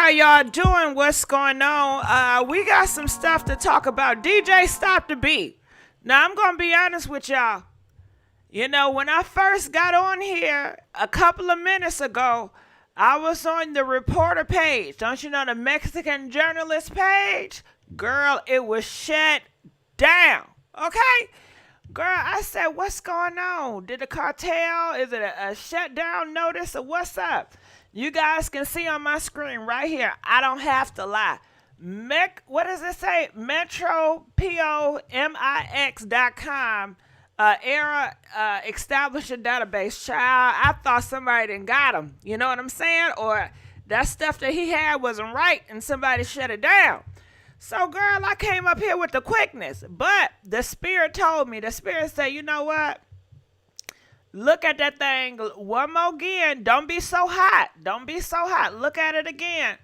how y'all doing? What's going on? We got some stuff to talk about. DJ, stop the beat. Now, I'm going to be honest with y'all. You know, when I first got on here a couple of minutes ago, I was on the reporter page. Don't you know the Mexican journalist page? Girl, it was shut down. Okay? Girl, I said, what's going on? Did the cartel, is it a shutdown notice or what's up? You guys can see on my screen right here. I don't have to lie. What does it say? MetroPOMIX.com. Era established a database. Child, I thought somebody didn't got him. You know what I'm saying? Or that stuff that he had wasn't right and somebody shut it down. So, girl, I came up here with the quickness. But the spirit told me, the spirit said, you know what? Look at that thing one more again. Don't be so hot. Don't be so hot. Look at it again.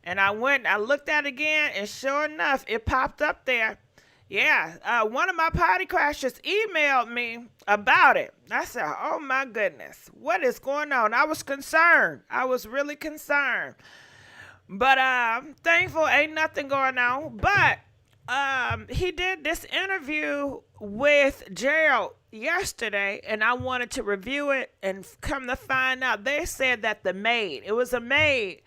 And I looked at it again, and sure enough, it popped up there. Yeah, one of my party crashers emailed me about it. I said, oh my goodness, what is going on? I was concerned. I was really concerned. But thankful ain't nothing going on. But he did this interview with Gerald yesterday, and I wanted to review it, and come to find out, they said that it was a maid.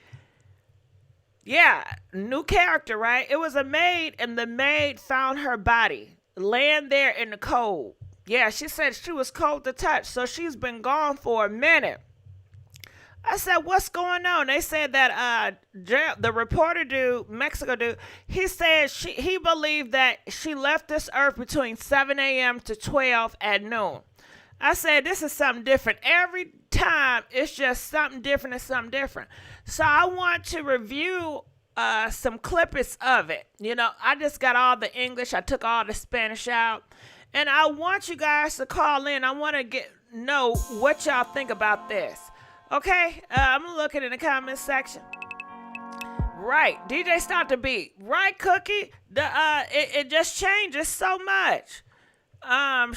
Yeah, new character, right? It was a maid, and the maid found her body laying there in the cold. Yeah, she said she was cold to touch, so she's been gone for a minute. I said, what's going on? They said that the reporter dude, Mexico dude, he said he believed that she left this earth between 7 a.m. to 12 at noon. I said, this is something different. Every time, it's just something different and something different. So I want to review some clippings of it. You know, I just got all the English. I took all the Spanish out. And I want you guys to call in. I want to know what y'all think about this. Okay, I'm looking in the comment section. Right, DJ start the beat. Right, Cookie. It just changes so much.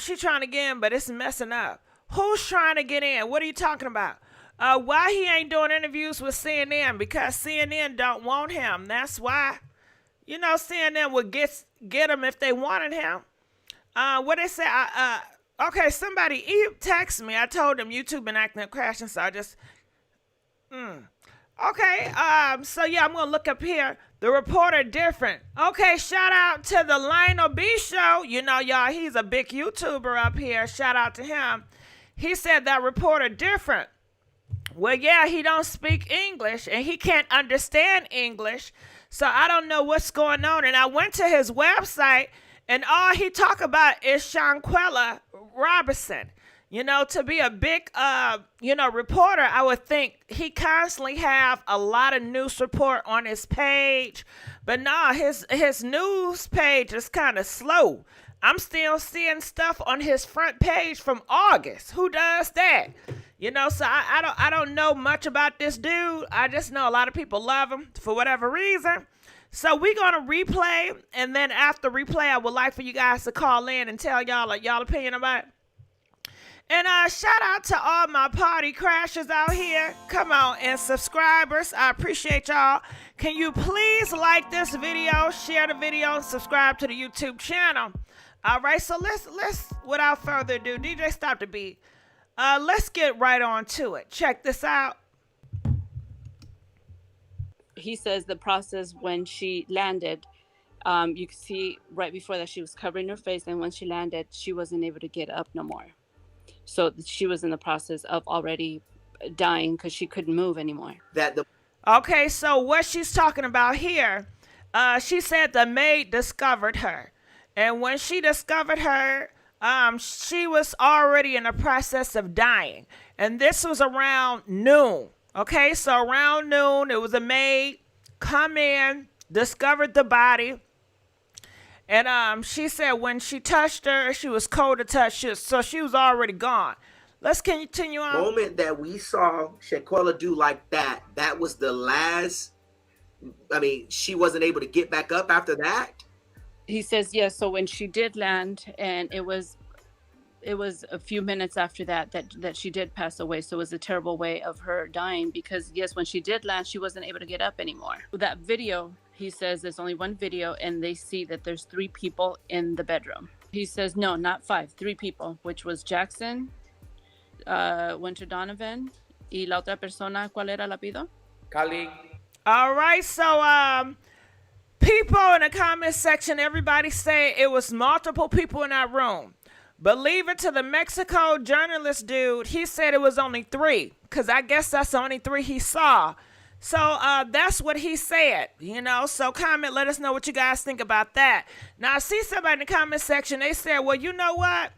She trying to get in, but it's messing up. Who's trying to get in? What are you talking about? Why he ain't doing interviews with CNN? Because CNN don't want him. That's why. You know, CNN would get him if they wanted him. What they say? Okay, somebody text me. I told them YouTube been acting up crashing, so I just. Okay, so yeah, I'm gonna look up here. The reporter different. Okay, shout out to the Lionel B show. You know, y'all, he's a big YouTuber up here. Shout out to him. He said that reporter different. Well, yeah, he don't speak English and he can't understand English, so I don't know what's going on. And I went to his website, and all he talk about is Shanquella Robinson. You know, to be a big, reporter, I would think he constantly have a lot of news report on his page. But nah, his news page is kind of slow. I'm still seeing stuff on his front page from August. Who does that? You know, so I don't know much about this dude. I just know a lot of people love him for whatever reason. So we're going to replay, and then after replay, I would like for you guys to call in and tell y'all y'all opinion about it. And shout out to all my party crashers out here. Come on, and subscribers. I appreciate y'all. Can you please like this video, share the video, and subscribe to the YouTube channel? All right, so let's without further ado, DJ stop the beat. Let's get right on to it. Check this out. He says the process when she landed, you could see right before that she was covering her face, and when she landed, she wasn't able to get up no more. So she was in the process of already dying because she couldn't move anymore. Okay, so what she's talking about here, she said the maid discovered her. And when she discovered her, she was already in the process of dying. And this was around noon. Okay, so around noon, it was a maid come in, discovered the body. And she said when she touched her, she was cold to touch, so she was already gone. Let's continue on. The moment that we saw Shanquella do like that, that was the last. I mean, she wasn't able to get back up after that. He says, yes. So when she did land, and it was it was a few minutes after that she did pass away. So it was a terrible way of her dying, because yes, when she did land, she wasn't able to get up anymore. That video, he says there's only one video, and they see that there's 3 people in the bedroom. He says, no, not 5, 3 people, which was Jackson, Winter Donovan, y la otra persona, ¿cuál era el apellido? Cali. All right, so people in the comment section, everybody say it was multiple people in that room. But leave it to the Mexico journalist dude. He said it was only 3, because I guess that's the only 3 he saw. So that's what he said, you know. So comment, let us know what you guys think about that. Now, I see somebody in the comment section, they said, well, you know what?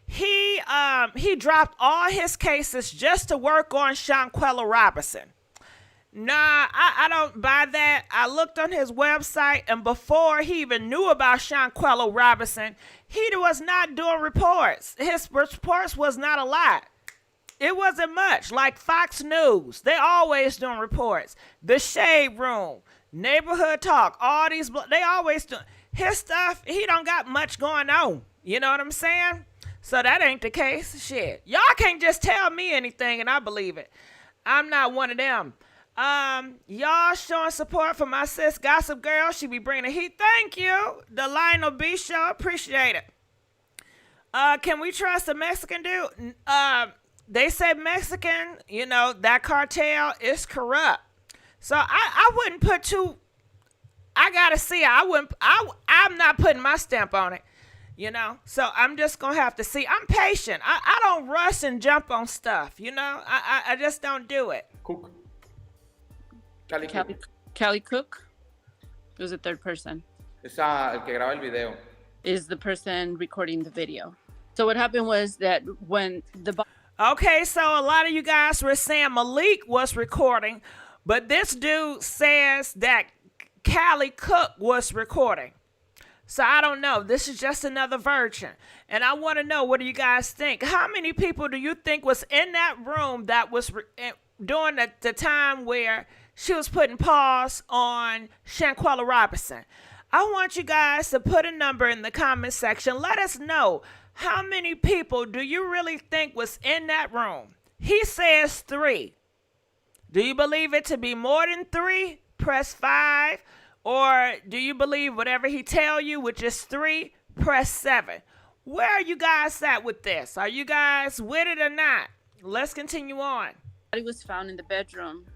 He dropped all his cases just to work on Shanquella Robinson. Nah, I don't buy that. I looked on his website, and before he even knew about Shanquella Robinson, he was not doing reports. His reports was not a lot. It wasn't much. Like Fox News, they always doing reports. The Shade Room, Neighborhood Talk, all these, they always do. His stuff, he don't got much going on. You know what I'm saying? So that ain't the case. Shit. Y'all can't just tell me anything and I believe it. I'm not one of them. Y'all showing support for my sis Gossip Girl. She be bringing the heat. Thank you. The Lionel B Show. Appreciate it. Can we trust a Mexican dude? They said Mexican, you know, that cartel is corrupt. So I wouldn't put too, I gotta see it. I'm not putting my stamp on it, you know. So I'm just gonna have to see. I'm patient. I don't rush and jump on stuff, you know. I just don't do it. Cook. Cali Cook. Callie Cook was a third person. Es el que graba el video. Is the person recording the video. So what happened was that when the... Okay, so a lot of you guys were saying Malik was recording, but this dude says that Callie Cook was recording. So I don't know. This is just another version. And I want to know, what do you guys think? How many people do you think was in that room that was during the time where she was putting pause on Shanquella Robinson? I want you guys to put a number in the comment section. Let us know, how many people do you really think was in that room? He says 3. Do you believe it to be more than 3? Press 5. Or do you believe whatever he tell you, which is 3? Press 7. Where are you guys at with this? Are you guys with it or not? Let's continue on. Body was found in the bedroom.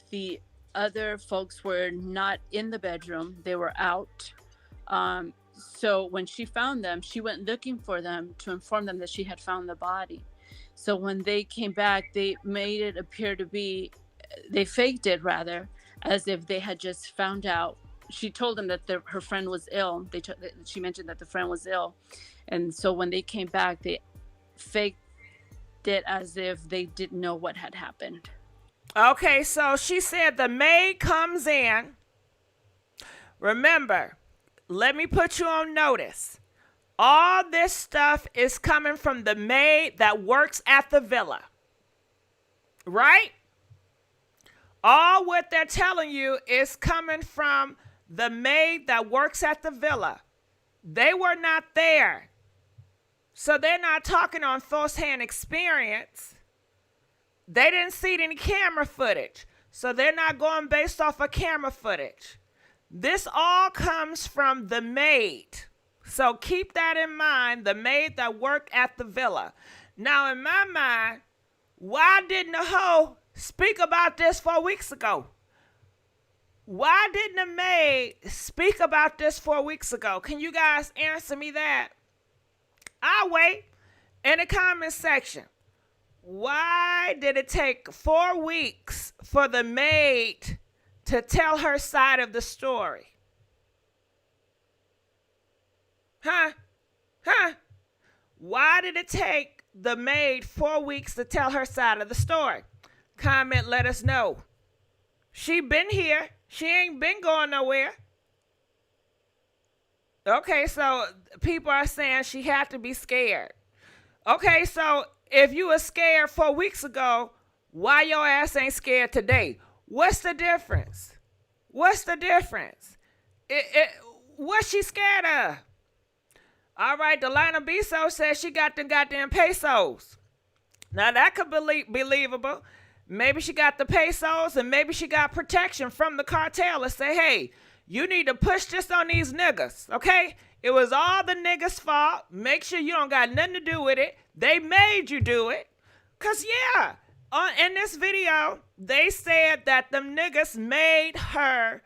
The other folks were not in the bedroom. They were out. So when she found them, she went looking for them to inform them that she had found the body. So when they came back, they made it appear to be, they faked it rather, as if they had just found out. She told them that her friend was ill. She mentioned that the friend was ill. And so when they came back, they faked it as if they didn't know what had happened. Okay, so she said the maid comes in. Remember, let me put you on notice. All this stuff is coming from the maid that works at the villa. Right? All what they're telling you is coming from the maid that works at the villa. They were not there. So they're not talking on first-hand experience. They didn't see any camera footage. So they're not going based off of camera footage. This all comes from the maid. So keep that in mind, the maid that worked at the villa. Now, in my mind, why didn't the hoe speak about this 4 weeks ago? Why didn't the maid speak about this 4 weeks ago? Can you guys answer me that? I'll wait in the comment section. Why did it take 4 weeks for the maid to tell her side of the story? Huh? Why did it take the maid 4 weeks to tell her side of the story? Comment, let us know. She been here. She ain't been going nowhere. Okay, so people are saying she had to be scared. Okay, so if you were scared 4 weeks ago, why your ass ain't scared today? What's the difference? What's the difference? What's she scared of? All right, Delana Biso says she got the goddamn pesos. Now that could be believable. Maybe she got the pesos and maybe she got protection from the cartel and say, hey, you need to push this on these niggas, okay? It was all the niggas' fault. Make sure you don't got nothing to do with it. They made you do it. Because, yeah, in this video, they said that them niggas made her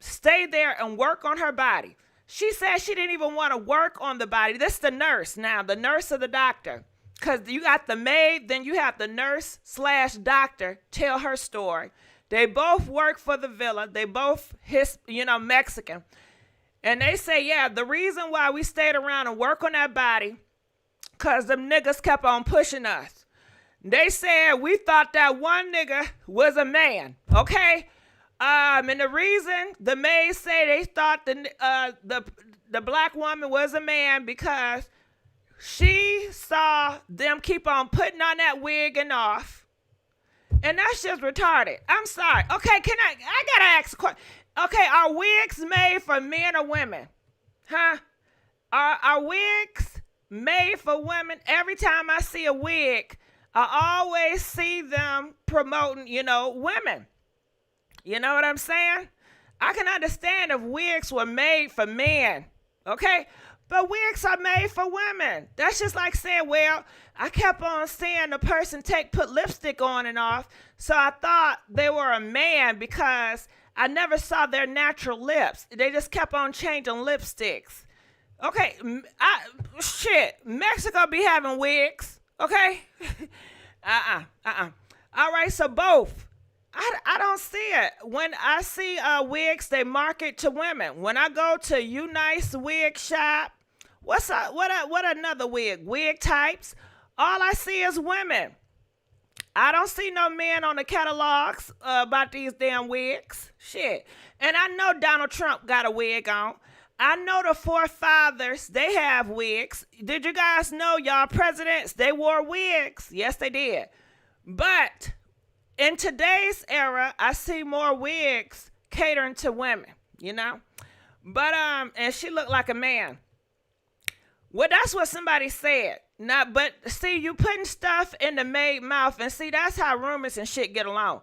stay there and work on her body. She said she didn't even want to work on the body. This is the nurse now, the nurse or the doctor. Because you got the maid, then you have the nurse/doctor tell her story. They both work for the villa. They both, Mexican. And they say, yeah, the reason why we stayed around and work on that body, because them niggas kept on pushing us. They said we thought that one nigga was a man, okay? And the reason the maid say they thought the black woman was a man because she saw them keep on putting on that wig and off. And that's just retarded. I'm sorry. Okay, I gotta ask a question. Okay, are wigs made for men or women? Huh? Are wigs made for women? Every time I see a wig, I always see them promoting, women. You know what I'm saying? I can understand if wigs were made for men, okay? But wigs are made for women. That's just like saying, well, I kept on seeing the person put lipstick on and off, so I thought they were a man because I never saw their natural lips. They just kept on changing lipsticks. Okay, Mexico be having wigs, okay? All right, so both. I don't see it. When I see wigs, they market to women. When I go to Unice Wig Shop, what another wig types? All I see is women. I don't see no men on the catalogs about these damn wigs. Shit. And I know Donald Trump got a wig on. I know the forefathers, they have wigs. Did you guys know y'all presidents, they wore wigs? Yes, they did. But in today's era, I see more wigs catering to women, But, and she looked like a man. Well, that's what somebody said. Now, but see, you putting stuff in the maid mouth, and see, that's how rumors and shit get along.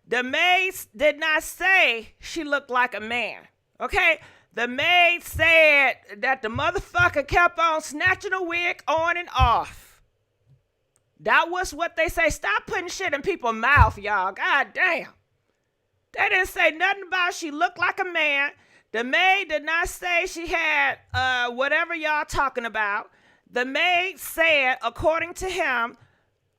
The maids did not say she looked like a man, okay? The maid said that the motherfucker kept on snatching a wig on and off. That was what they say. Stop putting shit in people's mouth, y'all. God damn. They didn't say nothing about she looked like a man. The maid did not say she had whatever y'all talking about. The maid said, according to him,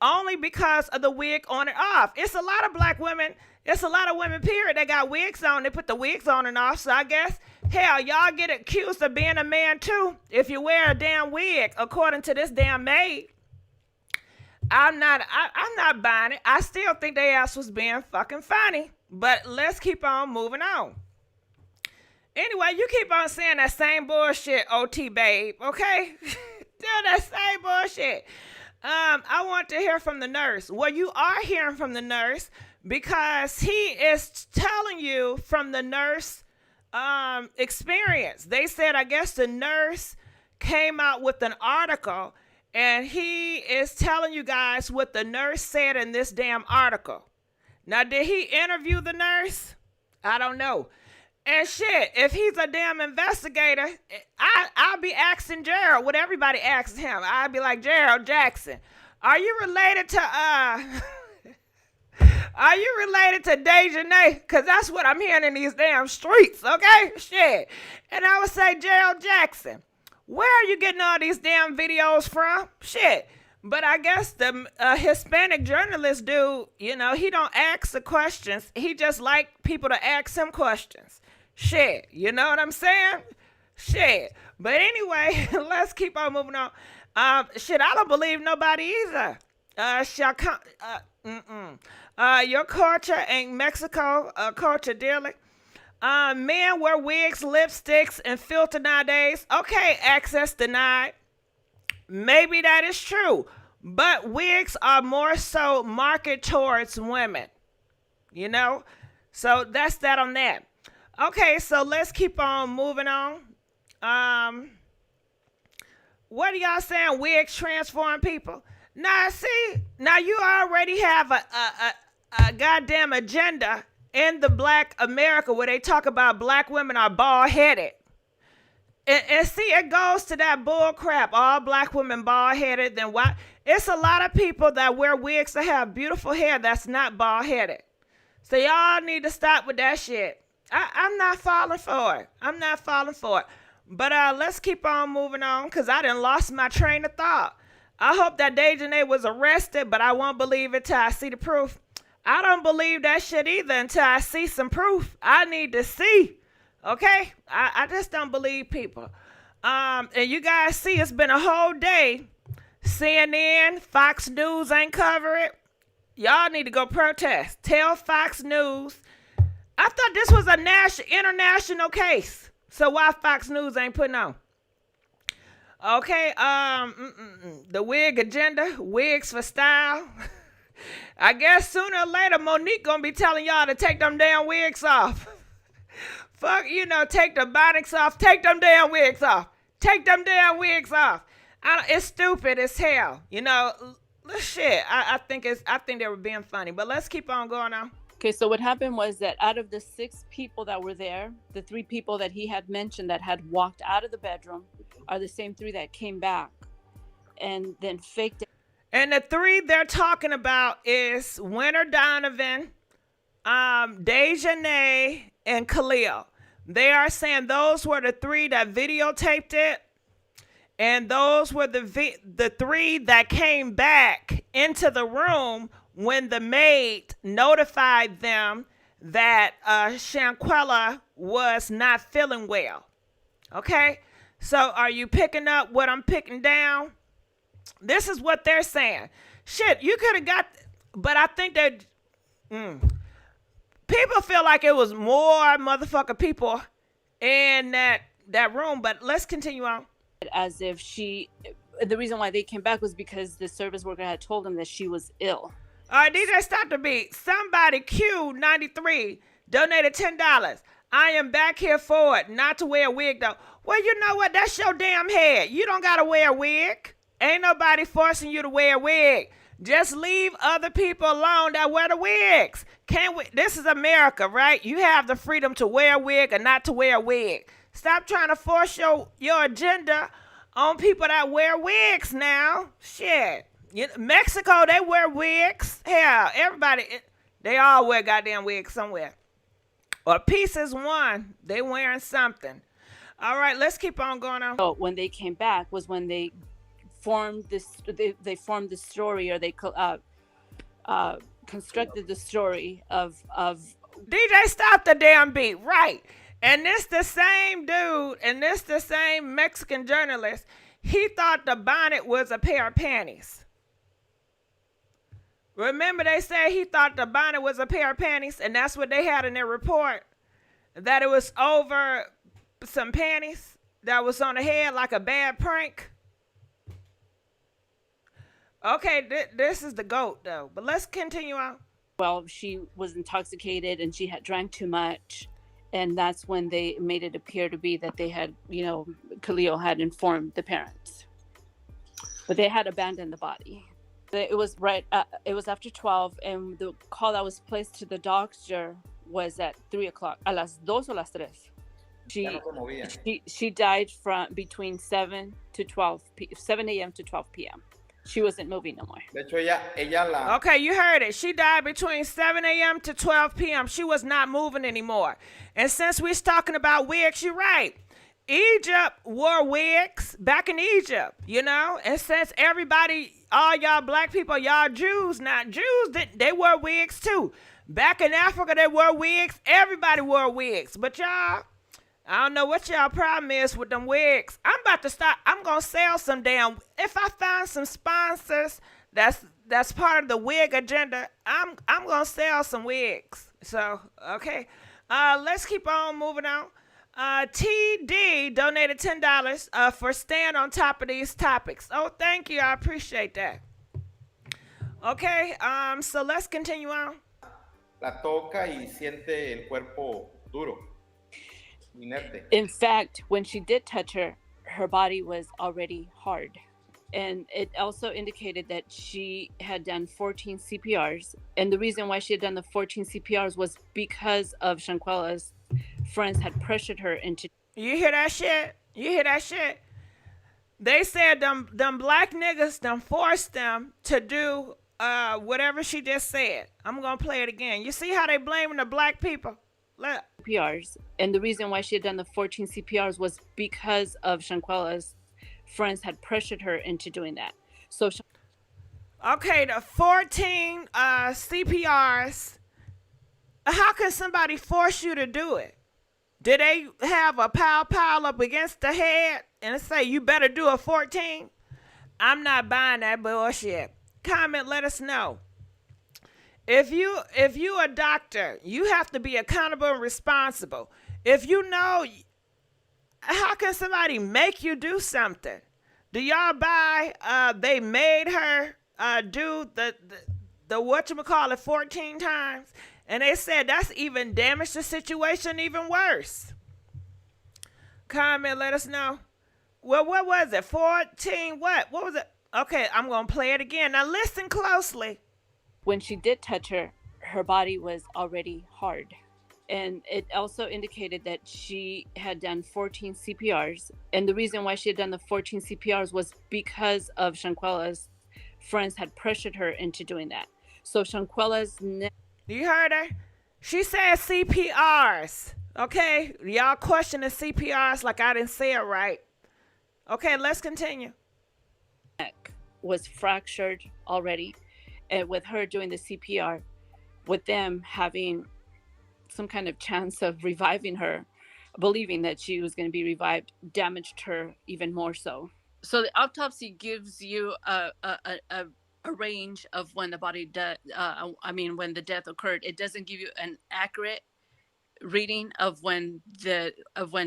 only because of the wig on and off. It's a lot of black women. It's a lot of women, period, that got wigs on. They put the wigs on and off. So I guess, hell, y'all get accused of being a man too if you wear a damn wig, according to this damn maid. I'm not buying it. I still think they ass was being fucking funny. But let's keep on moving on. Anyway, you keep on saying that same bullshit, OT babe, okay? Still that same bullshit. I want to hear from the nurse. Well, you are hearing from the nurse because he is telling you from the nurse experience. They said, I guess the nurse came out with an article and he is telling you guys what the nurse said in this damn article. Now, did he interview the nurse? I don't know. And shit, if he's a damn investigator, I'll be asking Gerald what everybody asks him. I'll be like, Gerald Jackson, are you related to Daejhanae? Because that's what I'm hearing in these damn streets, okay? Shit. And I would say, Gerald Jackson, where are you getting all these damn videos from? Shit. But I guess the Hispanic journalist dude, he don't ask the questions. He just like people to ask him questions. Shit, you know what I'm saying? Shit. But anyway, let's keep on moving on. Shit, I don't believe nobody either. Your culture ain't Mexico culture dearly. Men wear wigs, lipsticks, and filter nowadays. Okay, access denied. Maybe that is true. But wigs are more so marketed towards women. So that's that on that. Okay, so let's keep on moving on. what are y'all saying? Wigs transform people. Now, see, now you already have a goddamn agenda in the Black America where they talk about black women are bald headed. And see, it goes to that bull crap. All black women bald headed. Then why? It's a lot of people that wear wigs that have beautiful hair that's not bald headed. So y'all need to stop with that shit. I'm not falling for it. I'm not falling for it. But let's keep on moving on because I done lost my train of thought. I hope that Daejhanae was arrested, but I won't believe it till I see the proof. I don't believe that shit either until I see some proof. I need to see. Okay? I just don't believe people. And you guys see it's been a whole day. CNN, Fox News ain't cover it. Y'all need to go protest. Tell Fox News. I thought this was a international case. So why Fox News ain't putting on? Okay, the wig agenda, wigs for style. I guess sooner or later Monique gonna be telling y'all to take them damn wigs off. Fuck, take the bonnets off, take them damn wigs off. Take them damn wigs off. It's stupid as hell. Shit. I think they were being funny, but let's keep on going on. Okay, so what happened was that out of the 6 people that were there, the 3 people that he had mentioned that had walked out of the bedroom are the same 3 that came back and then faked it. And the 3 they're talking about is Winter Donovan, Daejhanae, and Khalil. They are saying those were the 3 that videotaped it, and those were the 3 that came back into the room when the maid notified them that Shanquella was not feeling well. Okay? So are you picking up what I'm picking down? This is what they're saying. Shit, you could have got, but I think that people feel like it was more motherfucker people in that room, but let's continue on. As if the reason why they came back was because the service worker had told them that she was ill. All right, DJ, stop the beat. Somebody, Q93, donated $10. I am back here for it, not to wear a wig, though. Well, you know what? That's your damn head. You don't got to wear a wig. Ain't nobody forcing you to wear a wig. Just leave other people alone that wear the wigs. This is America, right? You have the freedom to wear a wig or not to wear a wig. Stop trying to force your agenda on people that wear wigs now. Shit. Mexico, they wear wigs. Hell, everybody, they all wear goddamn wigs somewhere. Or Pieces One, they wearing something. All right, let's keep on going on. So when they came back was when they formed this. They formed the story, or they constructed the story of. DJ, stop the damn beat, right? And this the same dude, and this the same Mexican journalist. He thought the bonnet was a pair of panties. Remember they said he thought the bonnet was a pair of panties, and that's what they had in their report, that it was over some panties that was on the head like a bad prank. Okay, this is the GOAT, though, but let's continue on. Well, she was intoxicated and she had drank too much, and that's when they made it appear to be that they had, Khalil had informed the parents, but they had abandoned the body. It was it was after 12, and the call that was placed to the doctor was at 3 o'clock. A las 2 o las 3. She died from between 7 a.m. to 12 p.m. She wasn't moving no more. De hecho, Okay, you heard it. She died between 7 a.m. to 12 p.m. She was not moving anymore. And since we're talking about wigs, you're right. Egypt wore wigs back in Egypt, and since everybody, all y'all black people, y'all Jews, not Jews, they wore wigs too. Back in Africa, they wore wigs. Everybody wore wigs. But y'all, I don't know what y'all problem is with them wigs. I'm about to start. I'm going to sell some damn, if I find some sponsors that's part of the wig agenda, I'm going to sell some wigs. So, okay. Let's keep on moving on. TD donated $10 for staying on top of these topics. Oh, thank you. I appreciate that. Okay, so let's continue on. La toca y siente el cuerpo duro, inerte. In fact, when she did touch her her body was already hard. And it also indicated that she had done 14 CPRs. And the reason why she had done the 14 CPRs was because of Shanquella's friends had pressured her into. You hear that shit? You hear that shit? They said them black niggas done forced them to do whatever she just said. I'm gonna play it again. You see how they blaming the black people? Look. CPRs. And the reason why she had done the 14 CPRs was because of Shanquella's friends had pressured her into doing that. So okay, the 14 CPRs. How can somebody force you to do it? Did they have a pile up against the head and say you better do a 14? I'm not buying that bullshit. Comment, let us know. If you a doctor, you have to be accountable and responsible. If you know, how can somebody make you do something? Do y'all buy? They made her do the whatchamacallit 14 times, and they said that's even damaged the situation even worse. Comment, let us know. Well, what was it? 14? What was it? Okay, I'm gonna play it again. Now listen closely. When she did touch her, her body was already hard. And it also indicated that she had done 14 CPRs. And the reason why she had done the 14 CPRs was because of Shanquella's friends had pressured her into doing that. So Shanquella's you heard her? She said CPRs. Okay, y'all questioning CPRs like I didn't say it right. Okay, let's continue. Neck was fractured already. And with her doing the CPR, with them having some kind of chance of reviving her, believing that she was going to be revived, damaged her even more so. So the autopsy gives you a range of when the body when the death occurred. It doesn't give you an accurate reading of when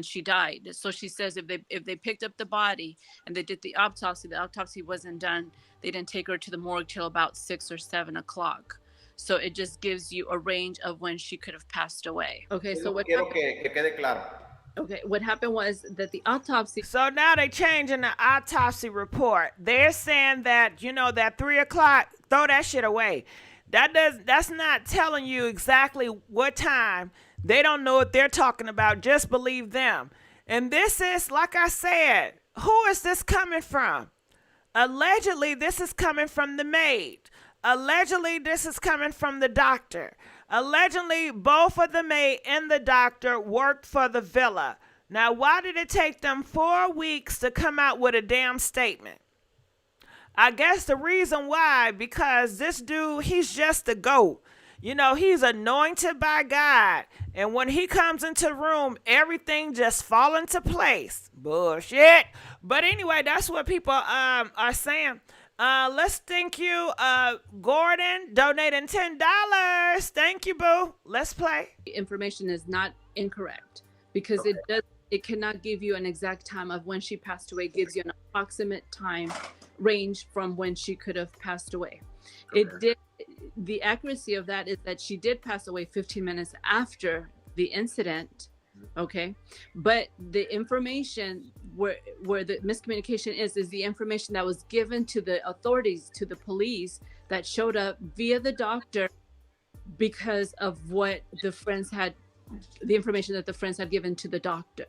she died. So she says if they picked up the body and they did the autopsy wasn't done. They didn't take her to the morgue till about 6 or 7 o'clock. So it just gives you a range of when she could have passed away. Okay, so what happened was that the autopsy. So now they changing the autopsy report. They're saying that, that 3 o'clock, throw that shit away. That's not telling you exactly what time. They don't know what they're talking about. Just believe them. And this is, like I said, who is this coming from? Allegedly, this is coming from the maid. Allegedly, this is coming from the doctor. Allegedly, both of the maid and the doctor worked for the villa. Now, why did it take them 4 weeks to come out with a damn statement? I guess the reason why, because this dude, he's just a goat. He's anointed by God. And when he comes into the room, everything just fall into place. Bullshit. But anyway, that's what people are saying. Let's thank you, Gordon, donating $10. Thank you, boo. Let's play. Information is not incorrect because it cannot give you an exact time of when she passed away. It gives you an approximate time range from when she could have passed away. The accuracy of that is that she did pass away 15 minutes after the incident. Okay, but the information where the miscommunication is the information that was given to the authorities, to the police that showed up via the doctor because of what the friends had, the information that the friends had given to the doctor.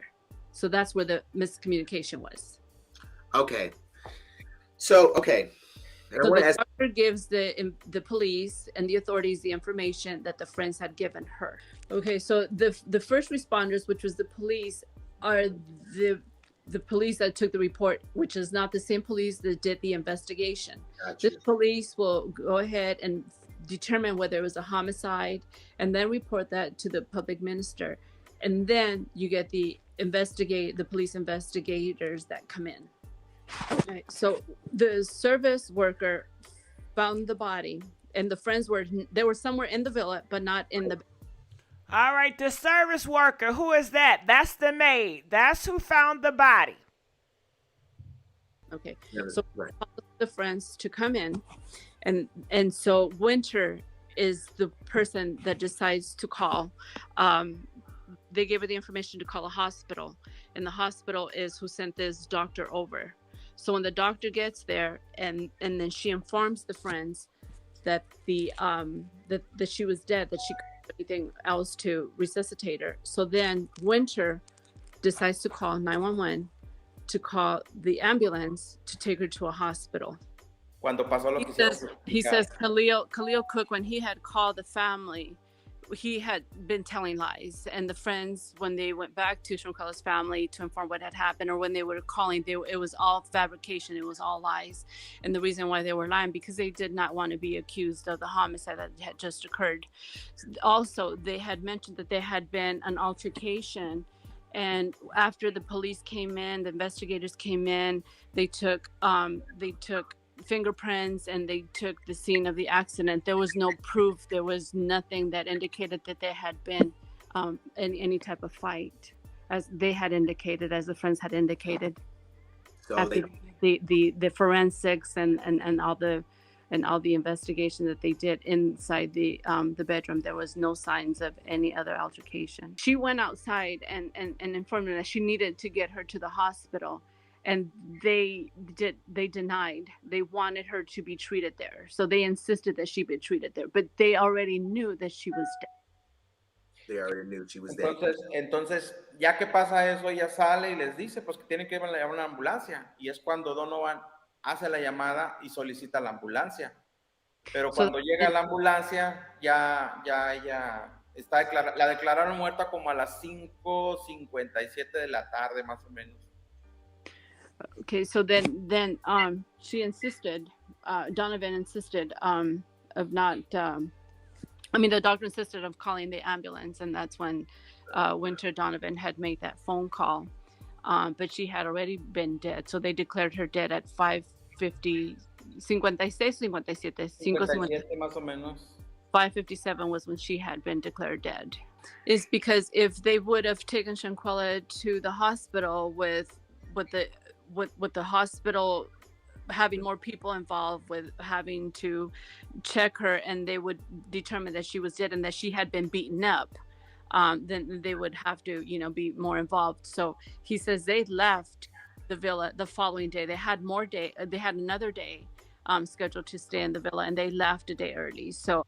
So that's where the miscommunication was. Okay. So the doctor gives the police and the authorities the information that the friends had given her. Okay, so the first responders, which was the police, are the police that took the report, which is not the same police that did the investigation. Gotcha. This police will go ahead and determine whether it was a homicide and then report that to the public minister. And then you get the police investigators that come in. Right. So the service worker found the body, and the friends were somewhere in the villa, but not in the. All right, the service worker. Who is that? That's the maid. That's who found the body. Okay. So the friends to come in, and so Winter is the person that decides to call they gave her the information to call a hospital, and the hospital is who sent this doctor over. So when the doctor gets there, and then she informs the friends that that she was dead, that she couldn't do anything else to resuscitate her. So then Winter decides to call 911 to call the ambulance to take her to a hospital. Cuando pasó lo que He says Khalil Cook, when he had called the family, he had been telling lies, and the friends, when they went back to Shanquella's family to inform what had happened, or when they were calling, it was all fabrication, it was all lies. And the reason why they were lying, because they did not want to be accused of the homicide that had just occurred. Also, they had mentioned that there had been an altercation, and after the police came in, the investigators came in, they took fingerprints, and they took the scene of the accident. There was no proof, there was nothing that indicated that there had been any type of fight, as they had indicated, as the friends had indicated. So after the forensics and all the investigation that they did inside the bedroom, there was no signs of any other altercation. She went outside and informed them that she needed to get her to the hospital, and they denied. They wanted her to be treated there, so they insisted that she be treated there, but they already knew that she was dead. They already knew she was dead. Entonces, ya que pasa eso, ella sale y les dice pues que tienen que llamar a una ambulancia, y es cuando Donovan hace la llamada y solicita la ambulancia. Pero cuando llega la ambulancia, ya ella está la declararon muerta como a las 5:57 de la tarde, más o menos. Okay, so then she insisted, Donovan insisted of not, the doctor insisted of calling the ambulance, and that's when Winter Donovan had made that phone call, but she had already been dead, so they declared her dead at 5:57 más o menos. 5:57 was when she had been declared dead. Is because if they would have taken Shanquella to the hospital with the hospital having more people involved, with having to check her, and they would determine that she was dead and that she had been beaten up, then they would have to, be more involved. So he says they left the villa the following day. They had another day scheduled to stay in the villa, and they left a day early. So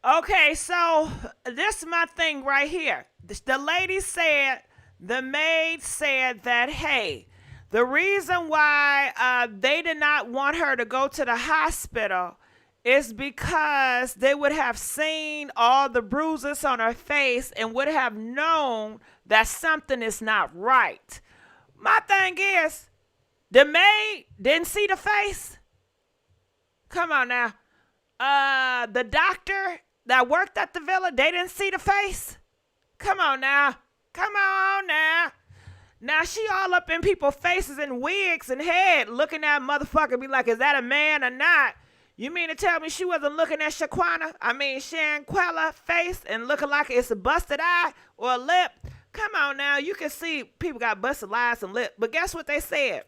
okay, so this is my thing right here. The lady said, the maid said that, hey, the reason why they did not want her to go to the hospital is because they would have seen all the bruises on her face and would have known that something is not right. My thing is, the maid didn't see the face. Come on now. The doctor that worked at the villa, they didn't see the face. Come on now. Come on now. Now she all up in people's faces and wigs and head, looking at motherfucker, be like, is that a man or not? You mean to tell me she wasn't looking at Shanquella face and looking like it's a busted eye or a lip? Come on now, you can see people got busted eyes and lip. But guess what they said?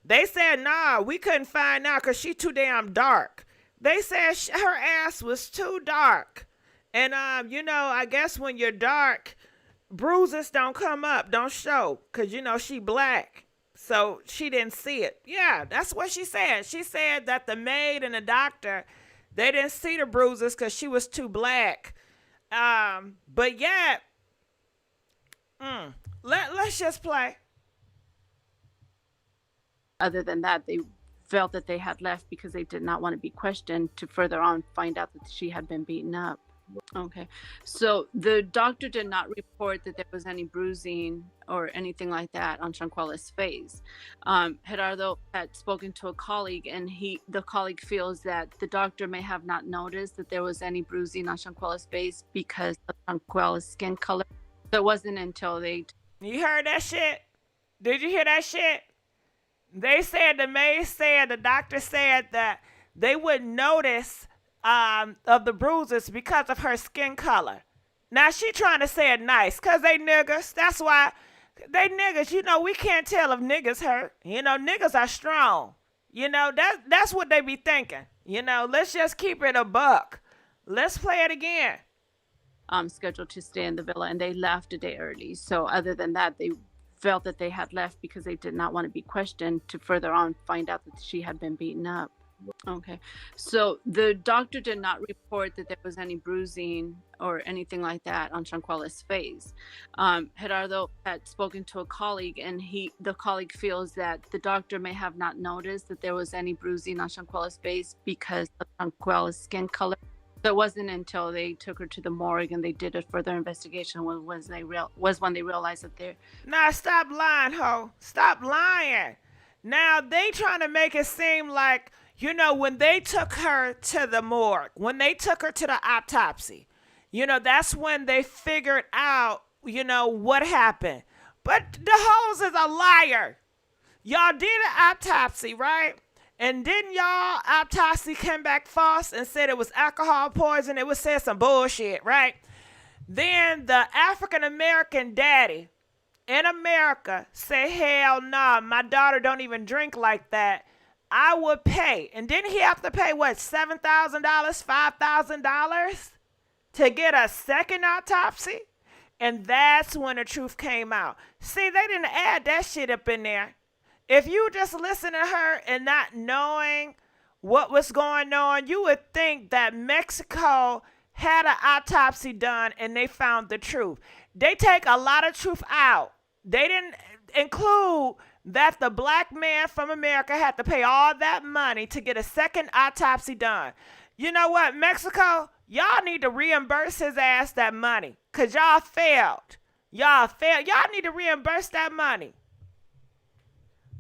They said, nah, we couldn't find out because she too damn dark. They said her ass was too dark. And, I guess when you're dark, bruises don't come up, don't show, because, she black. So she didn't see it. Yeah, that's what she said. She said that the maid and the doctor, they didn't see the bruises because she was too black. But yeah, let's just play. Other than that, they felt that they had left because they did not want to be questioned to further on find out that she had been beaten up. Okay, so the doctor did not report that there was any bruising or anything like that on Shanquella's face. Gerardo had spoken to a colleague, and the colleague feels that the doctor may have not noticed that there was any bruising on Shanquella's face because of Shanquella's skin color. So it wasn't until You heard that shit? Did you hear that shit? They said, the maid said, the doctor said that they wouldn't notice of the bruises because of her skin color. Now she trying to say it nice because they niggas. That's why they niggas. We can't tell if niggas hurt. Niggas are strong. That's what they be thinking. Let's just keep it a buck. Let's play it again. scheduled to stay in the villa, and they left a day early. So other than that, they felt that they had left because they did not want to be questioned to further on find out that she had been beaten up. Okay, so the doctor did not report that there was any bruising or anything like that on Shanquella's face. Gerardo had spoken to a colleague, and the colleague feels that the doctor may have not noticed that there was any bruising on Shanquella's face because of Shanquella's skin color. So it wasn't until they took her to the morgue and they did a further investigation when they realized that they're... Nah, stop lying, ho. Stop lying. Now, they trying to make it seem like, you know, when they took her to the morgue, when they took her to the autopsy, you know, that's when they figured out, you know, what happened. But the hoes is a liar. Y'all did an autopsy, right? And didn't y'all autopsy came back false and said it was alcohol poison? It was saying some bullshit, right? Then the African-American daddy in America say, hell no, my daughter don't even drink like that. I would pay. And didn't he have to pay, what, $7,000, $5,000 to get a second autopsy? And that's when the truth came out. See, they didn't add that shit up in there. If you just listen to her and not knowing what was going on, you would think that Mexico had an autopsy done and they found the truth. They take a lot of truth out. They didn't include that the black man from America had to pay all that money to get a second autopsy done. You know what, Mexico? Y'all need to reimburse his ass that money because y'all failed. Y'all need to reimburse that money.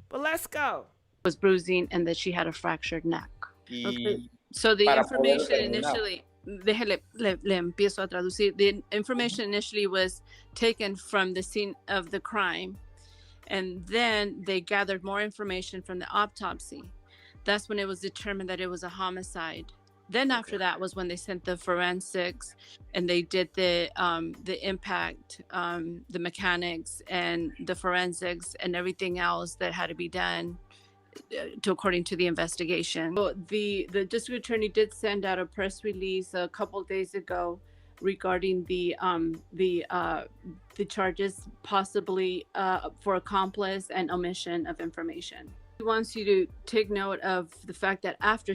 But let's go. Was bruising and that she had a fractured neck. Okay. So the information initially, le empiezo a traducir. The information initially was taken from the scene of the crime, and then they gathered more information from the autopsy. That's when it was determined that it was a homicide. Then after that was when they sent the forensics and they did the impact, the mechanics and the forensics and everything else that had to be done according to the investigation. So the district attorney did send out a press release a couple days ago regarding the charges possibly for accomplice and omission of information. He wants you to take note of the fact that after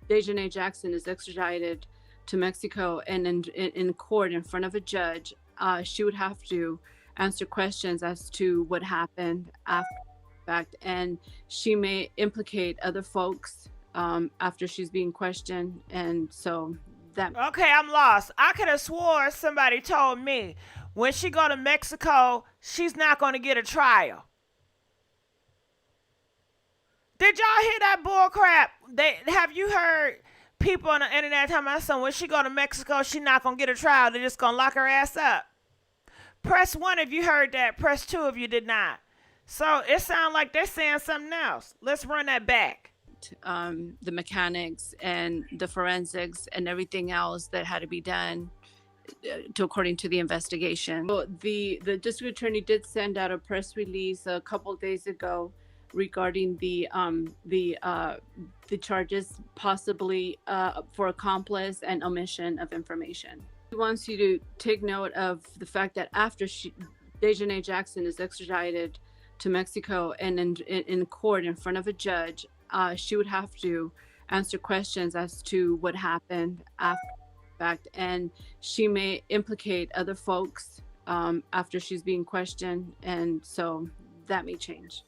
Daejhanae Jackson is extradited to Mexico and in court in front of a judge, she would have to answer questions as to what happened after the fact, and she may implicate other folks after she's being questioned, and so that... Okay, I'm lost. I could have swore somebody told me when she go to Mexico, she's not going to get a trial. Did y'all hear that bull crap? Have you heard people on the internet talking about something? When she go to Mexico, she not going to get a trial. They're just going to lock her ass up. Press 1 if you heard that. Press 2 if you did not. So it sounds like they're saying something else. Let's run that back. The mechanics and the forensics and everything else that had to be done according to the investigation. So the district attorney did send out a press release a couple days ago regarding the charges possibly for accomplice and omission of information. He wants you to take note of the fact that after Daejhanae Jackson is extradited to Mexico and in court in front of a judge, she would have to answer questions as to what happened after the fact, and she may implicate other folks after she's being questioned, and so that may change.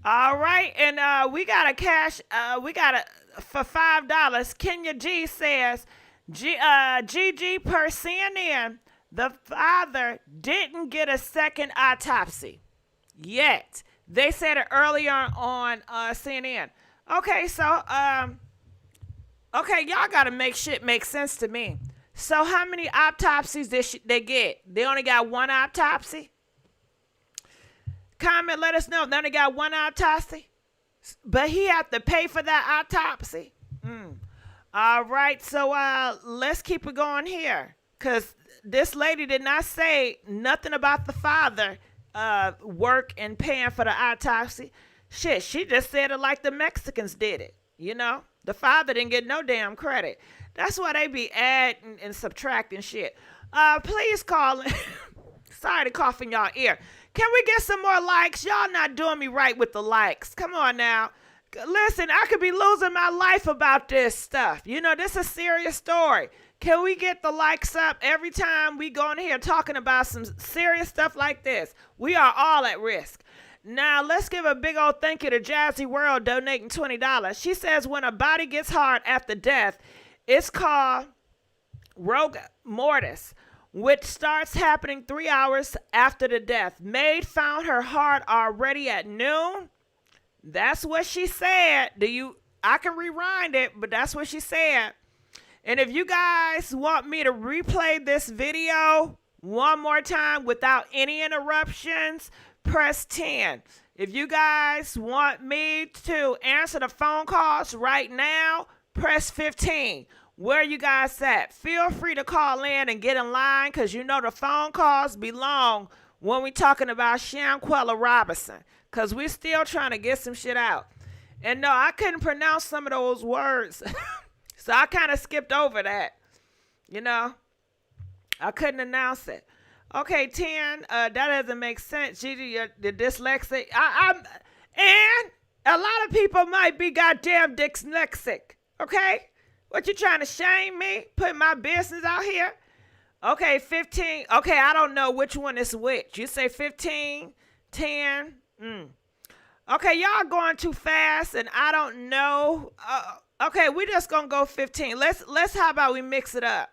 All right, and we got a cash. We got a for $5. Kenya G says, GG per CNN. The father didn't get a second autopsy yet. They said it earlier on CNN. Okay, so okay, y'all gotta make shit make sense to me. So how many autopsies did they get? They only got one autopsy. Comment, let us know. They only got one autopsy, but he had to pay for that autopsy. All right, so let's keep it going here, because this lady did not say nothing about the father work and paying for the autopsy. Shit, she just said it like the Mexicans did it. You know, The father didn't get no damn credit. That's why they be adding and subtracting shit. Please call in. Sorry to cough in y'all ear. Can we get some more likes? Y'all not doing me right with the likes. Come on now. Listen, I could be losing my life about this stuff. You know, this is a serious story. Can we get the likes up every time we go in here talking about some serious stuff like this? We are all at risk. Now, let's give a big old thank you to Jazzy World donating $20. She says when a body gets hard after death, it's called rigor mortis, which starts happening 3 hours after the death. Maid found her heart already at noon. That's what she said. I can rewind it, but that's what she said. And if you guys want me to replay this video one more time without any interruptions, press 10. If you guys want me to answer the phone calls right now, press 15. Where you guys at? Feel free to call in and get in line, because you know the phone calls belong when we talking about Shanquella Robinson, because we're still trying to get some shit out. And no, I couldn't pronounce some of those words, so I kind of skipped over that. You know, I couldn't announce it. Okay, 10, that doesn't make sense. Gigi, the dyslexic. And a lot of people might be goddamn dyslexic, okay? What, you trying to shame me? Put my business out here? Okay, 15. Okay, I don't know which one is which. You say 15, 10. Okay, y'all going too fast, and I don't know. Okay, we just gonna go 15. Let's. How about we mix it up?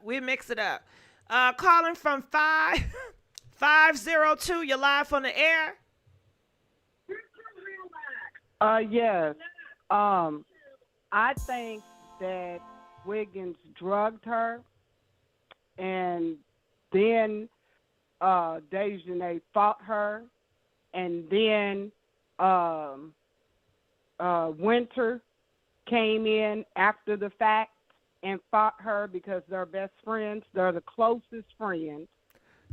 Calling from 502. You're live on the air. Yes. I think that Wiggins drugged her, and then Daejhanae fought her, and then Winter came in after the fact and fought her because they're best friends. They're the closest friends.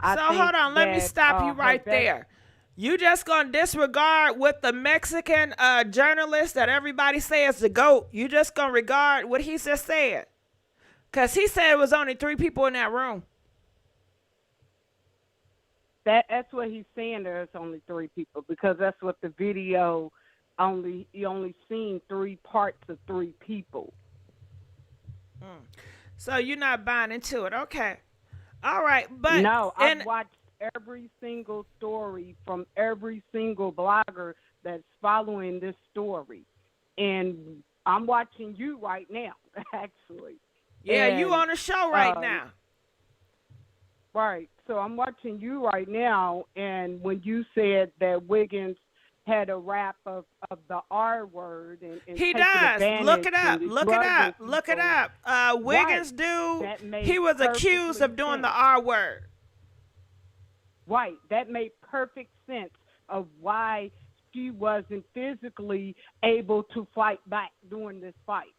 So hold on, let me stop you right there. You just gonna disregard what the Mexican journalist that everybody says the GOAT, you just gonna regard what he just said? Because he said it was only 3 people in that room. That's what he's saying. There's only 3 people, because that's what the video you only seen 3 parts of 3 people. So you're not buying into it, okay? All right, but no, I've watched every single story from every single blogger that's following this story, and I'm watching you right now, actually. Yeah, and, you on the show right now. Right. So I'm watching you right now, and when you said that Wiggins had a rap of the R word, and he does. Look it up. Wiggins right. dude, he was accused of doing the R word. Right. That made perfect sense of why she wasn't physically able to fight back during this fight.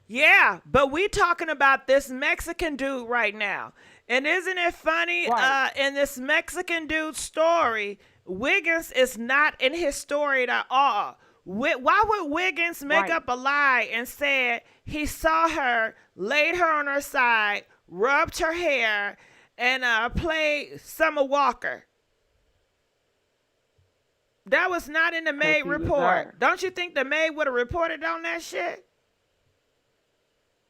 Yeah, but we talking about this Mexican dude right now. And isn't it funny, right. In this Mexican dude's story, Wiggins is not in his story at all. Why would Wiggins make up a lie and said he saw her, laid her on her side, rubbed her hair, and played Summer Walker? That was not in the Maid report. Don't you think the Maid would have reported on that shit?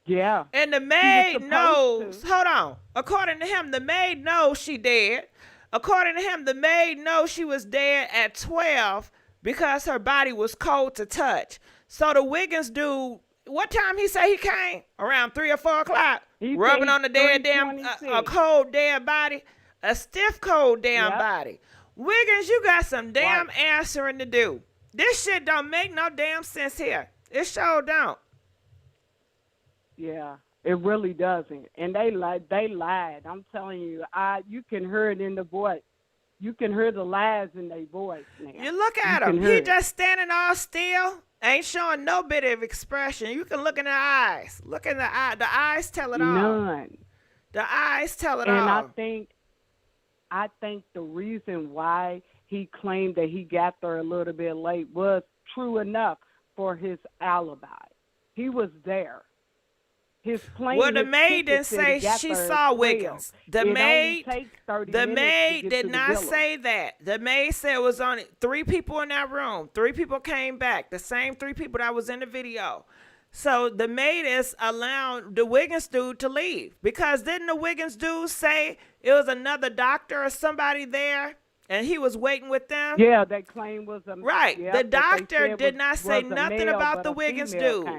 Yeah. And the Maid knows. Hold on. According to him, the Maid knows she dead. According to him, the Maid knows she was dead at 12 because her body was cold to touch. So the Wiggins dude, what time he say he came? Around 3 or 4 o'clock? Rubbing on the dead damn, a cold dead body. A stiff cold damn body. Wiggins, you got some damn answering to do. This shit don't make no damn sense here. It sure don't. Yeah, it really doesn't. And they lied. I'm telling you, you can hear it in the voice. You can hear the lies in their voice now. You look at him. He just standing all still, ain't showing no bit of expression. You can look in the eyes. Look in the eye. The eyes tell it all. None. The eyes tell it all. And I think the reason why he claimed that he got there a little bit late was true enough for his alibi. He was there. His plane. Well, the maid didn't say she saw Wiggins. The maid did not say that. The maid said it was only 3 people in that room. 3 people came back. The same 3 people that was in the video. So the maid is allowing the Wiggins dude to leave, because didn't the Wiggins dude say it was another doctor or somebody there and he was waiting with them? Yeah, they claim was a right. Yeah, the doctor did not say nothing about the Wiggins dude.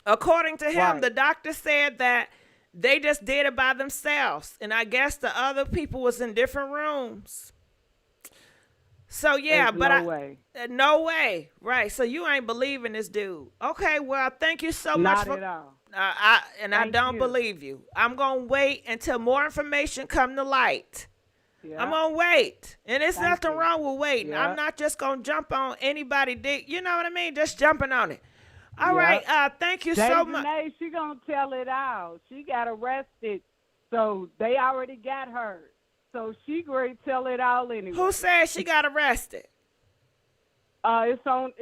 According to him, the doctor said that they just did it by themselves, and I guess the other people was in different rooms. So yeah, no way. No way, right? So you ain't believing this dude? Okay, well, thank you so much for. Not at all. I don't believe you. I'm gonna wait until more information come to light. Yeah. I'm gonna wait, and there's nothing wrong with waiting. Yeah. I'm not just gonna jump on anybody. You know what I mean? Just jumping on it. All right. Thank you so much. Daejhanae, she gonna tell it all. She got arrested, so they already got her. So she going to tell it all anyway. Who said she got arrested? It's on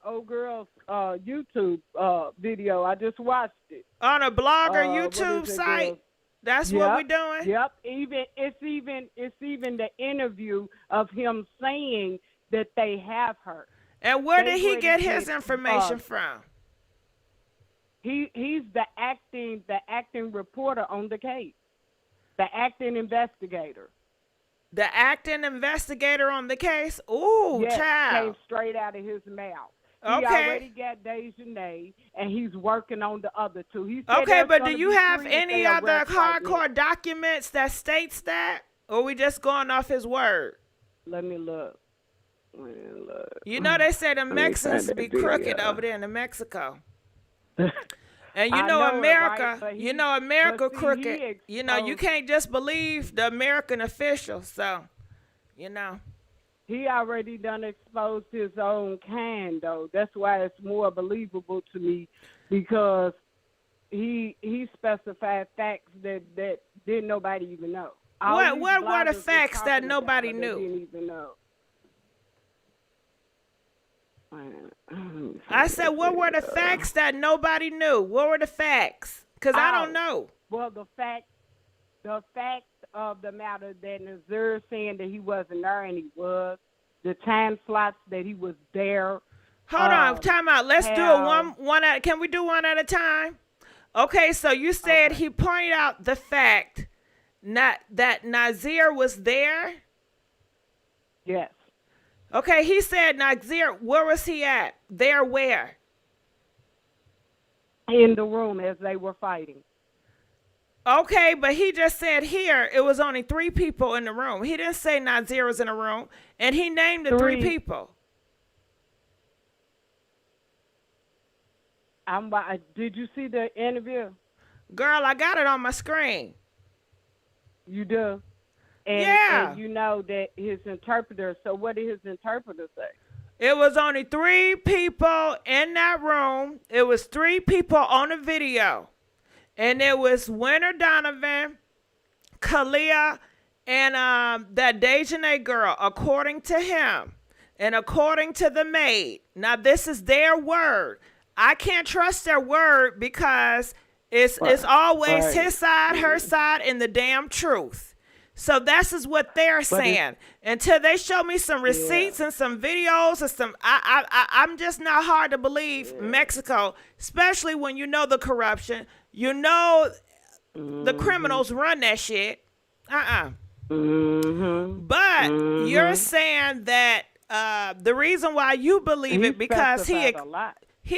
old girl's YouTube video. I just watched it. On a blogger YouTube site. That's what we're doing. Yep. It's even the interview of him saying that they have her. And where did he get his information from? He's the acting reporter on the case. The acting investigator. The acting investigator on the case? Ooh, yes, child. Came straight out of his mouth. He okay. already got Daejhanae, and he's working on the other 2. He said okay, but do you have any other hardcore documents that states that? Or we just going off his word? Let me look. You know they say the Mexicans be crooked over there in Mexico. And you know America, right? America crooked. You can't just believe the American officials. So, He already done exposed his own kind, though. That's why it's more believable to me, because he specified facts that didn't nobody even know. What were the facts that nobody knew? Didn't even know. I said, what were the facts that nobody knew? What were the facts? Because I don't know. Well, the fact of the matter that Nazir saying that he wasn't there and he was, the time slots that he was there. Hold on, time out. Let's do it one at. Can we do one at a time? Okay, so you said he pointed out the fact that Nazir was there. Yes. Okay, he said Nazir, where was he at? There where? In the room as they were fighting. Okay, but he just said here it was only 3 people in the room. He didn't say Nazir was in the room, and he named the 3 people. Did you see the interview? Girl, I got it on my screen. You do? And you know that his interpreter, so what did his interpreter say? It was only 3 people in that room. It was 3 people on the video. And it was Winter Donovan, Kalia, and that Daejhanae girl, according to him. And according to the maid. Now, this is their word. I can't trust their word because it's always his side, her side, and the damn truth. So this is what they're saying. Until they show me some receipts and some videos and some, I'm just not hard to believe Mexico, especially when you know the corruption, the criminals run that shit. But you're saying that the reason why you believe it because he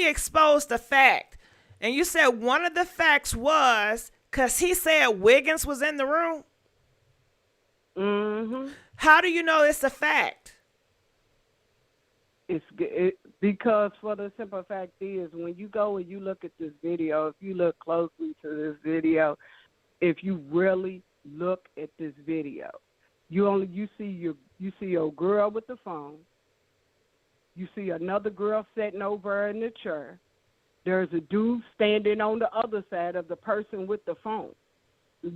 exposed the fact, and you said one of the facts was because he said Wiggins was in the room. How do you know it's a fact? Because for the simple fact is, when you go and you look at this video, if you look closely to this video, if you really look at this video, you see a girl with the phone. You see another girl sitting over in the chair. There's a dude standing on the other side of the person with the phone.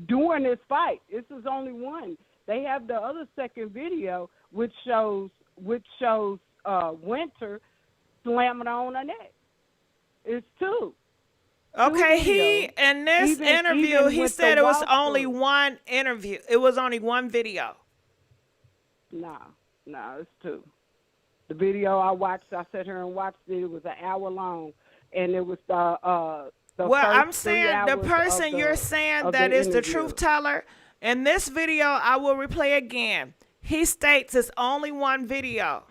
During this fight, this is only one. They have the other second video, which shows Winter slamming on her neck. It's two. Okay, videos. he in this Even- interview even he with said the it was walkthrough. only one interview. It was only one video. No, it's two. The video I watched, I sat here and watched it. It was an hour long, and it was the Well, first I'm 3 saying the hours person of you're the- saying of that the is the interview. truth teller. In this video, I will replay again. He states it's only one video.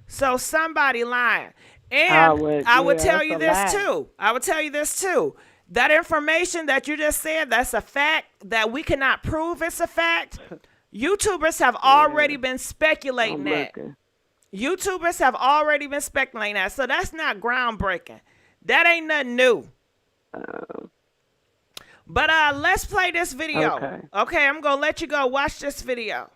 So somebody lying. And I would tell you this too. I would tell you this too. That information that you just said, that's a fact that we cannot prove it's a fact. YouTubers have already been speculating that. YouTubers have already been speculating that. So that's not groundbreaking. That ain't nothing new. But let's play this video. Okay, I'm going to let you go watch this video.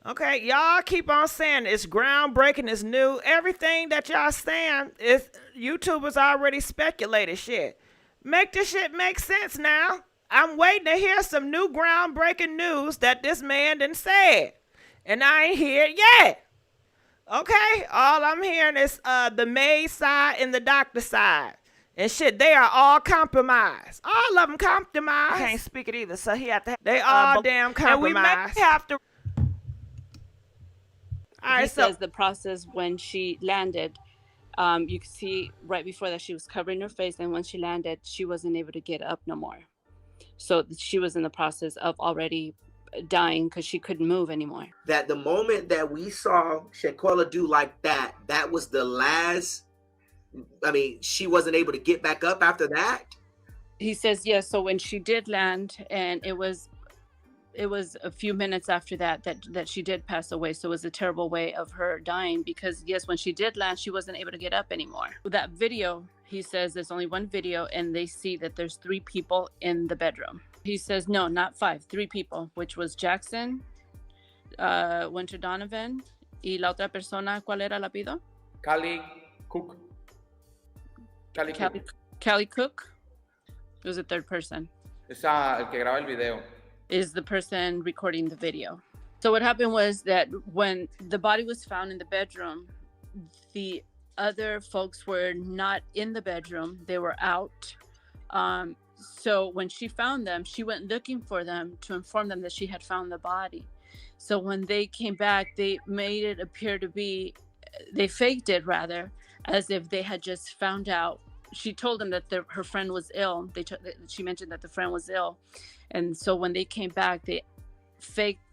Okay, y'all keep on saying it's groundbreaking, it's new. Everything that y'all saying is YouTubers already speculated shit. Make this shit make sense now. I'm waiting to hear some new groundbreaking news that this man done said. And I ain't hear it yet. Okay, all I'm hearing is the Maid side and the doctor side. And shit, they are all compromised. All of them compromised. I can't speak it either, so he had to. They all damn compromised. And we may have to. All right, He so says the process when she landed, you could see right before that she was covering her face, and when she landed, she wasn't able to get up no more. So she was in the process of already dying because she couldn't move anymore. That the moment that we saw Shanquella do like that, that was the last. I mean, she wasn't able to get back up after that. He says yes. So when she did land, and it was a few minutes after that she did pass away. So it was a terrible way of her dying, because yes, when she did land, she wasn't able to get up anymore. That video, he says there's only one video, and they see that there's 3 people in the bedroom. He says no, not 5, 3 people, which was Jackson, Winter Donovan, y la otra persona, ¿cuál era el apellido? Callie Cook. Callie Cook. It was a third person. Es el que graba el video. Is the person recording the video. So what happened was that when the body was found in the bedroom, the other folks were not in the bedroom. They were out. So when she found them, she went looking for them to inform them that she had found the body. So when they came back, they made it appear to be, they faked it rather, as if they had just found out. She told them that her friend was ill. She mentioned that the friend was ill. And so when they came back, they faked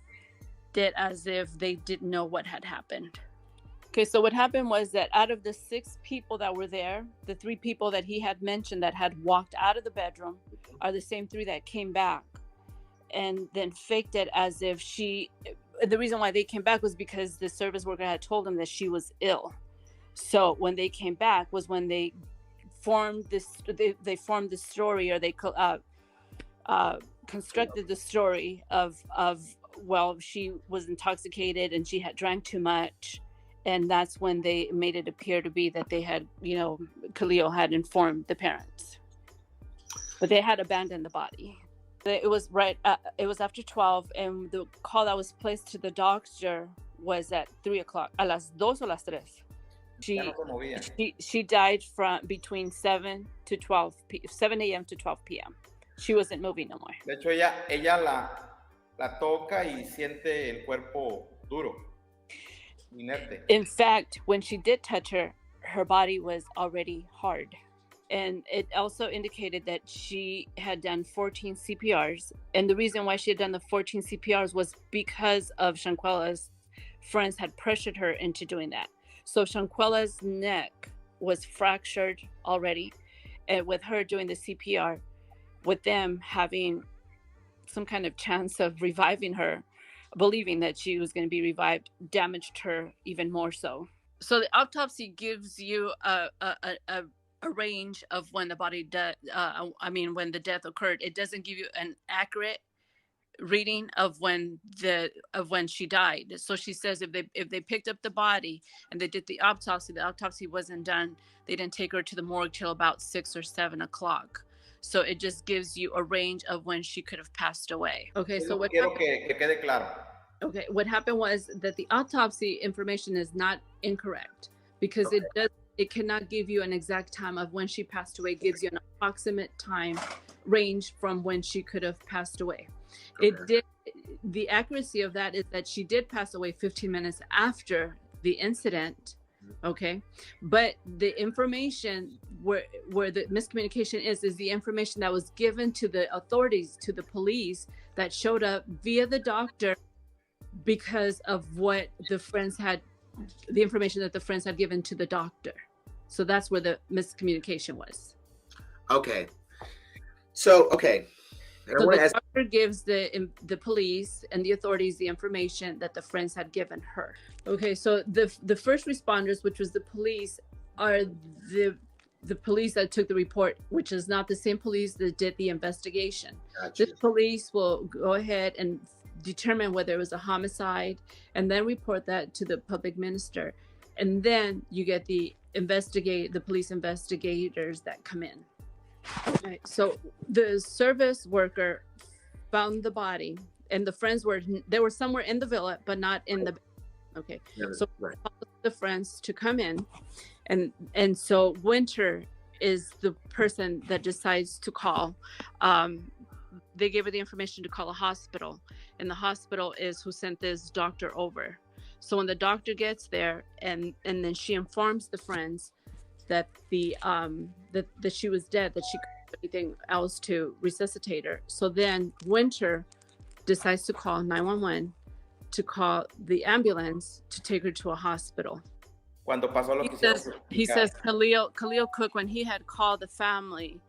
it as if they didn't know what had happened. Okay, so what happened was that out of the 6 people that were there, the 3 people that he had mentioned that had walked out of the bedroom are the same 3 that came back and then faked it as if the reason why they came back was because the service worker had told them that she was ill. So when they came back was when they formed they formed the story, or they constructed the story of well, she was intoxicated and she had drank too much, and that's when they made it appear to be that they had, Khalil had informed the parents, but they had abandoned the body. It was it was after 12, and the call that was placed to the doctor was at 3 o'clock, a las 2 o las 3. She died from between 7 a.m. to 12 p.m. She wasn't moving no more. De hecho, ella la toca y siente el cuerpo duro, inerte. In fact, when she did touch her, her body was already hard. And it also indicated that she had done 14 CPRs. And the reason why she had done the 14 CPRs was because of Shanquella's friends had pressured her into doing that. So Shanquella's neck was fractured already. And with her doing the CPR, with them having some kind of chance of reviving her, believing that she was going to be revived, damaged her even more so. So the autopsy gives you a range of when the body when the death occurred. It doesn't give you an accurate reading of when she died. So she says if they picked up the body and they did the autopsy wasn't done. They didn't take her to the morgue till about 6 or 7 o'clock. So it just gives you a range of when she could have passed away. Okay, so what quiero que quede claro. Okay, what happened was that the autopsy information is not incorrect, because it does it cannot give you an exact time of when she passed away. It gives you an approximate time range from when she could have passed away. Okay. It did. The accuracy of that is that she did pass away 15 minutes after the incident. Okay, but the information where the miscommunication is the information that was given to the authorities, to the police, that showed up via the doctor because of what the friends had, the information that the friends had given to the doctor. So that's where the miscommunication was. Okay. So, okay. So the doctor gives the police and the authorities the information that the friends had given her. Okay, so the first responders, which was the police, are the police that took the report, which is not the same police that did the investigation. Gotcha. The police will go ahead and determine whether it was a homicide and then report that to the public minister. And then you get the police investigators that come in. Right. So the service worker found the body, and the friends were somewhere in the villa, but not in the. Okay. Yeah, so right. the friends to come in, and so Winter is the person that decides to call. They gave her the information to call a hospital, and the hospital is who sent this doctor over. So when the doctor gets there, and then she informs the friends that that she was dead, that she couldn't do anything else to resuscitate her. So then Winter decides to call 911 to call the ambulance to take her to a hospital. Cuando pasó lo que He says Khalil Cook, when he had called the family,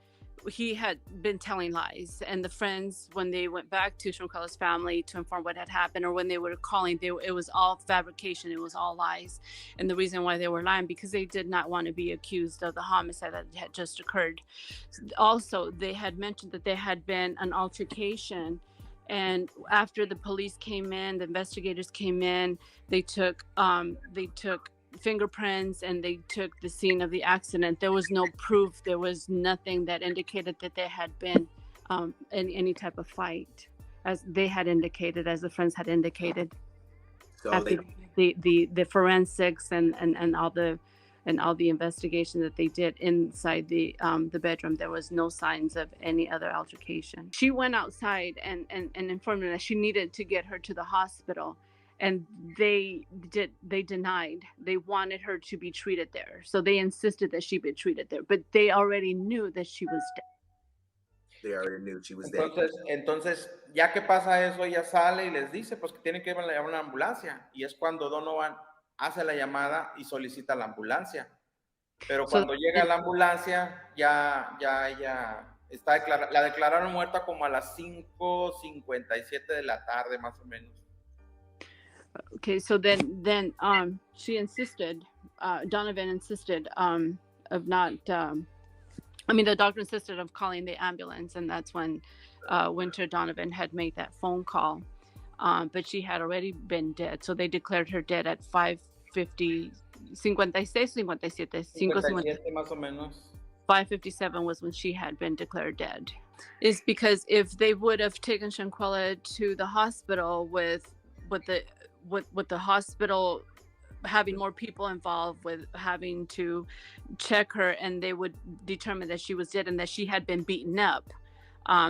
he had been telling lies, and the friends, when they went back to Shanquella's family to inform what had happened, or when they were calling, it was all fabrication, it was all lies. And the reason why they were lying, because they did not want to be accused of the homicide that had just occurred. Also, they had mentioned that there had been an altercation, and after the police came in, the investigators came in, they took fingerprints and they took the scene of the accident. There was no proof, there was nothing that indicated that there had been any type of fight, as they had indicated, as the friends had indicated. So after the forensics and all the investigation that they did inside the bedroom, there was no signs of any other altercation. She went outside and informed them that she needed to get her to the hospital. And they denied. They wanted her to be treated there. So they insisted that she be treated there. But they already knew that she was dead. They already knew she was dead. Entonces, ya que pasa eso, ella sale y les dice pues que tienen que llamar una ambulancia. Y es cuando Donovan hace la llamada y solicita la ambulancia. Pero cuando llega la ambulancia, ya está la declararon muerta como a las 5:57 de la tarde, más o menos. Okay, so then she insisted, Donovan insisted of not, the doctor insisted of calling the ambulance, and that's when Winter Donovan had made that phone call, but she had already been dead, so they declared her dead at 5:57 más o menos. 5:57 was when she had been declared dead. Is because if they would have taken Shanquella to the hospital with the hospital having more people involved, with having to check her, and they would determine that she was dead and that she had been beaten up,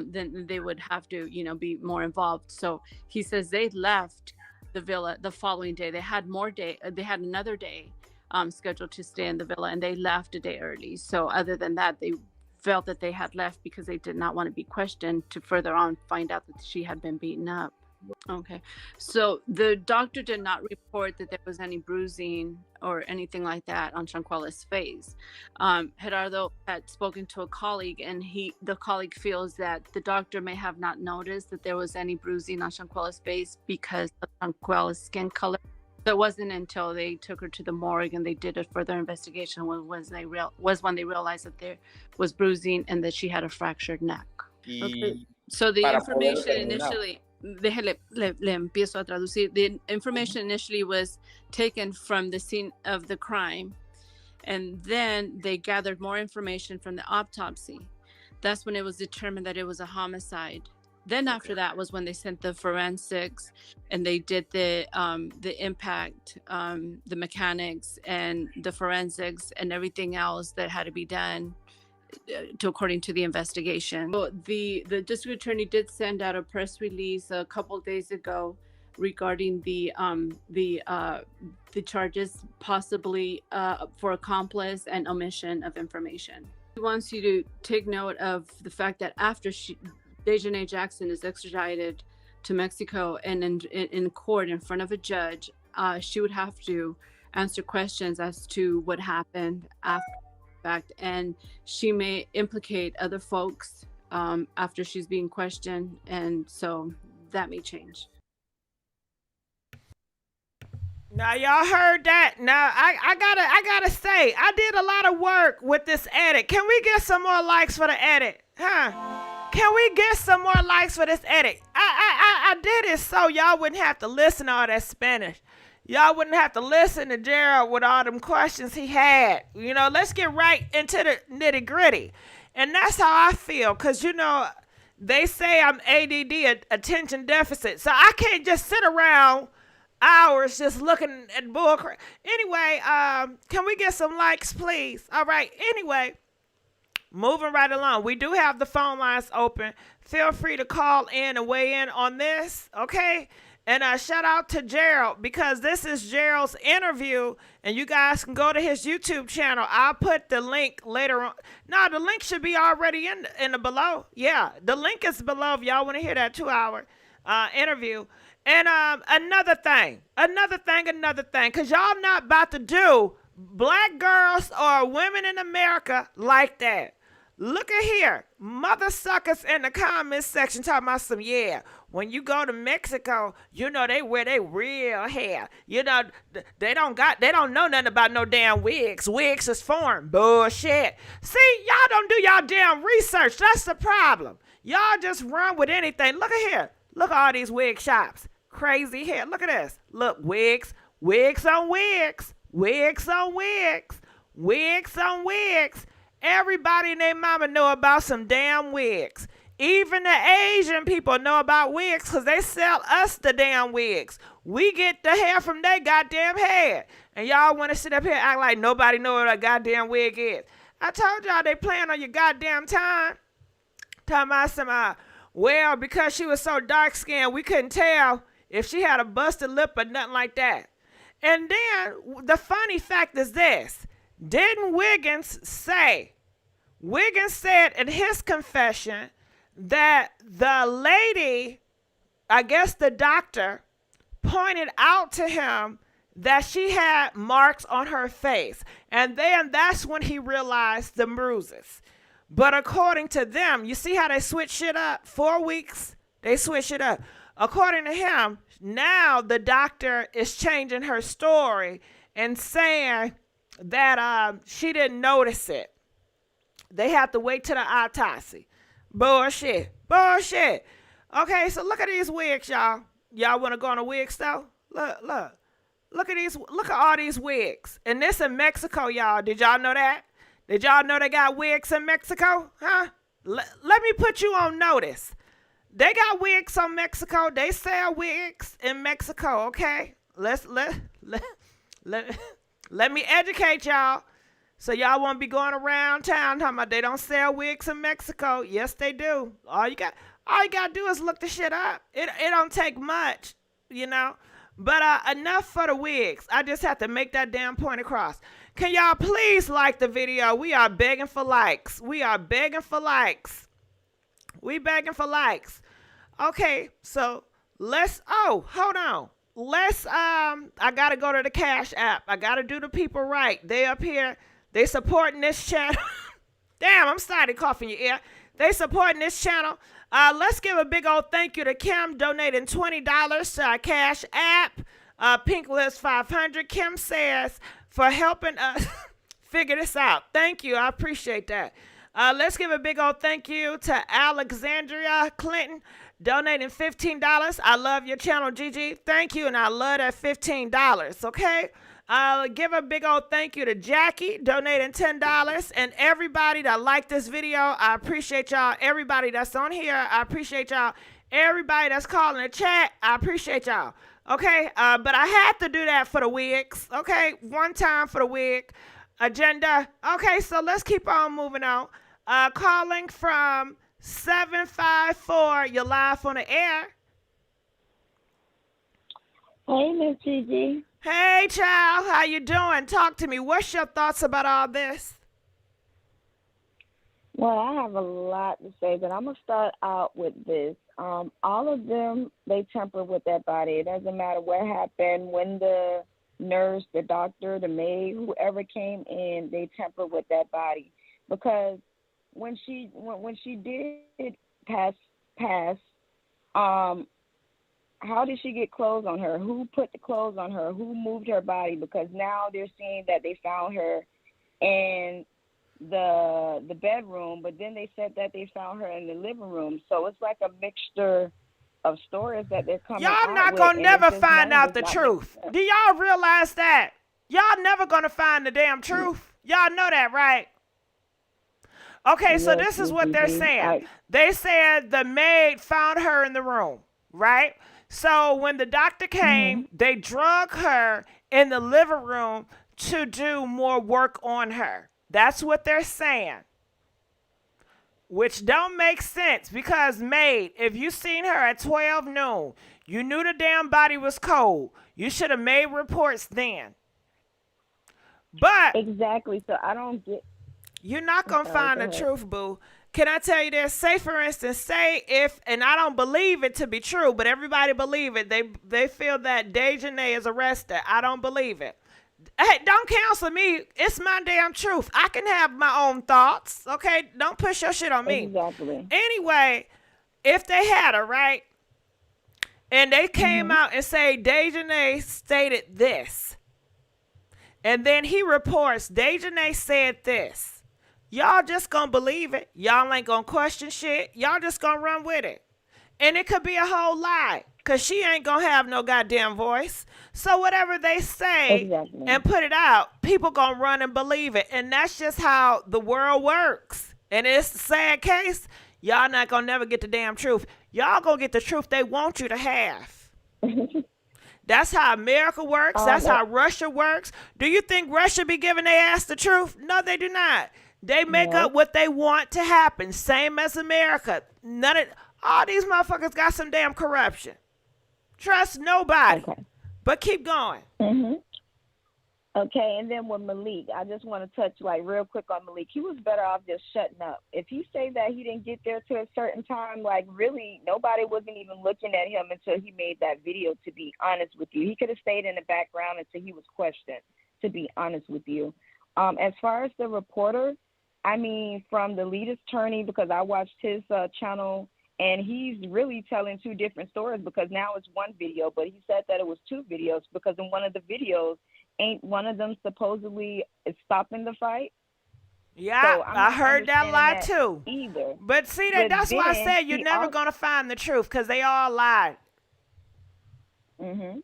then they would have to, be more involved. So he says they left the villa the following day. They had another day scheduled to stay in the villa, and they left a day early. So other than that, they felt that they had left because they did not want to be questioned to further on find out that she had been beaten up. Okay, so the doctor did not report that there was any bruising or anything like that on Shanquella's face. Gerardo had spoken to a colleague, and the colleague feels that the doctor may have not noticed that there was any bruising on Shanquella's face because of Shanquella's skin color. So it wasn't until they took her to the morgue and they did a further investigation when they realized that there was bruising and that she had a fractured neck. Okay. So the information initially, le empiezo a traducir. The information initially was taken from the scene of the crime, and then they gathered more information from the autopsy. That's when it was determined that it was a homicide. Then after that was when they sent the forensics, and they did the impact, the mechanics and the forensics and everything else that had to be done according to the investigation. So the district attorney did send out a press release a couple days ago regarding the charges, possibly for accomplice and omission of information. He wants you to take note of the fact that after Daejhanae Jackson is extradited to Mexico and in court in front of a judge, she would have to answer questions as to what happened after the fact, and she may implicate other folks after she's being questioned, and so that may change. Now y'all heard that. Now I gotta say, I did a lot of work with this edit. Can we get some more likes for the edit? Huh? Can we get some more likes for this edit? I did it so y'all wouldn't have to listen to all that Spanish. Y'all wouldn't have to listen to Gerald with all them questions he had. You know, let's get right into the nitty gritty. And that's how I feel, because, you know, they say I'm ADD, attention deficit. So I can't just sit around hours just looking at bullcrap. Anyway, can we get some likes, please? All right. Anyway, moving right along. We do have the phone lines open. Feel free to call in and weigh in on this, okay? And shout out to Gerald, because this is Gerald's interview, and you guys can go to his YouTube channel. I'll put the link later on. No, the link should be already in the below. Yeah, the link is below if y'all want to hear that 2-hour interview. And another thing, because y'all not about to do black girls or women in America like that. Look at here, mother suckers in the comments section talking about some, yeah, when you go to Mexico, you know, they wear their real hair. You know, they don't know nothing about no damn wigs. Wigs is foreign. Bullshit. See, y'all don't do y'all damn research. That's the problem. Y'all just run with anything. Look at here. Look at all these wig shops. Crazy hair. Look at this. Look, wigs on wigs, wigs on wigs, wigs on wigs. Everybody and their mama know about some damn wigs. Even the Asian people know about wigs because they sell us the damn wigs. We get the hair from their goddamn head. And y'all want to sit up here and act like nobody know what a goddamn wig is. I told y'all they playing on your goddamn time. Talking about some, well, because she was so dark-skinned, we couldn't tell if she had a busted lip or nothing like that. And then the funny fact is this. Didn't Wiggins say, Wiggins said in his confession that the lady, I guess the doctor, pointed out to him that she had marks on her face. And then that's when he realized the bruises. But according to them, you see how they switch it up? 4 weeks, they switch it up. According to him, now the doctor is changing her story and saying that she didn't notice it. They have to wait till the autopsy. Bullshit. Bullshit. Okay, so look at these wigs, y'all. Y'all want to go on a wig store? Look. Look at these. Look at all these wigs. And this in Mexico, y'all. Did y'all know that? Did y'all know they got wigs in Mexico? Huh? Let me put you on notice. They got wigs on Mexico. They sell wigs in Mexico, okay? Let me educate y'all. So y'all won't be going around town talking about they don't sell wigs in Mexico. Yes, they do. All you gotta do is look the shit up. It don't take much, you know. But enough for the wigs. I just have to make that damn point across. Can y'all please like the video? We are begging for likes. We begging for likes. Okay, so hold on. I gotta go to the Cash App. I gotta do the people right. They up here. They supporting this channel. Damn, I'm starting coughing your ear. They supporting this channel. Let's give a big old thank you to Kim donating $20 to our Cash App. Pink Lips 500. Kim says for helping us figure this out. Thank you. I appreciate that. Let's give a big old thank you to Alexandria Clinton donating $15. I love your channel, Gigi. Thank you, and I love that $15. Okay. Give a big old thank you to Jackie donating $10, and everybody that liked this video. I appreciate y'all. Everybody that's on here, I appreciate y'all. Everybody that's calling the chat, I appreciate y'all. Okay, but I had to do that for the wigs. Okay, one time for the wig agenda. Okay, so let's keep on moving on. Calling from 754. You're live on the air. Hey, Miss Gigi. Hey, child, how you doing? Talk to me. What's your thoughts about all this? Well, I have a lot to say, but I'm going to start out with this. All of them, they temper with that body. It doesn't matter what happened, when the nurse, the doctor, the maid, whoever came in, they temper with that body. Because when she did pass, how did she get clothes on her? Who put the clothes on her? Who moved her body? Because now they're seeing that they found her in the bedroom, but then they said that they found her in the living room. So it's like a mixture of stories that they're coming out Y'all not with, gonna and never it's just find none of out the it's not truth. making sense. Do y'all realize that? Y'all never gonna find the damn truth. Y'all know that, right? Okay, so Yes, this is Miss what they're Gigi. saying. They said the maid found her in the room, right? So when the doctor came, they drug her in the living room to do more work on her. That's what they're saying. Which don't make sense because, Maid, if you seen her at 12 noon, you knew the damn body was cold. You should have made reports then. But Exactly. So I don't get. you're not I'm going to sorry, find go the ahead. truth, boo. Can I tell you this? Say, for instance, say if, and I don't believe it to be true, but everybody believe it. They feel that Daejhanae is arrested. I don't believe it. Hey, don't counsel me. It's my damn truth. I can have my own thoughts, okay? Don't push your shit on me. Exactly. Anyway, if they had her, right, and they came out and say Daejhanae stated this, and then he reports Daejhanae said this, y'all just gonna believe it. Y'all ain't gonna question shit. Y'all just gonna run with it. And it could be a whole lie, because she ain't gonna have no goddamn voice. So whatever they say Exactly. and put it out, people gonna run and believe it. And that's just how the world works. And it's a sad case. Y'all not gonna never get the damn truth. Y'all gonna get the truth they want you to have. That's how America works. That's how Russia works. Do you think Russia be giving their ass the truth? No, they do not. They make No. up what they want to happen. Same as America. None of all these motherfuckers got some damn corruption. Trust nobody. Okay. But keep going. Okay, and then with Malik, I just want to touch like real quick on Malik. He was better off just shutting up. If you say that he didn't get there to a certain time, like really nobody wasn't even looking at him until he made that video, to be honest with you. He could have stayed in the background until he was questioned, to be honest with you. As far as the reporter, I mean, from the lead attorney, because I watched his channel, and he's really telling two different stories because now it's one video, but he said that it was two videos because in one of the videos, ain't one of them supposedly stopping the fight? Yeah, So I'm I not heard that lie understanding too. either. But see, But that's why I then said you're he never also- going to find the truth because they all lied. Mhm.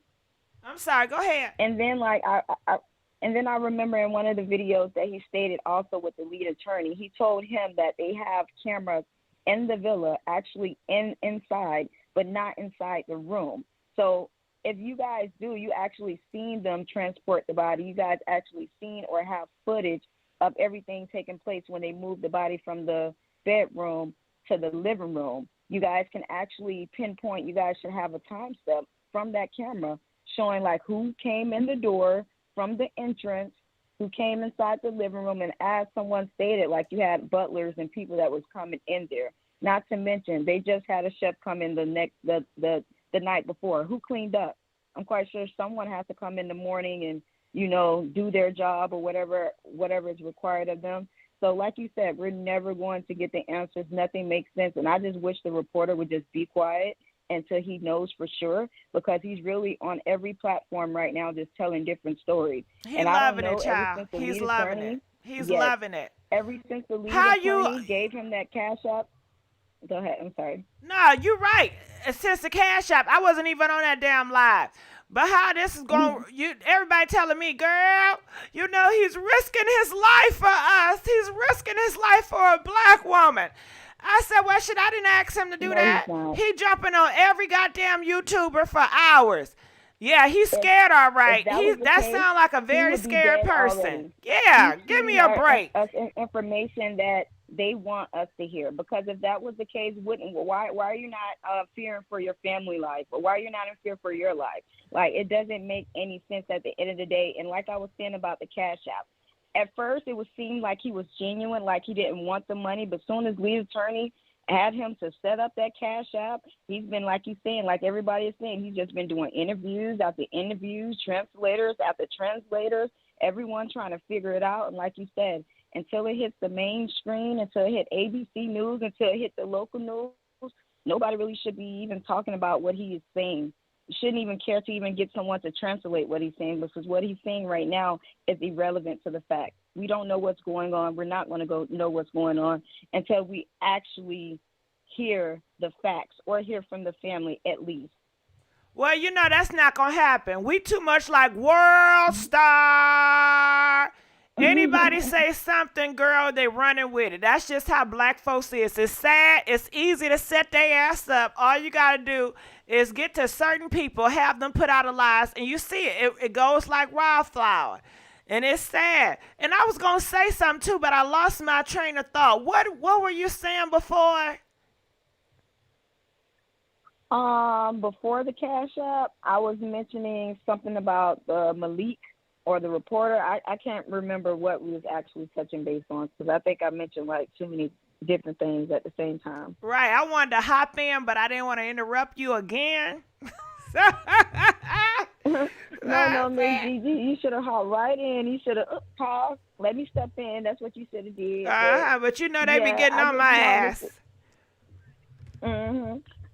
I'm sorry. Go ahead. And then like I remember in one of the videos that he stated also with the lead attorney, he told him that they have cameras in the villa, actually inside, but not inside the room. So if you guys do, you actually seen them transport the body. You guys actually seen or have footage of everything taking place when they moved the body from the bedroom to the living room. You guys can actually pinpoint. You guys should have a time step from that camera showing like who came in the door from the entrance, who came inside the living room, and as someone stated, like you had butlers and people that was coming in there. Not to mention, they just had a chef come in the night before. Who cleaned up? I'm quite sure someone has to come in the morning and, you know, do their job or whatever is required of them. So like you said, we're never going to get the answers. Nothing makes sense. And I just wish the reporter would just be quiet until he knows for sure, because he's really on every platform right now just telling different stories. He's and I don't loving know, it, ever child. since the He's lead loving attorney, it. He's yes, loving it. ever since the lead How attorney you? gave him that Cashapps. Go ahead. I'm sorry. No, you're right. Since the Cashapps, I wasn't even on that damn live. But how this is going, everybody telling me, girl, you know, he's risking his life for us. He's risking his life for a black woman. I said, well, shit, I didn't ask him to do No, that. he's not. He jumping on every goddamn YouTuber for hours. Yeah, he's scared, all right. that was the That case, sounds like a he very would be scared dead person. already. Yeah, He's give me feeding a break. us information that they want us to hear. Because if that was the case, why are you not fearing for your family life, or why are you not in fear for your life? Like, it doesn't make any sense at the end of the day. And like I was saying about the Cash App, at first it would seem like he was genuine, like he didn't want the money, but soon as lead attorney had him to set up that Cash App, he's been, like you're saying, like everybody is saying, he's just been doing interviews after interviews, translators after translators, everyone trying to figure it out. And like you said, until it hits the main screen, until it hit ABC News, until it hit the local news, nobody really should be even talking about what he is saying. You shouldn't even care to even get someone to translate what he's saying, because what he's saying right now is irrelevant to the fact. We don't know what's going on. We're not going to know what's going on until we actually hear the facts, or hear from the family at least. Well, that's not going to happen. We too much like World Star. Anybody say something, girl, they running with it. That's just how black folks is. It's sad. It's easy to set their ass up. All you got to do is get to certain people, have them put out a lies, and you see it. It goes like wildflower. And it's sad. And I was going to say something too, but I lost my train of thought. What were you saying before? Before the Cash App, I was mentioning something about the Malik, or the reporter. I can't remember what we was actually touching base on, because I think I mentioned like too many different things at the same time. Right. I wanted to hop in, but I didn't want to interrupt you again. No, Miss Gigi, you should have hopped right in. You should have paused. Let me step in. That's what you should have did. But they be getting on my ass.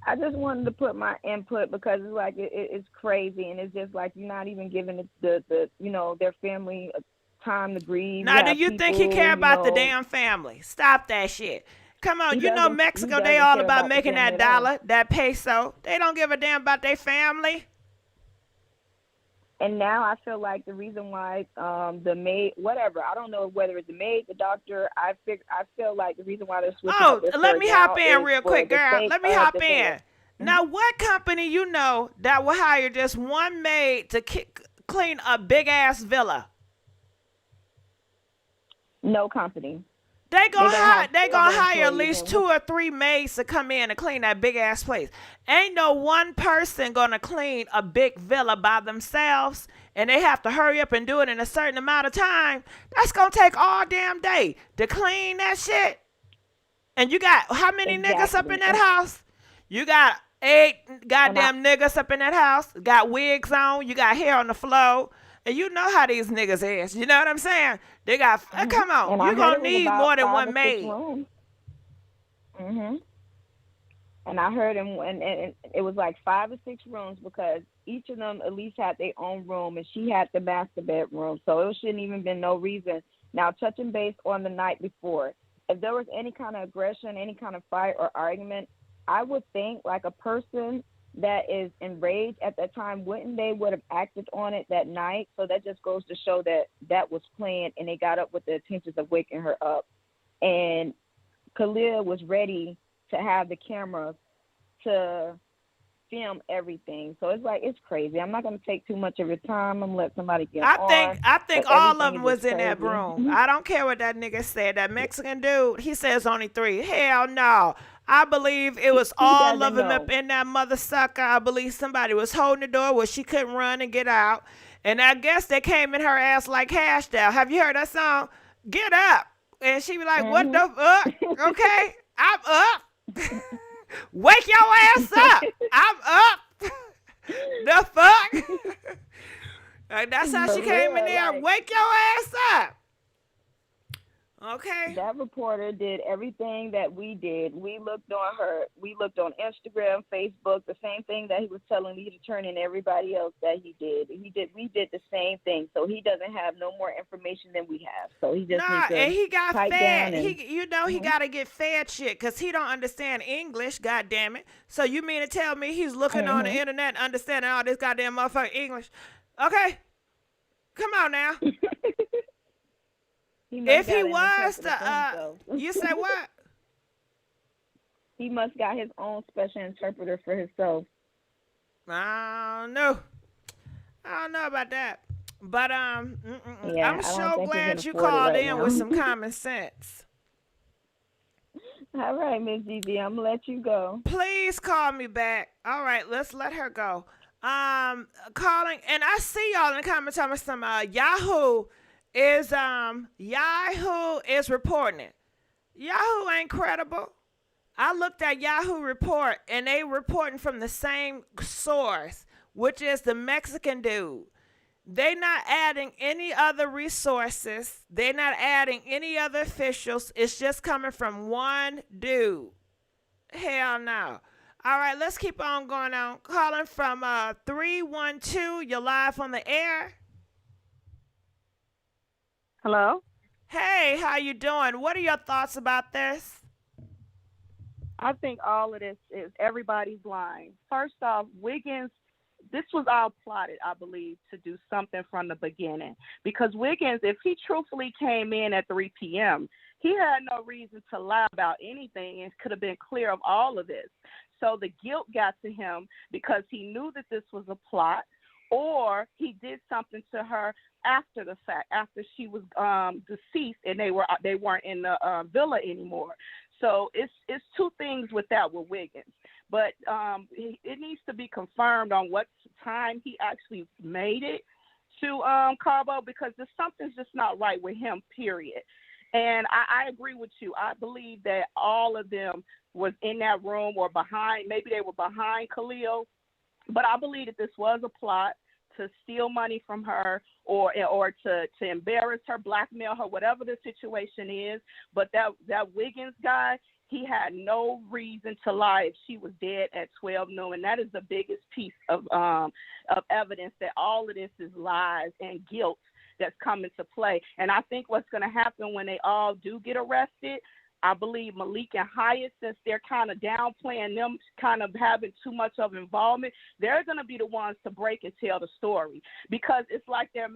I just wanted to put my input, because it's like it's crazy, and it's just like you're not even giving the their family time to grieve. Now, do you think he care about the damn family? Stop that shit. Come on, Mexico, they all about making that dollar, that peso. They don't give a damn about their family. And now I feel like the reason why the maid, whatever, I don't know whether it's the maid, the doctor, I feel like the reason why they're switching up this let me hop in real quick, girl. sake Let me of hop the in. family. Now, what company that will hire just one maid to clean a big-ass villa? No company. They gonna hire at employees least and 2 or 3 maids to come in and clean that big ass place. Ain't no one person gonna clean a big villa by themselves, and they have to hurry up and do it in a certain amount of time. That's gonna take all damn day to clean that shit. And you got how many niggas up in that house? You got 8 goddamn niggas up in that house. Got wigs on. You got hair on the floor. And you know how these niggas is. You know what I'm saying? They got, come on. You're going to need more than one maid. And I heard him, and it was like 5 or 6 rooms, because each of them at least had their own room, and she had the master bedroom. So it shouldn't even been no reason. Now, touching base on the night before, if there was any kind of aggression, any kind of fight or argument, I would think like a person that is enraged at that time, wouldn't they would have acted on it that night? So that just goes to show that was planned, and they got up with the intentions of waking her up. And Khalil was ready to have the camera to film everything. So it's like, it's crazy. I'm not going to take too much of your time. I'm going to let somebody get on. I think all of them was in that room. I don't care what that nigga said. That Mexican dude, he says only 3. Hell no. I believe it was all of them up in that mother sucker. I believe somebody was holding the door where she couldn't run and get out. And I guess they came in her ass like hash down. Have you heard that song? Get up. And she be like, what the fuck? Okay, I'm up. Wake your ass up. I'm up. The fuck? Like, that's how she came in there. Like, wake your ass up. Okay. That reporter did everything that we did. We looked on her. We looked on Instagram, Facebook, the same thing that he was telling the attorney and everybody else that he did. We did the same thing. So he doesn't have no more information than we have. So he just needs to and he got fed. He got to get fed shit because he don't understand English. God damn it. So you mean to tell me he's looking on the internet and understanding all this goddamn motherfucking English? Okay. Come on now. If he was to, you say what? He must got his own special interpreter for himself. I don't know. I don't know about that. But Yeah, I'm I don't so think he can glad you afford it called right in now. with some common sense. All right, Miss Gigi, I'm gonna let you go. Please call me back. All right, let's let her go. Calling, and I see y'all in the comments talking about some Yahoo is reporting it. Yahoo ain't credible. I looked at Yahoo report and they reporting from the same source, which is the Mexican dude. They not adding any other resources. They're not adding any other officials. It's just coming from one dude. Hell no. All right, let's keep on going on. Calling from 312. You're live on the air. Hello? Hey, how you doing? What are your thoughts about this? I think all of this is everybody's lying. First off, Wiggins, this was all plotted, I believe, to do something from the beginning. Because Wiggins, if he truthfully came in at 3 p.m., he had no reason to lie about anything and could have been clear of all of this. So the guilt got to him because he knew that this was a plot, or he did something to her after the fact, after she was deceased and they weren't in the villa anymore. So it's two things with that with Wiggins. But it needs to be confirmed on what time he actually made it to Cabo, because there's something's just not right with him, period. And I agree with you. I believe that all of them was in that room or behind. Maybe they were behind Khalil. But I believe that this was a plot to steal money from her or to embarrass her, blackmail her, whatever the situation is. But that Wiggins guy, he had no reason to lie if she was dead at 12 noon. And that is the biggest piece of evidence that all of this is lies and guilt that's come into play. And I think what's going to happen when they all do get arrested, I believe Malik and Hyatt, since they're kind of downplaying them kind of having too much of involvement, they're going to be the ones to break and tell the story, because it's like they're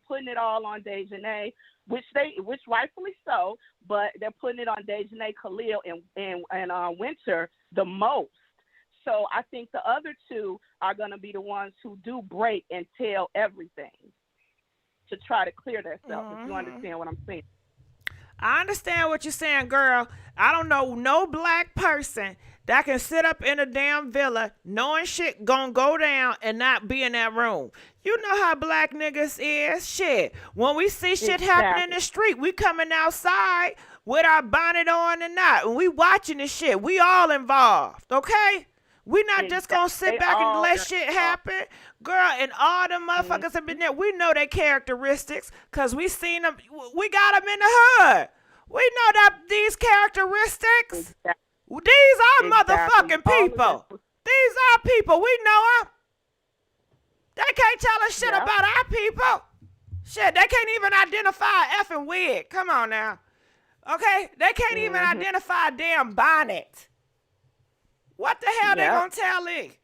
putting it all on Daejhanae, which rightfully so, but they're putting it on Daejhanae, Khalil, and Winter the most. So I think the other two are going to be the ones who do break and tell everything to try to clear themselves, if you understand what I'm saying. I understand what you're saying, girl. I don't know no black person that can sit up in a damn villa knowing shit gonna go down and not be in that room. You know how black niggas is. Shit. When we see shit happen in the street, we coming outside with our bonnet on and not. And we watching this shit. We all involved, okay? We not just gonna sit back and let shit happen. Girl, and all them motherfuckers have been there. We know their characteristics because we seen them. We got them in the hood. We know that these characteristics. These are motherfucking people. These are people. We know them. They can't tell us shit about our people. Shit, they can't even identify an effing wig. Come on now. Okay? They can't even identify a damn bonnet. What the hell they gonna tell me?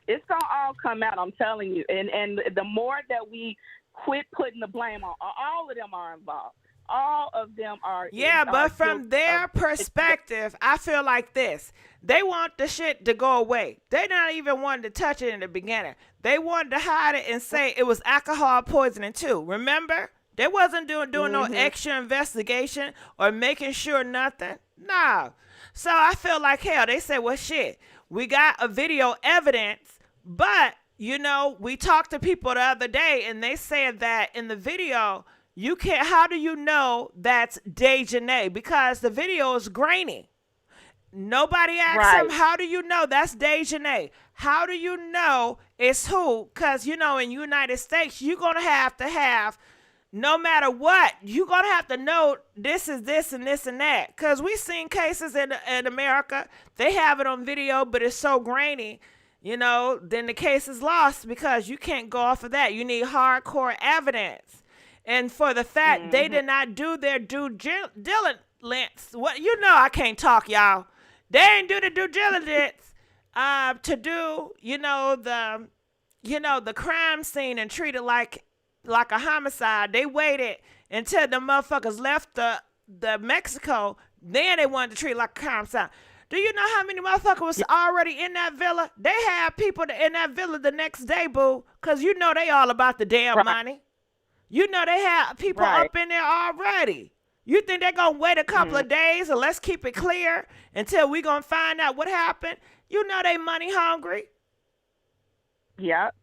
It's gonna all come out, I'm telling you. And the more that we quit putting the blame on, all of them are involved. All of them are. Yeah, but from their perspective, I feel like this. They want the shit to go away. They not even wanting to touch it in the beginning. They wanted to hide it and say it was alcohol poisoning too. Remember? They wasn't doing no extra investigation or making sure nothing. No. So I feel like, hell, they said, well, shit, we got a video evidence, but, you know, we talked to people the other day, and they said that in the video, you can't, how do you know that's Daejhanae? Because the video is grainy. Nobody asked him, how do you know that's Daejhanae? How do you know it's who? Because, you know, in United States, you're going to have, no matter what, you're going to have to know this is this and this and that. Because we've seen cases in America, they have it on video, but it's so grainy, you know, then the case is lost because you can't go off of that. You need hardcore evidence. And for the fact they did not do their due diligence, what, you know, I can't talk, y'all. They ain't do the due diligence to do, the crime scene and treat it like a homicide. They waited until the motherfuckers left the Mexico. Then they wanted to treat it like a crime scene. Do you know how many motherfuckers was already in that villa? They had people in that villa the next day, boo, because you know they all about the damn money. You know they had people up in there already. You think they're going to wait a couple of days and let's keep it clear until we going to find out what happened? You know they money hungry. Yep.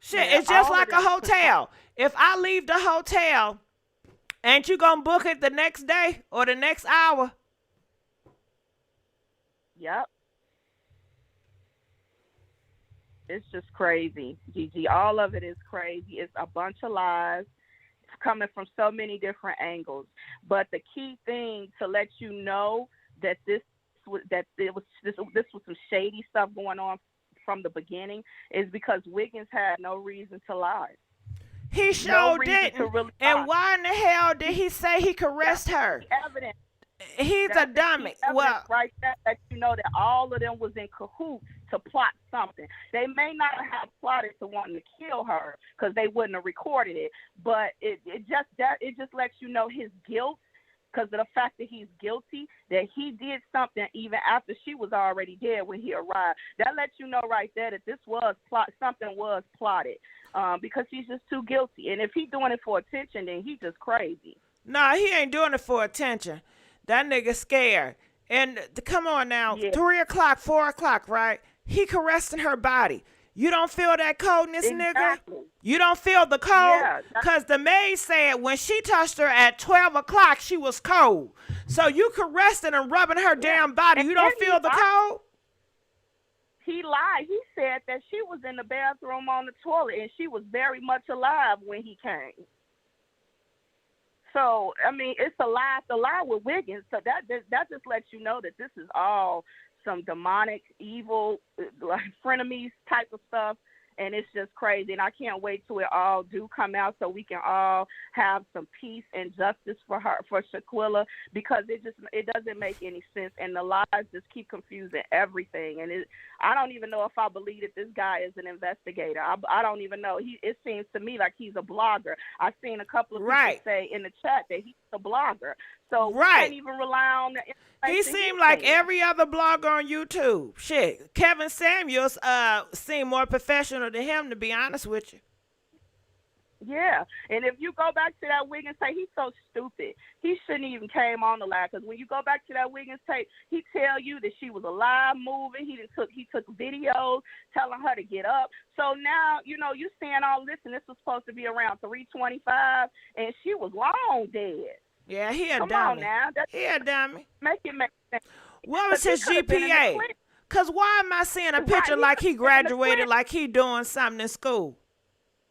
Shit, it's just like a hotel. If I leave the hotel, ain't you going to book it the next day or the next hour? Yep. It's just crazy, Gigi. All of it is crazy. It's a bunch of lies coming from so many different angles. But the key thing to let you know that this was some shady stuff going on from the beginning is because Wiggins had no reason to lie. He sure didn't. Really and why in the hell did he say he caressed her? Evidence. He's a dummy. Well, right there that you know that all of them was in cahoots to plot something. They may not have plotted to wanting to kill her because they wouldn't have recorded it, but it just lets you know his guilt because of the fact that he's guilty, that he did something even after she was already dead when he arrived. That lets you know right there that this was something was plotted because he's just too guilty. And if he's doing it for attention, then he's just crazy. Nah, he ain't doing it for attention. That nigga scared. And come on now, 3 o'clock, 4 o'clock, right? He caressing her body. You don't feel that coldness, nigga? You don't feel the cold? Because the maid said when she touched her at 12 o'clock, she was cold. So you caressing and rubbing her damn body. You don't feel the cold? He lied. He said that she was in the bathroom on the toilet, and she was very much alive when he came. So, I mean, it's a lie. It's a lie with Wiggins. So that just lets you know that this is all some demonic, evil, like frenemies type of stuff. And it's just crazy. And I can't wait till it all do come out so we can all have some peace and justice for Shanquella, because it doesn't make any sense. And the lies just keep confusing everything. And I don't even know if I believe that this guy is an investigator. I don't even know. It seems to me like he's a blogger. I've seen a couple of people say in the chat that he's a blogger. So we can't even rely on the information. He seemed like every other blogger on YouTube. Shit, Kevin Samuels seemed more professional than him, to be honest with you. Yeah, and if you go back to that Wiggins tape, he's so stupid. He shouldn't even came on the live, because when you go back to that Wiggins tape, he tell you that she was alive, moving. He took videos telling her to get up. So now, you saying all this, and this was supposed to be around 3:25, and she was long dead. Yeah, he a dummy. Come on now. He a dummy. Make it make sense. What was his GPA? Because why am I seeing a picture like he graduated, like he doing something in school?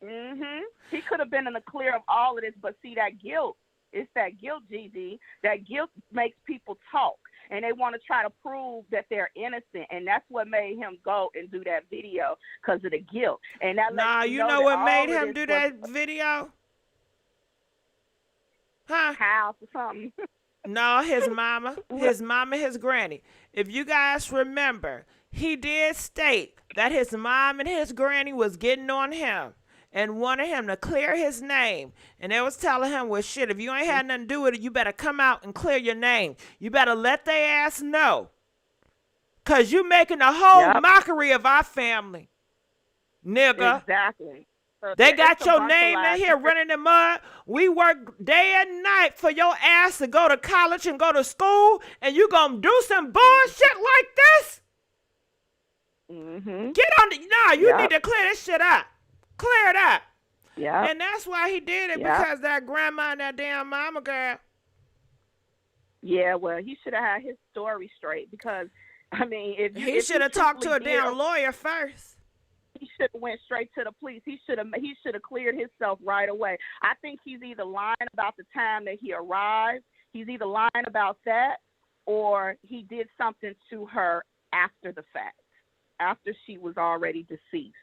He could have been in the clear of all of this, but see, that guilt, it's that guilt, Gigi. That guilt makes people talk, and they want to try to prove that they're innocent, and that's what made him go and do that video, because of the guilt. And that you know what made him do that video? Huh? House or something. No, his mama, his granny. If you guys remember, he did state that his mom and his granny was getting on him and wanted him to clear his name. And they was telling him, well, shit, if you ain't had nothing to do with it, you better come out and clear your name. You better let their ass know. Because you making a whole mockery of our family, nigga. Exactly. They got your name in here running the mud. We work day and night for your ass to go to college and go to school, and you gonna do some bullshit like this? Get on the, you need to clear this shit up. Clear it up. Yeah. And that's why he did it, because that grandma and that damn mama girl. Yeah, well, he should have had his story straight, because, I mean, he should have talked to a damn lawyer first. He should have went straight to the police. He should have cleared himself right away. I think he's either lying about the time that he arrived. He's either lying about that, or he did something to her after the fact, after she was already deceased.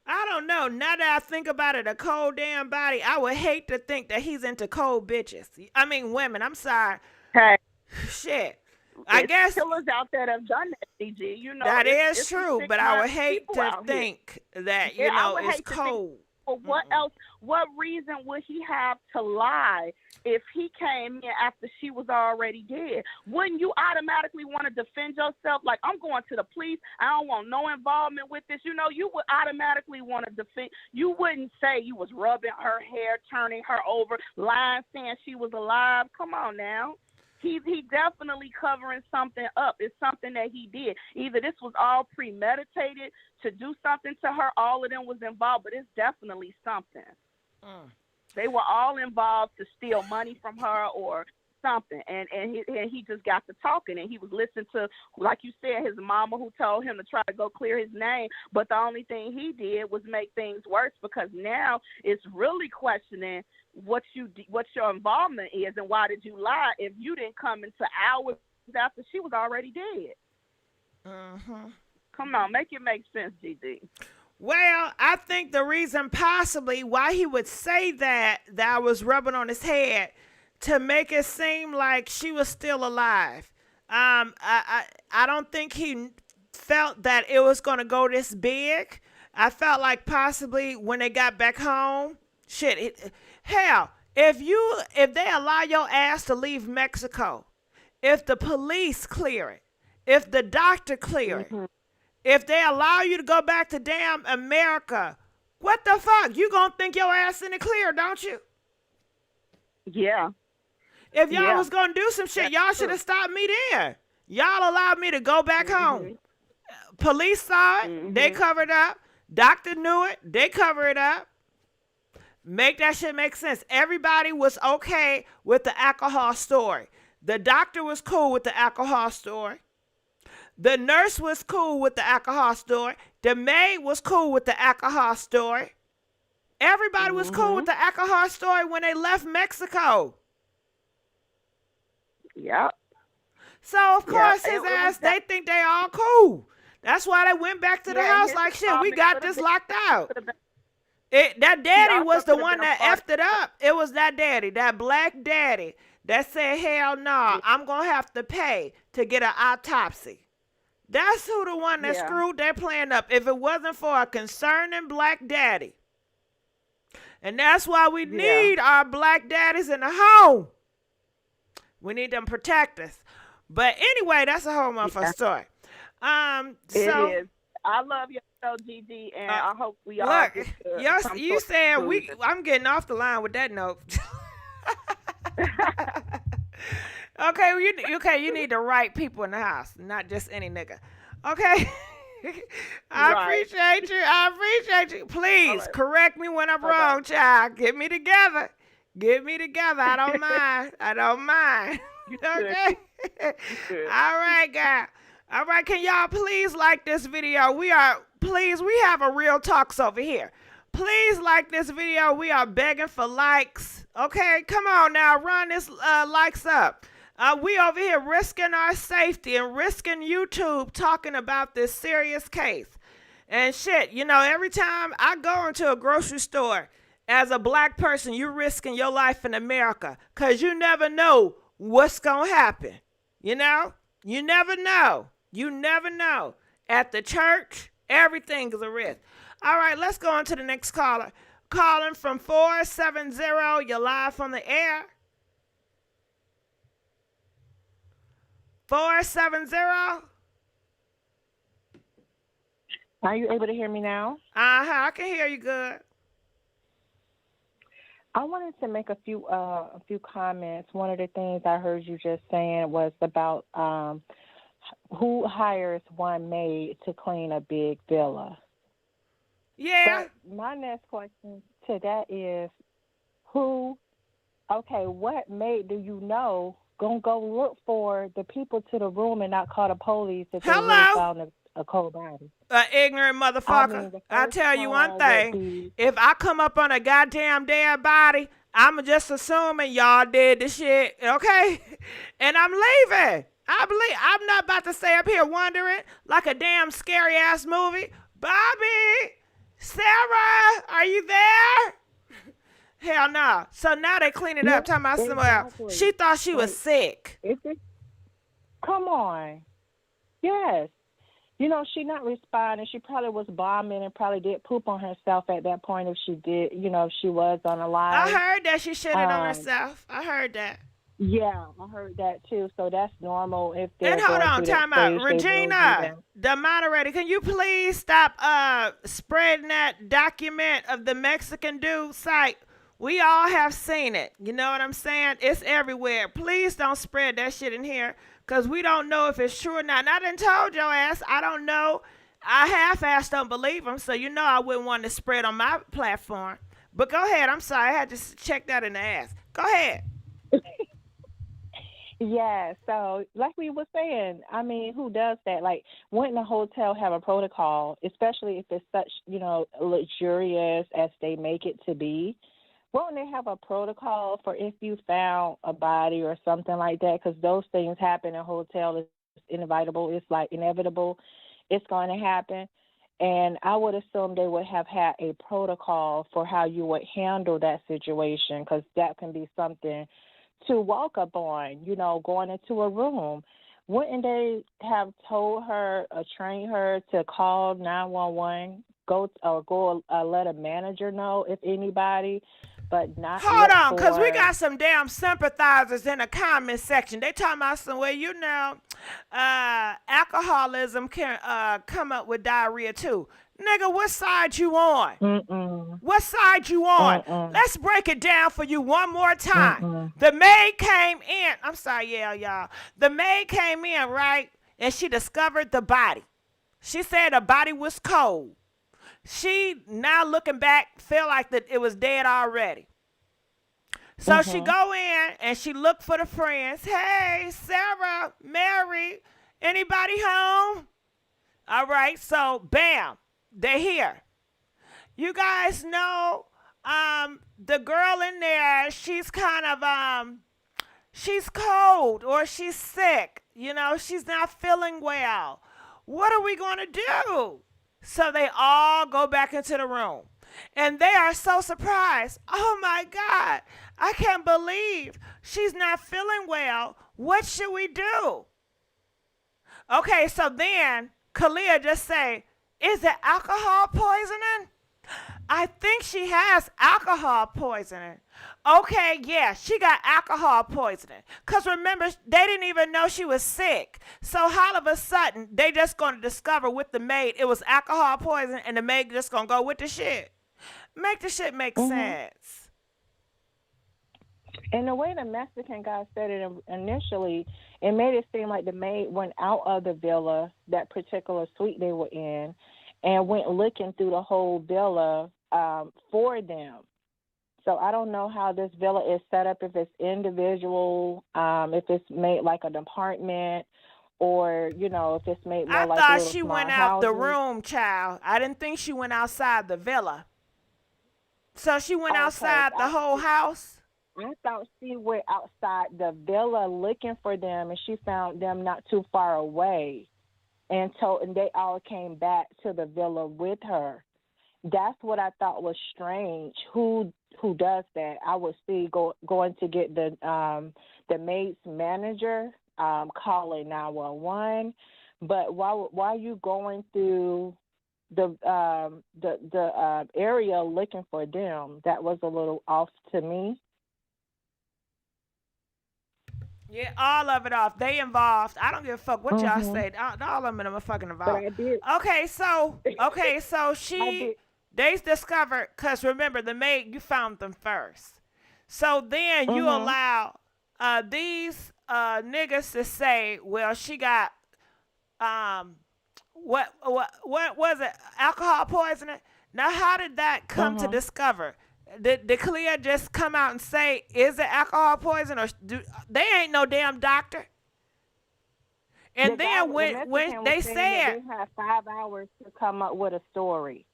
I don't know. Now that I think about it, a cold damn body, I would hate to think that he's into cold bitches. I mean, women. I'm sorry. Hey. Shit. I guess killers out there that have done that, CG. That is true, but I would hate to think that, it's cold. But what else? What reason would he have to lie if he came in after she was already dead? Wouldn't you automatically want to defend yourself? Like, I'm going to the police. I don't want no involvement with this. You know, you would automatically want to defend. You wouldn't say you was rubbing her hair, turning her over, lying, saying she was alive. Come on now. He definitely covering something up. It's something that he did. Either this was all premeditated to do something to her. All of them was involved, but it's definitely something. They were all involved to steal money from her or something. And he just got to talking, and he was listening to, like you said, his mama who told him to try to go clear his name. But the only thing he did was make things worse, because now it's really questioning what your involvement is and why did you lie if you didn't come into hours after she was already dead. Come on, make it make sense, GD. Well, I think the reason possibly why he would say that I was rubbing on his head to make it seem like she was still alive. I don't think he felt that it was going to go this big. I felt like possibly when they got back home, hell, if they allow your ass to leave Mexico, if the police clear it, if the doctor clear it, if they allow you to go back to damn America, what the fuck? You gonna think your ass in the clear, don't you? Yeah. If y'all was gonna do some shit, y'all should have stopped me there. Y'all allowed me to go back home. Police saw it, they covered up. Doctor knew it, they covered it up. Make that shit make sense. Everybody was okay with the alcohol story. The doctor was cool with the alcohol story. The nurse was cool with the alcohol story. The maid was cool with the alcohol story. Everybody was cool with the alcohol story when they left Mexico. Yep. So, of course, his ass, they think they all cool. That's why they went back to the house like, shit, we got this locked out. That daddy was the one that effed it up. It was that daddy, that black daddy, that said, hell no, I'm going to have to pay to get an autopsy. That's who the one that screwed their plan up. If it wasn't for a concerning black daddy. And that's why we need our black daddies in the home. We need them protectors. But anyway, that's a whole motherfucking story. It is. I love your show, GG, and I hope we all look, you said I'm getting off the line with that note. Okay, you need the right people in the house, not just any nigga. Okay? I appreciate you. Please correct me when I'm wrong, child. Get me together. I don't mind. Okay? All right, guys. All right, can y'all please like this video? We have a real talks over here. Please like this video. We are begging for likes. Okay, come on now, run this likes up. We over here risking our safety and risking YouTube talking about this serious case. And shit, you know, every time I go into a grocery store as a black person, you're risking your life in America because you never know what's going to happen. You know? You never know. At the church, everything is a risk. All right, let's go on to the next caller. Calling from 470. You're live on the air. 470. Are you able to hear me now? I can hear you good. I wanted to make a few comments. One of the things I heard you just saying was about who hires one maid to clean a big villa. Yeah. But my next question to that is, what maid do you know gonna go look for the people to the room and not call the police if they really found a cold body? Ignorant motherfucker. I tell you one thing. If I come up on a goddamn dead body, I'm just assuming y'all did the shit, okay? And I'm leaving. I'm not about to stay up here wondering like a damn scary ass movie. Bobby, Sarah, are you there? Hell no. So now they clean it up, talking about somewhere else. She thought she was sick. Come on. Yes. she not responding. She probably was bombing and probably did poop on herself at that point if she did, if she was on a live. I heard that she shitted on herself. I heard that. Yeah, I heard that too. So that's normal if they're And hold going on, through that time out. stage. They will do Regina, that. the moderator, can you please stop spreading that document of the Mexican dude site? We all have seen it. You know what I'm saying? It's everywhere. Please don't spread that shit in here because we don't know if it's true or not. And I done told your ass, I don't know. I half-ass don't believe him, so I wouldn't want to spread on my platform. But go ahead. I'm sorry. I had to check that in the ass. Go ahead. Yeah, so like we were saying, I mean, who does that? Like, wouldn't a hotel have a protocol, especially if it's such, luxurious as they make it to be? Won't they have a protocol for if you found a body or something like that? Because those things happen in hotels. It's inevitable. It's like inevitable. It's going to happen. And I would assume they would have had a protocol for how you would handle that situation, because that can be something to walk up on, going into a room. Wouldn't they have told her or trained her to call 911, let a manager know if anybody, but not. Hold on, because we got some damn sympathizers in the comment section. They talking about some way, alcoholism can come up with diarrhea too. Nigga, what side you on? Mm-mm. What side you on? Mm-mm. Let's break it down for you one more time. Mm-mm. The maid came in. I'm sorry, y'all. The maid came in, right? And she discovered the body. She said the body was cold. She, now looking back, felt like that it was dead already. So she go in and she looked for the friends. Hey, Sarah, Mary, anybody home? All right, so bam. They're here. You guys know the girl in there, she's kind of, she's cold or she's sick. She's not feeling well. What are we going to do? So they all go back into the room. And they are so surprised. Oh, my God. I can't believe she's not feeling well. What should we do? Okay, so then Kalia just say, is it alcohol poisoning? I think she has alcohol poisoning. Okay, yeah, she got alcohol poisoning. Because remember, they didn't even know she was sick. So all of a sudden, they just going to discover with the maid it was alcohol poisoning and the maid just going to go with the shit. Make the shit make sense. And the way the Mexican guy said it initially, it made it seem like the maid went out of the villa, that particular suite they were in, and went looking through the whole villa for them. So I don't know how this villa is set up, if it's individual, if it's made like an apartment, or, if it's made more like I thought she went out the room, child. I didn't think she went outside the villa. So she went outside the whole house? I thought she went outside the villa looking for them, and she found them not too far away, and they all came back to the villa with her. That's what I thought was strange. Who does that? I would see going to get the maid's manager calling 911, but while you going through the area looking for them, that was a little off to me. Yeah, all of it off. They involved. I don't give a fuck what y'all say. All of them are fucking involved. Okay, so they discovered, because remember, the maid, you found them first. So then you allow these niggas to say, well, she got what was it? Alcohol poisoning? Now, how did that come to discover? Did Clea just come out and say, is it alcohol poison? Or they ain't no damn doctor. And then when they said they had 5 hours to come up with a story.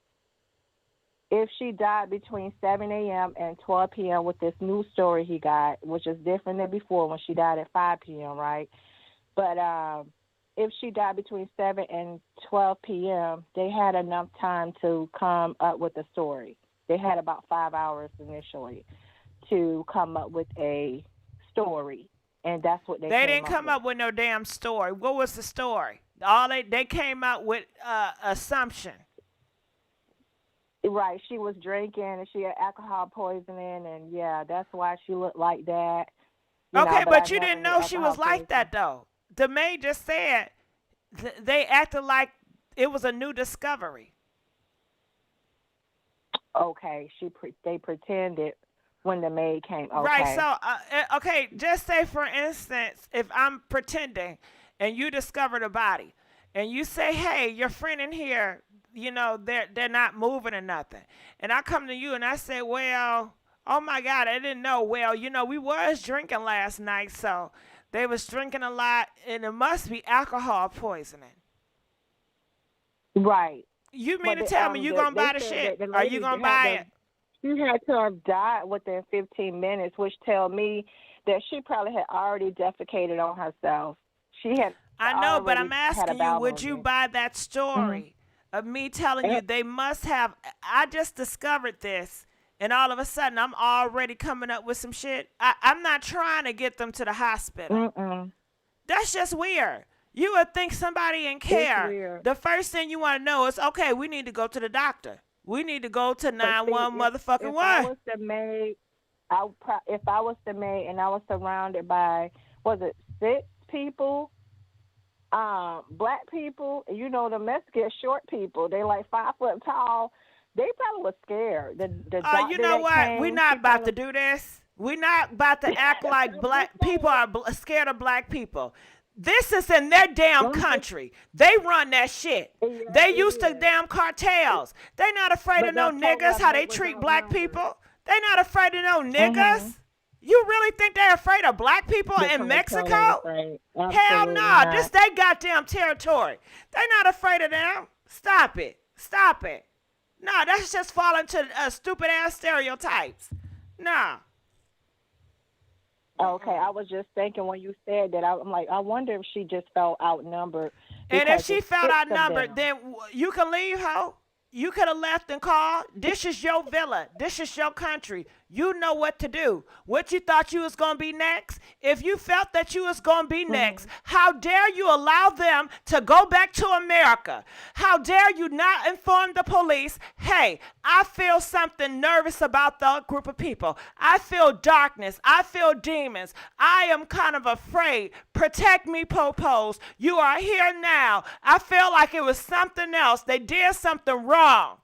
If she died between 7 a.m. and 12 p.m. with this new story he got, which is different than before when she died at 5 p.m., right? But if she died between 7 and 12 p.m., they had enough time to come up with a story. They had about 5 hours initially to come up with a story, and that's what they didn't come up with no damn story. What was the story? All they came out with assumption. Right, she was drinking and she had alcohol poisoning, and yeah, that's why she looked like that. You know, Okay, but I but you never didn't knew know she alcohol was like poisoning. that though. The maid just said they acted like it was a new discovery. Okay, they pretended when the maid came. Right. Okay. So, okay, just say for instance, if I'm pretending and you discover the body and you say, hey, your friend in here, you know, they're not moving or nothing. And I come to you and I say, well, oh my God, I didn't know. Well, you know, we was drinking last night, so they was drinking a lot and it must be alcohol poisoning. Right. You mean But to tell me you gonna they buy the said shit? that the Are you lady gonna buy it? she had to have died within 15 minutes, which tell me that she probably had already defecated on herself. She had I know, but already I'm had a asking you, bowel would you movement. buy that Mm-hmm. story of me telling you they must have? I just discovered this, and all of a sudden I'm already coming up with some shit. I'm not trying to get them to the hospital. Mm-mm. That's just weird. You would think somebody in It's care, weird. the first thing you want to know is, okay, we need to go to the doctor. We need to go to But see, 911 motherfucking if I 1. was the maid, if I was the maid and I was surrounded by, was it 6 people, black people, you know, the Mexican short people, they like 5 foot tall. They probably was scared. The doctor You know that what? We're came, not about to do this. We're not about to act like black people are scared of black people. This is in their damn country. They run that shit. They used to damn cartels. They not afraid of no niggas, how they treat black people. They not afraid of no niggas. You really think they're afraid of black people in Mexico? Hell no. This they goddamn territory. They not afraid of them. Stop it. Stop it. No, that's just falling to stupid ass stereotypes. Nah. Okay, I was just thinking when you said that, I'm like, I wonder if she just felt outnumbered. And if because she it's felt 6 of outnumbered, them. then you can leave, ho. You could have left and called. This is your villa. This is your country. You know what to do. What you thought you was going to be next? If you felt that you was going to be next, how dare you allow them to go back to America? How dare you not inform the police, hey, I feel something nervous about the group of people. I feel darkness. I feel demons. I am kind of afraid. Protect me, popos. You are here now. I feel like it was something else. They did something wrong.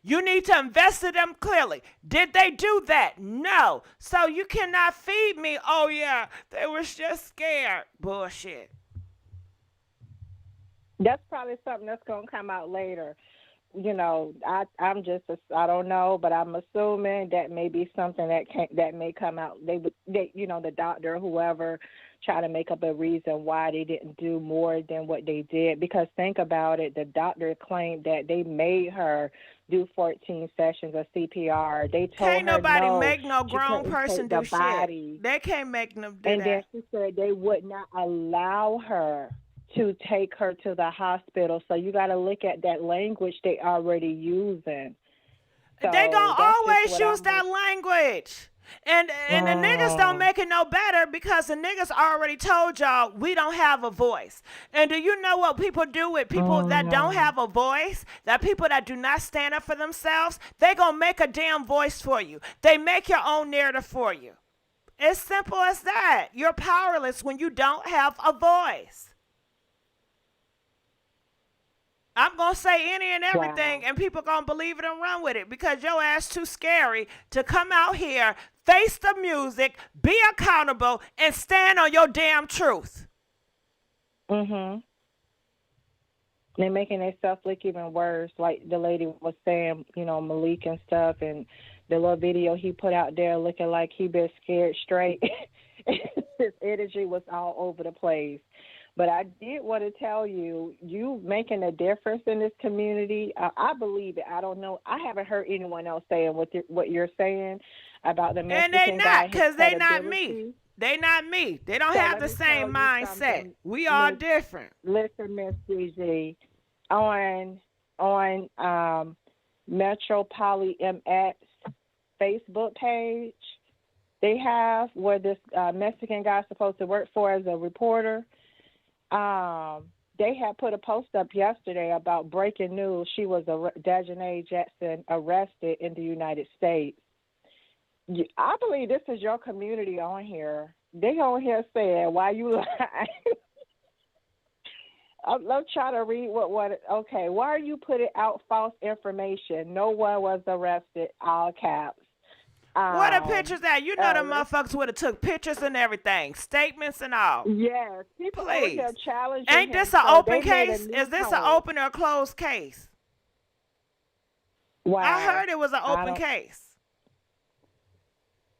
You need to investigate them clearly. Did they do that? No. So you cannot feed me, oh yeah, they was just scared. Bullshit. That's probably something that's going to come out later. You know, I don't know, but I'm assuming that may be something that may come out. They, you know, the doctor or whoever try to make up a reason why they didn't do more than what they did. Because think about it, the doctor claimed that they made her do 14 sessions of CPR. They told Can't her nobody no, make no she grown couldn't person take do the body. shit. They can't make them do And that. then she said they would not allow her to take her to the hospital. So you got to look at that language they already using. So they gonna that's always just what use that language. And the niggas don't make it no better because the niggas already told y'all we don't have a voice. And do you know what people do with people that don't have a voice? That people that do not stand up for themselves, they gonna make a damn voice for you. They make your own narrative for you. It's simple as that. You're powerless when you don't have a voice. I'm going to say any and everything, and people going to believe it and run with it because your ass too scary to come out here, face the music, be accountable, and stand on your damn truth. They're making themselves look even worse, like the lady was saying, you know, Malik and stuff, and the little video he put out there looking like he been scared straight. His energy was all over the place. But I did want to tell you, you making a difference in this community. I believe it. I don't know. I haven't heard anyone else saying what you're saying about the Mexican guy. And they not, because they not me. They not me. They don't have the same mindset. We are different. Listen, Miss GIGI, on Metro Poly MX Facebook page, they have where this Mexican guy's supposed to work for as a reporter. they had put a post up yesterday about breaking news. She was Daejhanae Jackson arrested in the United States. I believe this is your community on here. They on here saying, why you lying? I'm trying to read okay, why are you putting out false information? No one was arrested, all caps. What are pictures at? You know them motherfuckers would have took pictures and everything, statements and all. Yes, people please. Are challenging Ain't this an open case? Is this an open or closed case? Wow. I heard it was an open case.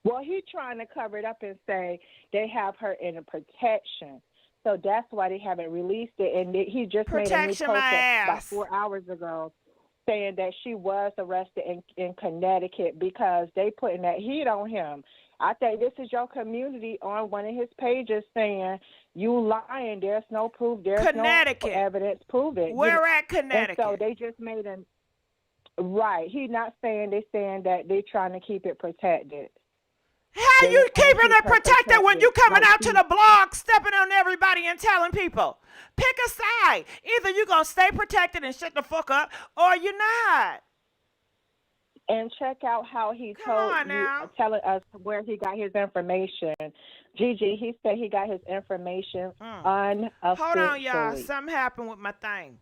Well, he's trying to cover it up and say they have her in a protection. So that's why they haven't released it. And he just made a new post about 4 hours ago saying that she was arrested in Connecticut because they putting that heat on him. I think this is your community on one of his pages saying, you lying, there's no proof, there's no evidence, prove it. Where at Connecticut? And so they just made right. He's not saying, they're saying that they're trying to keep it protected. How you keeping it protected when you coming out to the blog, stepping on everybody and telling people? Pick a side. Either you going to stay protected and shut the fuck up, or you're not. And check out how he telling us where he got his information. Gigi, he said he got his information unofficially. Hold on, y'all. Something happened with my thing.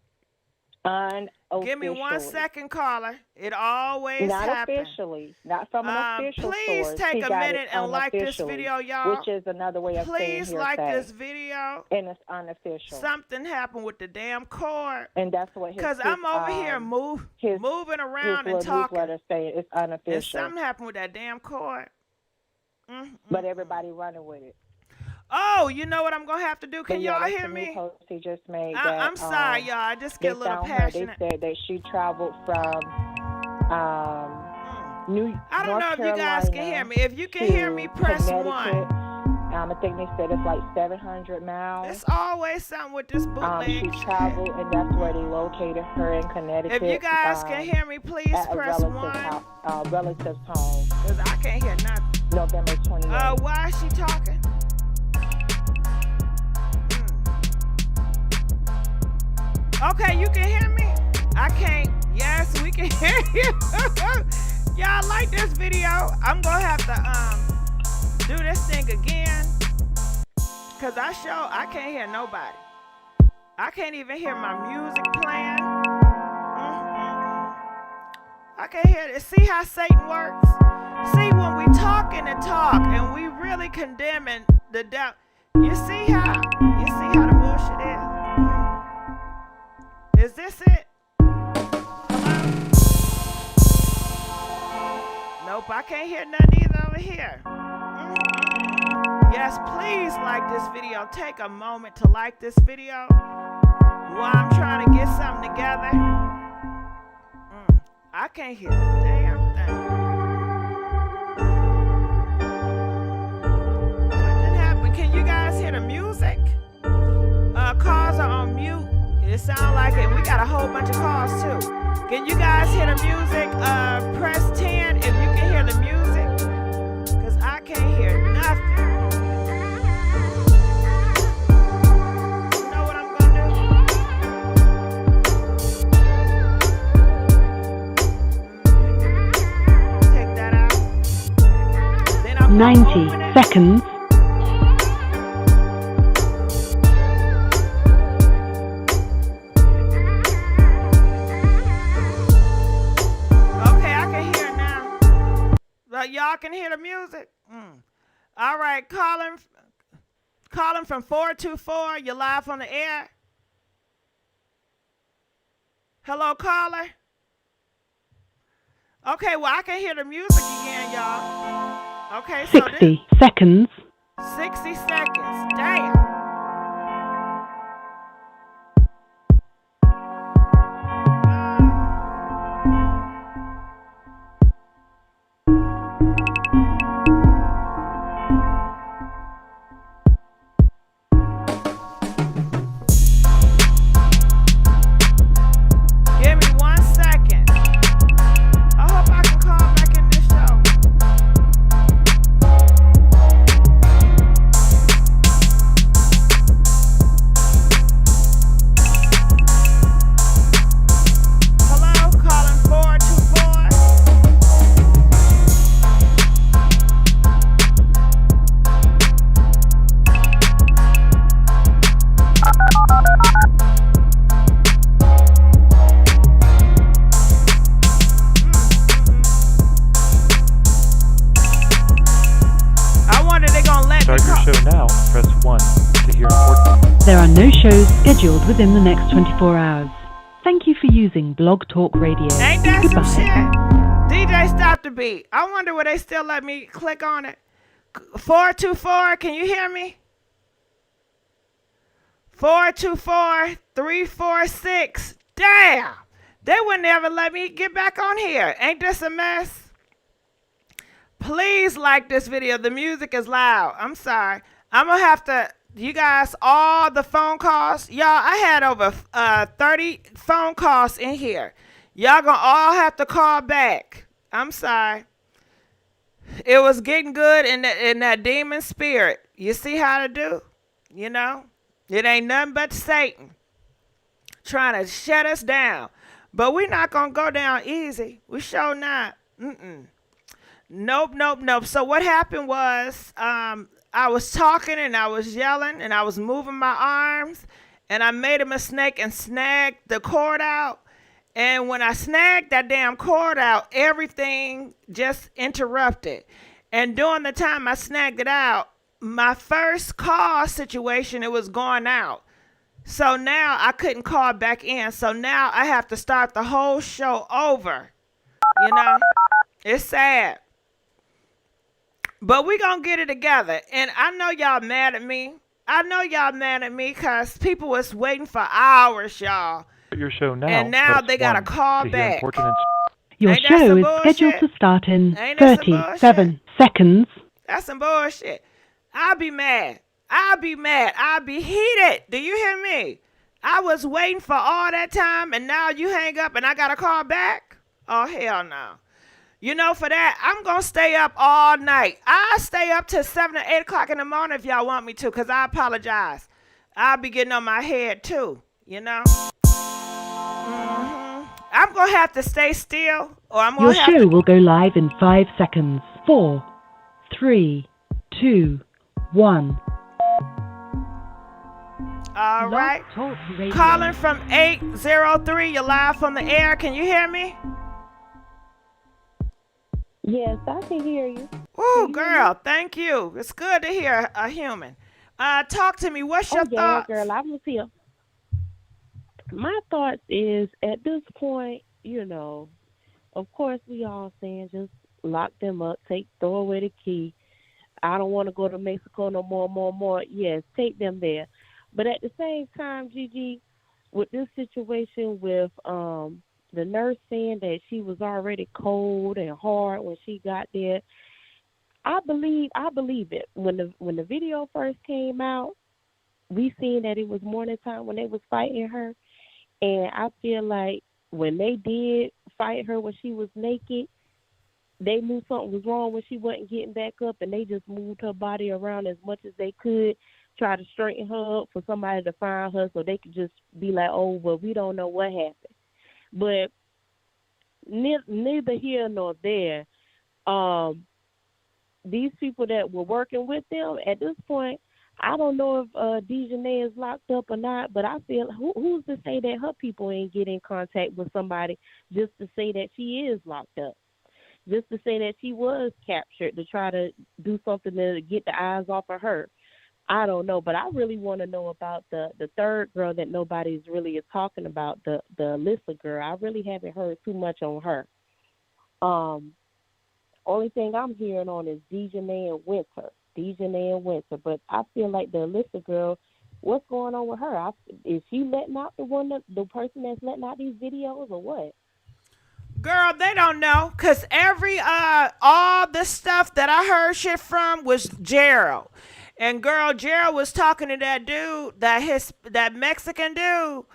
Unofficially. Give me 1 second, caller. It always happens. Not officially. Not from an official please source. Take a minute and like this video, y'all. Which is another way of saying Please like this video. And it's unofficial. Something happened with the damn cord. And that's what because I'm over here moving around and talking. Saying it's unofficial. And something happened with that damn cord. But everybody running with it. Oh, you know what I'm going to have to do? Can y'all hear me? Post he just made I'm sorry, y'all. I just get a little passionate. They said that she traveled from I don't know if you guys can hear me. If you can hear me, press 1. I think they said it's like 700 miles. It's always something with this bootleg. She traveled, and that's where they located her in Connecticut. If you guys can hear me, please press 1. Relative's home. Because I can't hear nothing. November 28th. Why is she talking? Okay, you can hear me? I can't. Yes, we can hear you. Y'all like this video? I'm going to have to do this thing again. Because I can't hear nobody. I can't even hear my music playing. I can't hear it. See how Satan works? See, when we talking and talk and we really condemning the devil, you see how the bullshit is? Is this it? Hello? Nope, I can't hear nothing either over here. Yes, please like this video. Take a moment to like this video while I'm trying to get something together. I can't hear a damn thing. What happened? Can you guys hear the music? Cars are on mute. It sounds like it. We got a whole bunch of calls too. Can you guys hear the music? Press 10 if you can hear the music. Because I can't hear nothing. You know what I'm going to do? Take that out. Then I'm 90 seconds. Y'all can hear the music? All right, calling from 424. You're live on the air. Hello, caller. Okay, well, I can hear the music again, y'all. Okay, so 60 seconds. 60 seconds. Damn. No shows scheduled within the next 24 hours. Thank you for using Blog Talk Radio. Ain't that Goodbye. some shit? DJ, stop the beat. I wonder will they still let me click on it. 424, can you hear me? 424-346. Damn. They would never let me get back on here. Ain't this a mess? Please like this video. The music is loud. I'm sorry. I'm going to have to, you guys, all the phone calls. Y'all, I had over 30 phone calls in here. Y'all going to all have to call back. I'm sorry. It was getting good in that demon spirit. You see how to do? You know? It ain't nothing but Satan trying to shut us down. But we're not going to go down easy. We sure not. Nope. So what happened was I was talking and I was yelling and I was moving my arms and I made a mistake and snagged the cord out. And when I snagged that damn cord out, everything just interrupted. And during the time I snagged it out, my first call situation, it was going out. So now I couldn't call back in. So now I have to start the whole show over. You know, it's sad. But we going to get it together. And I know y'all mad at me. I know y'all mad at me because people was waiting for hours, y'all. Your show now. And now they got to call back. Your show is scheduled to start in 37 seconds. That's some bullshit. I'll be mad. I'll be heated. Do you hear me? I was waiting for all that time and now you hang up and I got to call back? Oh, hell no. You know, for that, I'm going to stay up all night. I'll stay up till 7 or 8 o'clock in the morning if y'all want me to, because I apologize. I'll be getting on my head, too, you know? I'm going to have to stay still, or I'm going to have to... Your show will go live in 5 seconds. 4, 3, 2, 1. All right. Calling from 803. You're live from the air. Can you hear me? Yes, I can hear you. Oh, girl, thank you. It's good to hear a human. Talk to me. What's your thoughts? Girl, I was here. My thoughts is, at this point, you know, of course we all saying just lock them up, throw away the key. I don't want to go to Mexico no more. Yes, take them there. But at the same time, Gigi, with this situation with the nurse saying that she was already cold and hard when she got there, I believe it. When the video first came out, we seen that it was morning time when they was fighting her, and I feel like when they did fight her when she was naked, they knew something was wrong when she wasn't getting back up, and they just moved her body around as much as they could, try to straighten her up for somebody to find her so they could just be like, oh, well, we don't know what happened. But neither here nor there, these people that were working with them, at this point, I don't know if Daejhanae is locked up or not, but I feel, who's to say that her people ain't get in contact with somebody just to say that she is locked up, just to say that she was captured to try to do something to get the eyes off of her. I don't know, but I really want to know about the third girl that nobody's really is talking about, the Alyssa girl. I really haven't heard too much on her. Only thing I'm hearing on is Daejhanae and Winter. But I feel like the Alyssa girl, what's going on with her? Is she letting out the person that's letting out these videos or what? Girl, they don't know, cause all the stuff that I heard shit from was Gerald. And girl, Gerald was talking to that dude, that Mexican dude,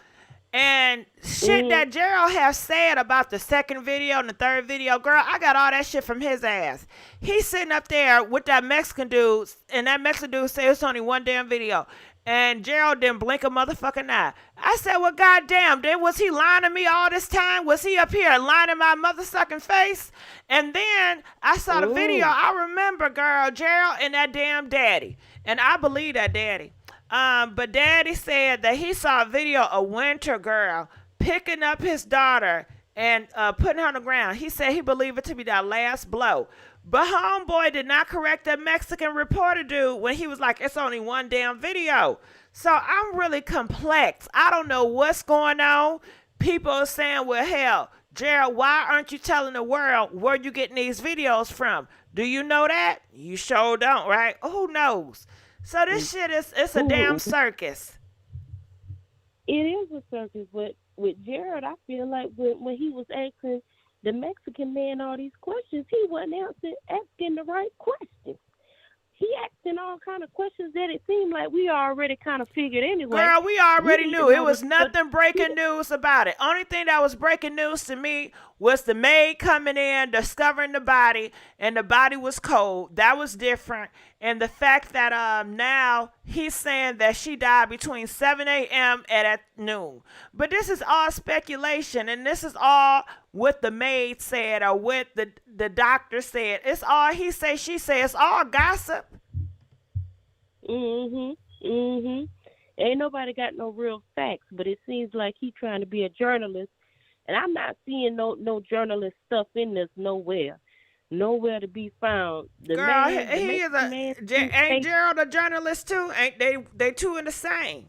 and shit that Gerald has said about the second video and the third video. Girl, I got all that shit from his ass. He's sitting up there with that Mexican dude, and that Mexican dude said it's only one damn video. And Gerald didn't blink a motherfucking eye. I said, well, goddamn, was he lying to me all this time? Was he up here lying in my motherfucking face? And then I saw the video. I remember, girl, Gerald and that damn daddy. And I believe that daddy. But daddy said that he saw a video of Winter girl picking up his daughter and putting her on the ground. He said he believed it to be that last blow. But homeboy did not correct that Mexican reporter dude when he was like, it's only one damn video. So I'm really complex. I don't know what's going on. People are saying, well, hell, Gerald, why aren't you telling the world where you getting these videos from? Do you know that? You sure don't, right? Who knows? So this shit it's a damn circus. It is a circus, but with Gerald, I feel like when he was asking the Mexican man all these questions, he wasn't asking the right questions. He asking all kind of questions that it seemed like we already kind of figured anyway. Girl, we already knew. It was nothing breaking news about it. Only thing that was breaking news to me was the maid coming in, discovering the body, and the body was cold. That was different. And the fact that now he's saying that she died between 7 a.m. and at noon. But this is all speculation, and this is all what the maid said or what the doctor said. It's all he say, she say. It's all gossip. Ain't nobody got no real facts, but it seems like he trying to be a journalist, and I'm not seeing no journalist stuff in this nowhere to be found. Girl, ain't Gerald a journalist too? Ain't they two in the same?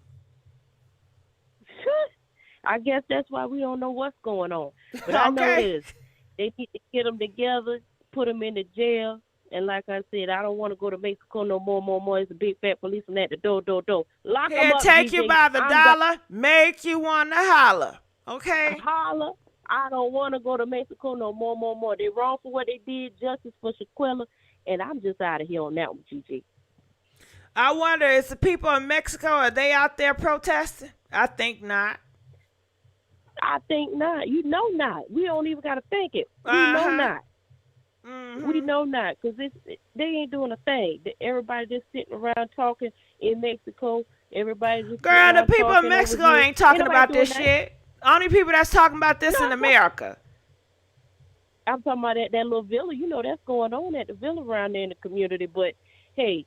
I guess that's why we don't know what's going on. But I know this. They need to get them together, put them in the jail. And like I said, I don't want to go to Mexico no more. It's a big fat policeman at the door. Lock them up, take GG. You by the dollar, make you want to holler. Okay? Holler. I don't want to go to Mexico no more. They wrong for what they did. Justice for Shanquella. And I'm just out of here on that one, GG. I wonder, is the people in Mexico, are they out there protesting? I think not. I think not. You know not. We don't even got to think it. We know not. We know not, because they ain't doing a thing. Everybody just sitting around talking in Mexico. Everybody just girl, the people in Mexico ain't talking about this shit. Only people that's talking about this in America. I'm talking about that little villa. You know that's going on at the villa around there in the community. But, hey,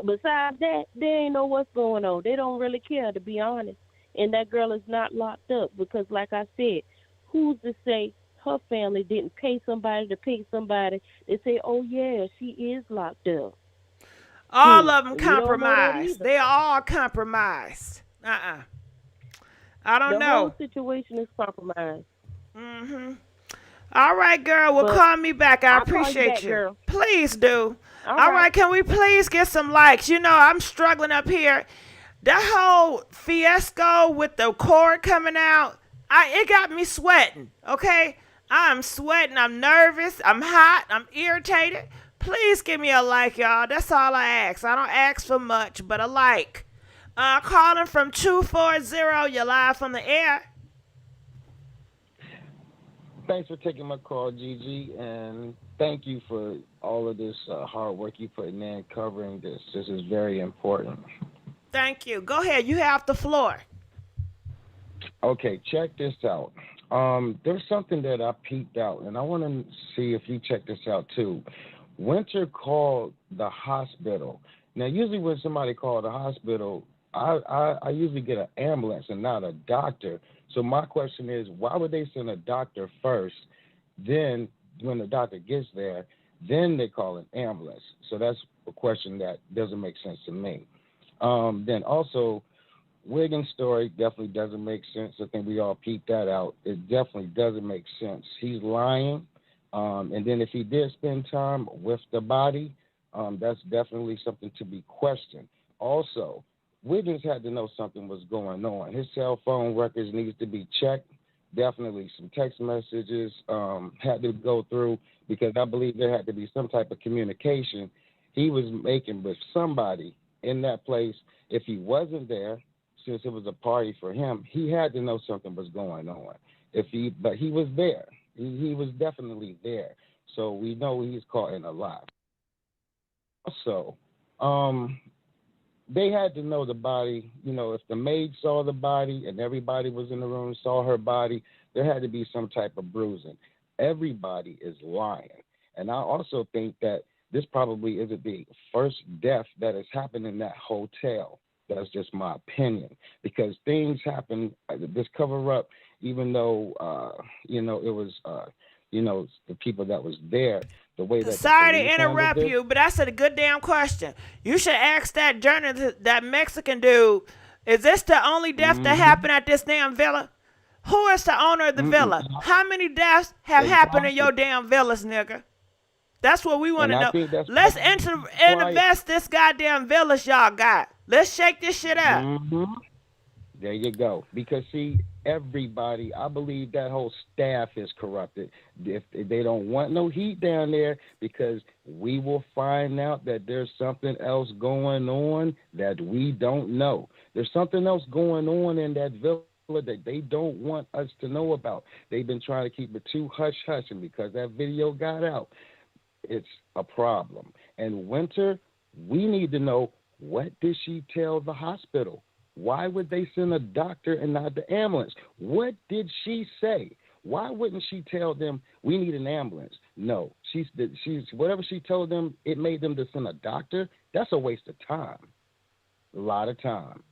besides that, they ain't know what's going on. They don't really care, to be honest. And that girl is not locked up because, like I said, who's to say her family didn't pay somebody to pay somebody? They say, oh, yeah, she is locked up. All of them compromised. They all compromised. I don't know. The whole situation is compromised. All right, girl. Well, call me back. I appreciate you. Girl. Please do. All right. Can we please get some likes? You know, I'm struggling up here. That whole fiasco with the cord coming out, it got me sweating, okay? I'm sweating. I'm nervous. I'm hot. I'm irritated. Please give me a like, y'all. That's all I ask. I don't ask for much, but a like. Calling from 240. You're live from the air. Thanks for taking my call, Gigi, and thank you for all of this hard work you're putting in covering this. This is very important. Thank you. Go ahead. You have the floor. Okay, check this out. There's something that I peeped out, and I want to see if you check this out, too. Winter called the hospital. Now, usually when somebody calls the hospital, I usually get an ambulance and not a doctor. So my question is, why would they send a doctor first? Then when the doctor gets there, then they call an ambulance. So that's a question that doesn't make sense to me. Then also, Wiggins' story definitely doesn't make sense. I think we all peeped that out. It definitely doesn't make sense. He's lying. And then if he did spend time with the body, that's definitely something to be questioned. Also, Wiggins had to know something was going on. His cell phone records needs to be checked. Definitely some text messages had to go through because I believe there had to be some type of communication he was making with somebody in that place. If he wasn't there, since it was a party for him, he had to know something was going on. But he was there. He was definitely there. So we know he's caught in a lie. Also, they had to know the body. You know, if the maid saw the body and everybody was in the room, saw her body, there had to be some type of bruising. Everybody is lying. And I also think that this probably isn't the first death that has happened in that hotel. That's just my opinion. Because things happen, this cover-up, even though, it was the people that was there, the way that Sorry the to police handled interrupt this. you, but that's a good damn question. You should ask that journalist, that Mexican dude, is this the only death that happened at this damn villa? Who is the owner of the villa? How many deaths have happened in your damn villas, nigga? That's what we want to know. Let's invest this goddamn villas y'all got. Let's shake this shit up. There you go. Because, see, everybody, I believe that whole staff is corrupted. If they don't want no heat down there, because we will find out that there's something else going on that we don't know. There's something else going on in that villa that they don't want us to know about. They've been trying to keep it too hush-hush, and because that video got out, it's a problem. And Winter, we need to know, what did she tell the hospital? Why would they send a doctor and not the ambulance? What did she say? Why wouldn't she tell them, we need an ambulance? No, she's whatever she told them, it made them to send a doctor. That's a waste of time. A lot of time.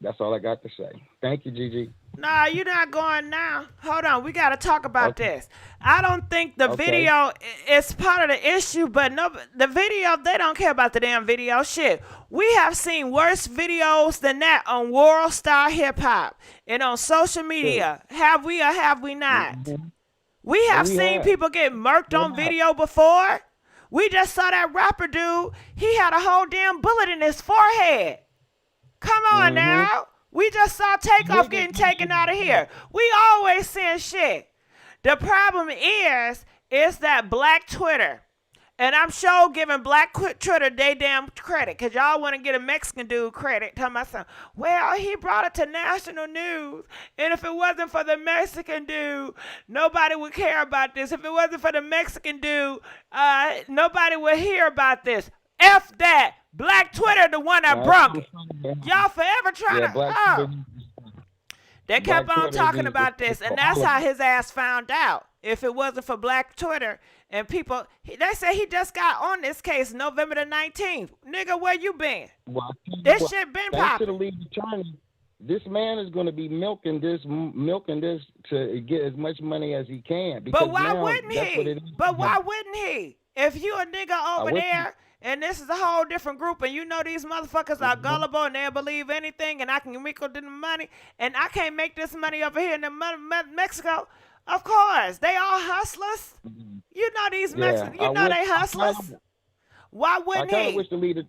That's all I got to say. Thank you, Gigi. Nah, you're not going now. Hold on, we got to talk about this. I don't think the video is part of the issue, but no, the video, they don't care about the damn video. Shit, we have seen worse videos than that on World Star Hip Hop and on social media. Have we or have we not? We have seen people get murked on video before. We just saw that rapper dude. He had a whole damn bullet in his forehead. Come on now. We just saw Takeoff getting taken out of here. We always saying shit. The problem is that Black Twitter, and I'm sure giving Black Twitter they damn credit, because y'all want to get a Mexican dude credit. Talking about something, well, he brought it to national news, and if it wasn't for the Mexican dude, nobody would care about this. If it wasn't for the Mexican dude, nobody would hear about this. F that. Black Twitter, the one that broke it. Y'all forever trying to. They kept on talking about this, and that's how his ass found out. If it wasn't for Black Twitter and people, they say he just got on this case November the 19th. Nigga, where you been? This shit been popping. This man is going to be milking this to get as much money as he can. But why wouldn't he? But why wouldn't he? If you a nigga over there, and this is a whole different group, and you know these motherfuckers are gullible and they'll believe anything, and I can make the money, and I can't make this money over here in Mexico. Of course, they all hustlers. You know these Mexicans, you know they hustlers. Why wouldn't he? I kind of wish the leader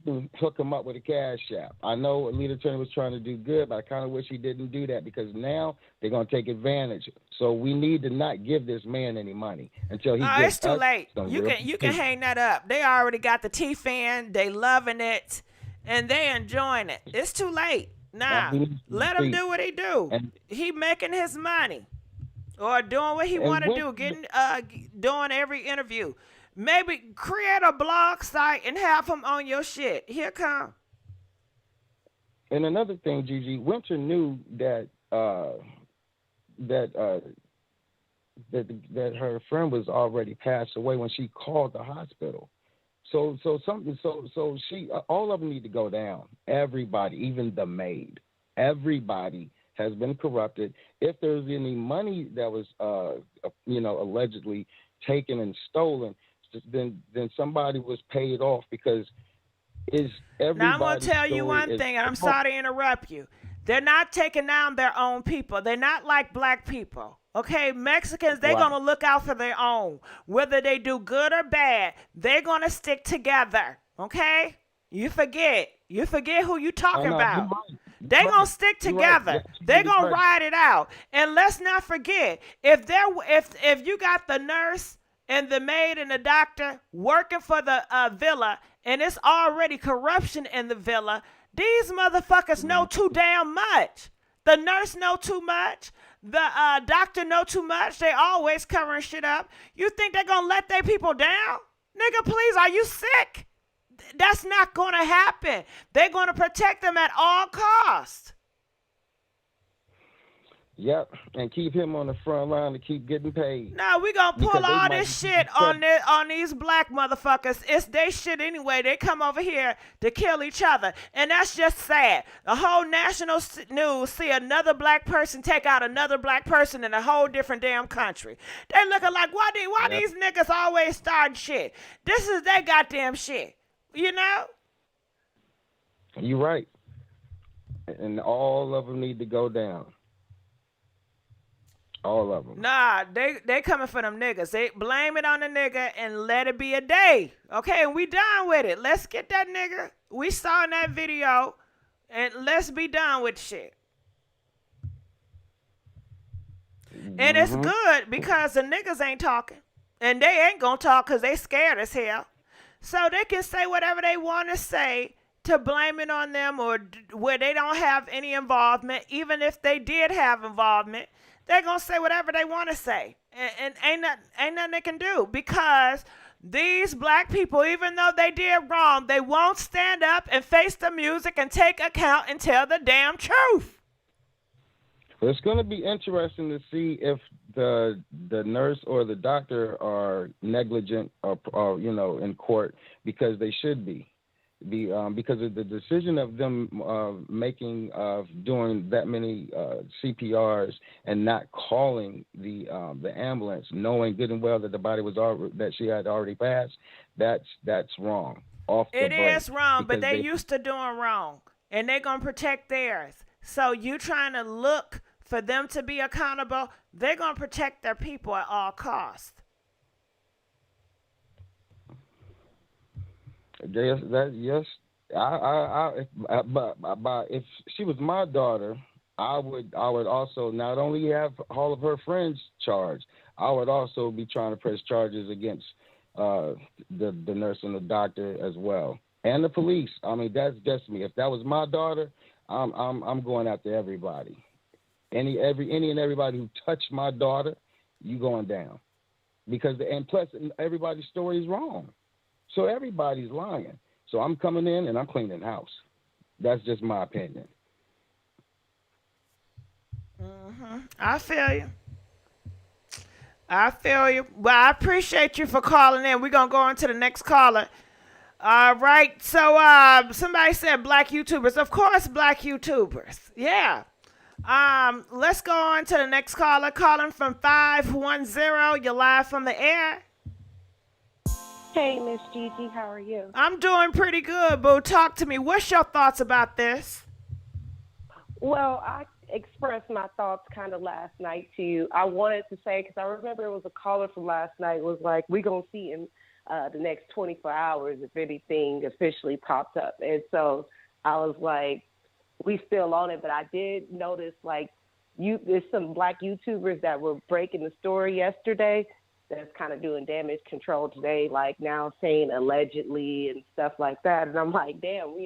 didn't hook him up with a cash app. I know Leader Turner was trying to do good, but I kind of wish he didn't do that, because now they're going to take advantage. So we need to not give this man any money until he gets. It's too late. You can hang that up. They already got the T-fan. They loving it, and they enjoying it. It's too late. Nah, let him do what he do. He making his money, or doing what he want to do, doing every interview. Maybe create a blog site and have him on your shit. Here come. And another thing, Gigi, Winter knew that that her friend was already passed away when she called the hospital. So she, all of them need to go down. Everybody, even the maid, everybody has been corrupted. If there's any money that was, allegedly taken and stolen, then somebody was paid off, because now I'm going to tell you one thing, and I'm sorry to interrupt you. They're not taking down their own people. They're not like black people. Okay, Mexicans, they're going to look out for their own. Whether they do good or bad, they're going to stick together. Okay? You forget who you talking about. They're going to stick together. They're going to ride it out. And let's not forget, if you got the nurse and the maid and the doctor working for the villa, and it's already corruption in the villa, these motherfuckers know too damn much. The nurse know too much. The doctor know too much. They always covering shit up. You think they're going to let their people down? Nigga, please, are you sick? That's not going to happen. They're going to protect them at all costs. Yep, and keep him on the front line to keep getting paid. No, we gonna Because pull they all might this be shit on these black motherfuckers. It's they shit anyway. They come over here to kill each other, and that's just sad. The whole national news see another black person take out another black person in a whole different damn country. They looking like why these niggas always starting shit? This is their goddamn shit, you know. You're right, and all of them need to go down. All of them. Nah, they coming for them niggas. They blame it on the nigga and let it be a day. Okay, and we done with it. Let's get that nigga. We saw in that video, and let's be done with shit. And it's good because the niggas ain't talking. And they ain't gonna talk because they scared as hell. So they can say whatever they want to say to blame it on them or where they don't have any involvement. Even if they did have involvement, they're going to say whatever they want to say. And ain't nothing they can do because these black people, even though they did wrong, they won't stand up and face the music and take account and tell the damn truth. It's going to be interesting to see if the nurse or the doctor are negligent or in court, because they should be. Because of the decision of them doing that many CPRs and not calling the ambulance, knowing good and well that the body was that she had already passed, that's wrong. It is wrong, but they used to doing wrong, and they're gonna protect theirs. So you trying to look for them to be accountable? They're gonna protect their people at all costs. Yes, but if she was my daughter, I would also not only have all of her friends charged, I would also be trying to press charges against the nurse and the doctor as well, and the police. I mean, that's just me. If that was my daughter, I'm going after everybody, any and everybody who touched my daughter, you going down, and plus everybody's story is wrong. So everybody's lying. So I'm coming in and I'm cleaning house. That's just my opinion. I feel you. Well, I appreciate you for calling in. We're going to go on to the next caller. All right. So somebody said black YouTubers. Of course, black YouTubers. Yeah. Let's go on to the next caller. Calling from 510. You're live from the air. Hey, Miss Gigi, how are you? I'm doing pretty good, boo. Talk to me. What's your thoughts about this? Well, I expressed my thoughts kind of last night to you. I wanted to say, because I remember it was a caller from last night, was like, we're going to see in the next 24 hours if anything officially pops up. And so I was like, we still on it, but I did notice, like, there's some black YouTubers that were breaking the story yesterday that's kind of doing damage control today, like now saying allegedly and stuff like that. And I'm like, damn,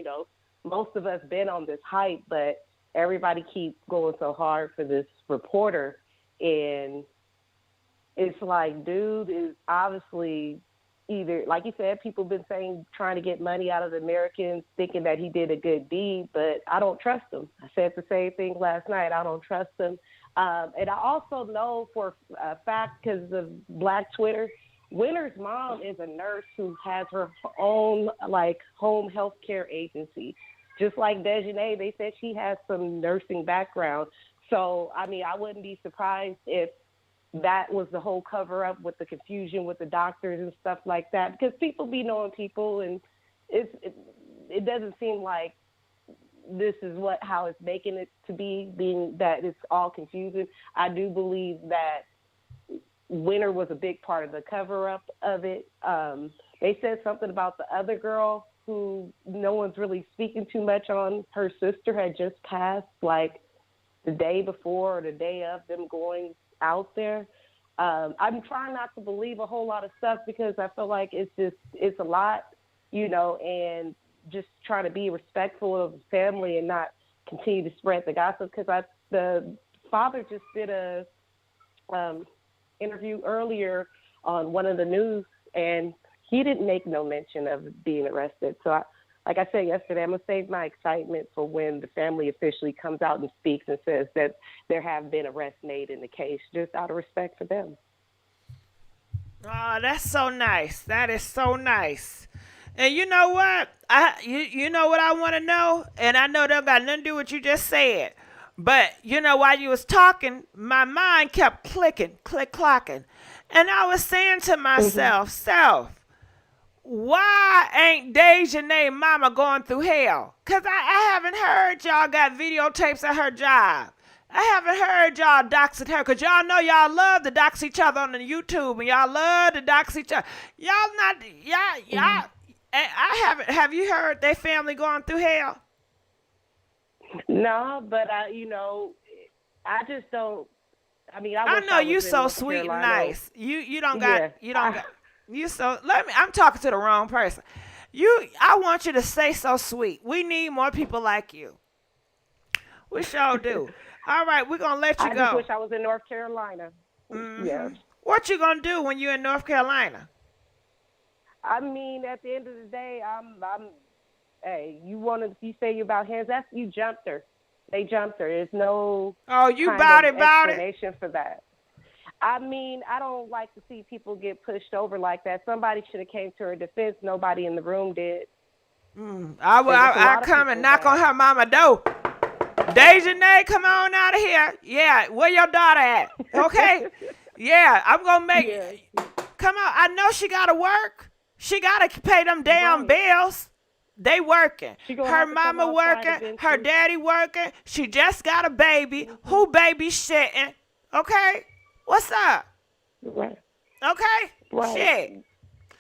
most of us been on this hype, but everybody keeps going so hard for this reporter. And it's like, dude is obviously either, like you said, people been saying, trying to get money out of the Americans, thinking that he did a good deed, but I don't trust him. I said the same thing last night. I don't trust him. And I also know for a fact, because of Black Twitter, Winter's mom is a nurse who has her own, like, home health care agency. Just like Daejhanae, they said she has some nursing background. So, I mean, I wouldn't be surprised if that was the whole cover-up with the confusion with the doctors and stuff like that, because people be knowing people, and it doesn't seem like this is how it's making it to be, being that it's all confusing. I do believe that Winter was a big part of the cover-up of it. They said something about the other girl who no one's really speaking too much on. Her sister had just passed, like, the day before or the day of them going out there. I'm trying not to believe a whole lot of stuff because I feel like it's a lot, and just trying to be respectful of the family and not continue to spread the gossip, because the father just did a interview earlier on one of the news, and he didn't make no mention of being arrested. So like I said yesterday, I'm going to save my excitement for when the family officially comes out and speaks and says that there have been arrests made in the case, just out of respect for them. Oh, that's so nice. That is so nice. And you know what? You know what I want to know? And I know that got nothing to do with what you just said. But, you know, while you was talking, my mind kept clicking, click-clocking. And I was saying to myself, self, why ain't Daejhanae mama going through hell? Because I haven't heard y'all got videotapes of her job. I haven't heard y'all doxing her, because y'all know y'all love to dox each other on the YouTube, and y'all love to dox each other. Y'all not, y'all, I haven't, have you heard their family going through hell? No, but I just don't. I mean, I know you so sweet and nice. You don't got. You so I'm talking to the wrong person. I want you to say so sweet. We need more people like you. We sure do. All right, we're gonna let you go. I just wish I was in North Carolina. Mm-hmm. Yeah. What you gonna do when you're in North Carolina? I mean, at the end of the day, hey, you say you about hands, you jumped her. They jumped her. There's no explanation for that. I mean, I don't like to see people get pushed over like that. Somebody should have came to her defense. Nobody in the room did. I come and knock on her mama door. Daejhanae, come on out of here. Yeah, where your daughter at? Okay. Yeah, I'm gonna make. Come on. I know she gotta work. She gotta pay them damn bills. They working. Her mama working. Her daddy working. She just got a baby. Who baby shitting? Okay. What's up? Right. Okay. Right. Shit.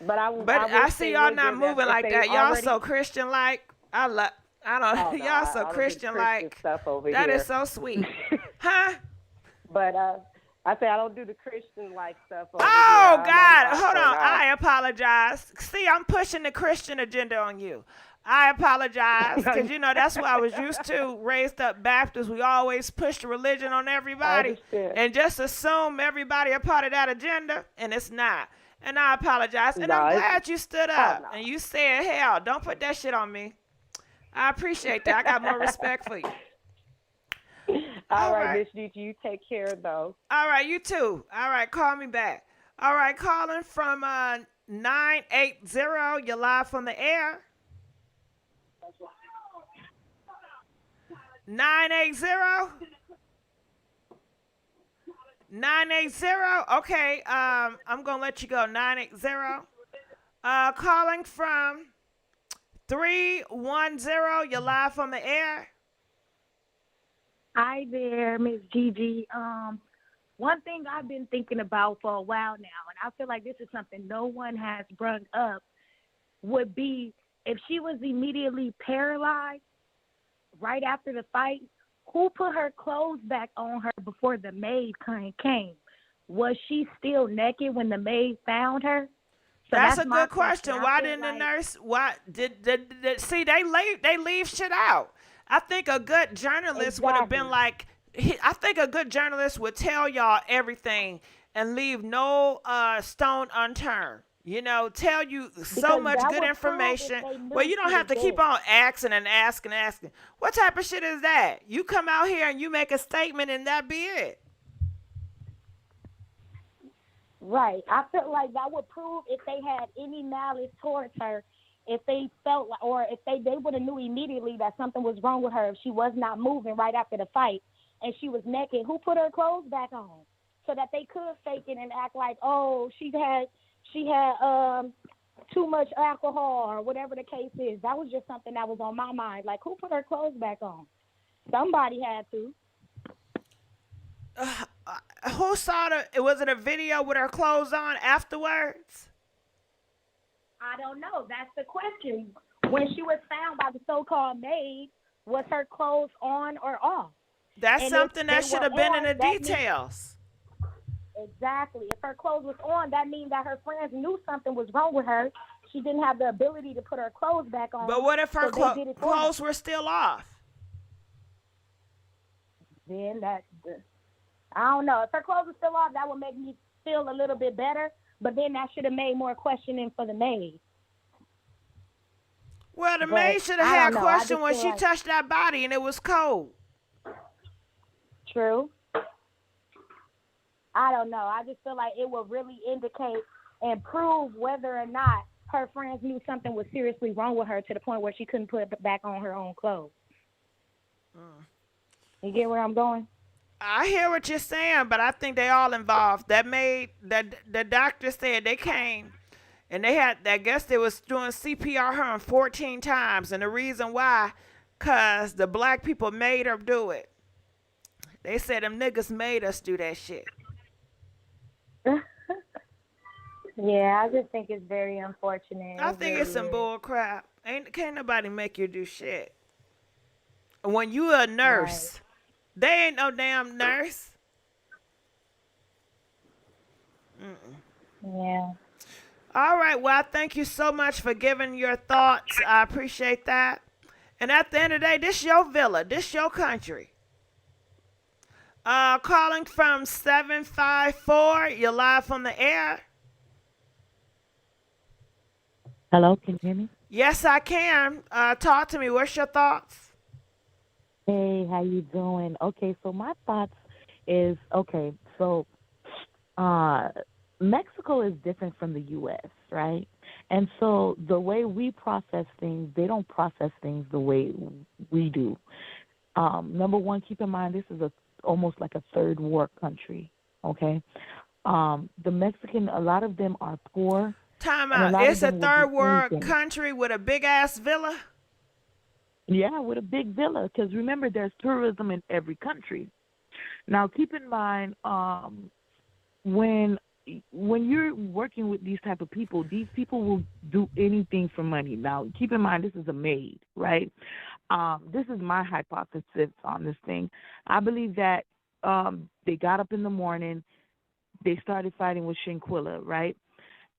But I see y'all not moving like that. Y'all so Christian like. Y'all so Christian like. That is so sweet. Huh? But I say I don't do the Christian like stuff over here. Oh God. Hold on. I apologize. See, I'm pushing the Christian agenda on you. I apologize, because, that's what I was used to. Raised up Baptists, we always push the religion on everybody and just assume everybody a part of that agenda, and it's not. And I apologize. And I'm glad you stood up and you said, hell, don't put that shit on me. I appreciate that. I got more respect for you. All right, Miss Gigi, you take care, though. All right, you too. All right, call me back. All right, calling from 980. You're live from the air. 980. 980. Okay, I'm gonna let you go. 980. Calling from 310. You're live on the air. Hi there, Miss Gigi. One thing I've been thinking about for a while now, and I feel like this is something no one has brought up, would be if she was immediately paralyzed right after the fight, who put her clothes back on her before the maid came? Was she still naked when the maid found her? So that's a good question. Why didn't the nurse? Why did see they leave shit out? I think a good journalist would have been like. I think a good journalist would tell y'all everything and leave no stone unturned. Tell you so much good information. Well, you don't have to keep on asking and asking. What type of shit is that? You come out here and you make a statement and that be it. Right. I feel like that would prove if they had any malice towards her, if they felt like, or if they would have knew immediately that something was wrong with her if she was not moving right after the fight and she was naked. Who put her clothes back on so that they could fake it and act like, oh, she had too much alcohol or whatever the case is. That was just something that was on my mind. Like, who put her clothes back on? Somebody had to. Who saw was it a video with her clothes on afterwards? I don't know. That's the question. When she was found by the so-called maid, was her clothes on or off? That's something that should have been in the details. Exactly. If her clothes was on, that means that her friends knew something was wrong with her. She didn't have the ability to put her clothes back on. But what if her clothes were still off? Then I don't know. If her clothes were still off, that would make me feel a little bit better. But then that should have made more questioning for the maid. Well, the But maid should have I had don't a know. I question just when feel she like touched that body and it was cold. true. I don't know. I just feel like it will really indicate and prove whether or not her friends knew something was seriously wrong with her to the point where she couldn't put back on her own clothes. You get where I'm going? I hear what you're saying, but I think they all involved. That maid, the doctor said they came and they had, I guess they was doing CPR her 14 times, and the reason why, cause the black people made her do it. They said them niggas made us do that shit. Yeah, I just think it's very unfortunate. I It think really it's some is. bull crap. Can't nobody make you do shit. When you a Right. nurse, they ain't no damn nurse. Yeah. All right, well, I thank you so much for giving your thoughts. I appreciate that. And at the end of the day, this your villa. This your country. Calling from 754. You're live from the air. Hello, can you hear me? Yes, I can. Talk to me. What's your thoughts? Hey, how you doing? Okay, so my thoughts is okay. So, Mexico is different from the U.S., right? And so the way we process things, they don't process things the way we do. Number one, keep in mind this is almost like a third world country. Okay, the Mexican, a lot of them are poor. Time And a out. lot It's of a them will do third world anything. country with a big ass villa. Yeah, with a big villa. Because remember, there's tourism in every country. Now, keep in mind, when you're working with these type of people, these people will do anything for money. Now, keep in mind, this is a maid, right? This is my hypothesis on this thing. I believe that they got up in the morning, they started fighting with Shanquella, right?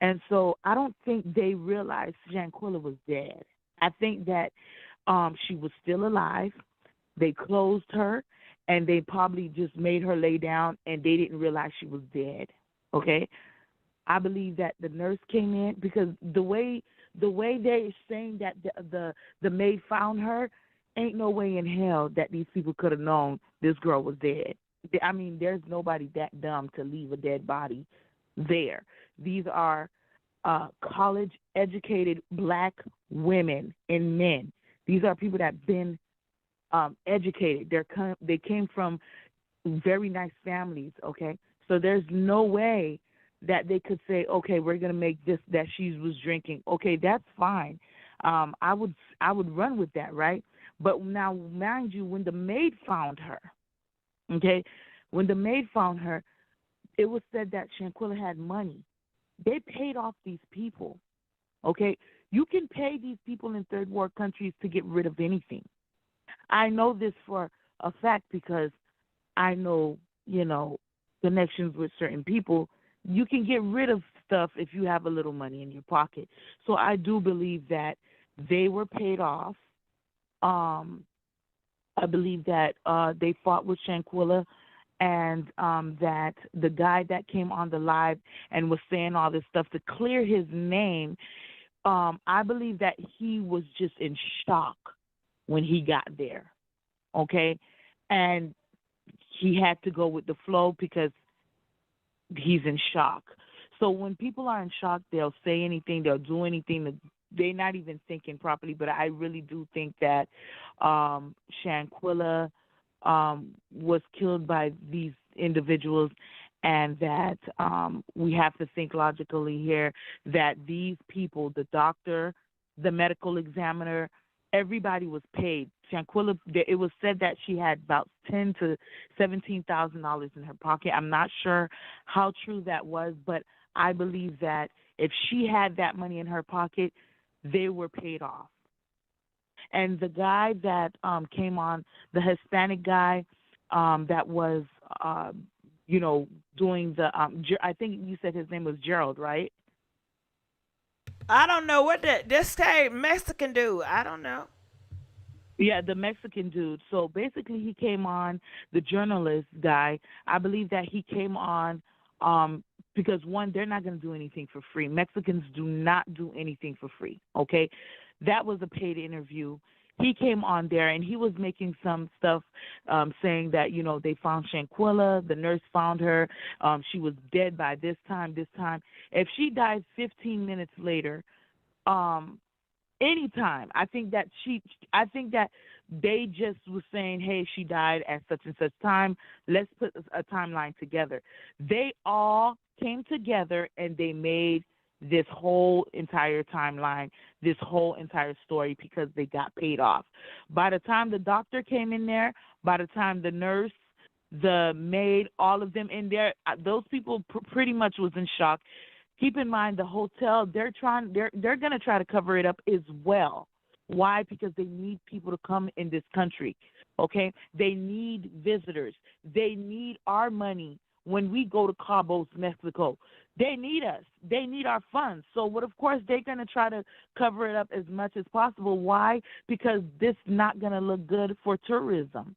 And so I don't think they realized Shanquella was dead. I think that she was still alive. They closed her, and they probably just made her lay down, and they didn't realize she was dead. Okay, I believe that the nurse came in because the way they're saying that the maid found her, ain't no way in hell that these people could have known this girl was dead. I mean, there's nobody that dumb to leave a dead body there. These are college-educated black women and men. These are people that have been educated. They came from very nice families, okay? So there's no way that they could say, okay, we're going to make this that she was drinking. Okay, that's fine. I would run with that, right? But now, mind you, when the maid found her, okay, when the maid found her, it was said that Shanquella had money. They paid off these people, okay? You can pay these people in third world countries to get rid of anything. I know this for a fact because I know, connections with certain people. You can get rid of stuff if you have a little money in your pocket. So I do believe that they were paid off. I believe that they fought with Shanquella and that the guy that came on the live and was saying all this stuff to clear his name, I believe that he was just in shock when he got there, okay? And he had to go with the flow because he's in shock. So when people are in shock, they'll say anything, they'll do anything. They're not even thinking properly. But I really do think that Shanquella was killed by these individuals, and that we have to think logically here that these people, the doctor, the medical examiner, everybody was paid. Shanquella, it was said that she had about $10,000 to $17,000 in her pocket. I'm not sure how true that was, but I believe that if she had that money in her pocket, they were paid off. And the guy that came on, the Hispanic guy that was, doing the, I think you said his name was Gerald, right? I don't know what this Mexican dude. I don't know. Yeah, the Mexican dude. So basically, he came on, the journalist guy. I believe that he came on because, one, they're not going to do anything for free. Mexicans do not do anything for free, okay? That was a paid interview. He came on there and he was making some stuff saying that, you know, they found Shanquella, the nurse found her, she was dead by this time. If she died 15 minutes later, anytime, I think that they just was saying, hey, she died at such and such time. Let's put a timeline together. They all came together and they made this whole entire timeline, this whole entire story, because they got paid off. By the time the doctor came in there, by the time the nurse, the maid, all of them in there, those people pretty much was in shock. Keep in mind, the hotel, they're going to try to cover it up as well. Why? Because they need people to come in this country, okay? They need visitors. They need our money when we go to Cabo, Mexico. They need us. They need our funds. So, of course, they're going to try to cover it up as much as possible. Why? Because this is not going to look good for tourism.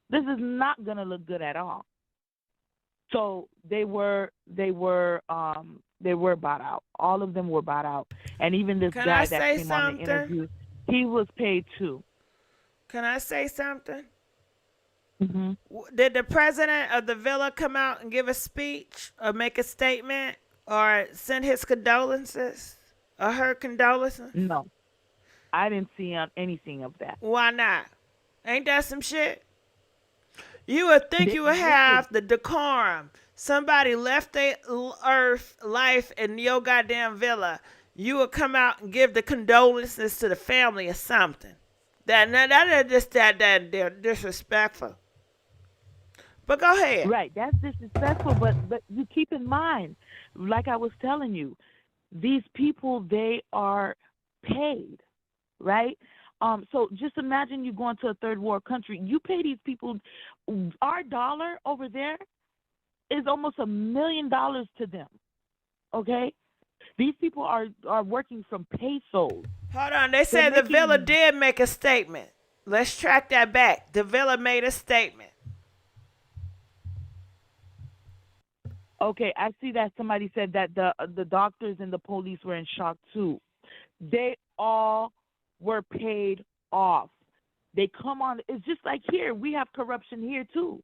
This is not going to look good at all. So they were bought out. All of them were bought out. And even this guy that came on the interview, he was paid too. Can I say something? Mm-hmm. Did the president of the villa come out and give a speech or make a statement or send his condolences or her condolences? No. I didn't see anything of that. Why not? Ain't that some shit? You would think you would have the decorum. Somebody left their life in your goddamn villa. You would come out and give the condolences to the family or something. That is just that disrespectful. But go ahead. Right, that's disrespectful, but you keep in mind, like I was telling you, these people, they are paid, right? So just imagine you going to a third world country. You pay these people, our dollar over there is almost $1 million to them, okay? These people are working from pesos. Hold on, they said the villa did make a statement. Let's track that back. The villa made a statement. Okay, I see that somebody said that the doctors and the police were in shock too. They all were paid off. They come on. It's just like here. We have corruption here too.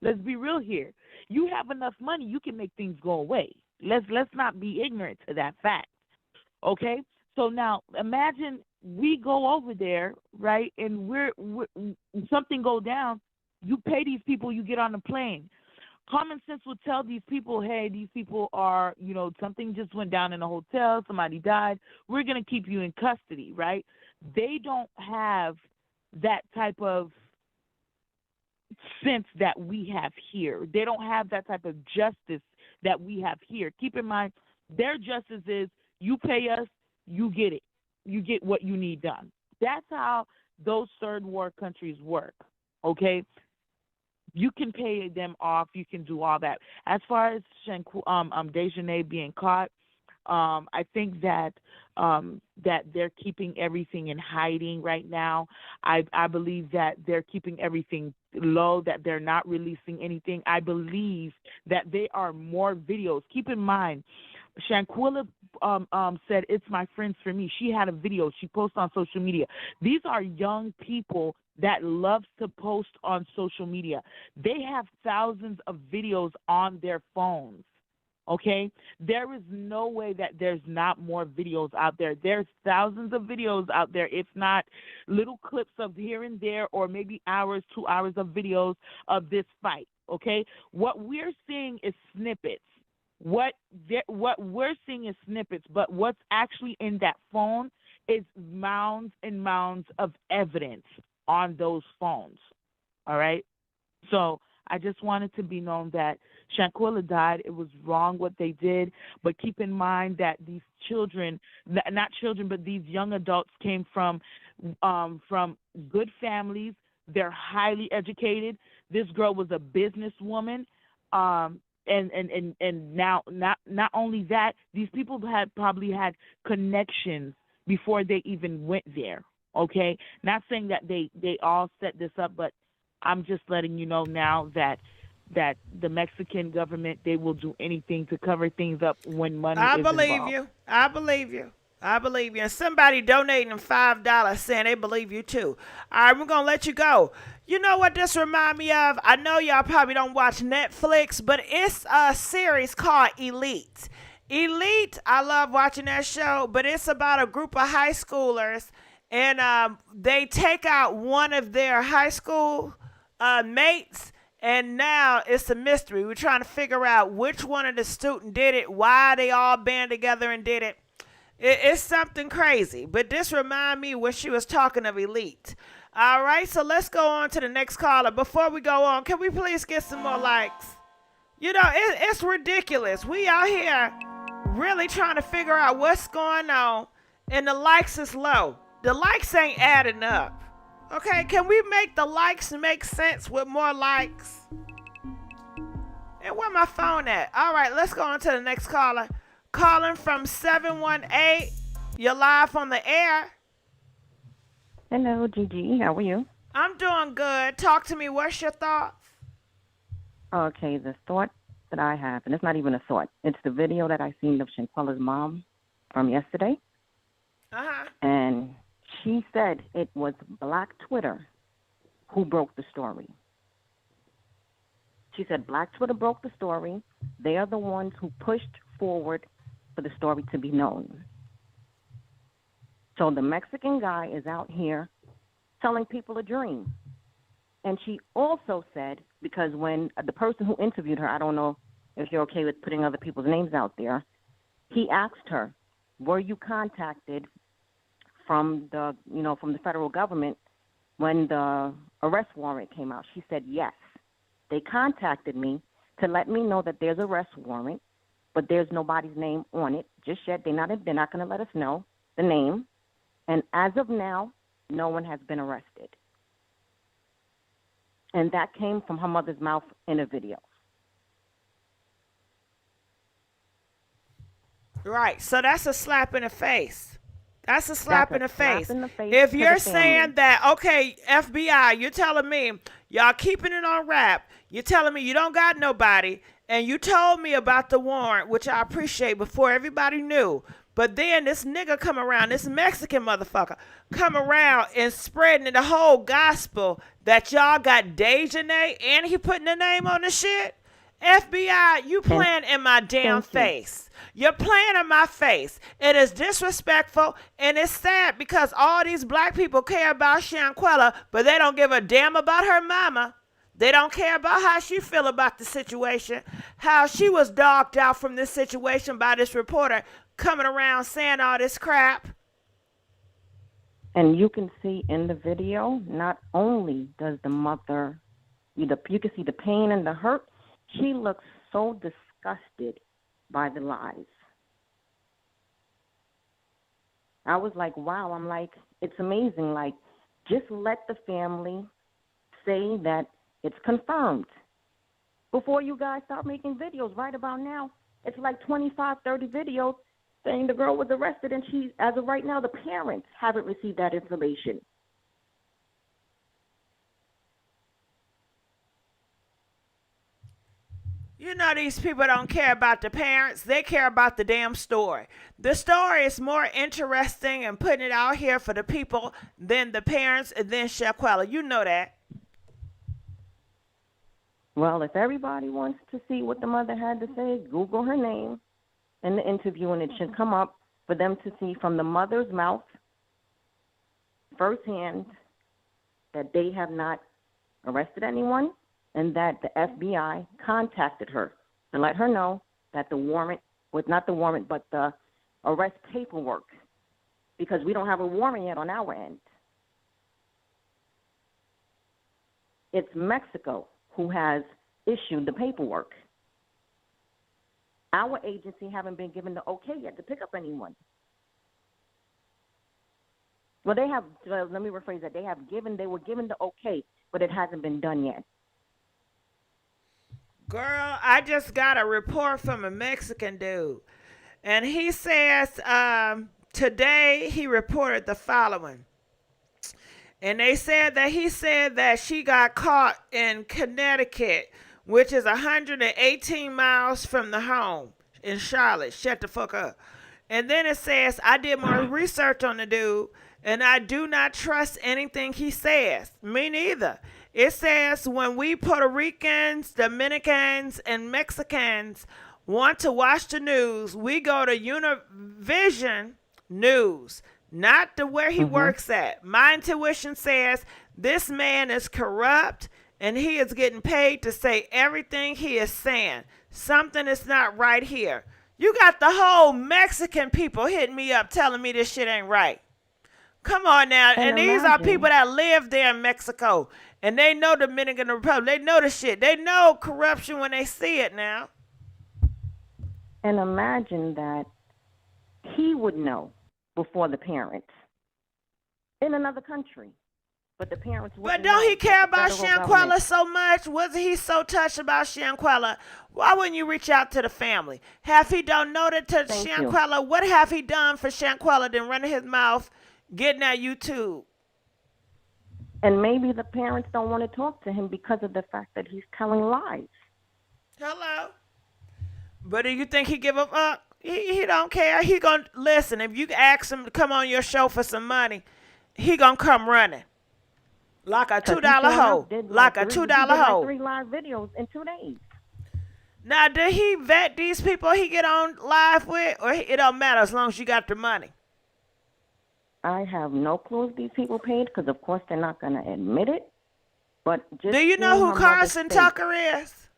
Let's be real here. You have enough money, you can make things go away. Let's not be ignorant to that fact. Okay? So now imagine we go over there, right? And we're something go down. You pay these people. You get on the plane. Common sense would tell these people, hey, these people are, you know, something just went down in a hotel, somebody died, we're going to keep you in custody, right? They don't have that type of sense that we have here. They don't have that type of justice that we have here. Keep in mind, their justice is you pay us, you get it. You get what you need done. That's how those third world countries work, okay? You can pay them off. You can do all that. As far as Daejhanae being caught, I think that they're keeping everything in hiding right now. I believe that they're keeping everything low, that they're not releasing anything. I believe that there are more videos. Keep in mind, Shanquella said, it's my friends for me. She had a video she posted on social media. These are young people that loves to post on social media. They have thousands of videos on their phones, okay? There is no way that there's not more videos out there. There's thousands of videos out there, if not little clips of here and there, or maybe hours, 2 hours of videos of this fight, okay? What we're seeing is snippets. What we're seeing is snippets, but what's actually in that phone is mounds and mounds of evidence on those phones, all right? So I just wanted to be known that Shanquella died. It was wrong what they did, but keep in mind that these children, not children, but these young adults came from good families. They're highly educated. This girl was a businesswoman, and now not only that, these people had probably had connections before they even went there. Okay, not saying that they all set this up, but I'm just letting you know now that the Mexican government, they will do anything to cover things up when money is involved. I believe you. I believe you. And somebody donating $5 saying they believe you too. All right, we're going to let you go. You know what this remind me of? I know y'all probably don't watch Netflix, but it's a series called Elite. Elite, I love watching that show, but it's about a group of high schoolers, and they take out one of their high school mates, and now it's a mystery. We're trying to figure out which one of the students did it, why they all band together and did it. It's something crazy, but this remind me when she was talking of Elite. All right, so let's go on to the next caller. Before we go on, can we please get some more likes? You know, it's ridiculous. We out here really trying to figure out what's going on, and the likes is low. The likes ain't adding up. Okay, can we make the likes make sense with more likes? And where my phone at? All right, let's go on to the next caller. Calling from 718. You're live on the air. Hello, Gigi. How are you? I'm doing good. Talk to me. What's your thoughts? Okay, the thought that I have, and it's not even a thought. It's the video that I seen of Shanquella's mom from yesterday. Uh-huh. And she said it was Black Twitter who broke the story. She said Black Twitter broke the story. They are the ones who pushed forward for the story to be known. So the Mexican guy is out here telling people a dream. And she also said, because when the person who interviewed her, I don't know if you're okay with putting other people's names out there, he asked her, were you contacted from the federal government when the arrest warrant came out? She said, yes. They contacted me to let me know that there's an arrest warrant, but there's nobody's name on it just yet. They're not going to let us know the name. And as of now, no one has been arrested. And that came from her mother's mouth in a video. Right. So that's a slap in the face. That's a slap in the face. If you're saying that, okay, FBI, you're telling me y'all keeping it on wrap. You're telling me you don't got nobody. And you told me about the warrant, which I appreciate, before everybody knew. But then this nigga come around, this Mexican motherfucker, come around and spreading the whole gospel that y'all got Daejhanae and he putting the name on the shit. FBI, you playing in my damn face. You're playing in my face. It is disrespectful, and it's sad because all these black people care about Shanquella, but they don't give a damn about her mama. They don't care about how she feel about the situation, how she was dogged out from this situation by this reporter coming around saying all this crap. And you can see in the video, not only does the mother, you can see the pain and the hurt, she looks so disgusted by the lies. I was like, wow, I'm like, it's amazing. Like, just let the family say that it's confirmed before you guys start making videos. Right about now, it's like 25, 30 videos saying the girl was arrested, and she, as of right now, the parents haven't received that information. You know, these people don't care about the parents. They care about the damn story. The story is more interesting and putting it out here for the people than the parents and then Shanquella. You know that. Well, if everybody wants to see what the mother had to say, Google her name in the interview, and it should come up for them to see from the mother's mouth firsthand that they have not arrested anyone and that the FBI contacted her to let her know that the warrant was not the warrant, but the arrest paperwork, because we don't have a warrant yet on our end. It's Mexico who has issued the paperwork. Our agency haven't been given the okay yet to pick up anyone. Well, they have, let me rephrase that. They were given the okay, but it hasn't been done yet. Girl, I just got a report from a Mexican dude. And he says today he reported the following. And they said that he said that she got caught in Connecticut, which is 118 miles from the home in Charlotte. Shut the fuck up. And then it says, I did more research on the dude, and I do not trust anything he says. Me neither. It says when we Puerto Ricans, Dominicans, and Mexicans want to watch the news, we go to Univision News, not to where he works at. My intuition says this man is corrupt and he is getting paid to say everything he is saying. Something is not right here. You got the whole Mexican people hitting me up telling me this shit ain't right. Come on now. And these are people that live there in Mexico. And they know Dominican Republic. They know the shit. They know corruption when they see it now. And imagine that he would know before the parents in another country. But the parents wouldn't. But don't he know care that the about federal Shanquella government- so much? Wasn't he so touched about Shanquella? Why wouldn't you reach out to the family? Have he donated to Thank you. Shanquella? What have he done for Shanquella than running his mouth, getting at YouTube? And maybe the parents don't want to talk to him because of the fact that he's telling lies. Hello? But do you think he give a fuck? He don't care. He gonna listen. If you ask him to come on your show for some money, he gonna come running. Like a $2 hoe. Like a $2 hoe. Like 3 live videos in 2 days. Now, did he vet these people he get on live with? Or it don't matter as long as you got the money? I have no clue if these people paid because, of course, they're not going to admit it. But just do you know seeing who her Carson mother's face- Tucker is?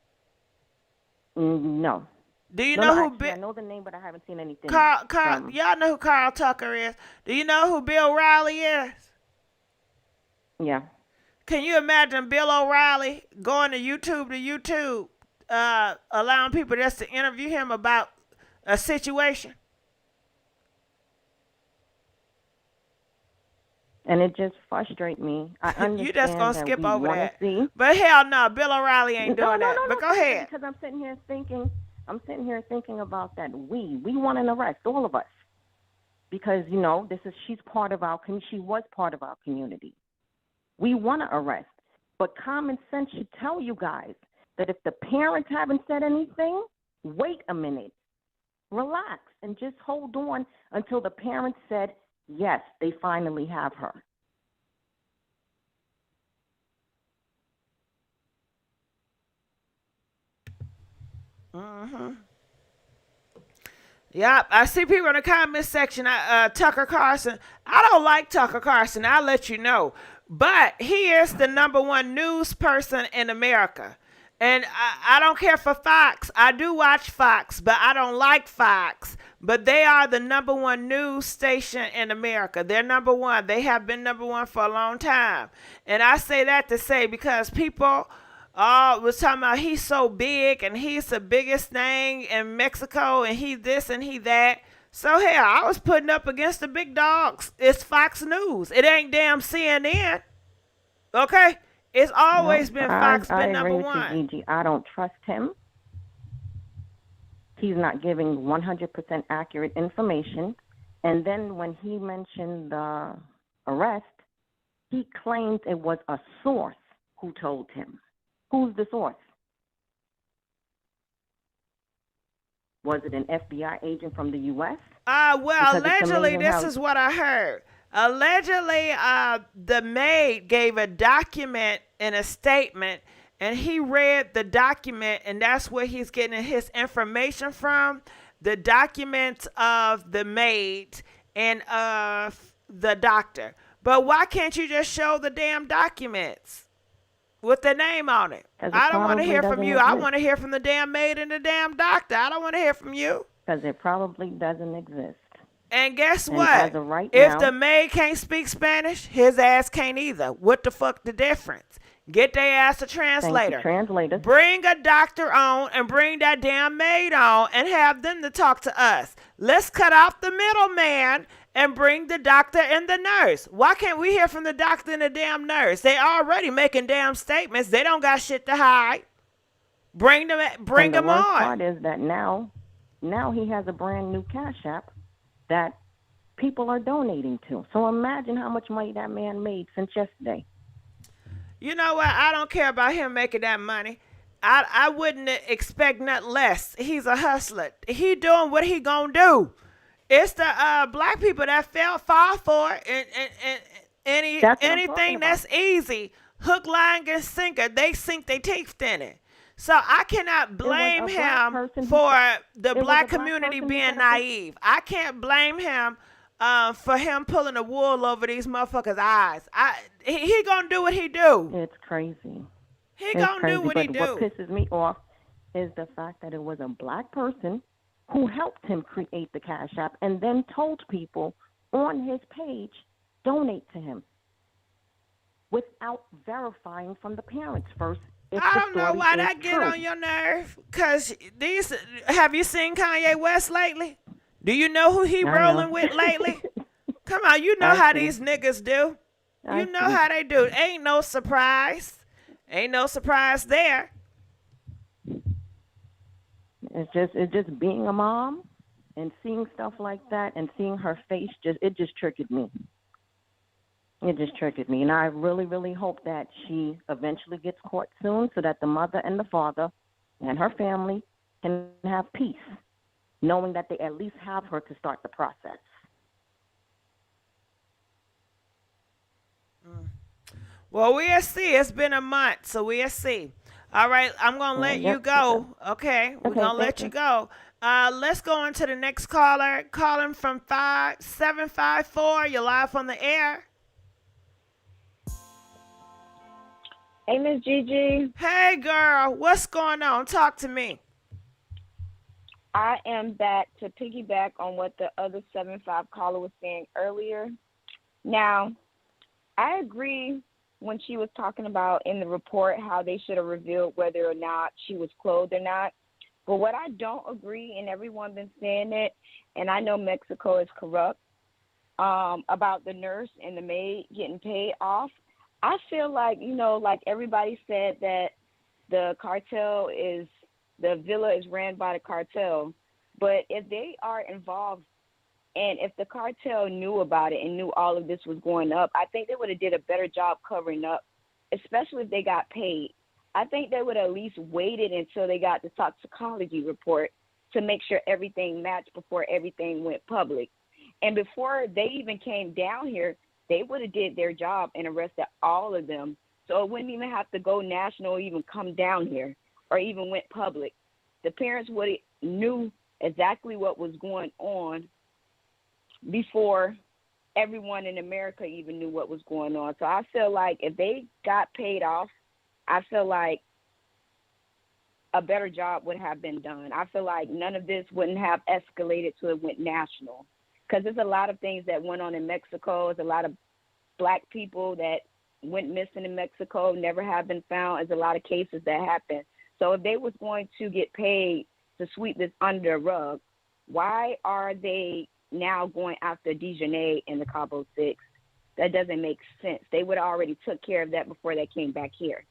No. Do you No, know no, who? actually, I know the name, but I haven't seen anything. Carl, y'all know who Carl Tucker is. Do you know who Bill Riley is? Yeah. Can you imagine Bill O'Reilly going to YouTube, allowing people just to interview him about a situation? And it just frustrates me. I understand You just gonna that skip we over wanna that. See. But hell no, Bill O'Reilly ain't doing that. No, but go ahead. Because I'm sitting here thinking about that. We want an arrest, all of us, because she's part of our she was part of our community. We want to arrest, but common sense should tell you guys that if the parents haven't said anything, wait a minute, relax, and just hold on until the parents said yes, they finally have her. Yep, I see people in the comment section. Tucker Carlson. I don't like Tucker Carlson. I'll let you know. But he is the #1 news person in America. And I don't care for Fox. I do watch Fox, but I don't like Fox. But they are the #1 news station in America. They're #1. They have been #1 for a long time. And I say that to say because people was talking about he's so big and he's the biggest thing in Mexico and he this and he that. So hell, I was putting up against the big dogs. It's Fox News. It ain't damn CNN. Okay? It's always been Fox been I agree with #1. you, Gigi. I don't trust him. He's not giving 100% accurate information. And then when he mentioned the arrest, he claimed it was a source who told him. Who's the source? Was it an FBI agent from the U.S.? Well, Because it's allegedly, amazing this how- is what I heard. Allegedly, the Maid gave a document in a statement, and he read the document, and that's where he's getting his information from. The documents of the Maid and of the doctor. But why can't you just show the damn documents with the name on it? 'Cause it I don't want to probably hear from doesn't you. I exist. want to hear from the damn Maid and the damn doctor. I don't want to hear from you. Because it probably doesn't exist. And guess And what? as of right If now- the Maid can't speak Spanish, his ass can't either. What the fuck the difference? Get their ass a translator. Translators. Bring a doctor on and bring that damn Maid on and have them to talk to us. Let's cut off the middleman and bring the doctor and the nurse. Why can't we hear from the doctor and the damn nurse? They already making damn statements. They don't got shit to hide. Bring them And the on. worst part is that now he has a brand new Cash App that people are donating to. So imagine how much money that man made since yesterday. You know what? I don't care about him making that money. I wouldn't expect nothing less. He's a hustler. He doing what he gonna do. It's the black people that fall for it, and That's what I'm talking anything about. that's easy, hook, line, and sinker, they sink their teeth in it. So I cannot blame It was a black him person. for the It was black a black community person who being got this. naive. I can't blame him for him pulling the wool over these motherfuckers' eyes. He gonna do what he do. It's crazy. He It's gonna crazy. do what he But what do. pisses me off is the fact that it was a black person who helped him create the Cash App and then told people on his page, donate to him, without verifying from the parents first if I the don't know story why is that get true. on your nerve. Cause have you seen Kanye West lately? Do you know who he I know. rolling with lately? Come on, you know I how see. these niggas do. I You know see. how they do. Ain't no surprise. Ain't no surprise there. It's just being a mom and seeing stuff like that and seeing her face it just triggered me. It just triggered me. And I really, really hope that she eventually gets caught soon so that the mother and the father and her family can have peace, knowing that they at least have her to start the process. Well, we'll see. It's been a month, so we'll see. All right, I'm gonna let you Yep. go. Okay, we're Okay, gonna let thank you you. go. Let's go on to the next caller. Calling from 5754. You're live on the air. Hey, Miss Gigi. Hey, girl. What's going on? Talk to me. I am back to piggyback on what the other 7-5 caller was saying earlier. Now, I agree when she was talking about in the report how they should have revealed whether or not she was clothed or not. But what I don't agree, and everyone been saying it, and I know Mexico is corrupt, about the nurse and the maid getting paid off. I feel like, like everybody said that the villa is ran by the cartel. But if they are involved and if the cartel knew about it and knew all of this was going up, I think they would have did a better job covering up, especially if they got paid. I think they would have at least waited until they got the toxicology report to make sure everything matched before everything went public. And before they even came down here, they would have did their job and arrested all of them. So it wouldn't even have to go national or even come down here or even went public. The parents would have knew exactly what was going on before everyone in America even knew what was going on. So I feel like if they got paid off, I feel like a better job would have been done. I feel like none of this wouldn't have escalated till it went national. Because there's a lot of things that went on in Mexico. There's a lot of black people that went missing in Mexico, never have been found. There's a lot of cases that happened. So if they was going to get paid to sweep this under the rug, why are they now going after Daejhanae and the Cabo 6? That doesn't make sense. They would have already took care of that before they came back here.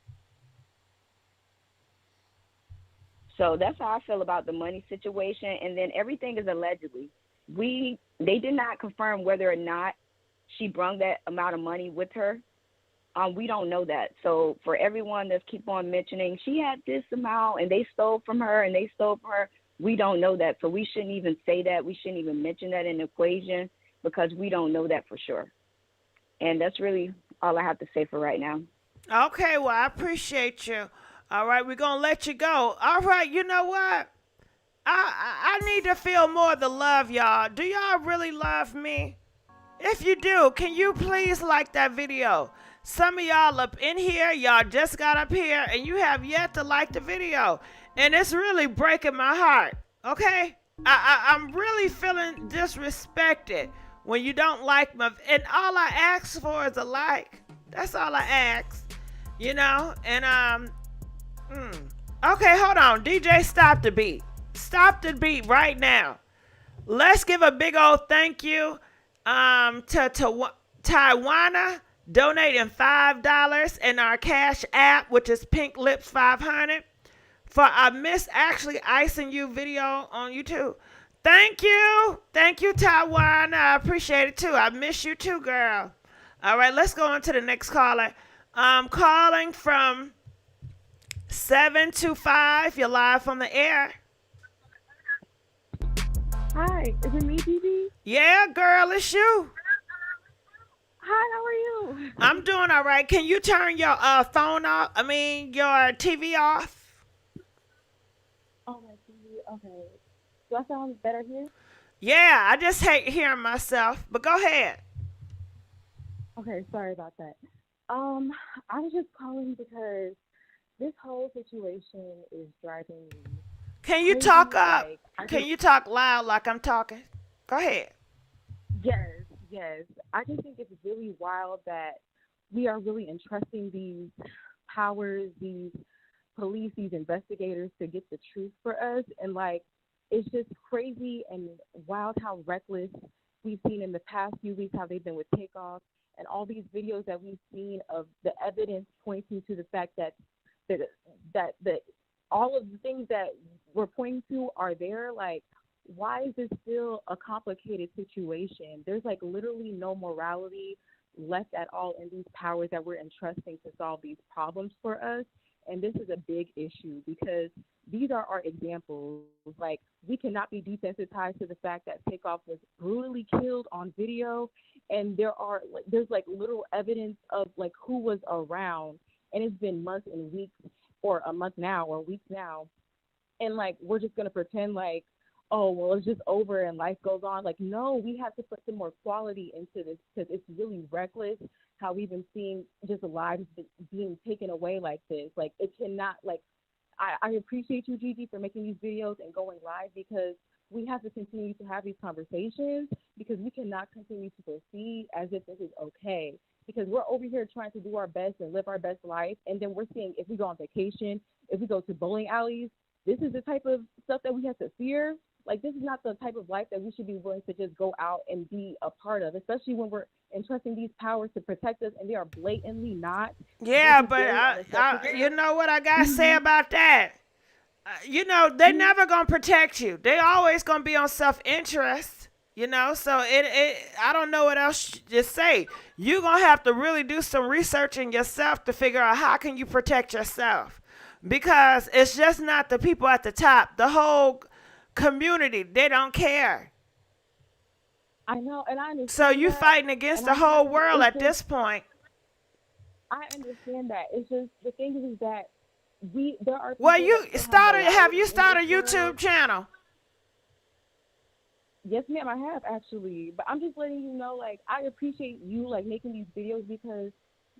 So that's how I feel about the money situation. And then everything is allegedly. They did not confirm whether or not she brung that amount of money with her. We don't know that. So for everyone that's keep on mentioning she had this amount and they stole from her and they stole from her, we don't know that. So we shouldn't even say that. We shouldn't even mention that in the equation because we don't know that for sure. And that's really all I have to say for right now. Okay, well, I appreciate you. All right, we're going to let you go. All right, you know what? I need to feel more of the love, y'all. Do y'all really love me? If you do, can you please like that video? Some of y'all up in here, y'all just got up here, and you have yet to like the video. And it's really breaking my heart, okay? I'm really feeling disrespected when you don't like my... And all I ask for is a like. That's all I ask, you know? And, okay, hold on. DJ, stop the beat. Stop the beat right now. Let's give a big old thank you to Tawana donating $5 in our Cash App, which is Pink Lips 500, for a Miss Actually Icing You video on YouTube. Thank you, Tawana. I appreciate it too. I miss you too, girl. All right, let's go on to the next caller. I'm calling from 725. You're live on the air. Hi, is it me, Gigi? Yeah, girl, it's you. Hi, how are you? I'm doing all right. Can you turn your phone off? I mean, your TV off? Oh, my TV. Okay. Do I sound better here? Yeah, I just hate hearing myself. But go ahead. Okay, sorry about that. I was just calling because this whole situation is driving me Can you crazy. talk up? Like, I Can just, you talk loud like I'm talking? Go ahead. yes, yes. I just think it's really wild that we are really entrusting these powers, these police, these investigators to get the truth for us. And like, it's just crazy and wild how reckless we've seen in the past few weeks, how they've been with Takeoff and all these videos that we've seen of the evidence pointing to the fact that that all of the things that we're pointing to are there. Like, why is this still a complicated situation? There's like literally no morality left at all in these powers that we're entrusting to solve these problems for us. And this is a big issue because these are our examples. Like, we cannot be desensitized to the fact that Takeoff was brutally killed on video, and there's like literal evidence of like who was around, and it's been months and weeks, or a month now, or weeks now, and like we're just gonna pretend like, oh well, it's just over and life goes on. Like, no, we have to put some more quality into this because it's really reckless how we've been seeing just lives being taken away like this. Like, it cannot, like, I appreciate you, Gigi, for making these videos and going live because we have to continue to have these conversations because we cannot continue to proceed as if this is okay. Because we're over here trying to do our best and live our best life. And then we're seeing if we go on vacation, if we go to bowling alleys, this is the type of stuff that we have to fear. Like, this is not the type of life that we should be willing to just go out and be a part of, especially when we're entrusting these powers to protect us and they are blatantly not. Yeah, but you know what I got to say about that? You know, they never going to protect you. They always going to be on self-interest, you know? So I don't know what else to say. You're going to have to really do some research in yourself to figure out how can you protect yourself. Because it's just not the people at the top. The whole community, they don't care. I know, and I understand. So you fighting against the whole world at this point. I understand that. It's just the thing is that there are. Well, have you started a YouTube channel? Yes, ma'am, I have actually. But I'm just letting you know, like, I appreciate you like making these videos because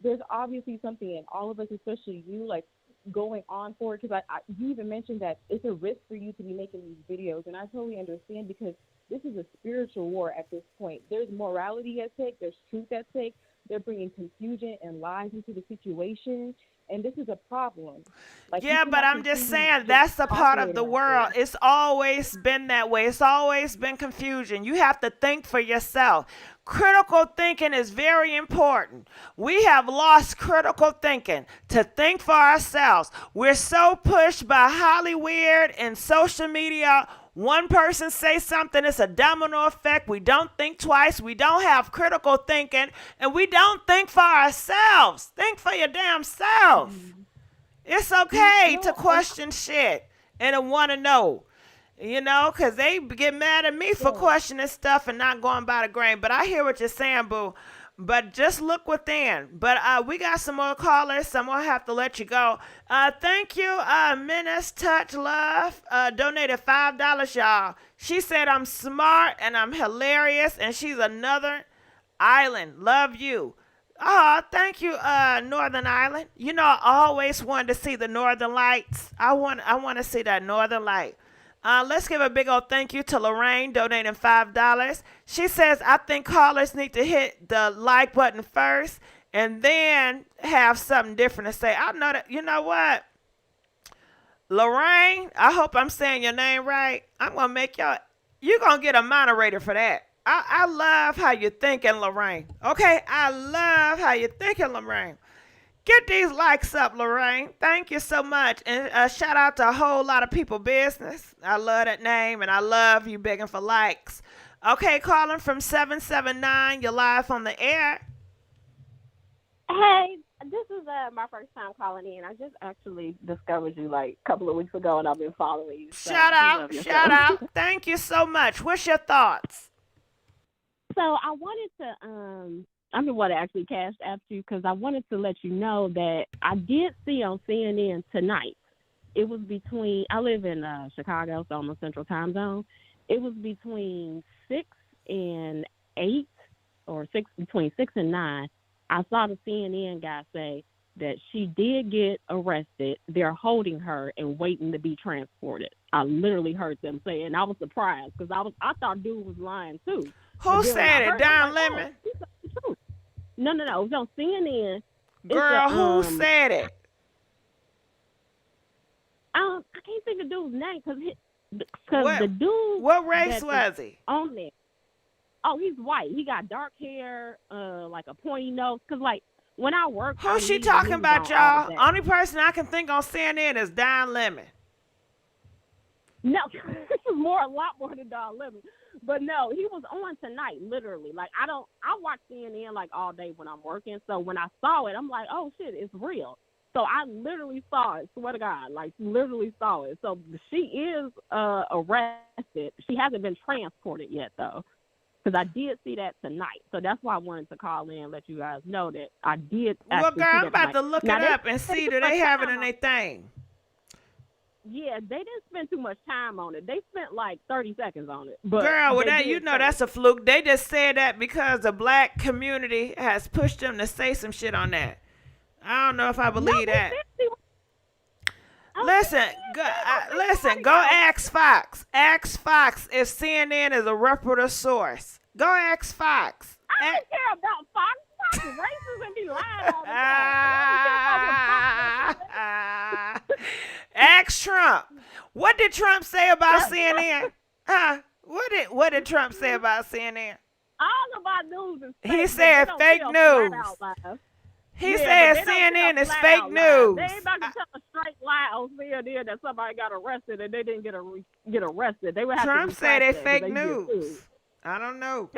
there's obviously something in all of us, especially you, like going on for it. Because you even mentioned that it's a risk for you to be making these videos, and I totally understand because this is a spiritual war at this point. There's morality at stake. There's truth at stake. They're bringing confusion and lies into the situation, and this is a problem. Like, yeah, but I'm just saying that's a part of the world. It's always been that way. It's always been confusion. You have to think for yourself. Critical thinking is very important. We have lost critical thinking to think for ourselves. We're so pushed by Hollywood and social media. One person say something, it's a domino effect. We don't think twice. We don't have critical thinking, and we don't think for ourselves. Think for your damn self. It's okay to question shit and to want to know, you know, because they get mad at me for questioning stuff and not going by the grain. But I hear what you're saying, boo. But just look within. But we got some more callers, so I'm going to have to let you go. Thank you, Menace Touch Love. Donated $5, y'all. She said I'm smart and I'm hilarious, and she's another island. Love you. Oh, thank you, Northern Island. You know, I always wanted to see the Northern Lights. I want to see that Northern Light. Let's give a big old thank you to Lorraine donating $5. She says, I think callers need to hit the like button first and then have something different to say. I know that, you know what? Lorraine, I hope I'm saying your name right. I'm going to make you're going to get a moderator for that. I love how you're thinking, Lorraine. Okay, I love how you're thinking, Lorraine. Get these likes up, Lorraine. Thank you so much. And shout out to a whole lot of people business. I love that name, and I love you begging for likes. Okay, calling from 779. You're live on the air. Hey, this is my first time calling in. I just actually discovered you like a couple of weeks ago, and I've been following you. So Shout you love out, yourself. shout out. Thank you so much. What's your thoughts? So I wanted to I'm the one that actually cashed after you because I wanted to let you know that I did see on CNN tonight. It was between, I live in Chicago, so I'm on Central Time Zone. It was between 6 and 8 or between 6 and 9. I saw the CNN guy say that she did get arrested. They're holding her and waiting to be transported. I literally heard them say it, and I was surprised because I thought dude was lying too. Who said it? Don Lemon? No. It was on CNN. Girl, who said it? I can't think of the dude's name because the dude. What race was he? On there. Oh, he's white. He got dark hair, like a pointy nose. Cause like when I work, who's she talking about, y'all? Only person I can think on CNN is Don Lemon. No, this is a lot more than Don Lemon. But no, he was on tonight, literally. Like I watch CNN like all day when I'm working. So when I saw it, I'm like, oh shit, it's real. So I literally saw it. Swear to God, like literally saw it. So she is arrested. She hasn't been transported yet though. Because I did see that tonight. So that's why I wanted to call in and let you guys know that I did actually Well, girl, I'm about tonight. to look Now, it up and see do they have it in their thing. Yeah, they didn't spend too much time on it. They spent like 30 seconds on it. But girl, well, that, you know that's a fluke. They just said that because the black community has pushed them to say some shit on that. I don't know if I believe that. Listen, go ask Fox. Ask Fox if CNN is a reputable source. Go ask Fox. I don't care about Fox. Fox is racist and be lying all the time. Ask Trump. What did Trump say about CNN? What did Trump say about CNN? All of our news is fake. He said fake news. He said CNN is fake news. They ain't about to tell a straight lie on CNN that somebody got arrested and they didn't get arrested. They would have Trump to said they fake news. I don't know.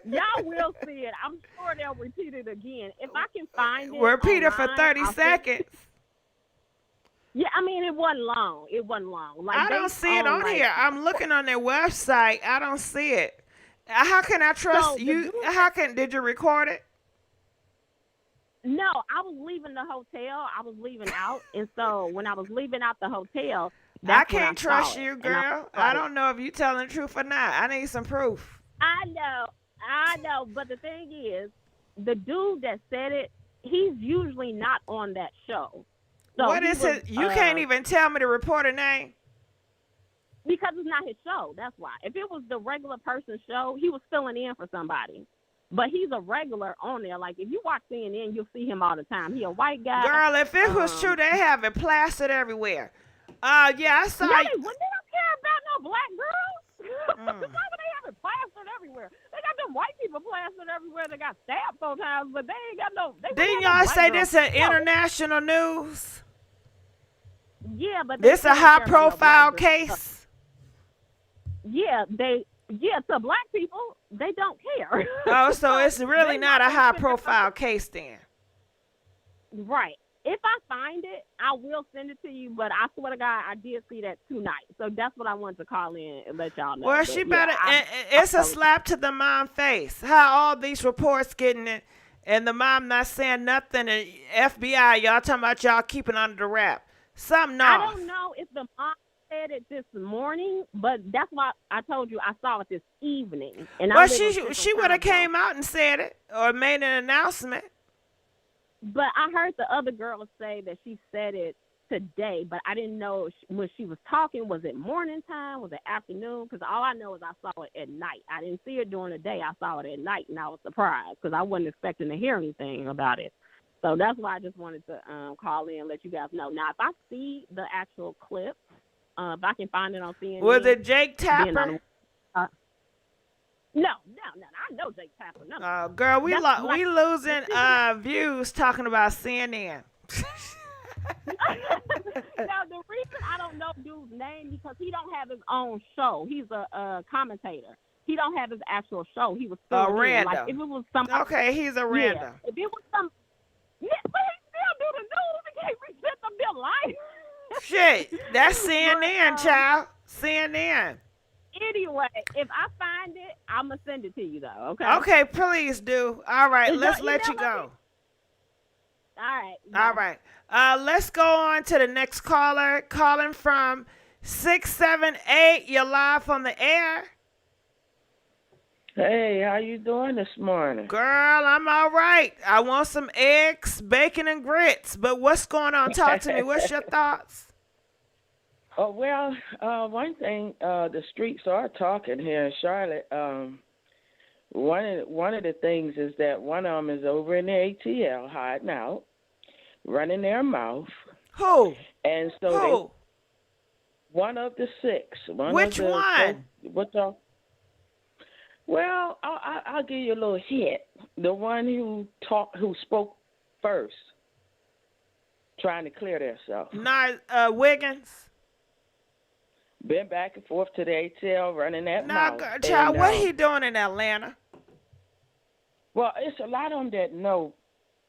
Y'all will see it. I'm sure they'll repeat it again. If I can find it. Repeat it for online, 30 seconds. Yeah, I mean, it wasn't long. Like, I don't see it on here. I'm looking on their website. I don't see it. How can I trust you? Did you record it? No, I was leaving the hotel. I was leaving out. And so when I was leaving out the hotel, I can't trust you, girl. I don't know if you're telling the truth or not. I need some proof. I know. But the thing is, the dude that said it, he's usually not on that show. So what is it? You can't even tell me the reporter name? Because it's not his show. That's why. If it was the regular person's show, he was filling in for somebody. But he's a regular on there. Like, if you watch CNN, you'll see him all the time. He a white guy. Girl, if it was true, they have it plastered everywhere. Yeah, I saw it. They don't care about no black girls. Why would they have it plastered everywhere? They got them white people plastered everywhere. They got stabbed sometimes, but they ain't got no. Didn't y'all say this is international news? Yeah, but this a high-profile case. Yeah, to black people, they don't care. Oh, so it's really not a high-profile case then. Right. If I find it, I will send it to you, but I swear to God, I did see that tonight. So that's what I wanted to call in and let y'all know. Well, but she better, it's a slap to the mom face. How all these reports getting it, and the mom not saying nothing, and FBI, y'all talking about y'all keeping under the wrap. Something off. I don't know if the mom said it this morning, but that's why I told you I saw it this evening. And well, she would have came out and said it or made an announcement. But I heard the other girl say that she said it today, but I didn't know when she was talking, was it morning time, was it afternoon? Because all I know is I saw it at night. I didn't see it during the day. I saw it at night, and I was surprised because I wasn't expecting to hear anything about it. So that's why I just wanted to call in and let you guys know. Now, if I see the actual clip, if I can find it on CNN. Was it Jake Tapper? No. I know Jake Tapper. No. Girl, we losing views talking about CNN. Now, the reason I don't know dude's name because he don't have his own show. He's a commentator. He don't have his actual show. He was still random. Like if it was somebody, okay, he's a random. Yeah, Yeah, but he still do the news. He can't reset them their life. Shit, that's CNN, But, child. CNN. anyway, if I find it, I'm going to send it to you, though, okay? Okay, please do. All right, Is let's your let you email on go. All right. All Bye. right. Let's go on to the next caller. Calling from 678. You're live on the air. Hey, how you doing this morning? Girl, I'm all right. I want some eggs, bacon, and grits. But what's going on? Talk to me. What's your thoughts? Oh, well, one thing, the streets are talking here in Charlotte. One of the things is that one of them is over in the ATL hiding out, running their mouth. Who? And so Who? One of the six. Which one? What y'all? Well, I'll give you a little hint. The one who spoke first, trying to clear themselves. Not Wiggins. Been back and forth to the ATL, running that Nah, mouth. child, what he doing in Atlanta? Well, it's a lot of them that know.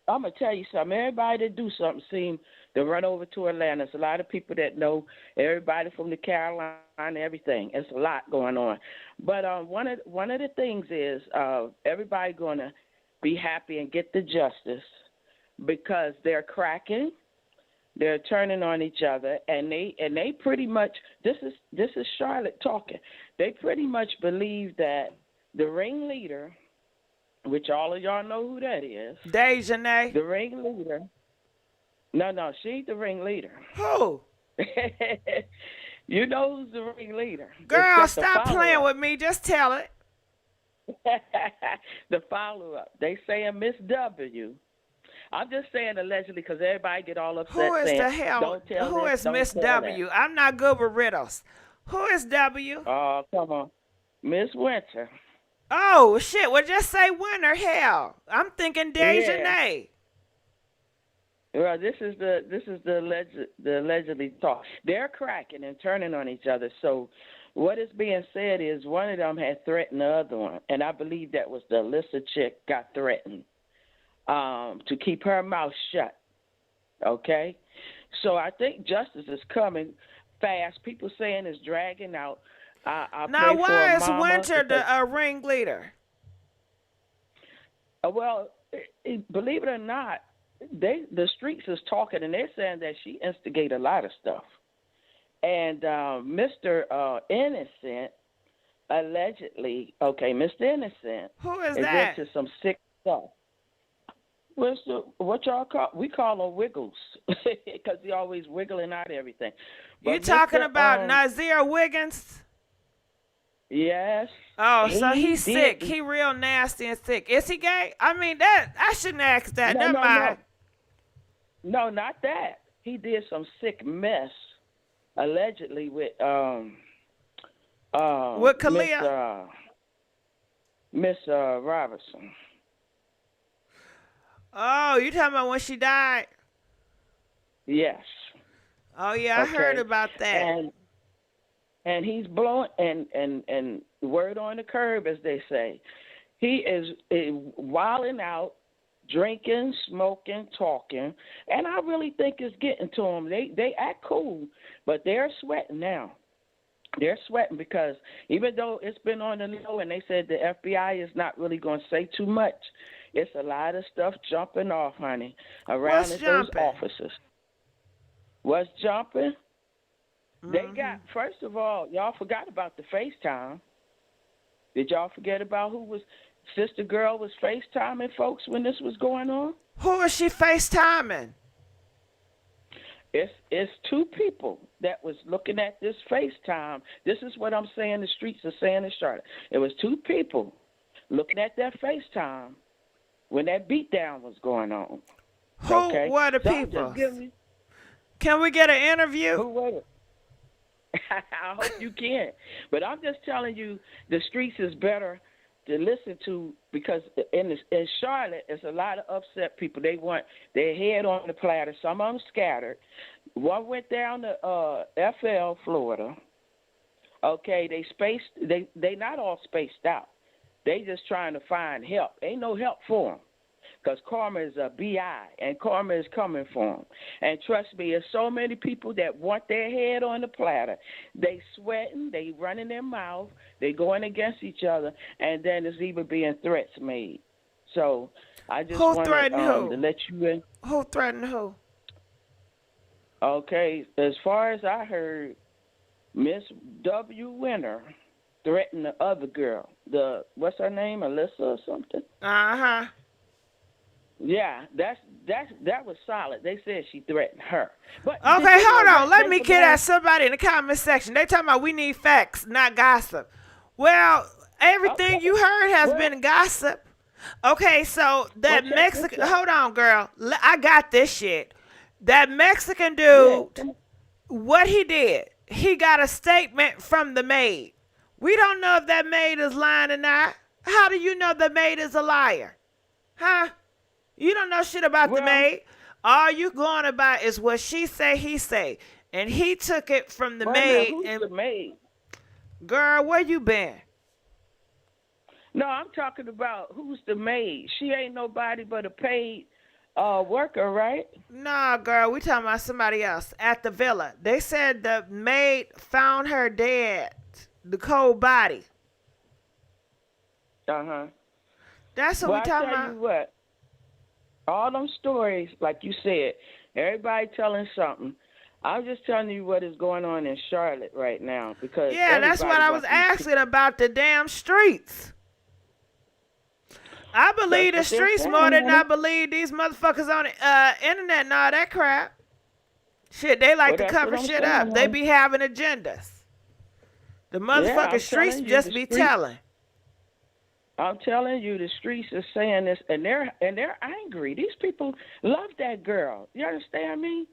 I'm going to tell you something. Everybody that do something seem to run over to Atlanta. It's a lot of people that know everybody from the Carolina, everything. It's a lot going on. But one of the things is everybody going to be happy and get the justice because they're cracking. They're turning on each other, and they pretty much, this is Charlotte talking. They pretty much believe that the ringleader, which all of y'all know who that is. Daejhanae. The ringleader. No, she's the ringleader. Who? You know who's the ringleader. Girl, stop playing with me. Just tell it. The follow-up. They saying Miss W. I'm just saying allegedly because everybody get all upset. Who is saying, the hell? Don't tell Who this, is don't Miss tell W? that. I'm not good with riddles. Who is W? Oh, come on. Miss Winter. Oh, shit. Well, just say Winter. Hell. I'm thinking Daejhanae. Well, this is the allegedly talk. They're cracking and turning on each other. So what is being said is one of them had threatened the other one, and I believe that was the Alyssa chick got threatened to keep her mouth shut. Okay? So I think justice is coming fast. People saying it's dragging out. Now, why is Winter the ringleader? Well, believe it or not, the streets is talking, and they're saying that she instigated a lot of stuff. And Mr. Innocent, allegedly, Mr. Innocent Who is that? Into some sick stuff. What y'all call? We call him Wiggles because he always wiggling out everything. You talking about Nazir Wiggins? Yes. Oh, so he's sick. He real nasty and sick. Is he gay? I mean, that I shouldn't ask that. Never mind. No, not that. He did some sick mess, allegedly with Kalia? Miss Robertson. Oh, you talking about when she died? Yes. Oh yeah, I heard about that. And he's blowing and word on the curb, as they say. He is wilding out, drinking, smoking, talking, and I really think it's getting to them. They act cool, but they're sweating now. They're sweating because even though it's been on the low and they said the FBI is not really going to say too much, it's a lot of stuff jumping off, honey, around those officers. What's jumping? Mm-hmm. They got, first of all, y'all forgot about the FaceTime. Did y'all forget about who was, Sister Girl was FaceTiming folks when this was going on? Who is she FaceTiming? It's two people that was looking at this FaceTime. This is what I'm saying the streets are saying in Charlotte. It was two people looking at that FaceTime when that beatdown was going on. Who were the people? Can we get an interview? Who were it? I hope you can. But I'm just telling you, the streets is better to listen to because in Charlotte, there's a lot of upset people. They want their head on the platter. Some of them scattered. One went down to FL, Florida. Okay, they not all spaced out. They just trying to find help. Ain't no help for them. because karma is a bi, and karma is coming for them. And trust me, there's so many people that want their head on the platter. They sweating, they running their mouth, they going against each other, and then there's even being threats made. So I just wanted to let you in. Who threatened who? Okay, as far as I heard, Miss W. Winter threatened the other girl. What's her name, Alyssa or something? Uh-huh. Yeah, that was solid. They said she threatened her. But okay, hold on. Let me get at somebody in the comment section. They talking about we need facts, not gossip. Well, everything you heard has been gossip. Okay, so that Mexican... Hold on, girl. I got this shit. That Mexican dude, what he did, he got a statement from the maid. We don't know if that maid is lying or not. How do you know the maid is a liar? Huh? You don't know shit about the maid. All you going about is what she say, he say. And he took it from the maid. Who's the maid? Girl, where you been? No, I'm talking about who's the maid. She ain't nobody but a paid worker, right? Nah, girl, we talking about somebody else at the villa. They said the maid found her dead, the cold body. Uh-huh. That's what we talking about. I tell you what, all them stories, like you said, everybody telling something. I'm just telling you what is going on in Charlotte right now because that's what I was asking about the damn streets. I believe the streets more than I believe these motherfuckers on the internet and all that crap. Shit, they like to cover shit up. They be having agendas. The motherfucking streets just be telling. I'm telling you, the streets are saying this, and they're angry. These people love that girl. You understand me?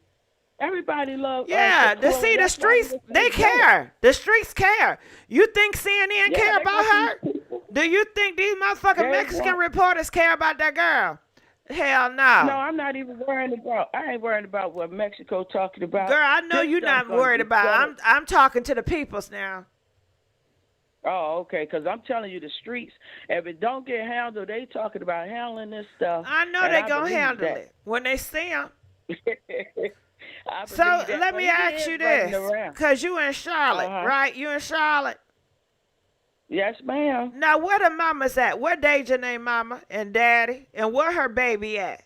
Everybody loves. Yeah, see the streets, they care. The streets care. You think CNN care about her? Do you think these motherfucking Mexican reporters care about that girl? Hell no. No, I'm not even worried about. I ain't worried about what Mexico talking about. Girl, I know you're not worried about. I'm talking to the peoples now. Oh, okay, because I'm telling you, the streets, if it don't get handled, they talking about handling this stuff. I know they going to handle it when they see them. So let me ask you this, because you in Charlotte, right? You in Charlotte? Yes, ma'am. Now, where the mamas at? Where Daejhanae mama and daddy? And where her baby at?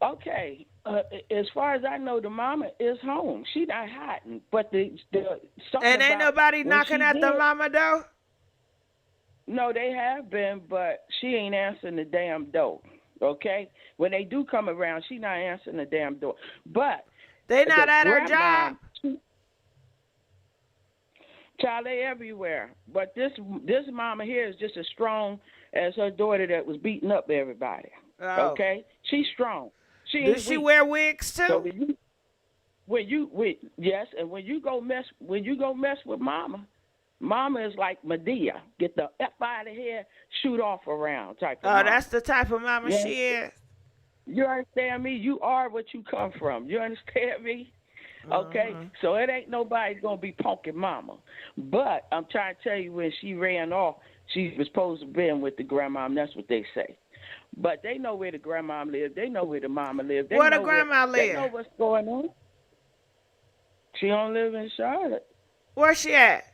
Okay. As far as I know, the mama is home. She not hiding. But and ain't nobody knocking at the mama door? No, they have been, but she ain't answering the damn door. Okay? When they do come around, she not answering the damn door. But they not at her job. Child, they everywhere. But this mama here is just as strong as her daughter that was beating up everybody. Oh. Okay? She's strong. Does she wear wigs too? So yes, and when you go mess with mama is like Medea. Get the F out of here, shoot off around type of mama. That's the type of mama she is. You understand me? You are what you come from. You understand me? Okay? So it ain't nobody gonna be punking mama. But I'm trying to tell you, when she ran off, she was supposed to be with the grandma, and that's what they say. But they know where the grandma lives. They know where the mama lives. Where the grandma live? They know what's going on. She don't live in Charlotte. Where she at?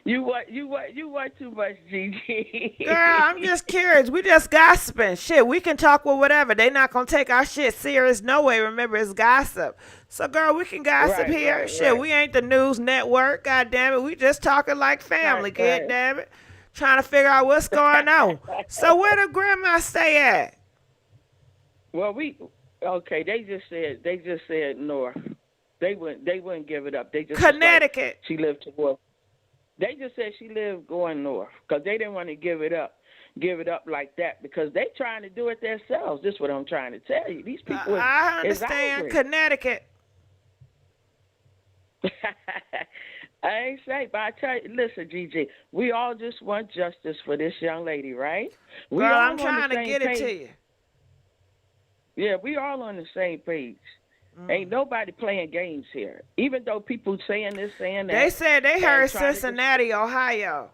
You want too much, Gigi. Girl, I'm just curious. We just gossiping. Shit, we can talk with whatever. They not gonna take our shit serious no way. Remember, it's gossip. So, girl, we can gossip here. Shit, we ain't the news network. God damn it, we just talking like family. God damn it. Trying to figure out what's going on. So where the grandma stay at? Well, they just said north. They wouldn't give it up. They just Connecticut. Like she lived towards. They just said she lived going north because they didn't want to give it up like that because they trying to do it themselves. This is what I'm trying to tell you. These people I understand Connecticut. I ain't say, but I tell you, listen, Gigi, we all just want justice for this young lady, right? Girl, I'm trying to get it to you. Yeah, we all on the same page. Ain't nobody playing games here. Even though people saying this, saying that. They said they heard Cincinnati, Ohio.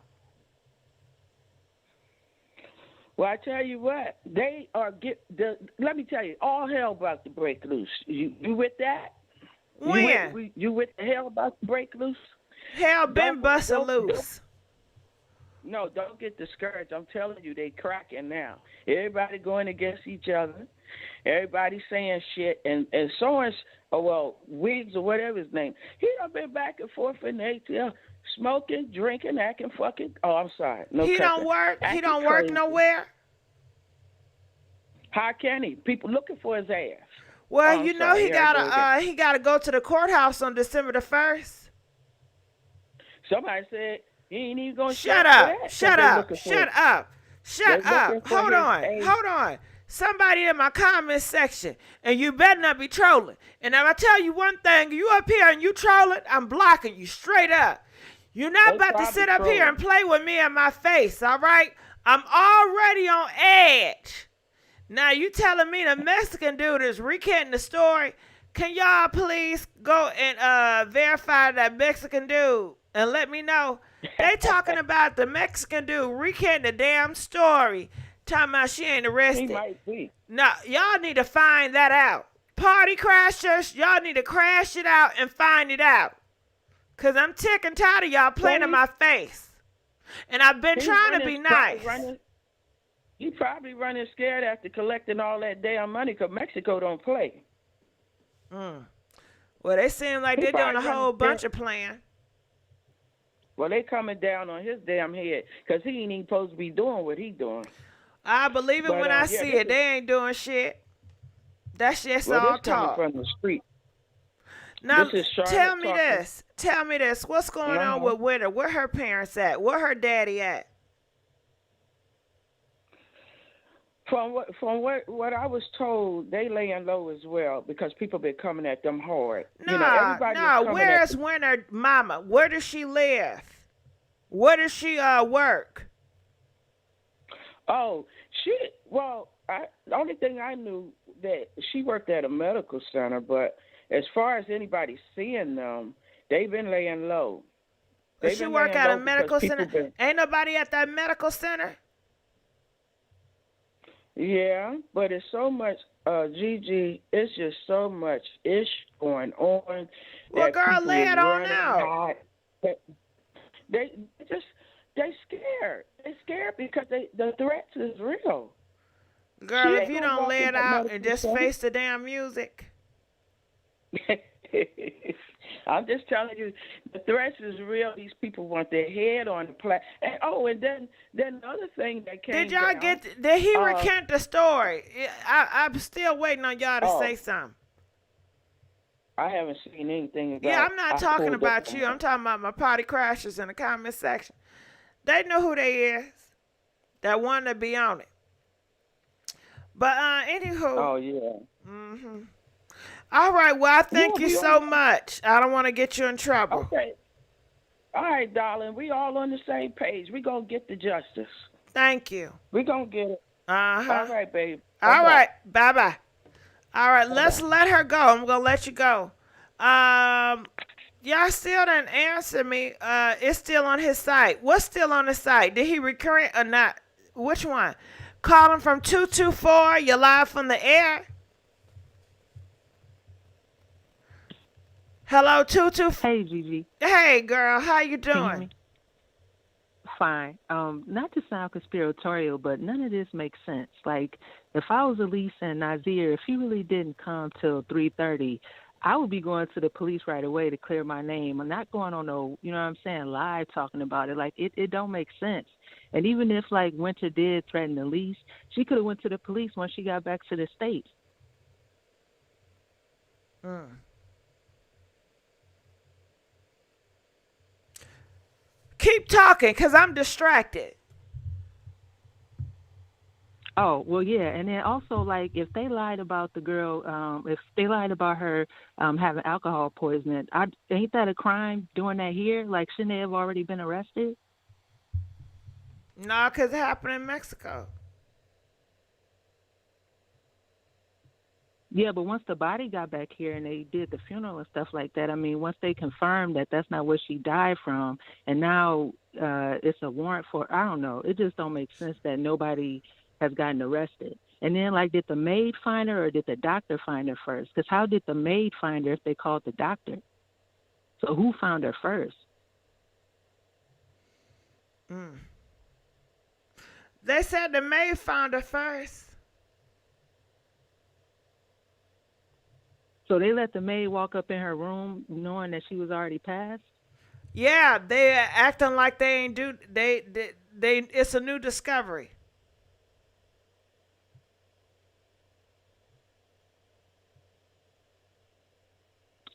Well, I tell you what, they are let me tell you, all hell about to break loose. You with that? When? You with the hell about to break loose? Hell been busting loose. No, don't get discouraged. I'm telling you, they cracking now. Everybody going against each other. Everybody saying shit. And Wiggs or whatever his name, he done been back and forth in the ATL, smoking, drinking, acting fucking. Oh, I'm sorry. No, he don't work. He don't work nowhere. How can he? People looking for his ass. Well, he gotta go to the courthouse on December the 1st. Somebody said he ain't even gonna Shut up. Hold on. Somebody in my comment section, and you better not be trolling. And if I tell you one thing, you up here and you trolling, I'm blocking you straight up. You're not about to sit up here and play with me in my face, all right? I'm already on edge. Now you telling me the Mexican dude is recanting the story? Can y'all please go and verify that Mexican dude and let me know? They talking about the Mexican dude recanting the damn story. Talking about she ain't arrested. He might be. Now, y'all need to find that out. Party crashers, y'all need to crash it out and find it out. Because I'm tick and tired of y'all playing in my face. And I've been trying to be nice. He probably running scared after collecting all that damn money because Mexico don't play. Well, they seem like they're doing a whole bunch of playing. Well, they coming down on his damn head because he ain't even supposed to be doing what he doing. I believe it when I see it. They ain't doing shit. That shit's all talk. From the street. Now, tell me this. What's going on with Winter? Where her parents at? Where her daddy at? From what I was told, they laying low as well because people been coming at them hard. Where's Winter mama? Where does she live? Where does she work? Oh, the only thing I knew that she worked at a medical center, but as far as anybody seeing them, they've been laying low. She work at a medical center? Ain't nobody at that medical center? Yeah, but it's so much, Gigi, it's just so much ish going on. Well, girl, lay it on out. They scared. They scared because the threats is real. Girl, if you don't lay it out and just face the damn music. I'm just telling you, the threats is real. These people want their head on the plaque. And then the other thing that came. Did he recant the story? I'm still waiting on y'all to say something. I haven't seen anything about. Yeah, I'm not talking about you. I'm talking about my party crashers in the comment section. They know who they is. That one to be on it. But anywho. Oh yeah. All right. Well, I thank you so much. I don't want to get you in trouble. Okay. All right, darling. We all on the same page. We gonna get the justice. Thank you. We gonna get it. All right, babe. All right. Bye-bye. All right. Let's let her go. I'm gonna let you go. Y'all still didn't answer me. It's still on his site. What's still on the site? Did he recurrent or not? Which one? Calling from 224. You're live from the air. Hello, 224. Hey, Gigi. Hey, girl. How you doing? Fine. Not to sound conspiratorial, but none of this makes sense. Like, if I was Elise and Nazir, if he really didn't come till 3:30, I would be going to the police right away to clear my name. I'm not going on no, you know what I'm saying, live talking about it. Like, it don't make sense. And even if, like, Winter did threaten Elise, she could have went to the police once she got back to the States. Keep talking, because I'm distracted. Oh, well, yeah. And then also, like, if they lied about the girl, if they lied about her having alcohol poisoning, ain't that a crime doing that here? Like, shouldn't they have already been arrested? No, because it happened in Mexico. Yeah, but once the body got back here and they did the funeral and stuff like that, I mean, once they confirmed that that's not what she died from, and now it's a warrant for, I don't know, it just don't make sense that nobody has gotten arrested. And then, like, did the maid find her or did the doctor find her first? Because how did the maid find her if they called the doctor? So who found her first? They said the maid found her first. So they let the maid walk up in her room knowing that she was already passed? Yeah, they acting like they ain't do. They it's a new discovery.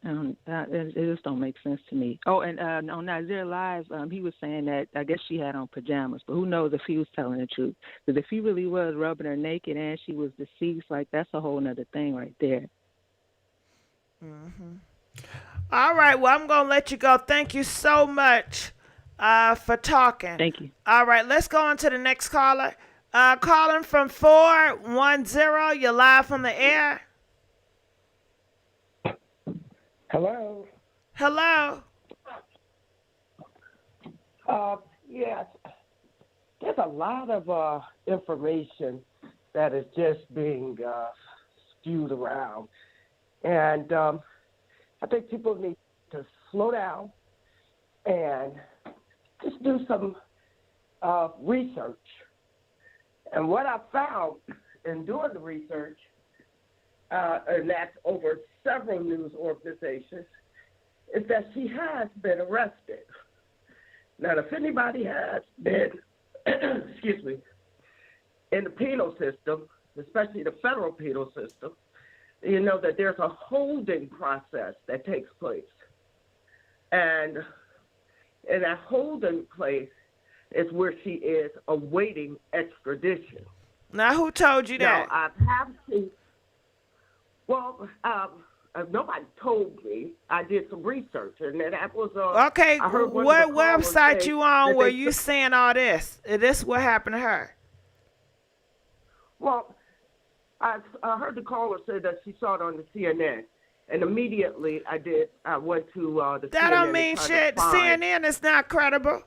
It just don't make sense to me. Oh, and on Nazir Live, he was saying that I guess she had on pajamas, but who knows if he was telling the truth? Because if he really was rubbing her naked and she was deceased, like, that's a whole nother thing right there. All right, well, I'm gonna let you go. Thank you so much for talking. Thank you. All right, let's go on to the next caller. Calling from 410. You're live from the air. Hello. Hello. Yes. There's a lot of information that is just being spewed around. And I think people need to slow down and just do some research. And what I found in doing the research, and that's over several news organizations, is that she has been arrested. Now, if anybody has been, excuse me, in the penal system, especially the federal penal system, you know that there's a holding process that takes place. And in that holding place is where she is awaiting extradition. Now, who told you that? Now, I have seen. Well, nobody told me. I did some research, and that was okay. I heard what website you on where you saying all this? This what happened to her? Well, I heard the caller say that she saw it on the CNN, and immediately I went to the. That CNN don't mean shit. CNN is not credible,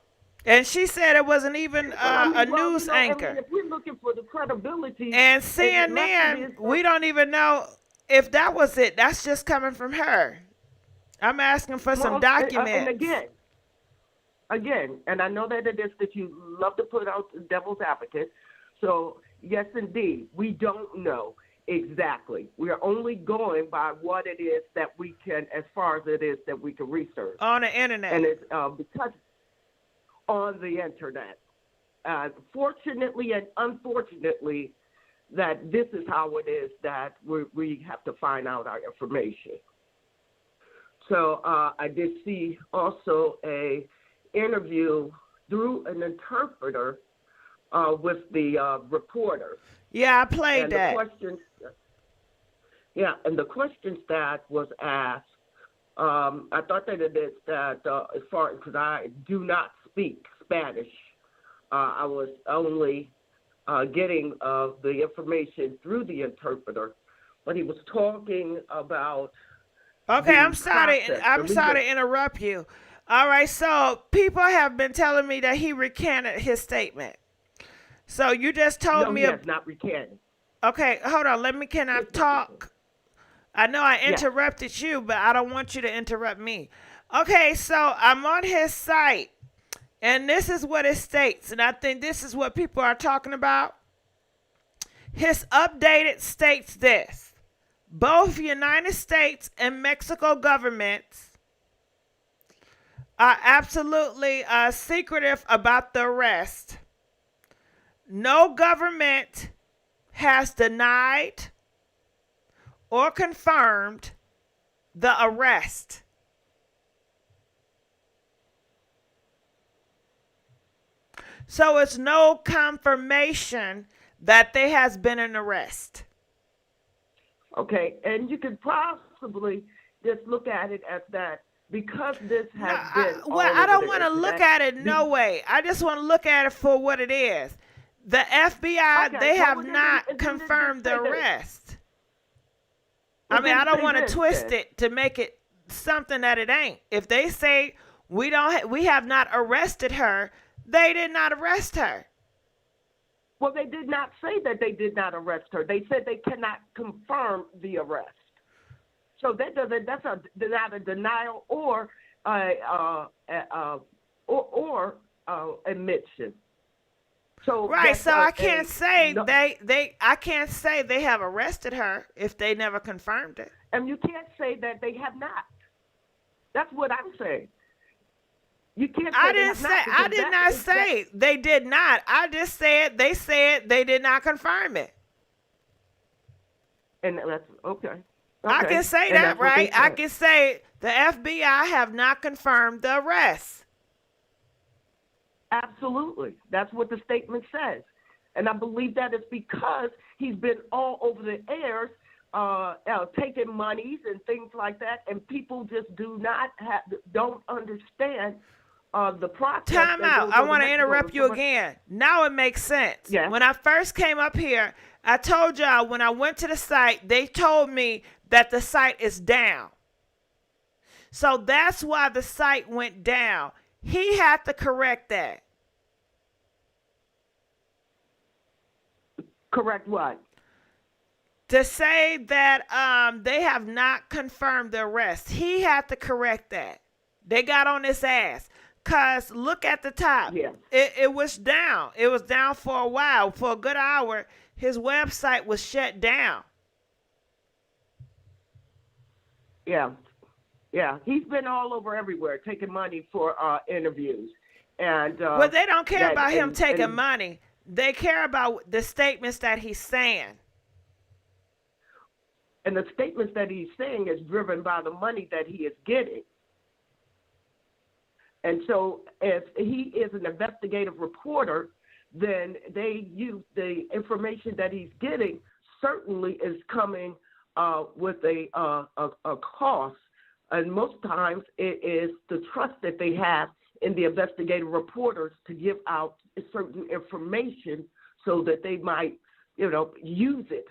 and she said it wasn't even a news anchor. If we're looking for the credibility, and CNN, we don't even know if that was it. That's just coming from her. I'm asking for some documents. And again, and I know that it is that you love to put out the devil's advocate. So yes, indeed, we don't know exactly. We are only going by what it is that we can, as far as it is that we can research on the internet, and it's because on the internet. Fortunately and unfortunately, that this is how it is that we have to find out our information. So I did see also a interview through an interpreter with the reporter. Yeah, I played and that. And the questions that was asked, I thought that it is that as far, because I do not speak Spanish, I was only getting the information through the interpreter, but he was talking about. Okay, I'm sorry to interrupt you. All right, so people have been telling me that he recanted his statement. So you just told me. No, he has not recanted. Okay, hold on. Can I talk? I know I interrupted you, but I don't want you to interrupt me. Okay, so I'm on his site. And this is what it states, and I think this is what people are talking about. His updated states this: both United States and Mexico governments are absolutely secretive about the arrest. No government has denied or confirmed the arrest. So it's no confirmation that there has been an arrest. Okay, and you could possibly just look at it as that because this has been. I don't want to look at it no way. I just want to look at it for what it is. The FBI, they have not confirmed the arrest. I mean, I don't want to twist it to make it something that it ain't. If they say we have not arrested her, they did not arrest her. Well, they did not say that they did not arrest her. They said they cannot confirm the arrest. So that's not a denial or admission. So right, so I can't say no, I can't say they have arrested her if they never confirmed it. And you can't say that they have not. That's what I'm saying. You can't say I did not say they did not. I just said they did not confirm it. And that's okay. I can say that, right? I can say the FBI have not confirmed the arrest. Absolutely. That's what the statement says. And I believe that is because he's been all over the airs taking monies and things like that, and people just don't understand the process. Time out. I want to interrupt you again. Now it makes sense. Yeah. When I first came up here, I told y'all when I went to the site, they told me that the site is down. So that's why the site went down. He had to correct that. Correct what? To say that they have not confirmed the arrest. He had to correct that. They got on his ass. Because look at the top. Yeah. It was down. It was down for a while. For a good hour, his website was shut down. Yeah. Yeah, he's been all over everywhere taking money for interviews. And well, they don't care about him taking money. They care about the statements that he's saying. And the statements that he's saying is driven by the money that he is getting. And so if he is an investigative reporter, then they use the information that he's getting certainly is coming with a cost. And most times it is the trust that they have in the investigative reporters to give out certain information so that they might, use it.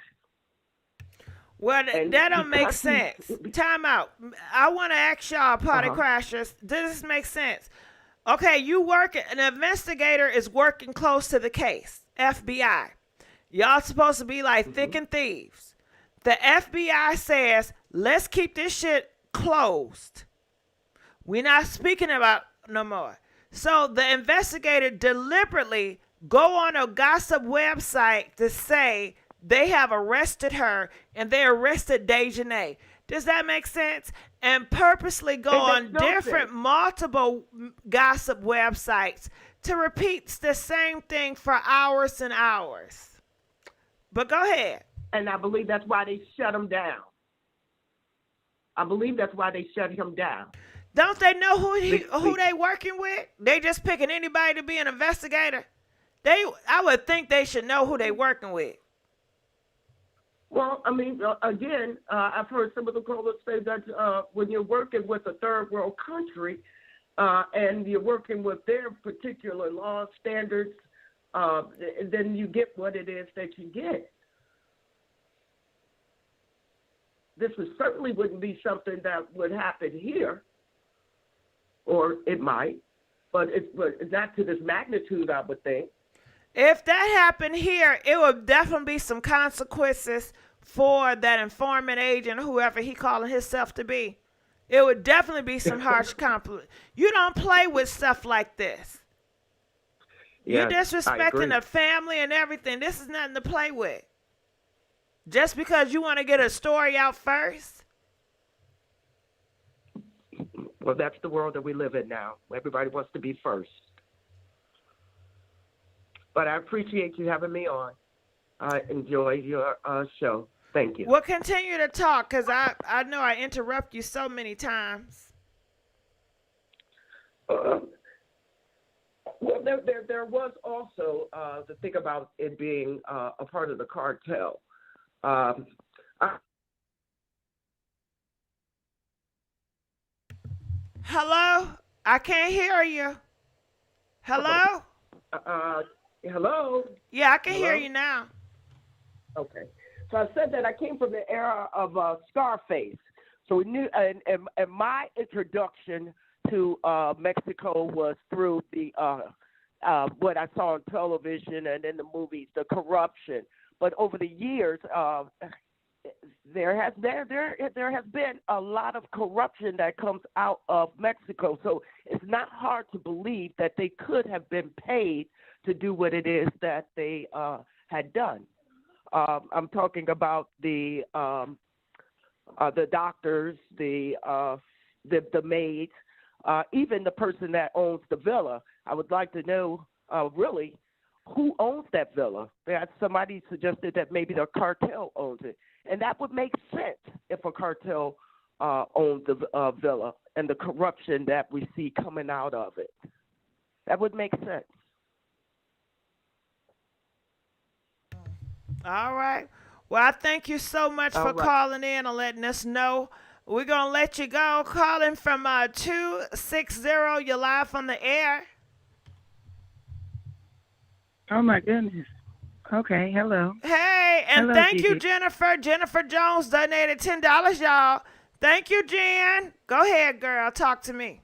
Well, that don't make sense. Time out. I want to ask y'all, party crashers, does this make sense? Okay, an investigator is working close to the case, FBI. Y'all supposed to be like thick and thieves. The FBI says, let's keep this shit closed. We're not speaking about no more. So the investigator deliberately go on a gossip website to say they have arrested her and they arrested Daejhanae. Does that make sense? And purposely go on multiple gossip websites to repeat the same thing for hours and hours. But go ahead. And I believe that's why they shut him down. Don't they know who they working with? They just picking anybody to be an investigator? I would think they should know who they working with. Well, I mean, again, I've heard some of the callers say that when you're working with a third world country and you're working with their particular law standards, then you get what it is that you get. This certainly wouldn't be something that would happen here, or it might, but not to this magnitude, I would think. If that happened here, it would definitely be some consequences for that informant agent, whoever he calling himself to be. It would definitely be some harsh compliment. You don't play with stuff like this. You're disrespecting the family and everything. This is nothing to play with. Just because you want to get a story out first? Well, that's the world that we live in now. Everybody wants to be first. But I appreciate you having me on. I enjoy your show. Thank you. We'll continue to talk because I know I interrupt you so many times. Well, there was also the thing about it being a part of the cartel. Hello? I can't hear you. Hello? Hello? Yeah, I can hear you now. Okay. So I said that I came from the era of Scarface. So we knew, and my introduction to Mexico was through the what I saw on television and in the movies, the corruption. But over the years, there has been a lot of corruption that comes out of Mexico. So it's not hard to believe that they could have been paid to do what it is that they had done. I'm talking about the doctors, the maids, even the person that owns the villa. I would like to know really who owns that villa. Somebody suggested that maybe the cartel owns it, and that would make sense if a cartel owned the villa and the corruption that we see coming out of it. That would make sense. All right. Well, I thank you so much for calling in and letting us know. We're going to let you go. Calling from 260. You're live on the air. Oh, my goodness. Okay, hello. Hey, and hello, thank Gigi. you, Jennifer. Jennifer Jones donated $10, y'all. Thank you, Jen. Go ahead, girl. Talk to me.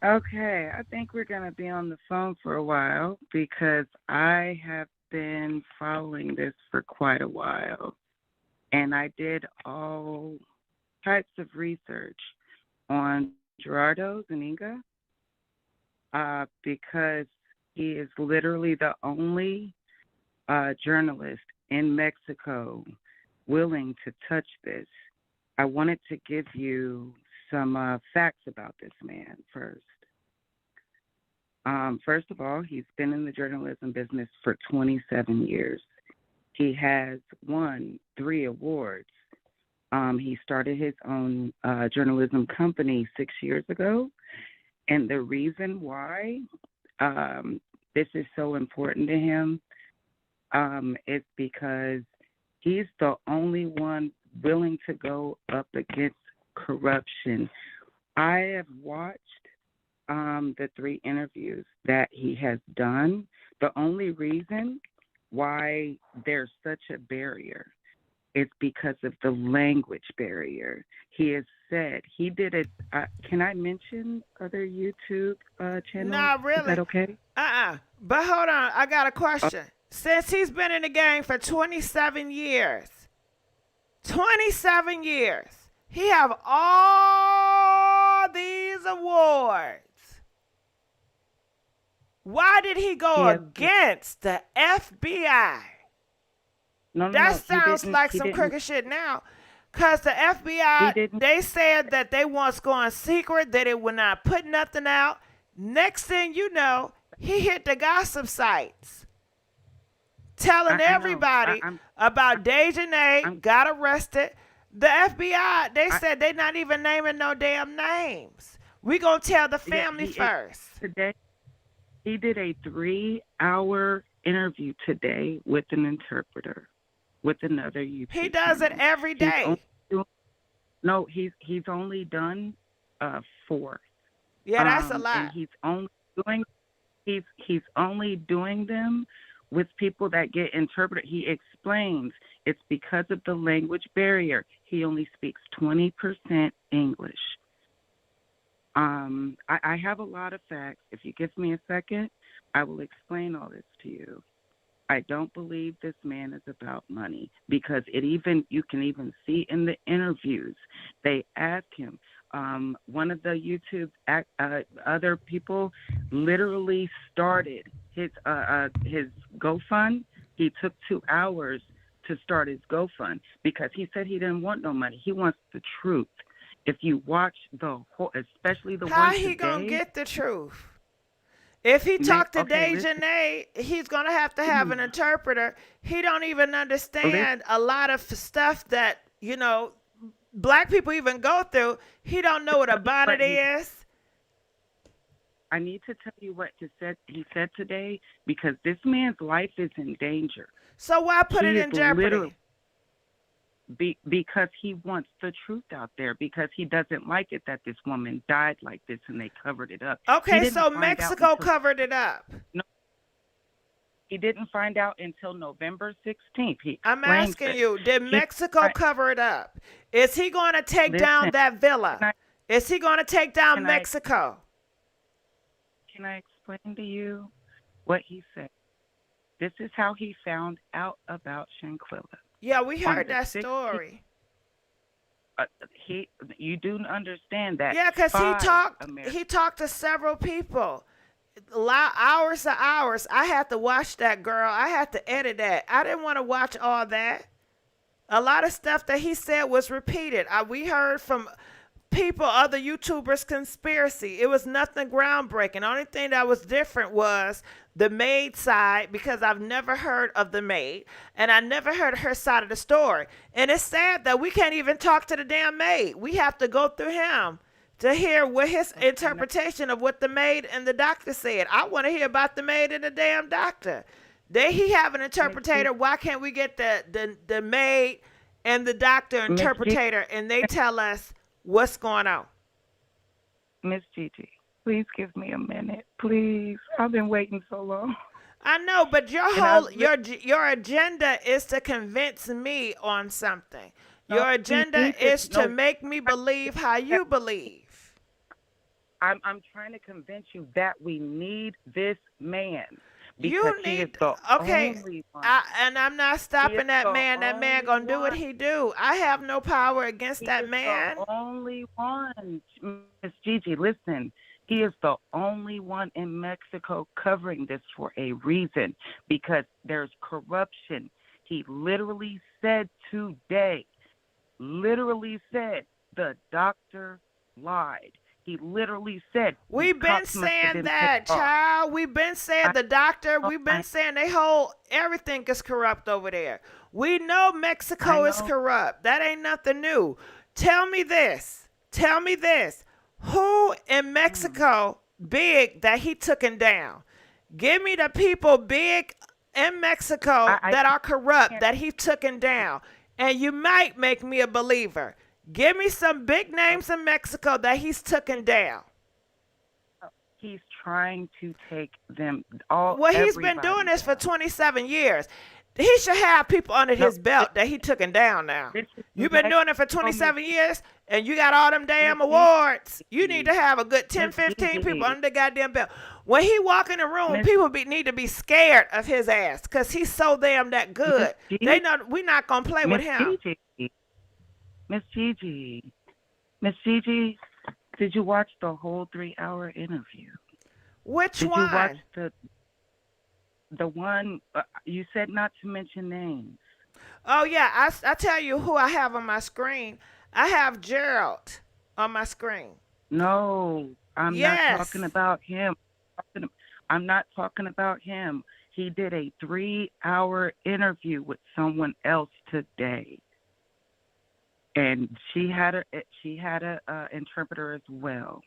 Okay, I think we're going to be on the phone for a while because I have been following this for quite a while. And I did all types of research on Gerardo Zuniga because he is literally the only journalist in Mexico willing to touch this. I wanted to give you some facts about this man first. First of all, he's been in the journalism business for 27 years. He has won 3 awards. He started his own journalism company 6 years ago. And the reason why this is so important to him is because he's the only one willing to go up against corruption. I have watched the 3 interviews that he has done. The only reason why there's such a barrier is because of the language barrier. He has said he did it. Can I mention other YouTube channels? Not really. Is that okay? But hold on. I got a question. Since he's been in the game for 27 years, 27 years, he have all these awards. Why did he go against the FBI? That sounds like some crooked shit now. Because the FBI, they said that they once going secret, that it would not put nothing out. Next thing you know, he hit the gossip sites. Telling everybody about Daejhanae, got arrested. The FBI, they said they not even naming no damn names. We going to tell the family first. Today, he did a 3-hour interview today with an interpreter, with another YouTube He does it every day. He's only done 4. Yeah, that's a lot. And he's only doing them with people that get interpreted. He explains it's because of the language barrier. He only speaks 20% English. I have a lot of facts. If you give me a second, I will explain all this to you. I don't believe this man is about money because you can even see in the interviews, they ask him. One of the YouTube other people literally started his GoFund. He took 2 hours to start his GoFund because he said he didn't want no money. He wants the truth. If you watch the whole, especially the how one he today, gonna get the truth? If he talked to Daejhanae, he's gonna have to have an interpreter. He don't even understand a lot of stuff that black people even go through. He don't know what a bonnet is. I need to tell you what he said today because this man's life is in danger. So why put it in jeopardy? Because he wants the truth out there, because he doesn't like it that this woman died like this and they covered it up. Okay, so Mexico covered it up. No, he didn't find out until November 16th. I'm asking you, did Mexico cover it up? Is he going to take down that villa? Is he going to take down Mexico? Can I explain to you what he said? This is how he found out about Shanquella. Yeah, we On heard the that 16th, story. you do understand that? Yeah, because he 5 talked. Americans. He talked to several people. Hours and hours. I had to watch that, girl. I had to edit that. I didn't want to watch all that. A lot of stuff that he said was repeated. We heard from people, other YouTubers, conspiracy. It was nothing groundbreaking. The only thing that was different was the Maid side, because I've never heard of the Maid, and I never heard her side of the story. And it's sad that we can't even talk to the damn Maid. We have to go through him to hear what his interpretation of what the Maid and the doctor said. I want to hear about the Maid and the damn doctor. He have an interpreter. Why can't we get the Maid and the doctor interpreter, and they tell us what's going on? Miss Gigi, please give me a minute, please. I've been waiting so long. I know, but your agenda is to convince me on something. Your agenda is to make me believe how you believe. I'm trying to convince you that we need this man. You need Only one. And I'm not stopping that man. That man gonna do what he do. I have no power against that man. The only one, Miss Gigi. Listen, he is the only one in Mexico covering this for a reason, because there's corruption. He literally said today, the doctor lied. He literally said. We've been saying that, child. We've been saying the doctor. We've been saying everything is corrupt over there. We know Mexico is corrupt. That ain't nothing new. Tell me this. Who in Mexico big that he took him down? Give me the people big in Mexico that are corrupt that he took him down. And you might make me a believer. Give me some big names in Mexico that he's taken down. He's trying to take them all. Well, he's been doing this for 27 years. He should have people under his belt that he took him down now. You've been doing it for 27 years, and you got all them damn awards. You need to have a good 10, 15 people under the goddamn belt. When he walk in the room, people need to be scared of his ass because he's so damn that good. They know we're not going to play with him. Miss Gigi, did you watch the whole 3-hour interview? Which one? Did you watch the one you said not to mention names? Oh yeah, I tell you who I have on my screen. I have Gerald on my screen. No, I'm not talking about him. I'm not talking about him. He did a 3-hour interview with someone else today. And she had a interpreter as well,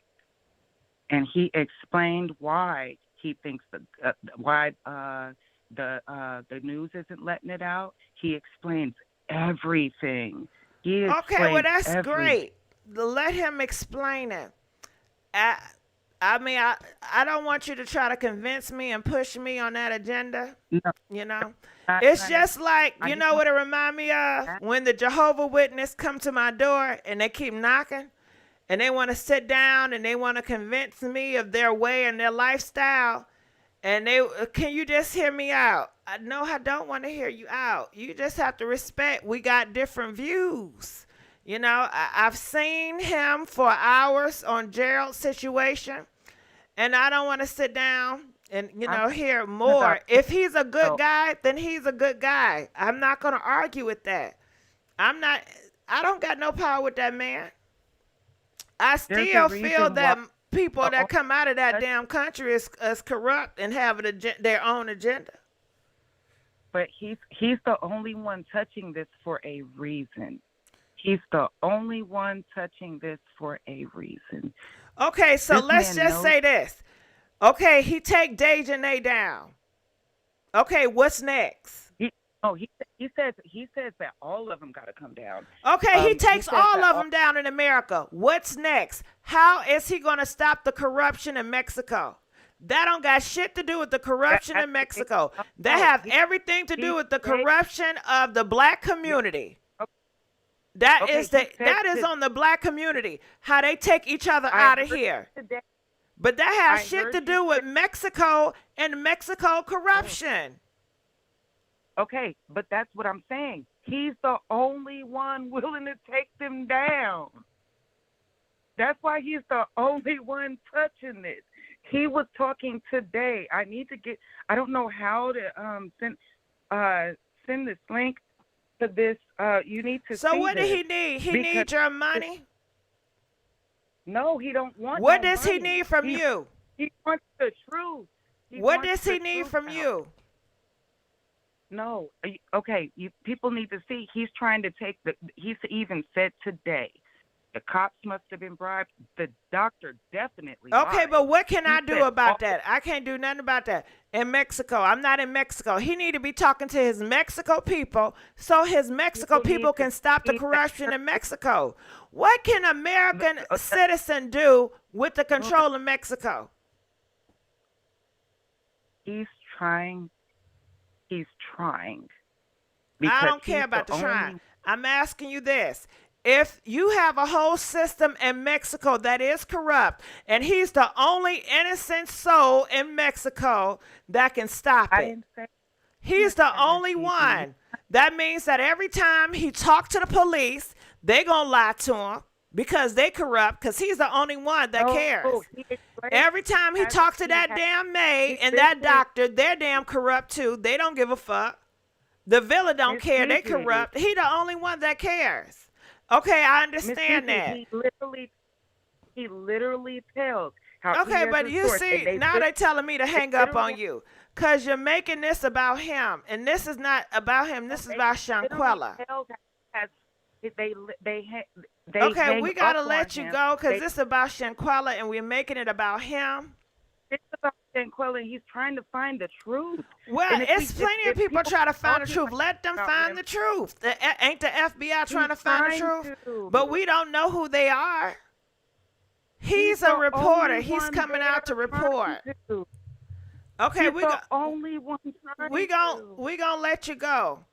and he explained why he thinks why the news isn't letting it out. He explains everything. Okay, well that's great. Let him explain it. I mean, I don't want you to try to convince me and push me on that agenda. No. You know, it's just like, you know what it remind me of? When the Jehovah Witness come to my door and they keep knocking and they want to sit down and they want to convince me of their way and their lifestyle. And can you just hear me out? No, I don't want to hear you out. You just have to respect we got different views. You know, I've seen him for hours on Gerald's situation, and I don't want to sit down and, hear more. If he's a good guy, then he's a good guy. I'm not going to argue with that. I don't got no power with that man. I still feel that people that come out of that damn country is corrupt and have their own agenda. But he's the only one touching this for a reason. He's the only one touching this for a reason. Okay, so let's just say this. Okay, he take Daejhanae down. Okay, what's next? He says that all of them got to come down. Okay, he takes all of them down in America. What's next? How is he going to stop the corruption in Mexico? That don't got shit to do with the corruption in Mexico. That have everything to do with the corruption of the black community. That is on the black community. How they take each other out of here. But that has shit heard to do with Mexico and Mexico corruption. Okay, but that's what I'm saying. He's the only one willing to take them down. That's why he's the only one touching this. He was talking today. I don't know how to send this link to this. You need to So see what this. did he need? He needs your money? No, he don't want What no does he money. need from you? He wants the truth. What does he need from you? No, okay. People need to see. He's trying to take He's even said today, the cops must have been bribed. The doctor definitely. Okay, lied. but what can I He do said about that? I can't do nothing about that. In Mexico, I'm not in Mexico. He need to be talking to his Mexico people so his Mexico people can stop the corruption in Mexico. What can American citizen do with the control of Mexico? He's trying. I Because don't care he's about the only- trying. I'm asking you this. If you have a whole system in Mexico that is corrupt, and he's the only innocent soul in Mexico that can stop it, he's the only one. That means that every time he talks to the police, they're going to lie to him because they corrupt, because he's the only one that cares. Every time he talks to that damn maid and that doctor, they're damn corrupt too. They don't give a fuck. The villa don't care. They corrupt. He the only one that cares. Okay, I understand that. He literally tells how. Okay, but you see, now they're telling me to hang up on you because you're making this about him, and this is not about him. This is about Shanquella. Okay, we gotta let you go because this is about Shanquella, and we're making it about him. It's about Shanquella, and he's trying to find the truth. Well, it's plenty of people trying to find the truth. Let them find the truth. Ain't the FBI trying to find the truth? But we don't know who they are. He's a reporter. He's coming out to report. Okay, we gonna let you go.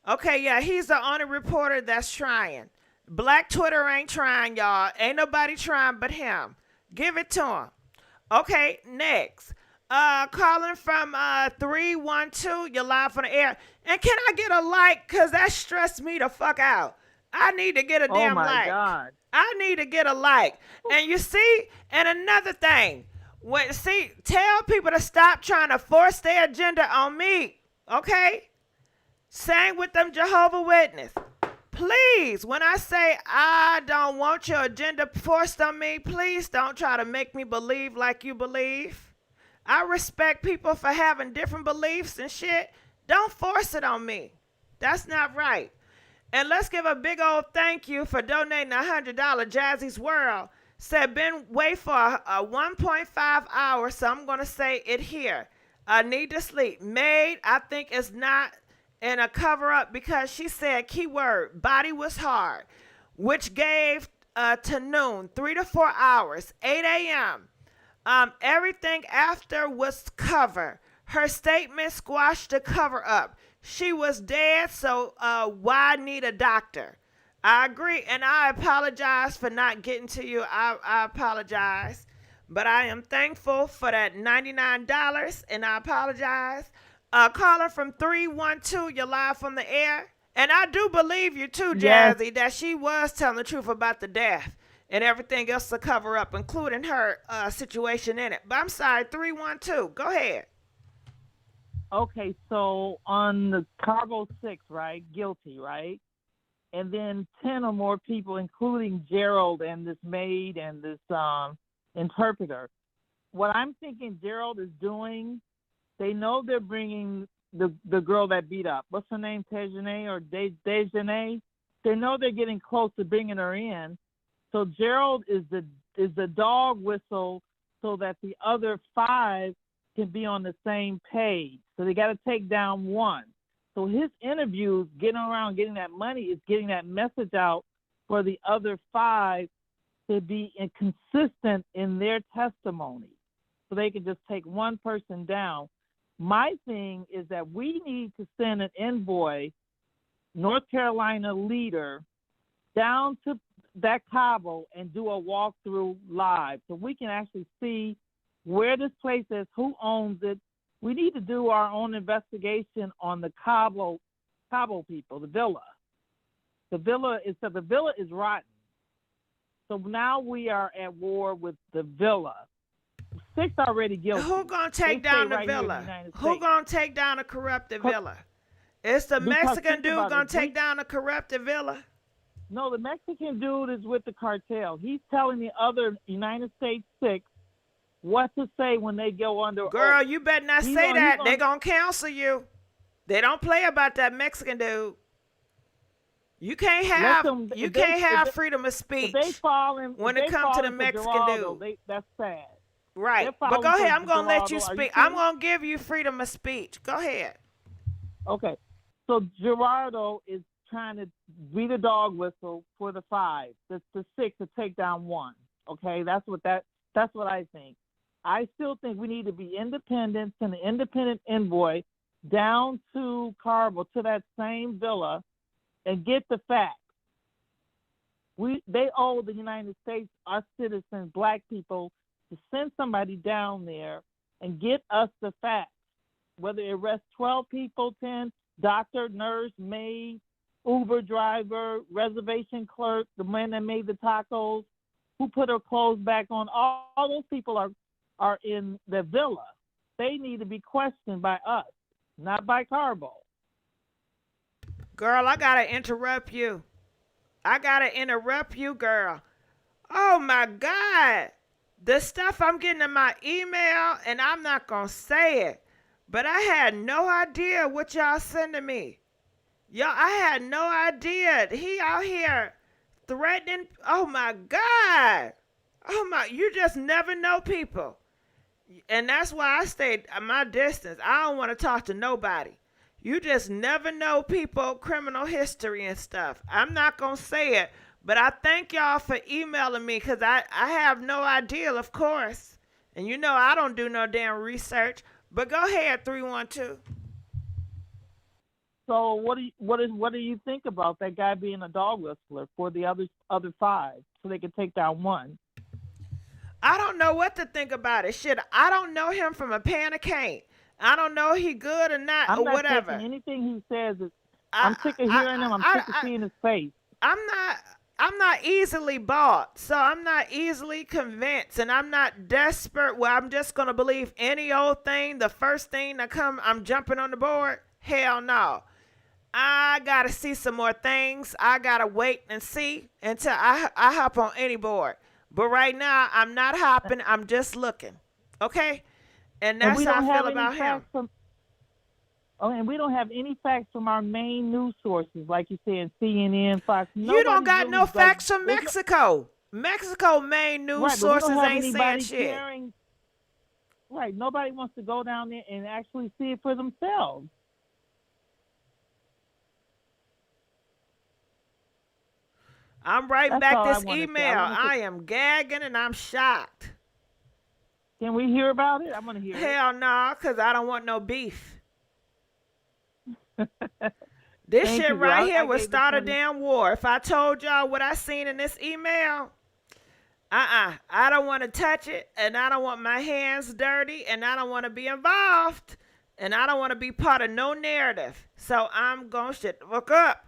Okay, yeah, he's the only reporter that's trying. Black Twitter ain't trying, y'all. Ain't nobody trying but him. Give it to him. Okay, next. Calling from 312, you're live on the air. And can I get a like? Because that stressed me the fuck out. I need to get a damn like. Oh, my God. I need to get a like. And you see, and another thing. Tell people to stop trying to force their agenda on me. Okay? Same with them Jehovah's Witnesses. Please, when I say I don't want your agenda forced on me, please don't try to make me believe like you believe. I respect people for having different beliefs and shit. Don't force it on me. That's not right. And let's give a big old thank you for donating $100. Jazzy's World said, been wait for a 1.5 hours, so I'm going to say it here. I need to sleep. Maid, I think it's not in a cover-up because she said, keyword, body was hard, which gave to noon, 3 to 4 hours, 8 a.m. Everything after was cover. Her statement squashed the cover-up. She was dead, so why need a doctor? I agree, and I apologize for not getting to you. I apologize. But I am thankful for that $99, and I apologize. Caller from 312, you're live from the air. And I do believe you too, Jazzy, that she was telling the truth about the death and everything else to cover up, including her situation in it. But I'm sorry, 312, go ahead. Okay, so on the Carbo 6, right, guilty, right? And then 10 or more people, including Gerald and this maid and this interpreter. What I'm thinking Gerald is doing, they know they're bringing the girl that beat up. What's her name? Daejhanae or Daejhanae? They know they're getting close to bringing her in. So Gerald is the dog whistle so that the other 5 can be on the same page. So they got to take down one. So his interviews, getting around, getting that money, is getting that message out for the other 5 to be inconsistent in their testimony. So they can just take one person down. My thing is that we need to send an envoy, North Carolina leader, down to that Cabo and do a walkthrough live so we can actually see where this place is, who owns it. We need to do our own investigation on the Cabo people, the villa. The villa is rotten. So now we are at war with the villa. 6 already guilty. Who gonna take down the villa? Who gonna take down a corrupted villa? It's the Mexican dude gonna take down a corrupted villa. No, the Mexican dude is with the cartel. He's telling the other United States 6 what to say when they go under. Girl, you better not say that. They're gonna cancel you. They don't play about that Mexican dude. You can't have freedom of speech when it comes to the Mexican Gerardo, dude. That's sad. Right. But go ahead. I'm going to let you speak. I'm going to give you freedom of speech. Go ahead. Okay. So Gerardo is trying to be the dog whistle for the 5, the 6 to take down 1. Okay? That's what I think. I still think we need to be independent, send an independent envoy down to Cabo, to that same villa, and get the facts. They owe the United States, our citizens, black people, to send somebody down there and get us the facts. Whether it arrests 12 people, 10, doctor, nurse, maid, Uber driver, reservation clerk, the man that made the tacos, who put her clothes back on, all those people are in the villa. They need to be questioned by us, not by Cabo. Girl, I gotta interrupt you. Girl. Oh my God. The stuff I'm getting in my email, and I'm not gonna say it, but I had no idea what y'all sending me. I had no idea. He out here threatening. Oh my God. You just never know people. And that's why I stayed at my distance. I don't want to talk to nobody. You just never know people, criminal history and stuff. I'm not going to say it, but I thank y'all for emailing me because I have no idea, of course. And you know I don't do no damn research. But go ahead, 312. So what do you think about that guy being a dog whistler for the other 5 so they could take down 1? I don't know what to think about it. Shit, I don't know him from a pan of cane. I don't know if he good or not or whatever. Anything he says I'm sick of hearing him. I'm sick of seeing his face. I'm not easily bought, so I'm not easily convinced, and I'm not desperate where I'm just gonna believe any old thing. The first thing that come, I'm jumping on the board. Hell no. I gotta see some more things. I gotta wait and see until I hop on any board. But right now, I'm not hopping. I'm just looking. Okay. And that's how I feel about him. And we don't have any facts from our main news sources, like you said, CNN, Fox. You don't got no facts from Mexico. Mexico main news sources ain't saying shit. Right. Nobody wants to go down there and actually see it for themselves. I'm writing back this email. I am gagging and I'm shocked. Can we hear about it? I'm going to hear it. Hell no, because I don't want no beef. This shit right here would start a damn war. If I told y'all what I seen in this email, I don't want to touch it, and I don't want my hands dirty, and I don't want to be involved, and I don't want to be part of no narrative. So I'm going to look up.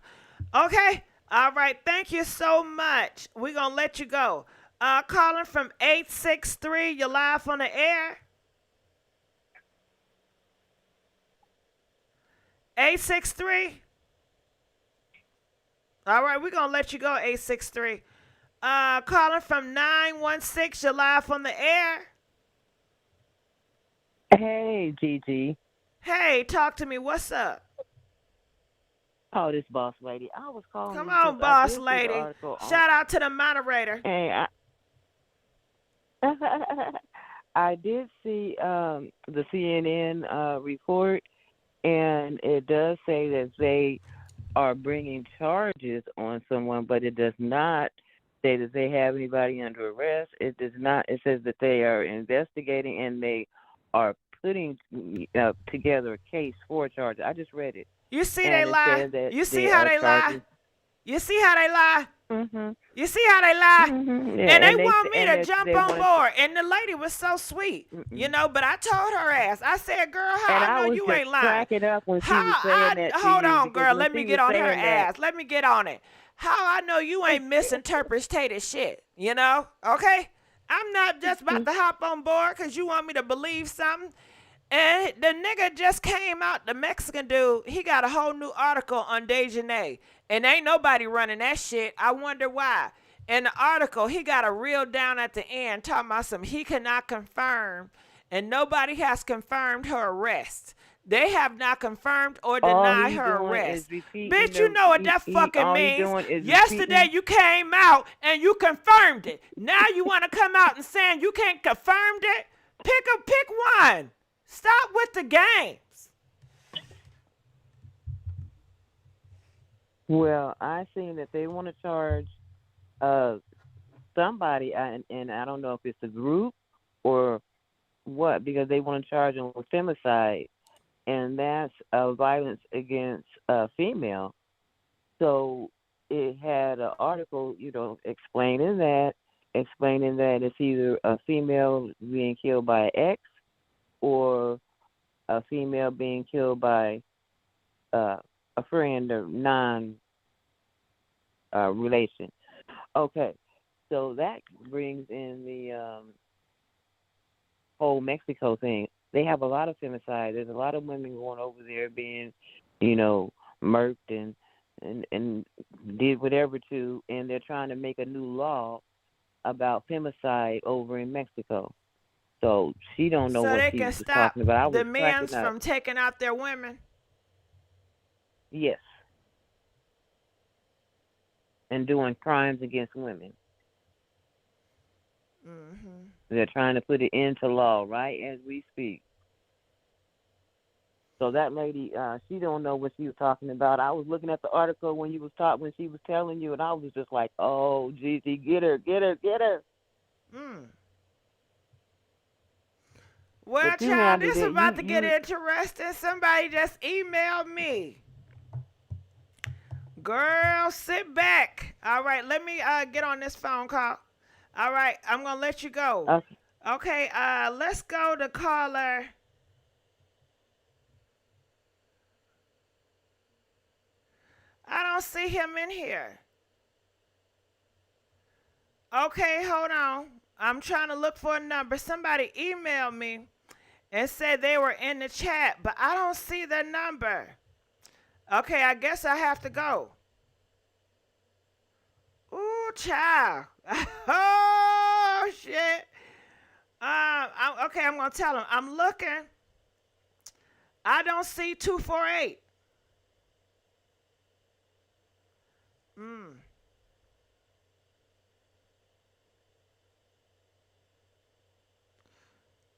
Okay? All right. Thank you so much. We're going to let you go. Calling from 863. You're live on the air. 863. All right, we're going to let you go, 863. Calling from 916. You're live on the air. Hey, Gigi. Hey, talk to me. What's up? Oh, this boss lady. I was calling. Come on, boss lady. Shout out to the moderator. Hey, I did see the CNN report, and it does say that they are bringing charges on someone, but it does not say that they have anybody under arrest. It does not. It says that they are investigating and they are putting together a case for charges. I just read it. You see they lie. You see how they lie. You see how they lie? Mhm. You see how they lie? Mhm. Yeah, And they and want me to they jump on wanted to. board. And the lady was so sweet, you know. But I told her ass, I said, "Girl, how And I I know was you just ain't lying? cracking up when How she was saying that to hold you on, because girl. when Let me she get was on her saying that, ass. Let me get on it. How I know you ain't misinterpreted shit, you know? Okay, I'm not just about to hop on board because you want me to believe something." And the nigga just came out, the Mexican dude, he got a whole new article on Daejhanae. And ain't nobody running that shit. I wonder why. In the article, he got a reel down at the end talking about some he cannot confirm, and nobody has confirmed her arrest. They have not confirmed or all denied he her doing is arrest. repeating Bitch, you the know what that fucking all he means. doing is Yesterday repeating. you came out and you confirmed it. Now you want to come out and saying you can't confirm it? Pick one. Stop with the games. Well, I seen that they want to charge uh somebody, and I don't know if it's a group or what, because they want to charge them with femicide, and that's violence against a female. So it had an article, explaining that it's either a female being killed by an ex or a female being killed by a friend or non relation. Okay, so that brings in the whole Mexico thing. They have a lot of femicide. There's a lot of women going over there being, murked and did whatever to, and they're trying to make a new law about femicide over in Mexico. So she don't know So what they she can was stop talking about. I the was men's cracking up. from taking out their women. Yes, and doing crimes against women. Mm-hmm. They're trying to put it into law right as we speak. So that lady, she don't know what she was talking about. I was looking at the article when she was telling you, and I was just like, "Oh, Gigi, get her, get her, get her." Mm. Well, But you child, handled this is it. about to get You interesting. Somebody just emailed me. Girl, sit back. All right, let me get on this phone call. All right, I'm gonna let you go. okay. Okay, let's go to caller. I don't see him in here. Okay, hold on. I'm trying to look for a number. Somebody emailed me and said they were in the chat, but I don't see the number. Okay, I guess I have to go. Ooh, child. Oh, shit. I'm going to tell him. I'm looking. I don't see 248.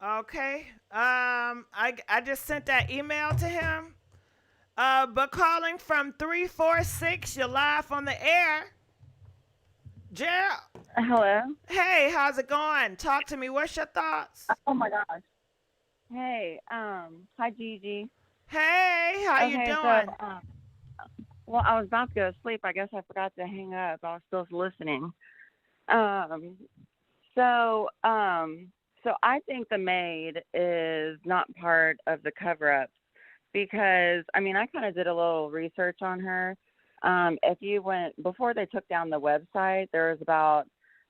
Okay. I just sent that email to him. But calling from 346, you're live on the air. Gerald. Hello. Hey, how's it going? Talk to me. What's your thoughts? Oh my gosh. Hey, hi Gigi. Hey, how you doing? So, well, I was about to go to sleep. I guess I forgot to hang up. I was still listening. So I think the Maid is not part of the cover-up because, I mean, I kind of did a little research on her. If you went, before they took down the website, there was about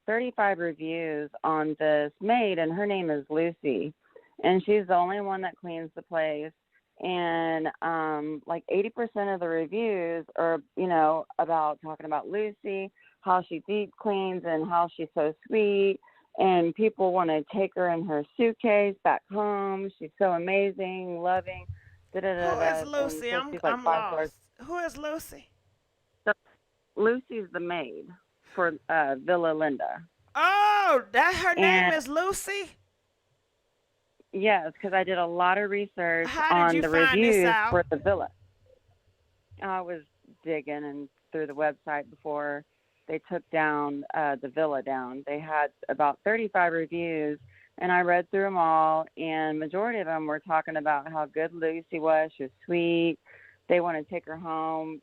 35 reviews on this Maid, and her name is Lucy. And she's the only one that cleans the place. And like 80% of the reviews are, about talking about Lucy, how she deep cleans and how she's so sweet. And people want to take her in her suitcase back home. She's so amazing, loving. Who is Lucy? I'm lost. Who is Lucy? So Lucy's the maid for Villa Linda. Oh, her name is Lucy? Yes, because I did a lot of research on the reviews for the villa. I was digging and through the website before they took down the villa down. They had about 35 reviews, and I read through them all, and majority of them were talking about how good Lucy was. She was sweet. They want to take her home,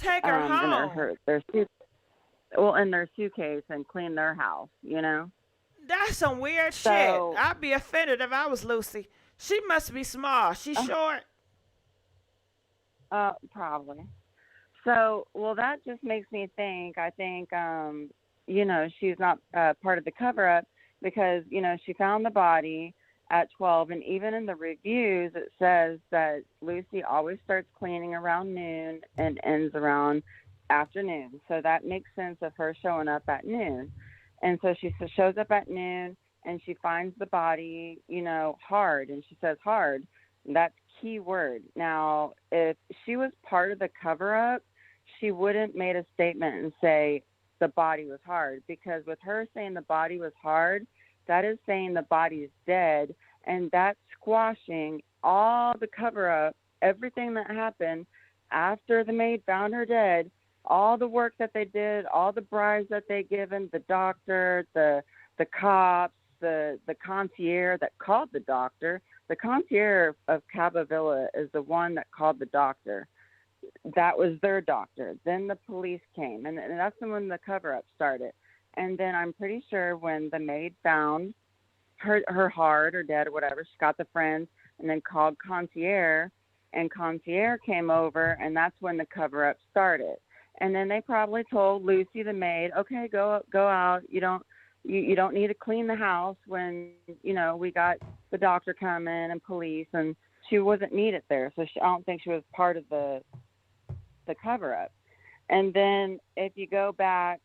Take her in home. in their suitcase and clean their house, you know? That's some weird shit. So, I'd be offended if I was Lucy. She must be small. She's short. probably. So, well, that just makes me think. I think, she's not part of the cover up because, she found the body at 12. And even in the reviews, it says that Lucy always starts cleaning around noon and ends around afternoon. So that makes sense of her showing up at noon. And so she shows up at noon and she finds the body, hard. And she says hard. That's key word. Now, if she was part of the cover up, she wouldn't made a statement and say the body was hard, because with her saying the body was hard, that is saying the body's dead, and that's squashing all the cover up, everything that happened after the maid found her dead, all the work that they did, all the bribes that they given, the doctor, the cops, the concierge that called the doctor. The concierge of Cabo Villa is the one that called the doctor. That was their doctor. Then the police came, and that's when the cover-up started. And then I'm pretty sure when the maid found her hard or dead or whatever, she got the friends and then called concierge, and concierge came over, and that's when the cover-up started. And then they probably told Lucy, the maid, okay, go out. You don't need to clean the house when, we got the doctor coming and police, and she wasn't needed there. So I don't think she was part of the cover-up. And then if you go back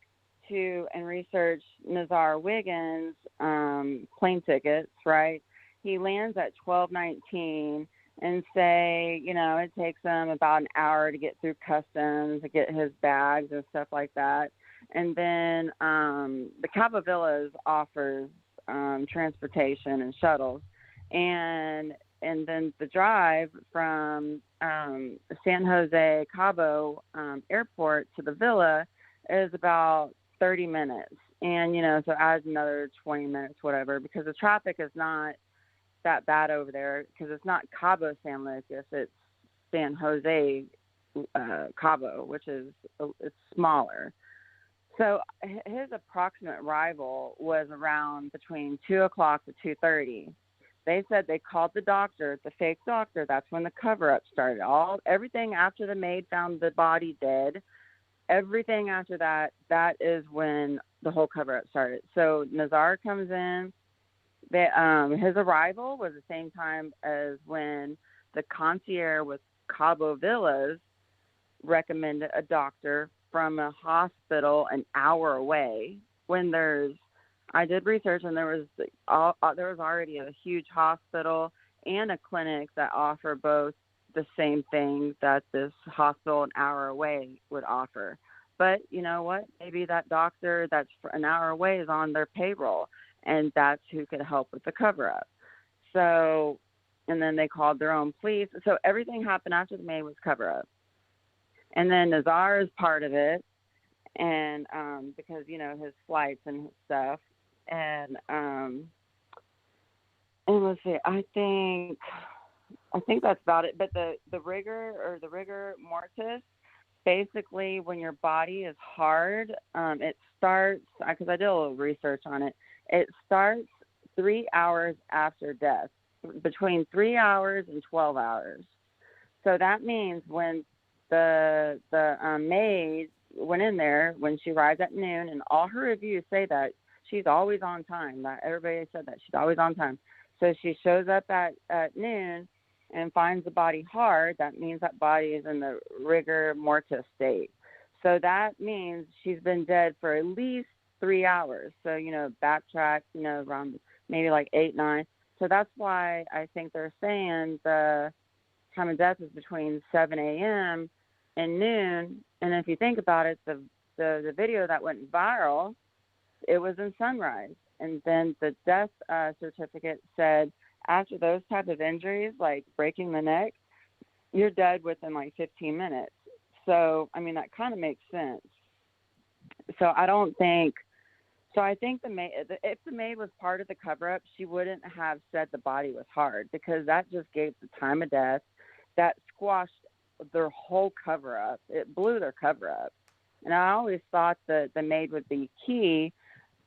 to and research Nazar Wiggins' plane tickets, right? He lands at 12:19 and say, it takes him about an hour to get through customs, to get his bags and stuff like that. And then the Cabo Villas offers transportation and shuttles. And then the drive from San Jose Cabo airport to the villa is about 30 minutes. And, so add another 20 minutes, whatever, because the traffic is not that bad over there, because it's not Cabo San Lucas, it's San Jose Cabo, which is it's smaller. So his approximate arrival was around between 2 o'clock to 2:30. They said they called the doctor, the fake doctor. That's when the cover-up started. Everything after the maid found the body dead, everything after that, that is when the whole cover-up started. So Nazar comes in. His arrival was the same time as when the concierge with Cabo Villas recommended a doctor from a hospital an hour away. When I did research, and there was already a huge hospital and a clinic that offer both the same thing that this hospital an hour away would offer. But you know what? Maybe that doctor that's an hour away is on their payroll, and that's who could help with the cover-up. So, and then they called their own police. So everything happened after the maid was cover-up. And then Nazar is part of it, and because, his flights and stuff. And let's see, I think that's about it. But the rigor mortis, basically when your body is hard, it starts, because I did a little research on it, it starts 3 hours after death, between 3 hours and 12 hours. So that means when the maid went in there, when she arrived at noon, and all her reviews say that she's always on time. That everybody said that she's always on time. So she shows up at noon and finds the body hard. That means that body is in the rigor mortis state. So that means she's been dead for at least 3 hours. So, backtrack, around maybe like 8, 9. So that's why I think they're saying the time of death is between 7 a.m. and noon. And if you think about it, the video that went viral, it was in sunrise. And then the death certificate said after those type of injuries, like breaking the neck, you're dead within like 15 minutes. So, I mean, that kind of makes sense. So I think if the maid was part of the cover-up, she wouldn't have said the body was hard, because that just gave the time of death. That squashed their whole cover up. It blew their cover up. And I always thought that the maid would be key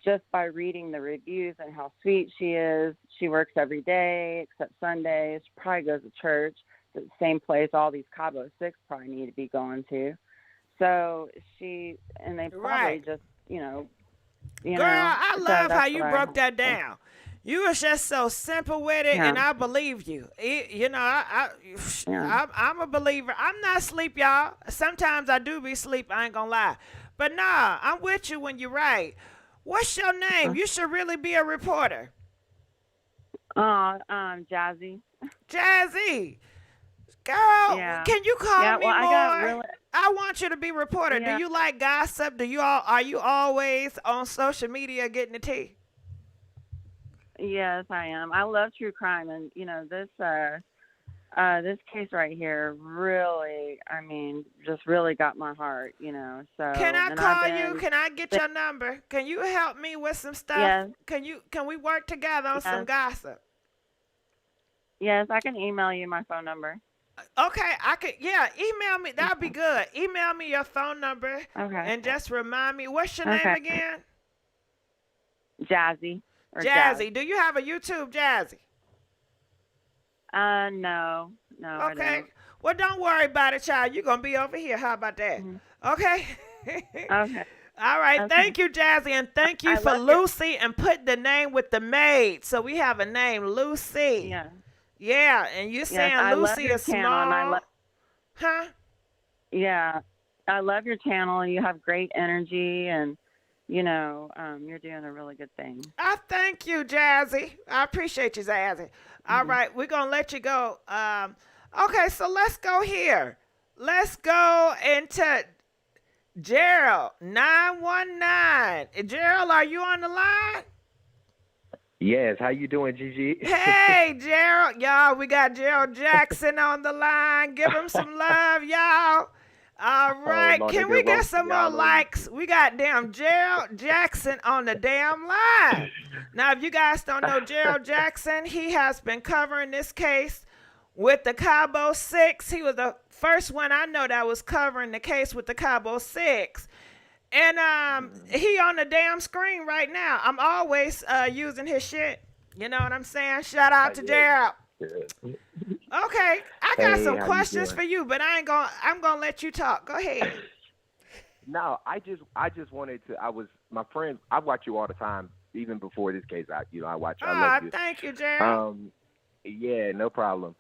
just by reading the reviews and how sweet she is. She works every day except Sundays. She probably goes to church, the same place all these Cabo 6 probably need to be going to. So they probably just, Girl, I love how you broke that down. You was just so simple with it, and I believe you. I'm a believer. I'm not asleep, y'all. Sometimes I do be asleep. I ain't gonna lie, but nah, I'm with you when you're right. What's your name? You should really be a reporter. Jazzy. Jazzy, girl, can you call me more? I want you to be a reporter. Yeah. Do you like gossip? Are you always on social media getting the tea? Yes, I am. I love true crime, and this case right here really, just really got my heart. So can I call you? Can I get your number? Can you help me with some stuff? Yes. Can we work together on some gossip? Yes, I can email you my phone number. Okay, I could. Yeah, email me. That'd be good. Email me your phone number. Okay. And just remind me, what's your name again? Jazzy. Jazzy. Do you have a YouTube, Jazzy? No, I Okay. don't. Well, don't worry about it, child. You're gonna be over here. How about that? Okay. Okay. All right. Okay. Thank you, Jazzy, and thank you for Lucy, and put the name with the maid, so we have a name, Lucy. Yeah. Yeah, and you're saying I love Lucy your is channel, small. and I love. Huh? Yeah, I love your channel. You have great energy, and you're doing a really good thing. I thank you, Jazzy. I appreciate you, Jazzy. All right, we're going to let you go. Okay, so let's go here. Let's go into Gerald, 919. Gerald, are you on the line? Yes, how you doing, Gigi? Hey, Gerald. Y'all, we got Gerald Jackson on the line. Give him some love, y'all. All right, Lord, can we get some more likes? We got damn Gerald Jackson on the damn line. Now, if you guys don't know Gerald Jackson, he has been covering this case with the Cabo 6. He was the first one I know that was covering the case with the Cabo 6. And he on the damn screen right now. I'm always using his shit. You know what I'm saying? Shout out to Gerald. Okay, I got some questions for you, but I'm gonna let you talk. Go ahead. No, I just wanted to. My friends. I watch you all the time, even before this case. I watch. I love you. Thank you, Gerald. Yeah, no problem.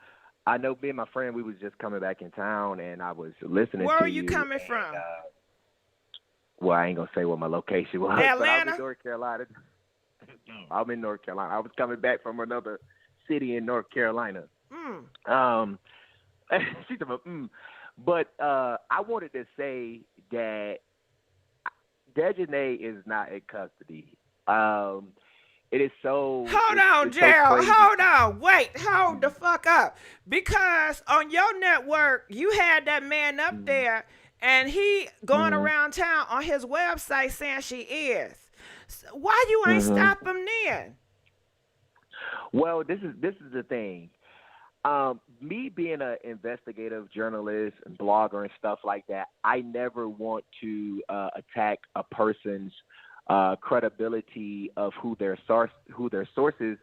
I know me and my friend, we was just coming back in town, and I was listening to you. Where are you coming from? Well, I ain't gonna say what my location was. Atlanta? But I'm in North Carolina. I'm in North Carolina. I was coming back from another city in North Carolina. She's about, But I wanted to say that Daejhanae is not in custody. It is so. Hold on, Gerald. Hold on. Wait. Hold the fuck up. Because on your network, you had that man up there, and he going around town on his website saying she is. So why you ain't stop him then? Well, this is the thing. Me being an investigative journalist and blogger and stuff like that, I never want to attack a person's credibility of who their sources,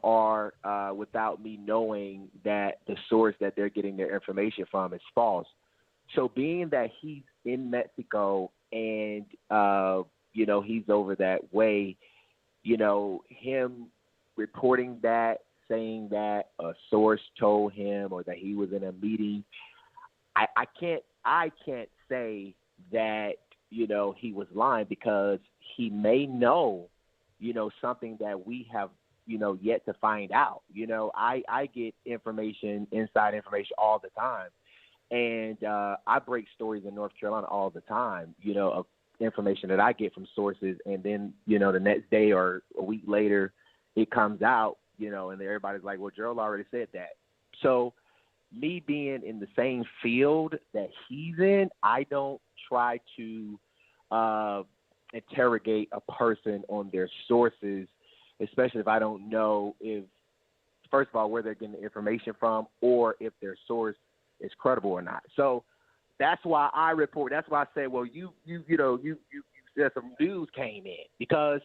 are without me knowing that the source that they're getting their information from is false. So being that he's in Mexico and he's over that way, him reporting that, saying that a source told him or that he was in a meeting, I can't say that he was lying, because he may know something that we have yet to find out. I get inside information all the time, and I break stories in North Carolina all the time, of information that I get from sources, and then the next day or a week later it comes out, and everybody's like, well, Gerald already said that. So me being in the same field that he's in, I don't try to interrogate a person on their sources, especially if I don't know if, first of all, where they're getting the information from, or if their source is credible or not. So that's why I report. That's why I say, well, you said some news came in, because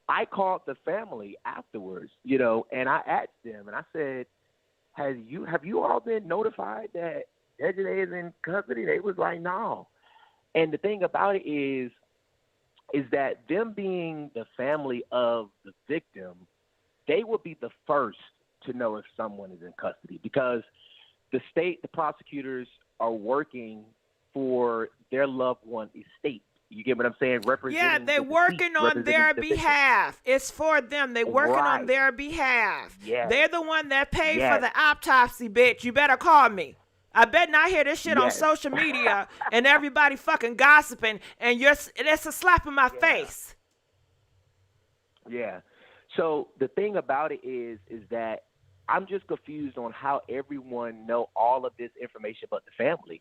I called the family afterwards, and I asked them, and I said, have you all been notified that Daejhanae is in custody? They was like, no. And the thing about it is that them being the family of the victim, they will be the first to know if someone is in custody, because the prosecutors are working for their loved one estate. You get what I'm saying? Yeah, they're working on their behalf. It's for them. They're working on their behalf. Yes. They're the one that paid for the autopsy, bitch. You better call me. I bet not hear this shit on social media and everybody fucking gossiping, and it's a slap in my face. Yeah. So the thing about it is that I'm just confused on how everyone know all of this information but the family.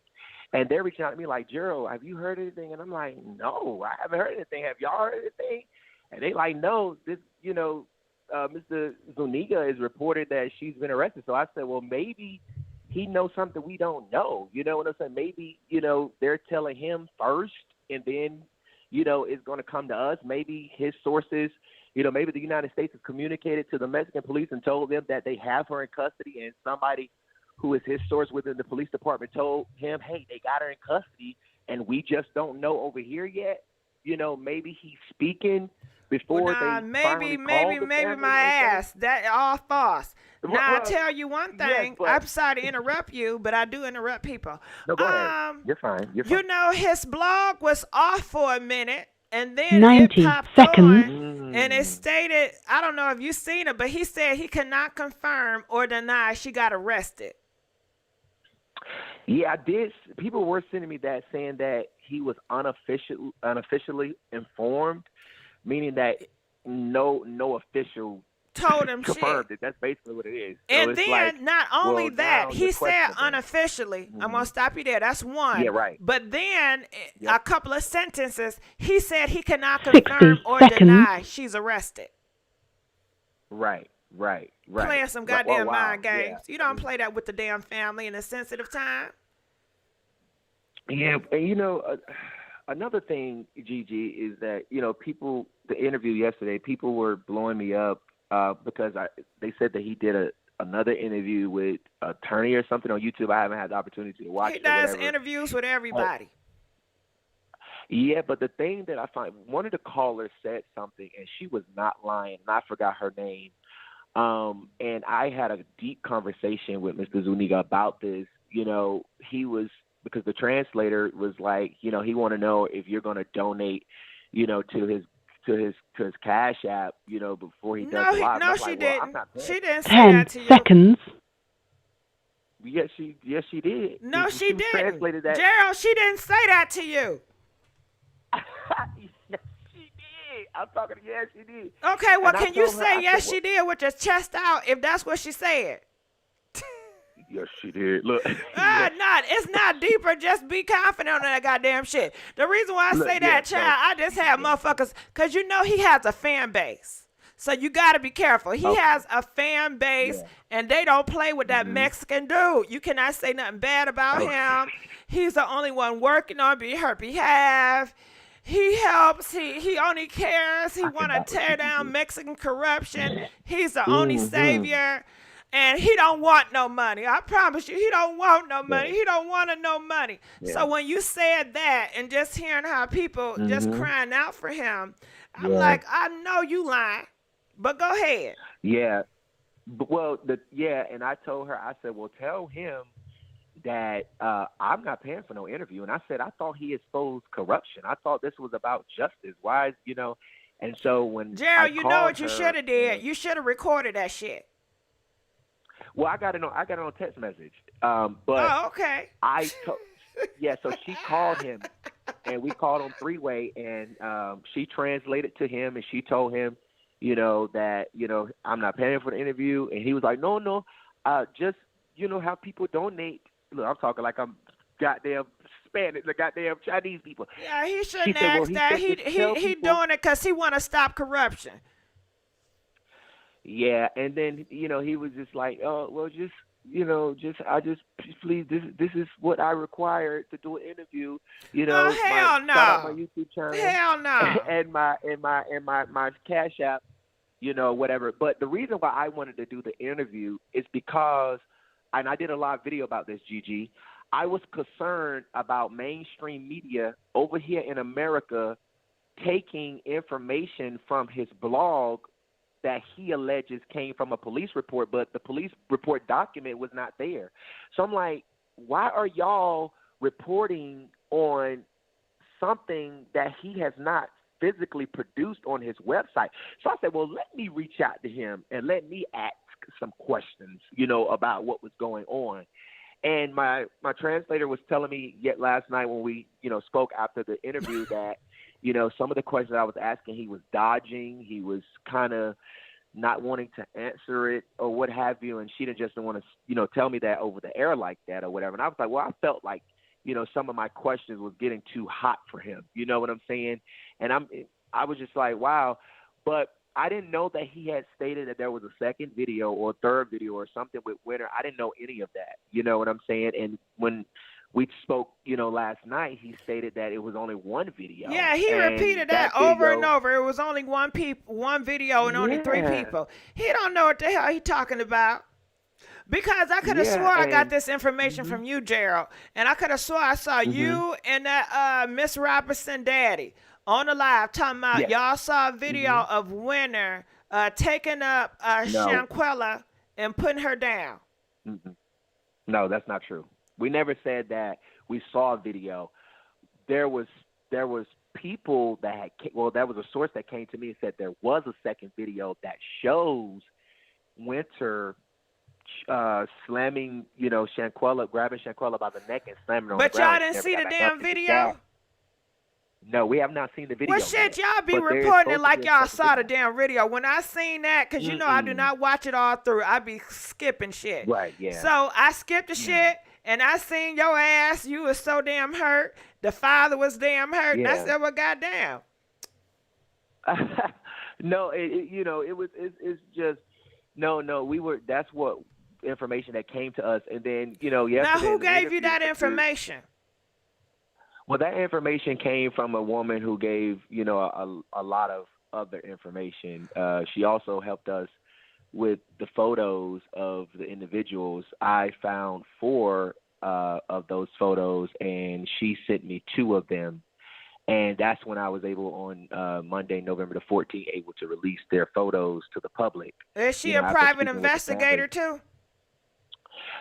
And they're reaching out to me like, Gerald, have you heard anything? And I'm like, no, I haven't heard anything. Have y'all heard anything? And they like, no, this, Mr. Zuniga is reported that she's been arrested. So I said, well, maybe he knows something we don't know. You know what I'm saying? Maybe, they're telling him first, and then, it's going to come to us. Maybe his sources, maybe the United States has communicated to the Mexican police and told them that they have her in custody, and somebody who is his source within the police department told him, hey, they got her in custody, and we just don't know over here yet. Maybe he's speaking before maybe my ass. That all false. Now, I'll tell you one thing. I'm sorry to interrupt you, but I do interrupt people. No, go ahead. You're fine. His blog was off for a minute, and then 90 it popped seconds. on, and it stated, I don't know if you've seen it, but he said he cannot confirm or deny she got arrested. Yeah, I did. People were sending me that, saying that he was unofficially informed, meaning that no official told him confirmed shit. It. That's basically what it is. And so then like, not only that, he said then. unofficially. I'm gonna stop you there. That's one. Yeah, right. But then a couple of sentences, he said he cannot confirm or deny she's arrested. Right. Playing some goddamn mind games. Yeah. You don't play that with the damn family in a sensitive time. Yeah, and another thing, Gigi, is that people. The interview yesterday, people were blowing me up because they said that he did another interview with an attorney or something on YouTube. I haven't had the opportunity to watch. He does interviews with everybody. Yeah, but the thing that I find, one of the callers said something, and she was not lying, and I forgot her name. And I had a deep conversation with Mr. Zuniga about this. He was, because the translator was like, he want to know if you're going to donate, to his Cash App, before he does live. No, she didn't. She didn't say 10 that to you. seconds. Yes, she did. No, she didn't. Translated that. Gerald, she didn't say that to you. Yes, she did. I'm talking. Yes, she did. Okay, well, And can you say yes, she did with your chest out if that's what she said? Yes, she did. Look. It's not deeper. Just be confident on that goddamn shit. The reason why I say that, child, I just have motherfuckers, because he has a fan base. So you got to be careful. He has a fan base, and they don't play with that Mexican dude. You cannot say nothing bad about him. He's the only one working on her behalf. He helps. He only cares. He want to tear down Mexican corruption. He's the only savior. And he don't want no money. I promise you, he don't want no money. He don't want no money. So when you said that, and just hearing how people just crying out for him, I'm like, I know you lying, but go ahead. Yeah. Well, and I told her, I said, well, tell him that I'm not paying for no interview. And I said, I thought he exposed corruption. I thought this was about justice. Why is, and so when Gerald, you know what you should have did? You should have recorded that shit. Well, I got it on text message. But okay. So she called him, and we called on three-way, and she translated to him, and she told him, that I'm not paying for the interview, and he was like, no, just how people donate. Look, I'm talking like I'm goddamn Spanish, the goddamn Chinese people. Yeah, he shouldn't ask that. He doing it because he want to stop corruption. Yeah, and then he was just like, oh well, just please, this is what I require to do an interview. Oh, hell no. Shout out my YouTube channel. Hell no. and my Cash App, whatever. But the reason why I wanted to do the interview is because, and I did a live video about this, Gigi. I was concerned about mainstream media over here in America taking information from his blog that he alleges came from a police report, but the police report document was not there. So I'm like, why are y'all reporting on something that he has not physically produced on his website? So I said, well, let me reach out to him and let me ask some questions, about what was going on. And my translator was telling me yet last night when we, spoke after the interview that, some of the questions I was asking, he was dodging. He was kind of not wanting to answer it or what have you. And she didn't want to, tell me that over the air like that or whatever. And I was like, well, I felt like, some of my questions was getting too hot for him. You know what I'm saying? And I was just like, wow. But I didn't know that he had stated that there was a second video or third video or something with Winter. I didn't know any of that. You know what I'm saying? And when we spoke, last night, he stated that it was only one video. Yeah, he repeated that over and over. It was only one video and only 3 people. He don't know what the hell he talking about. Because I could have swore I got this information from you, Gerald. And I could have swore I saw you and that Miss Robertson daddy on the live talking about y'all saw a video of Winter taking up Shanquella and putting her down. No, that's not true. We never said that we saw a video. There was people that had, there was a source that came to me and said there was a second video that shows Winter slamming, Shanquella, grabbing Shanquella by the neck and slamming her on the ground. But y'all didn't see the damn video? No, we have not seen the video. Well, shit, y'all be reporting it like y'all saw the damn video. When I seen that, because I do not watch it all through. I be skipping shit. Right, yeah. So I skipped the shit, and I seen your ass. You was so damn hurt. The father was damn hurt. Yeah. And I said, well, goddamn. No, it's just, no, that's what information that came to us. And then, yesterday. Now, who gave you that information? Well, that information came from a woman who gave, a lot of other information. She also helped us with the photos of the individuals. I found 4 of those photos, and she sent me 2 of them. And that's when I was able on Monday, November the 14th, able to release their photos to the public. Is she a private investigator too?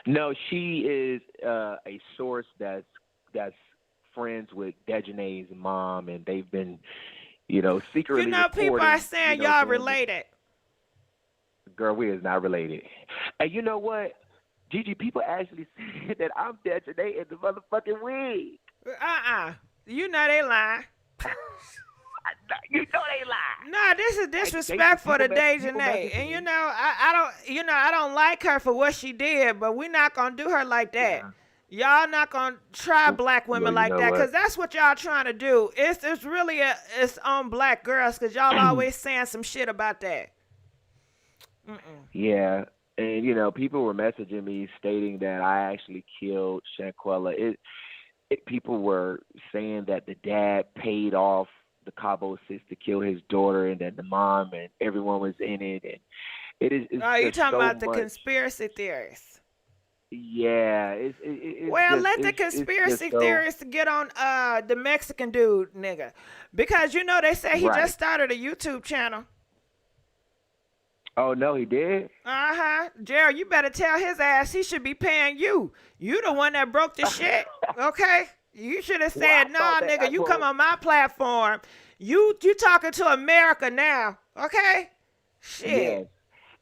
No, she is a source that's friends with Daejhanae's mom, and they've been, secretly people are saying y'all related. Girl, we is not related. And you know what? Gigi, people actually said that I'm Daejhanae in the motherfucking wig. You know they lying. You know they lie. Nah, this is disrespectful to Daejhanae. And I don't like her for what she did, but we're not gonna do her like that. Y'all not gonna try black women like that, because that's what y'all trying to do. It's really it's on black girls, because y'all always saying some shit about that. Yeah, and people were messaging me stating that I actually killed Shanquella. People were saying that the dad paid off the Cabo sis to kill his daughter, and that the mom and everyone was in it. And it's you talking about the conspiracy theorists? Yeah, let the conspiracy theorists get on the Mexican dude, nigga, because they say he just started a YouTube channel. Oh no, he did? Gerald, you better tell his ass he should be paying you. You the one that broke the shit, okay? You should have said, nah, nigga, you come on my platform. You talking to America now, okay? Shit. Yes.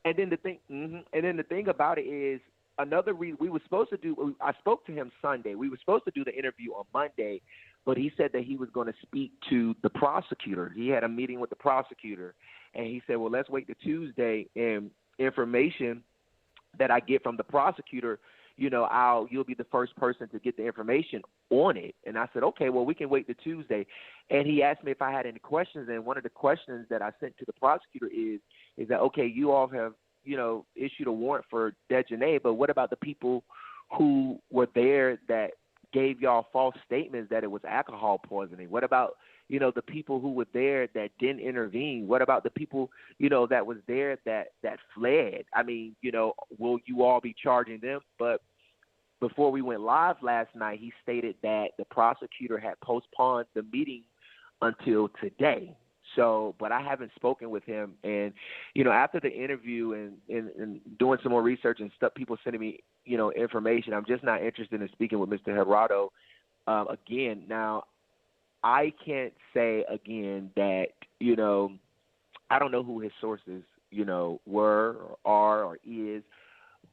And then the thing about it is, another reason we were supposed to do, I spoke to him Sunday. We were supposed to do the interview on Monday, but he said that he was going to speak to the prosecutor. He had a meeting with the prosecutor, and he said, well, let's wait till Tuesday, and information that I get from the prosecutor, you'll be the first person to get the information on it. And I said, okay, well, we can wait till Tuesday. And he asked me if I had any questions, and one of the questions that I sent to the prosecutor is that, okay, you all have issued a warrant for Daejhanae, but what about the people who were there that gave y'all false statements that it was alcohol poisoning? What about, the people who were there that didn't intervene? What about the people, that was there that fled? I mean, will you all be charging them? But before we went live last night, he stated that the prosecutor had postponed the meeting until today. So, but I haven't spoken with him. And, after the interview and doing some more research and stuff, people sending me, information, I'm just not interested in speaking with Mr. Gerardo again. Now, I can't say again that, I don't know who his sources, were or are or is,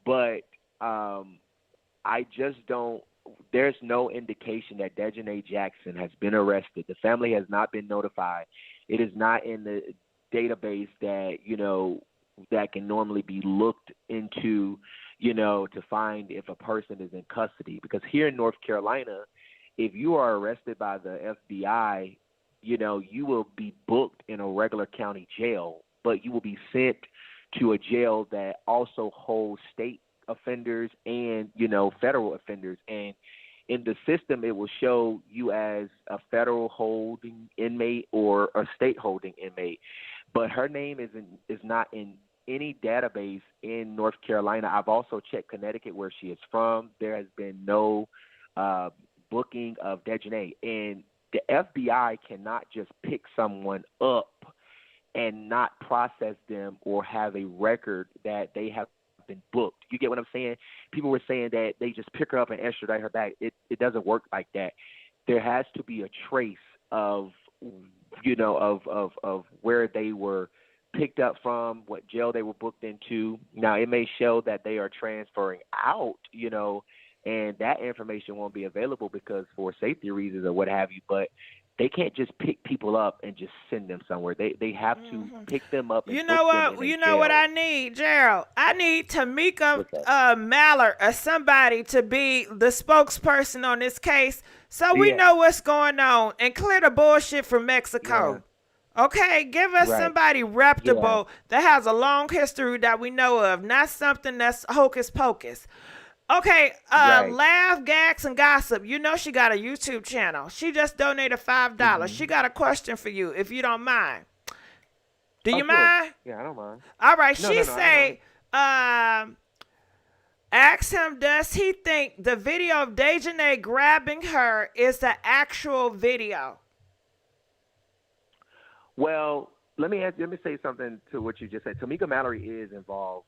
but I just don't. There's no indication that Daejhanae Jackson has been arrested. The family has not been notified. It is not in the database that, that can normally be looked into, to find if a person is in custody. Because here in North Carolina, if you are arrested by the FBI, you will be booked in a regular county jail, but you will be sent to a jail that also holds state offenders and, federal offenders. And in the system, it will show you as a federal holding inmate or a state holding inmate. But her name is not in any database in North Carolina. I've also checked Connecticut, where she is from. There has been no booking of Daejhanae. And the FBI cannot just pick someone up and not process them or have a record that they have been booked. You get what I'm saying? People were saying that they just pick her up and extradite her back. It doesn't work like that. There has to be a trace of of where they were picked up from, what jail they were booked into. Now, it may show that they are transferring out, and that information won't be available because for safety reasons or what have you, but they can't just pick people up and just send them somewhere. They have to pick them up and You know what? You know what I need, Gerald? I need Tamika Mallard or somebody to be the spokesperson on this case so we know what's going on and clear the bullshit from Mexico. Yeah. Okay? Give us somebody reputable that has a long history that we know of, not something that's hocus pocus. Okay, Laugh, Gags, and Gossip. She got a YouTube channel. She just donated $5. She got a question for you, if you don't mind. Do you mind? Yeah, I don't mind. All right, she say, ask him, does he think the video of Daejhanae grabbing her is the actual video? Well, let me say something to what you just said. Tamika Mallory is involved.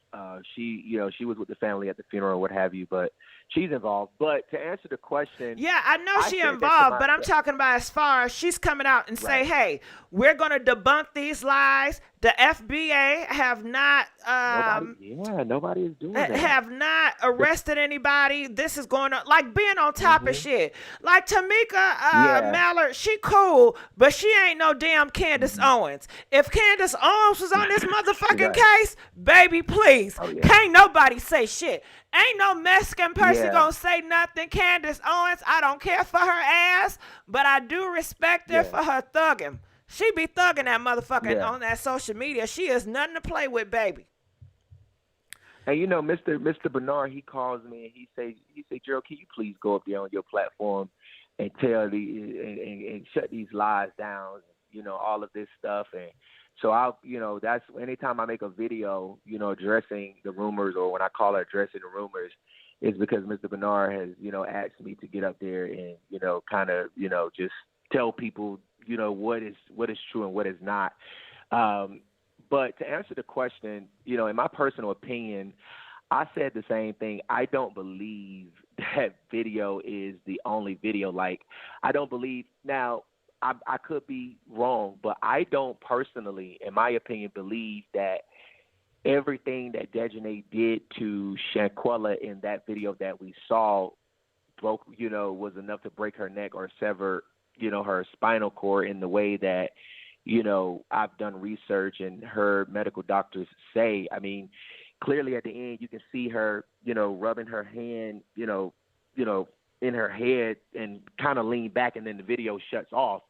She was with the family at the funeral or what have you, but she's involved. But to answer the question, yeah, I know she's involved, but I'm talking about as far as she's coming out and say, hey, we're going to debunk these lies. The FBI have not nobody is doing that. Have not arrested anybody. This is going on, like being on top of shit. Like Tamika Mallard, she cool, but she ain't no damn Candace Owens. If Candace Owens was on this motherfucking case, baby, please. Can't nobody say shit. Ain't no Mexican person gonna say nothing. Candace Owens, I don't care for her ass, but I do respect her for her thugging. She be thugging that motherfucker on that social media. She is nothing to play with, baby. And Mr. Bernard, he calls me and he say, Gerald, can you please go up there on your platform and tell and shut these lies down, all of this stuff. And so that's anytime I make a video, addressing the rumors, or when I call it addressing the rumors, is because Mr. Bernard has, asked me to get up there and, kind of, just tell people, what is true and what is not. But to answer the question, in my personal opinion, I said the same thing. I don't believe that video is the only video. Like, I don't believe now. I could be wrong, but I don't personally, in my opinion, believe that everything that Daejhanae did to Shanquella in that video that we saw was enough to break her neck or sever, her spinal cord in the way that, I've done research and heard medical doctors say. I mean, clearly at the end you can see her, rubbing her hand, in her head and kind of lean back, and then the video shuts off.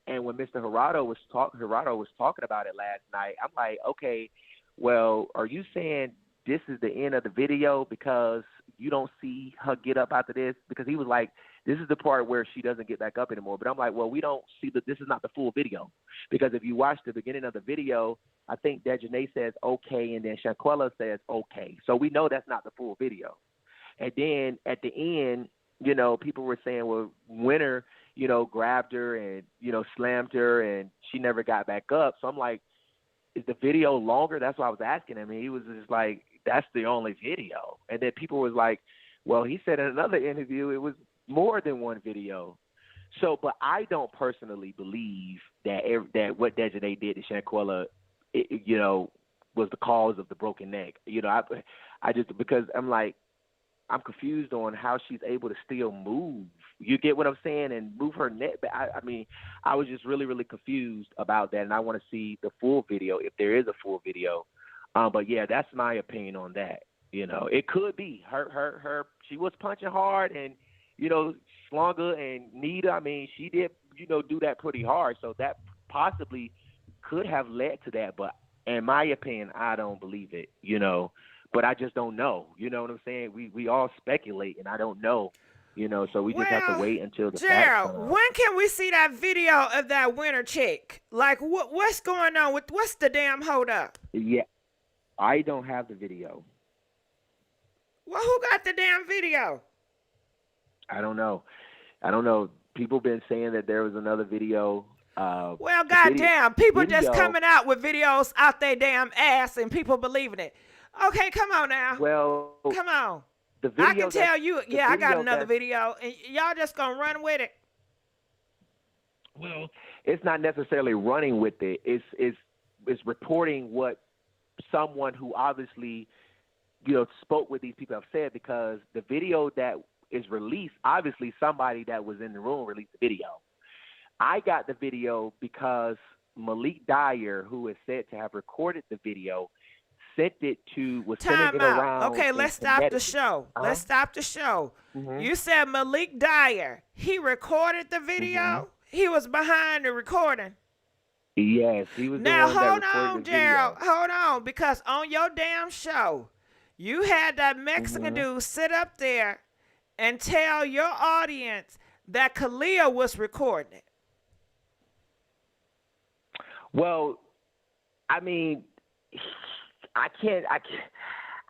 And when Mr. Gerardo was talking about it last night, I'm like, okay, well, are you saying this is the end of the video because you don't see her get up after this? Because he was like, this is the part where she doesn't get back up anymore. But I'm like, well, we don't see that. This is not the full video. Because if you watch the beginning of the video, I think Daejhanae says okay, and then Shanquella says okay. So we know that's not the full video. And then at the end, you know, people were saying, well, Winter, you know, grabbed her and, you know, slammed her and she never got back up. So I'm like, is the video longer? That's what I was asking him. And he was just like, that's the only video. And then people was like, well, he said in another interview it was more than one video. So, but I don't personally believe that that what Daejhanae did to Shanquella, you know, was the cause of the broken neck. You know, I just, because I'm like, I'm confused on how she's able to still move. You get what I'm saying? And move her neck. I mean, I was just really, really confused about that. And I want to see the full video, if there is a full video. But yeah, that's my opinion on that. You know, it could be her, she was punching hard and, you know, Slunga and Nita, I mean, she did, you know, do that pretty hard. So that possibly could have led to that. But in my opinion, I don't believe it, you know. But I just don't know. You know what I'm saying? We all speculate, and I don't know. You know, so we just have to wait until the Gerald, facts come out. when can we see that video of that Winter chick? Like, what's going on with what's the damn hold up? Yeah, I don't have the video. Well, who got the damn video? I don't know. People been saying that there was another video. Well, goddamn, people just coming out with videos out their damn ass, and people believing it. Okay, come on now. Well, come on. The video I can tell you, yeah, I got another that's- video, and y'all just gonna run with it. Well, it's not necessarily running with it. It's reporting what someone who obviously, you know, spoke with these people have said, because the video that is released, obviously somebody that was in the room released the video. I got the video because Malik Dyer, who is said to have recorded the video, sending it around. Okay, let's stop the show. Let's stop the show. You said Malik Dyer. He recorded the video. He was behind the recording. Yes, he was. Now the one hold that recorded on, the Gerald. video. Hold on, because on your damn show, you had that Mexican dude sit up there and tell your audience that Kalia was recording it. Well, I mean, I can't.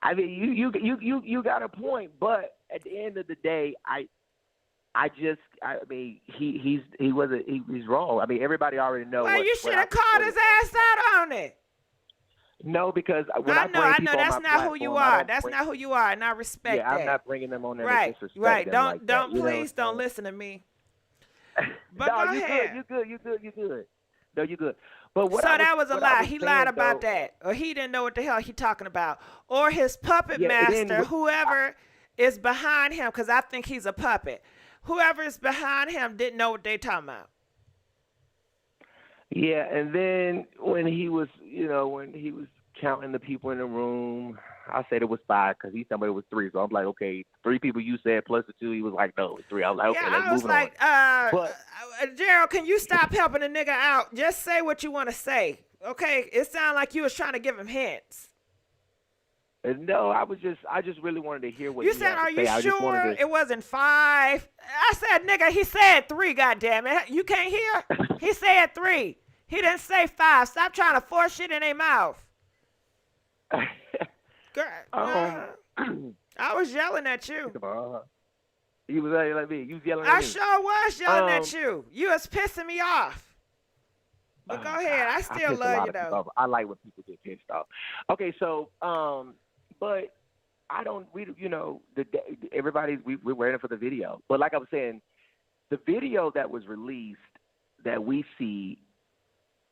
I mean, you got a point, but at the end of the day, I mean, he's wrong. I mean, everybody already knows. Well, you should have called his ass out on it. No, because when I know that's not who you are. That's bring, not who you are, and I respect that. I'm not bringing them on there to disrespect Right. them Don't like don't that, please don't listen to me. But no, go you ahead. good. You good. No, you good. But what So I that was a what I lie. was He saying, lied about though, that, or he didn't know what the hell he talking about, or his puppet Yeah, it master, didn't- whoever is behind him, because I think he's a puppet. Whoever is behind him didn't know what they talking about. Yeah, and then when he was counting the people in the room, I said it was 5 because he told me it was 3. So I'm like, okay, 3 people you said plus the 2. He was like, no, it's 3. I was like, okay, Yeah, let's I was move on. like, Gerald, can you stop helping the nigga out? Just say what you want to say, okay? It sounded like you was trying to give him hints. No, I just really wanted to hear what You he said, had to are say. you I just wanted sure to, it wasn't 5? I said, nigga, he said 3, goddammit. You can't hear? He said 3. He didn't say 5. Stop trying to force shit in their mouth. Girl, I was yelling at you. You was yelling at me. You was yelling at I me. sure was yelling at you. You was pissing me off. But go ahead. I still piss a love lot you, of people though. off. I like when people get pissed off. Okay, so but I don't. We're waiting for the video. But like I was saying, the video that was released that we see,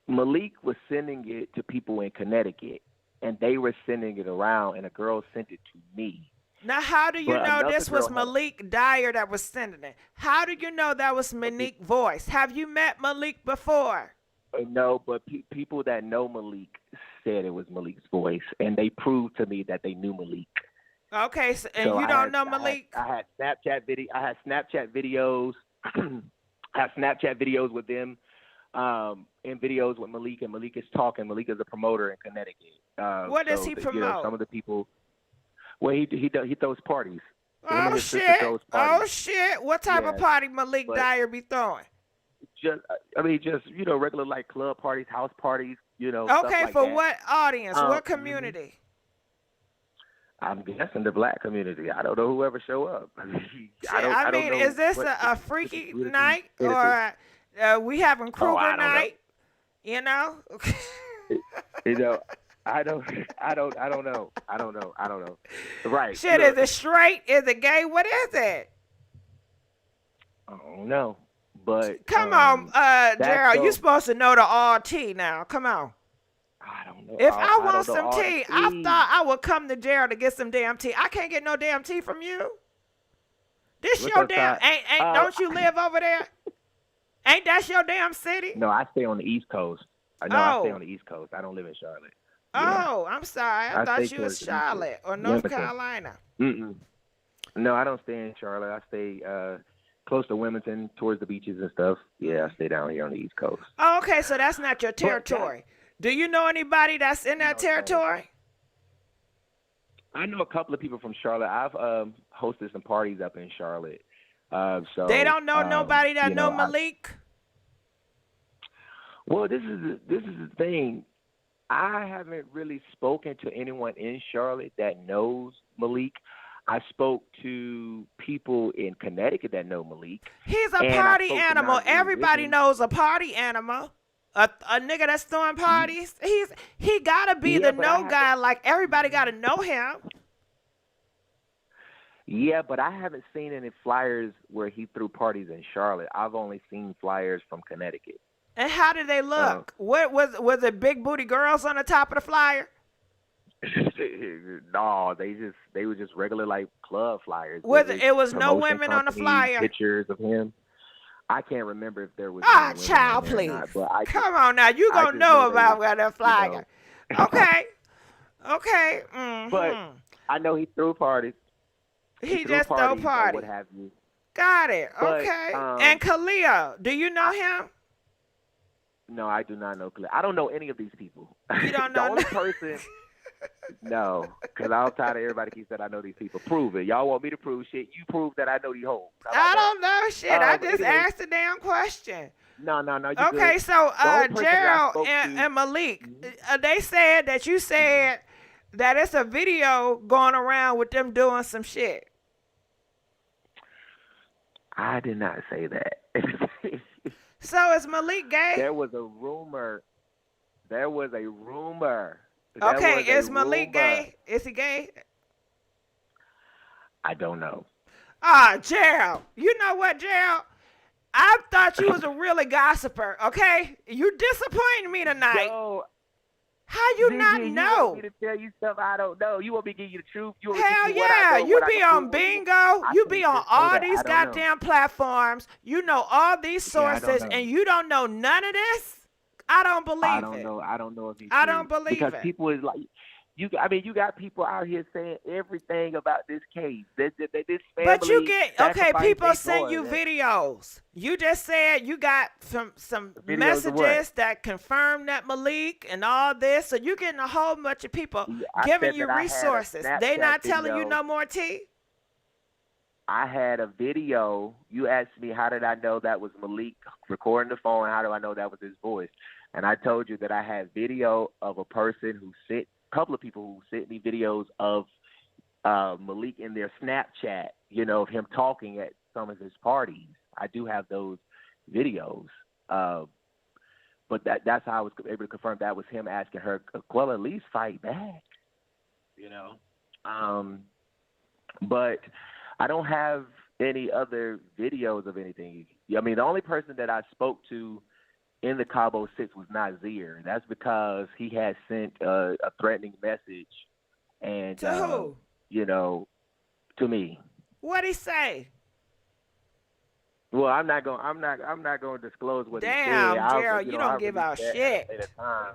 Malik was sending it to people in Connecticut, and they were sending it around, and a girl sent it to me. Now, how do you But know another this was girl had- Malik Dyer that was sending it? How do you know that was Monique's voice? Have you met Malik before? No, but people that know Malik said it was Malik's voice, and they proved to me that they knew Malik. Okay, and So you I don't had- know Malik? I had Snapchat videos. I had Snapchat videos with them in videos with Malik, and Malik is talking. Malik is a promoter in Connecticut. What does he You know, promote? some of the people. Well, he throws parties. Him and Oh his sister shit! throws parties. Oh shit! What type of Yes, party Malik but Dyer be throwing? just you know, regular like club parties, house parties, you know, stuff Okay, like for that. what audience? What Mhm. community? I'm guessing the black community. I don't know whoever show up. Shit, I don't know is this what a freaky what night it is. or we having Kruger I don't know. night? You know? You know, I don't know. I don't know. Right. Shit, Look, is it straight? Is it gay? What is it? I don't know. But Come on, that's Gerald, you so supposed to know the all tea now. Come on. I don't know. If I I want don't know some all the tea, I tea. thought I would come to Gerald to get some damn tea. I can't get no damn tea from you. This Look your damn outside. ain't don't you live over there? Ain't that your damn city? No, I stay on the East Coast. No, I stay Oh. on the East Coast. I don't live in Charlotte. Yeah. Oh, I'm sorry. I I thought stay you was towards the Charlotte or North Wilmington. Carolina. No, I don't stay in Charlotte. I stay close to Wilmington, towards the beaches and stuff. Yeah, I stay down here on the East Coast. Oh, okay, so that's not your territory. Do you know anybody that's in that territory? I know a couple of people from Charlotte. I've hosted some parties up in Charlotte. So They don't know nobody that you know know, Malik? Well, this is the thing. I haven't really spoken to anyone in Charlotte that knows Malik. I spoke to people in Connecticut that know Malik. He's a and I party spoke to animal. Nazir Everybody Whitman. knows a party animal. A nigga that's throwing parties. He gotta be Yeah, the but I know haven't- guy. Like everybody gotta know him. Yeah, but I haven't seen any flyers where he threw parties in Charlotte. I've only seen flyers from Connecticut. And how did they look? What was it? Big booty girls on the top of the flyer? No, they were just regular like club flyers. It was no promotion women on the company flyer? Pictures of him. I can't remember if there was. Ah, any women child, on there or please. not, but I Come on now, you I gonna just know they about was, that flyer. you know. Okay. Okay. But I know he threw parties. He threw just throw parties or parties. what have you. Got it. But, Okay. And Khalil, do you know him? No, I do not know. I don't know any of these people. You don't The know only person. No, because I'm tired of everybody keeps saying I know these people. Prove it. Y'all want me to prove shit? You prove that I know these hoes. I don't know shit. I just anyway. asked a damn question. No. You Okay, good. so The only person that I Gerald spoke and Malik, they said that you said that it's a video going around with them doing some shit. I did not say that. So is Malik gay? There was a rumor. Okay, is Malik gay? Is he gay? I don't know. Ah, Gerald. You know what, Gerald? I thought you was a really gossiper, okay? You disappointing me tonight. No. How you Gigi, not you know? want me to tell you stuff I don't know. You want me to give you the truth? You want me Hell to give you what I yeah, know, you what I be can on prove with you? Bingo. I You can't be on just say all that. these I don't know. goddamn platforms. You know all these Yeah, I don't sources, know. and you don't know none of this? I don't believe I don't it. know. I don't know if he's I true. don't believe because it. people is like you. I mean, you got people out here saying everything about this case. This family. But you get okay. sacrificed People their send you boys. videos. You just said you got some Videos of messages what? that confirm that Malik and all this. So you getting a whole bunch of people I giving said you that I had a resources. They Snapchat not telling you video. no more tea. I had a video. You asked me how did I know that was Malik recording the phone. How do I know that was his voice? And I told you that I had video of a person who sent a couple of people who sent me videos of Malik in their Snapchat. You know, of him talking at some of his parties. I do have those videos. But that's how I was able to confirm that was him asking her, well, at least fight back. You know. But I don't have any other videos of anything. I mean, the only person that I spoke to in the Cabo 6 was Nazir. That's because he had sent a threatening message, and To who? you know, to me. What'd he say? Well, I'm not going to disclose what Damn, he said. Gerald, you don't give out shit. At a time.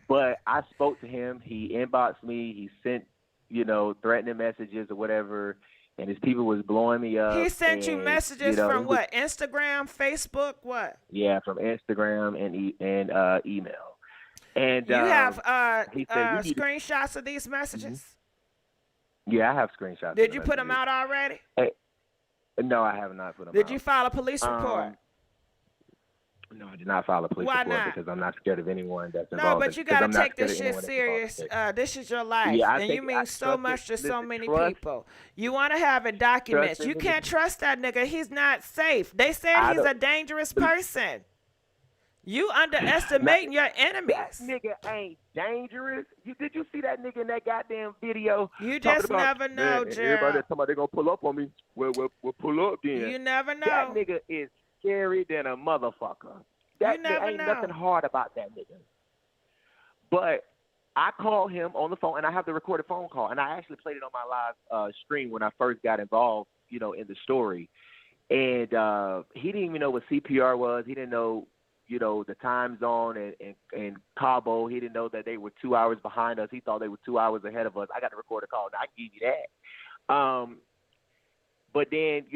But I spoke to him. He inboxed me. He sent, you know, threatening messages or whatever. and his people was blowing me up. He sent you and, messages you know, from it was- what? Instagram, Facebook, what? Yeah, from Instagram and email. And You have he said, you need to- screenshots of these messages? Yeah, I have screenshots. Did of you the put them messages. out already? No, I have not put them out. Did you file a police report? No, I did not file a police Why report not? because I'm not scared of anyone that's No, involved. but you because got I'm to not take scared this of shit anyone that's involved. serious. This is your life, Yeah, I and you think mean so much to so many trust- people. You want to have it documented. Trust You in can't niggas. trust that nigga. He's not safe. They said I he's don't- a dangerous person. You underestimating your That enemies. nigga ain't dangerous. Did you see that nigga in that goddamn video? You talking just about, never "Man, know, everybody Gerald. that's talking about they gonna pull up on me. We'll pull up then. You never know. That nigga is scary than a motherfucker. There never ain't know. nothing hard about that nigga. But I called him on the phone, and I have the recorded phone call, and I actually played it on my live stream when I first got involved, in the story. And he didn't even know what CPR was. He didn't know, the time zone and Cabo. He didn't know that they were 2 hours behind us. He thought they were 2 hours ahead of us. I got the recorded call, and I can give you that. But then,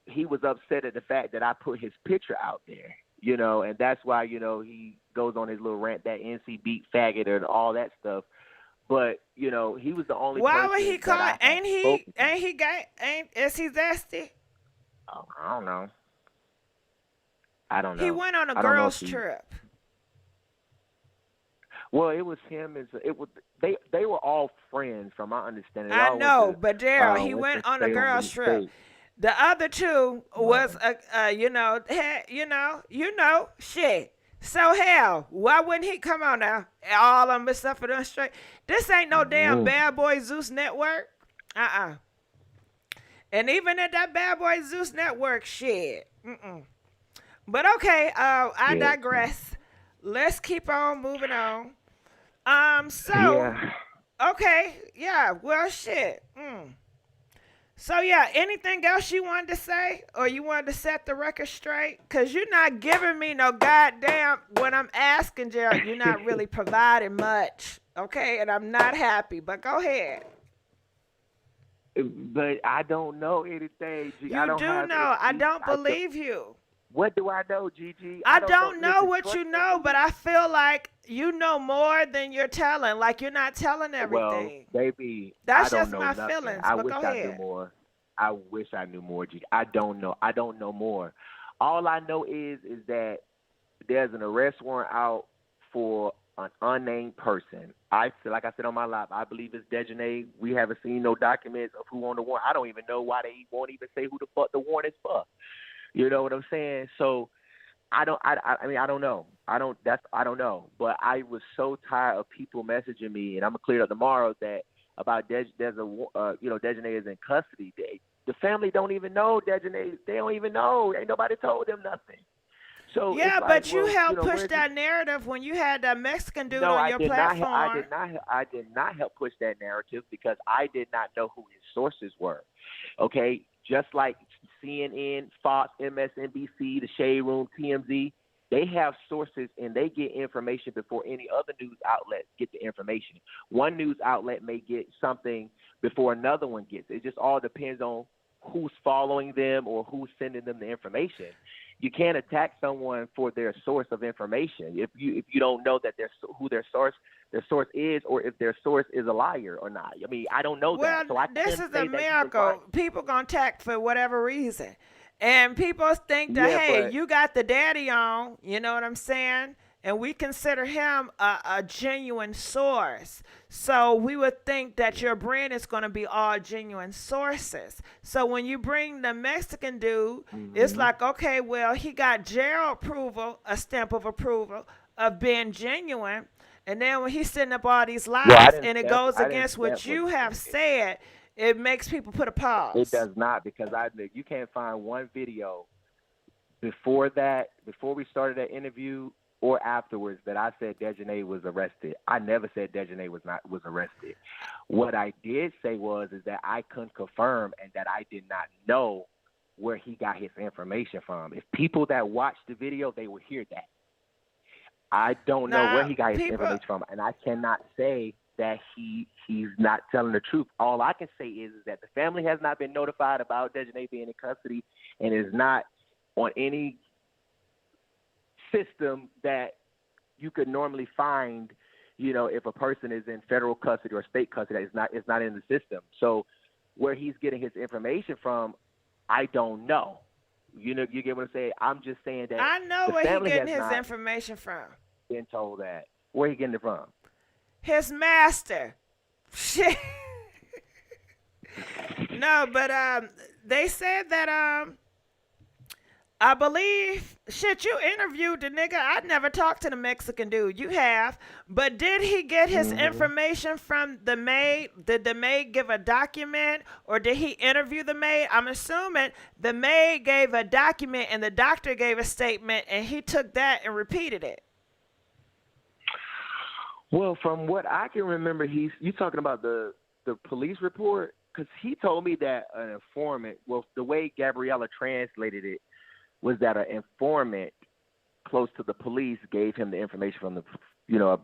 he was upset at the fact that I put his picture out there, and that's why, he goes on his little rant, that NC beat faggot and all that stuff. But, he was the only Why person would he that call? I had Ain't he gay? Is he zesty? Oh, I don't know. I don't know. He went on a I don't know girls' if he- trip. Well, it was him. They were all friends, from my understanding. They I all went know, to, but Gerald, he went went to on a stay girls' the trip. state. The other two was, shit. So hell, why wouldn't he come on now? All of them stuff for them straight. This ain't no damn Bad Boy Zeus network. And even at that Bad Boy Zeus network, shit. But okay, I digress. Let's keep on moving on. Okay, yeah, well, shit. So, yeah, anything else you wanted to say? Or you wanted to set the record straight? Because you're not giving me no goddamn, when I'm asking, Gerald, you're not really providing much. Okay, and I'm not happy, but go ahead. But I don't know anything. G. You I don't do have know. I don't don't- believe you. What do I know, Gigi? I don't know Listen, what you trust know, but I feel like you know more than you're telling. Like you're not telling everything. Well, baby, That's I don't just know my nothing. feelings, I but wish go I knew ahead. more. I wish I knew more, Gigi. I don't know. I don't know more. All I know is that there's an arrest warrant out for an unnamed person. Like I said on my live, I believe it's Daejhanae. We haven't seen no documents of who on the warrant. I don't even know why they won't even say who the fuck the warrant is for. You know what I'm saying? So I don't know. I don't know. But I was so tired of people messaging me, and I'm gonna clear it up tomorrow that about Daejhanae is in custody. The family don't even know Daejhanae. They don't even know. Ain't nobody told them nothing. So Yeah, it's but like, you well, helped push where's that narrative when you had that Mexican dude no, on I your did platform. I did not help push that narrative because I did not know who his sources were. Okay, just like CNN, Fox, MSNBC, the Shade Room, TMZ, they have sources and they get information before any other news outlet get the information. One news outlet may get something before another one gets it. It just all depends on who's following them or who's sending them the information. You can't attack someone for their source of information if you don't know that who their source is, or if their source is a liar or not. I mean, I don't know that. So This is a miracle. People gonna attack for whatever reason, and people think that hey, you got the daddy on. You know what I'm saying? And we consider him a genuine source. So we would think that your brand is going to be all genuine sources. So when you bring the Mexican dude, it's like, okay, well, he got Gerald approval, a stamp of approval of being genuine. And then when he's setting up all these lies and it goes against what you have said, it makes people put a pause. It does not, because you can't find one video before we started that interview or afterwards that I said Daejhanae was arrested. I never said Daejhanae was arrested. What I did say is that I couldn't confirm and that I did not know where he got his information from. If people that watched the video, they would hear that. I don't know where he got his information from, and I cannot say that he's not telling the truth. All I can say is that the family has not been notified about Daejhanae being in custody and is not on any system that you could normally find, you know, if a person is in federal custody or state custody. It's not in the system. So where he's getting his information from, I don't know. You know, you get what I'm saying? I'm just saying that I know the where he family getting has his not information from. been told that. Where he getting it from? His master. Shit. No, but they said that I believe, shit, you interviewed the nigga. I never talked to the Mexican dude. You have. But did he get his information from the maid? Did the maid give a document or did he interview the maid? I'm assuming the maid gave a document and the doctor gave a statement and he took that and repeated it. Well, from what I can remember, you talking about the police report? Because he told me that an informant, well, the way Gabriella translated it, was that an informant close to the police gave him the information from the, you know,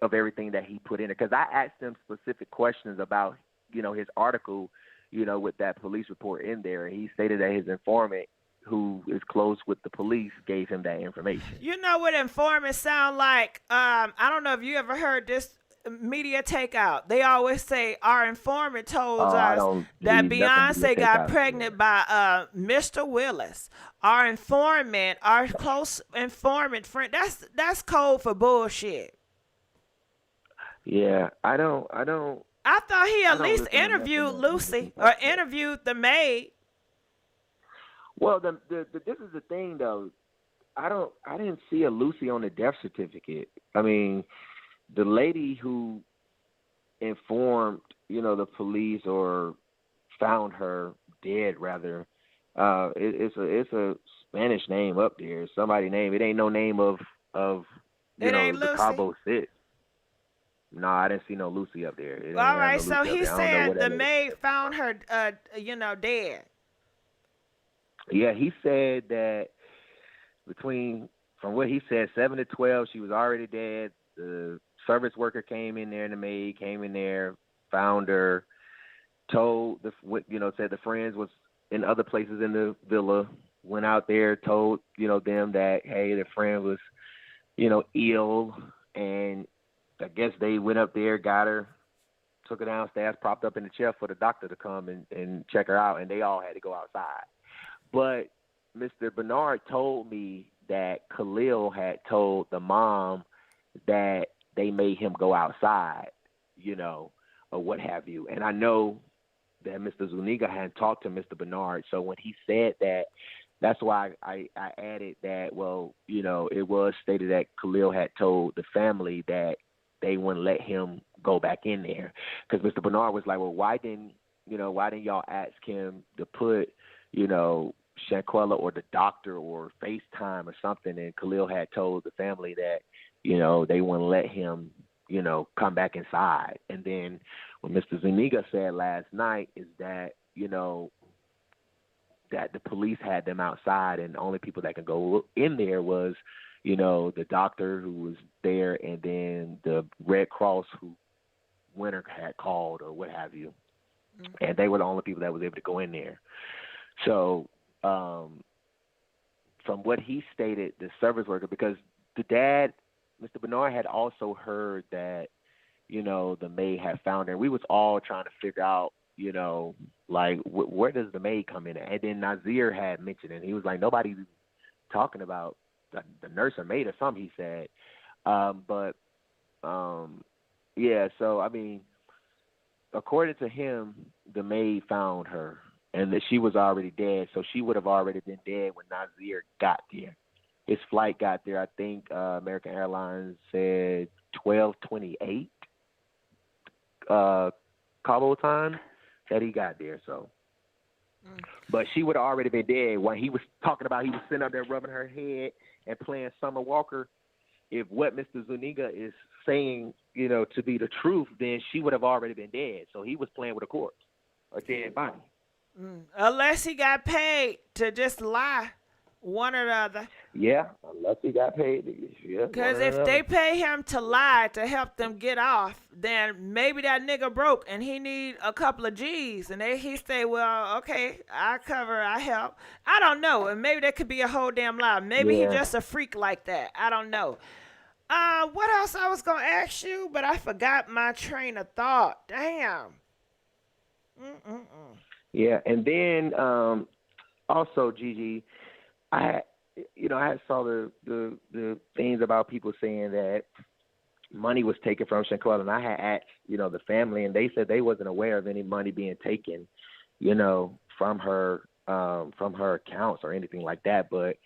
of everything that he put in it. Because I asked him specific questions about, you know, his article, you know, with that police report in there. And he stated that his informant, who is close with the police, gave him that information. You know what informants sound like? I don't know if you ever heard this media takeout. They always say our informant told us that Beyonce got pregnant by Mr. Willis. Our informant, our close informant friend. That's code for bullshit. Yeah, I don't. I thought he at least interviewed Lucy or interviewed the maid. Well, this is the thing though. I didn't see a Lucy on the death certificate. I mean, the lady who informed, you know, the police or found her dead, rather, it's a Spanish name up there. Somebody name. It ain't no name of you know, the Cabo Six. No, I didn't see no Lucy up there. All right, so he said the maid found her, you know, dead. Yeah, he said that from what he said, 7 to 12, she was already dead. The service worker came in there, and the maid came in there, found her, told said the friends was in other places in the villa, went out there, told, you know, them that, hey, their friend was, you know, ill, and I guess they went up there, got her, took her downstairs, propped up in the chair for the doctor to come and check her out, and they all had to go outside. But Mr. Bernard told me that Khalil had told the mom that they made him go outside, you know, or what have you. And I know that Mr. Zuniga hadn't talked to Mr. Bernard. So when he said that, that's why I added that, well, you know, it was stated that Khalil had told the family that they wouldn't let him go back in there. Because Mr. Bernard was like, well, why didn't y'all ask him to put, you know, Shanquella or the doctor or FaceTime or something? And Khalil had told the family that, you know, they wouldn't let him, you know, come back inside. And then what Mr. Zuniga said last night is that, you know, that the police had them outside and the only people that could go in there was, you know, the doctor who was there and then the Red Cross who Winter had called or what have you. Mm-hmm. And they were the only people that was able to go in there. So from what he stated, the service worker, because the dad, Mr. Bernard, had also heard that, you know, the maid had found her. And we was all trying to figure out, you know, like, where does the maid come in? And then Nazir had mentioned it. He was like, nobody's talking about the nurse or maid or something, he said. Yeah, so, I mean, according to him, the maid found her and that she was already dead. So she would have already been dead when Nazir got there. His flight got there, I think American Airlines said 12:28 Cabo time that he got there. So, but she would have already been dead when he was talking about. He was sitting up there rubbing her head and playing Summer Walker. If what Mr. Zuniga is saying, you know, to be the truth, then she would have already been dead. So he was playing with a corpse, a dead body. Unless he got paid to just lie. One or the other. Yeah, unless he got paid. Yeah, one Because or if the they other. pay him to lie to help them get off, then maybe that nigga broke and he need a couple of G's. And he say, well, okay, I cover, I help. I don't know. And maybe that could be a whole damn lie. Maybe he Yeah. just a freak like that. I don't know. What else I was going to ask you, but I forgot my train of thought. Damn. Yeah, and then also Gigi, I had saw the things about people saying that money was taken from Shanquella, and I had asked the family, and they said they wasn't aware of any money being taken, from her accounts or anything like that. But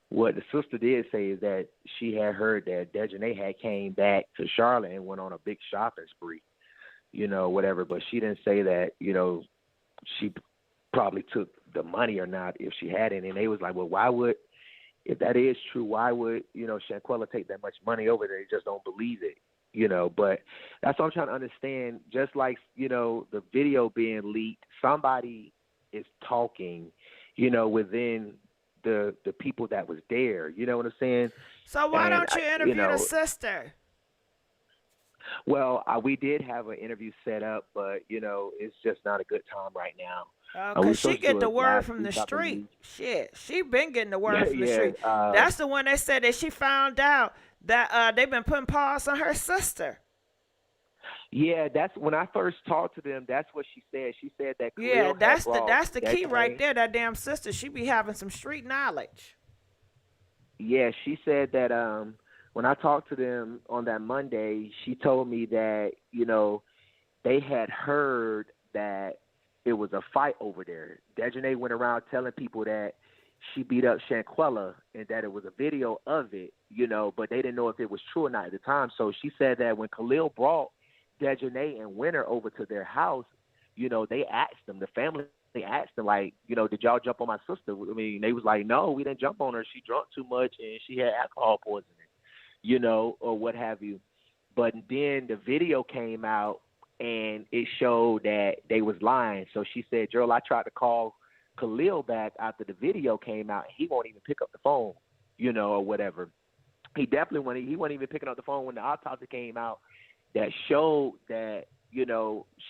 what the sister did say is that she had heard that Daejhanae had came back to Charlotte and went on a big shopping spree, whatever. But she didn't say that she probably took the money or not, if she had any. And they was like, well, why would, if that is true, why would Shanquella take that much money over there? They just don't believe it, But that's what I'm trying to understand. Just like the video being leaked, somebody is talking, within the people that was there. You know what I'm saying? So why And don't you interview the sister? Well, we did have an interview set up, but it's just not a good time right now. Because she get the word from the street. Shit, she been getting the word from the street. That's the one that said that she found out that they've been putting paws on her sister. Yeah, that's when I first talked to them. That's what she said. She said that. Yeah, that's the key Daejhanae. right there. That damn sister, she be having some street knowledge. Yeah, she said that when I talked to them on that Monday, she told me that they had heard that it was a fight over there. Daejhanae went around telling people that she beat up Shanquella and that it was a video of it, but they didn't know if it was true or not at the time. So she said that when Khalil brought Daejhanae and Winter over to their house, they asked them, the family asked them, like, did y'all jump on my sister? I mean, they was like, no, we didn't jump on her. She drunk too much and she had alcohol poisoning, or what have you. But then the video came out and it showed that they was lying. So she said, Gerald, I tried to call Khalil back after the video came out. He won't even pick up the phone, or whatever. He definitely he wasn't even picking up the phone when the autopsy came out that showed that,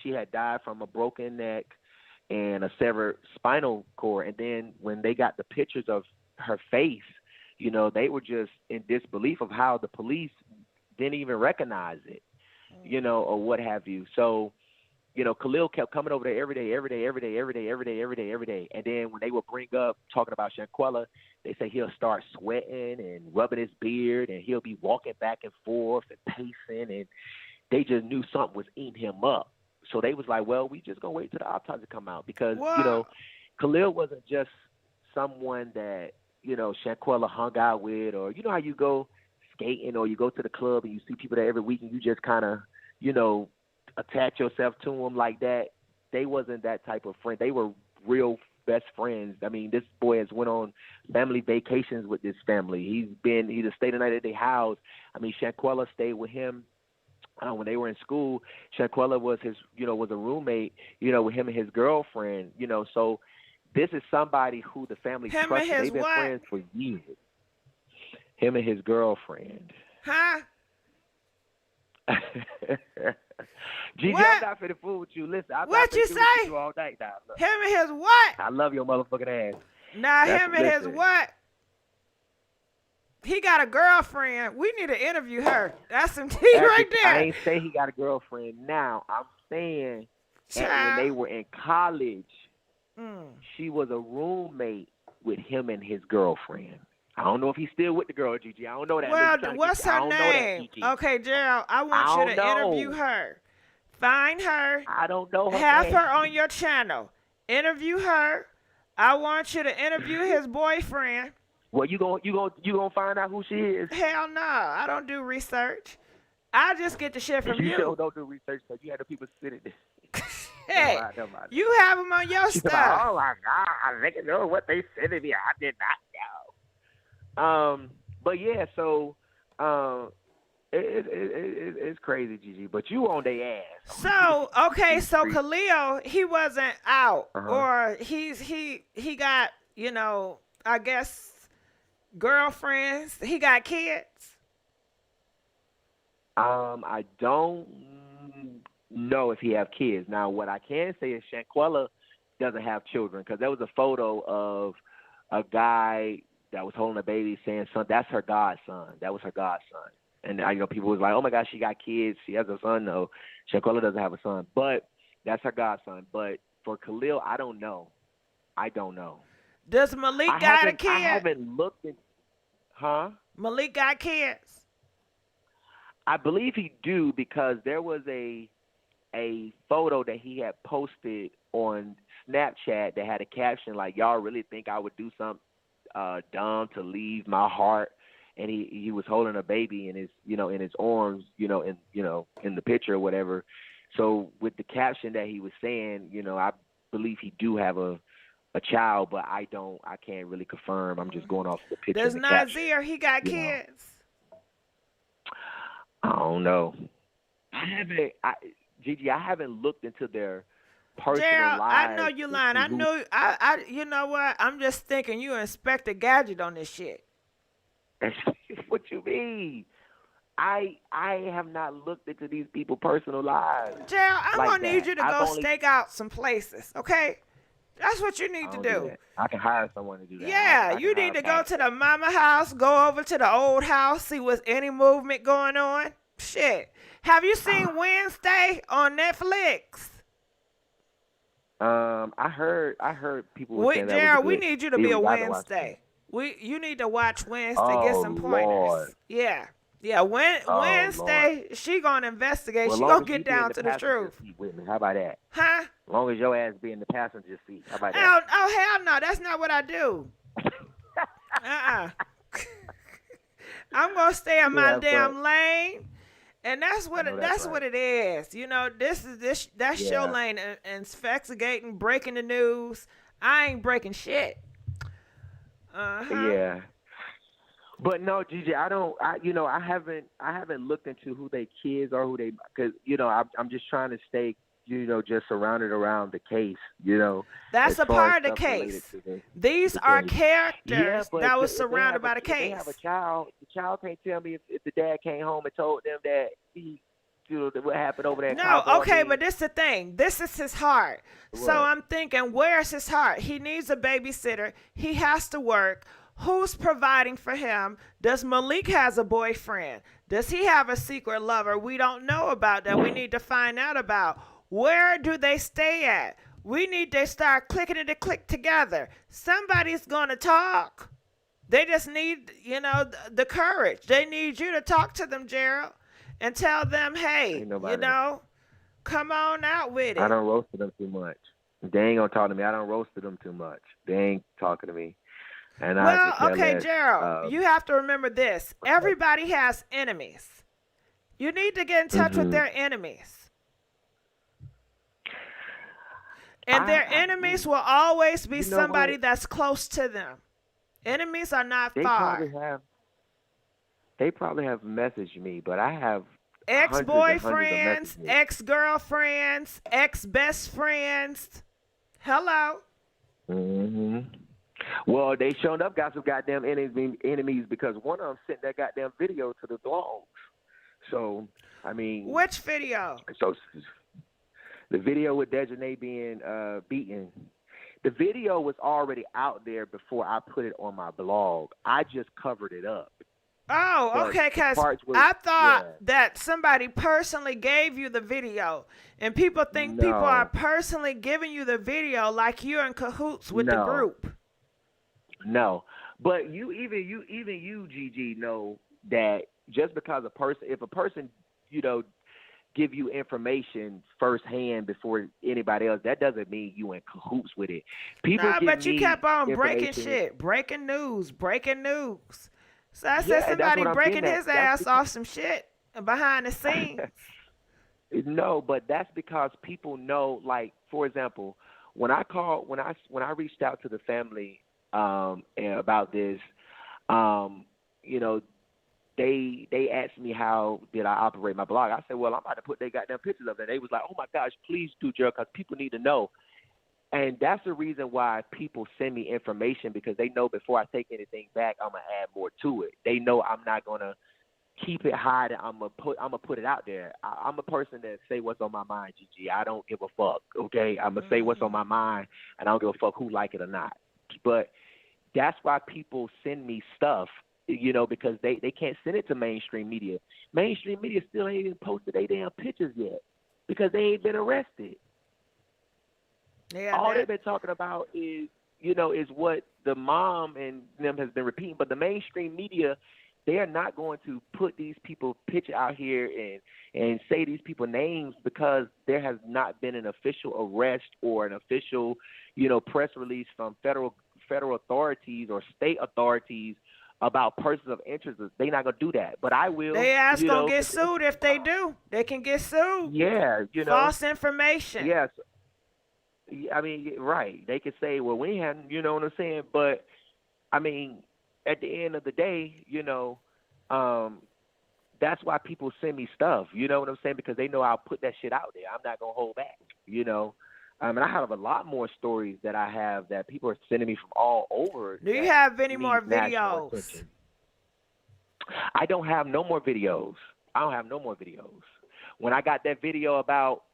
she had died from a broken neck and a severed spinal cord. And then when they got the pictures of her face, they were just in disbelief of how the police didn't even recognize it, or what have you. So, Khalil kept coming over there every day. And then when they would bring up talking about Shanquella, they say he'll start sweating and rubbing his beard and he'll be walking back and forth and pacing, and they just knew something was eating him up. So they was like, well, we just gonna wait till the autopsy come out, because Khalil wasn't just someone that Shanquella hung out with, or how you go skating or you go to the club and you see people there every week and you just kind of attach yourself to them like that. They wasn't that type of friend. They were real best friends. I mean, this boy has went on family vacations with this family. He's stayed the night at their house. I mean, Shanquella stayed with him when they were in school. Shanquella was was a roommate, with him and his girlfriend, so this is somebody who the family trusted. They've been friends for years. Him and his girlfriend. Huh? Gigi, I'm not finna fool with you. Listen, I'm what not you finna say? fool with you all night now. Look. Him and his what? I love your motherfucking ass. Nah, him and his what? He got a girlfriend. We need to interview her. That's some tea right there. I ain't say he got a girlfriend now. I'm saying that when they were in college, she was a roommate with him and his girlfriend. I don't know if he's still with the girl, Gigi. I don't know that. Well, what's her name? Okay, Gerald, I want you to interview her. Find her. I don't know her Have name. her on your channel. Interview her. I want you to interview his boyfriend. Well, you gonna find out who she is? Hell no, I don't do research. I just get the shit from you. You sure don't do research, because you had the people sitting there. Hey, you have them on your stuff. Like, oh my God, they can know what they said to me. I did not know. But yeah, so it's crazy, Gigi. But you on their ass. So okay, so Khalil, he wasn't out, or he got, I guess girlfriends? He got kids? I don't know if he have kids. Now, what I can say is Shanquella doesn't have children because there was a photo of a guy that was holding a baby saying, "Son, that's her godson." That was her godson. And people was like, "Oh my gosh, she got kids. She has a son." No, Shanquella doesn't have a son, but that's her godson. But for Khalil, I don't know. I don't know. Does Malik got a kid? I haven't looked at. Huh? Malik got kids. I believe he do because there was a photo that he had posted on Snapchat that had a caption like, "Y'all really think I would do something dumb to leave my heart?" And he was holding a baby in his in his arms, in the picture or whatever. So with the caption that he was saying, I believe he do have a child, but I can't really confirm. I'm just going off the picture. Does and Nazir, he got kids? I don't know. Gigi, I haven't looked into their personal Gerald, lives. I know you lying. I know. You know what? I'm just thinking you Inspector Gadget on this shit. What you mean? I have not looked into these people's personal lives. Gerald, I'm like gonna need you to go stake out some places, okay? That's what you need to do. I can hire someone to do that. Yeah, you need to go to the mama house, go over to the old house, see what's any movement going on. Shit. Have you seen Wednesday on Netflix? I heard people were saying that Gerald, was a we good need you to be a series. I haven't watched Wednesday. You need to watch Wednesday, get some pointers. Lord. Yeah. Wednesday, she gonna investigate. Well, She gonna get down to the truth. With me. How about that? Huh? As long as your ass be in the passenger seat. How about that? Oh hell no, that's not what I do. I'm gonna stay in my damn lane. And that's what it is. That's your lane. Investigating, breaking the news. I ain't breaking shit. Yeah. But no, Gigi, I haven't looked into who they kids are, because I'm just trying to stay, just surrounded around the case, That's a part of the case. These are characters that was surrounded by the case. They have a child. The child can't tell me if the dad came home and told them that he, what happened over there. No, okay, but this is the thing. This is his heart. What? So I'm thinking, where's his heart? He needs a babysitter. He has to work. Who's providing for him? Does Malik has a boyfriend? Does he have a secret lover we don't know about that we need to find out about? Where do they stay at? We need to start clicking it to click together. Somebody's going to talk. They just need, the courage. They need you to talk to them, Gerald, and tell them, hey, come on out with it. I don't roast them too much. They ain't going to talk to me. I don't roast them too much. They ain't talking to me. And Gerald, you have to remember this. Everybody has enemies. You need to get in touch with their enemies. And their enemies will always be somebody that's close to them. Enemies are not far. They probably have messaged me, but I have ex-boyfriends, ex-girlfriends, ex-best friends. Hello. Mm-hmm. Well, they showed up, got some goddamn enemies because one of them sent that goddamn video to the blogs. So, I mean, which video? So, the video with Daejhanae being beaten. The video was already out there before I put it on my blog. I just covered it up. Oh, okay, because I thought that somebody personally gave you the video, and people think people are personally giving you the video like you're in cahoots with the group. No, but even you, Gigi, know that just because if a person, give you information firsthand before anybody else, that doesn't mean you in cahoots with it. But you kept on breaking shit, breaking news. So I said somebody breaking his ass off some shit behind the scenes. No, but that's because people know. Like, for example, when I reached out to the family about this, they asked me how did I operate my blog. I said, well, I'm about to put their goddamn pictures up there. They was like, oh my gosh, please do, Gerald, because people need to know. And that's the reason why people send me information, because they know before I take anything back, I'm gonna add more to it. They know I'm not gonna keep it hidden. I'm gonna put it out there. I'm a person that say what's on my mind, Gigi. I don't give a fuck. Okay, I'm gonna say what's on my mind, and I don't give a fuck who like it or not. But that's why people send me stuff, because they can't send it to mainstream media. Mainstream media still ain't even posted their damn pictures yet because they ain't been arrested. Yeah, all they've been talking about is what the mom and them has been repeating. But the mainstream media, they are not going to put these people picture out here and say these people names, because there has not been an official arrest or an official, press release from federal authorities or state authorities about persons of interest. They're not gonna do that. But I will. They ask gonna get sued if they do. They can get sued. Yeah, false information. Yes. I mean, right. They could say, well, we hadn't, you know what I'm saying? But, I mean, at the end of the day, that's why people send me stuff, you know what I'm saying? Because they know I'll put that shit out there. I'm not going to hold back, And I have a lot more stories that I have that people are sending me from all over. Do you have any more videos? I don't have no more videos. When I got that video about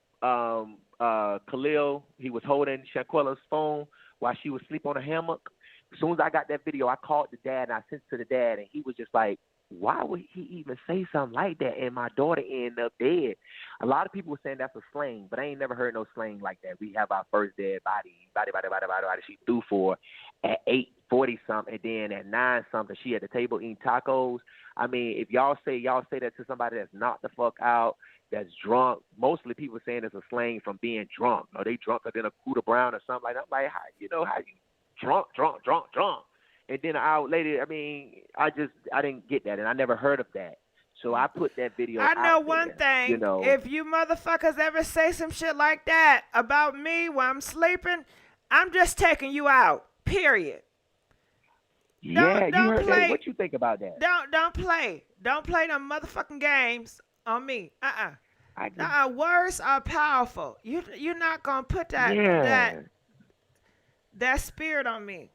Khalil, he was holding Shanquella's phone while she was asleep on a hammock. As soon as I got that video, I called the dad and I sent it to the dad, and he was just like, why would he even say something like that? And my daughter ended up dead. A lot of people were saying that's a slang, but I ain't never heard no slang like that. We have our first dead body she threw for at 8:40 something, and then at 9 something she at the table eating tacos. I mean, if y'all say that to somebody that's knocked the fuck out, that's drunk, mostly people saying it's a slang from being drunk. Or they drunk or then a Cuda Brown or something like that. I'm like, how you drunk? And then an hour later, I mean, I didn't get that, and I never heard of that. So I put that video out. I know one thing. If you motherfuckers ever say some shit like that about me while I'm sleeping, I'm just taking you out. Period. Yeah, you heard that. What you think about that? Don't play. Don't play no motherfucking games on me. Words are powerful. You're not gonna put that spirit on me.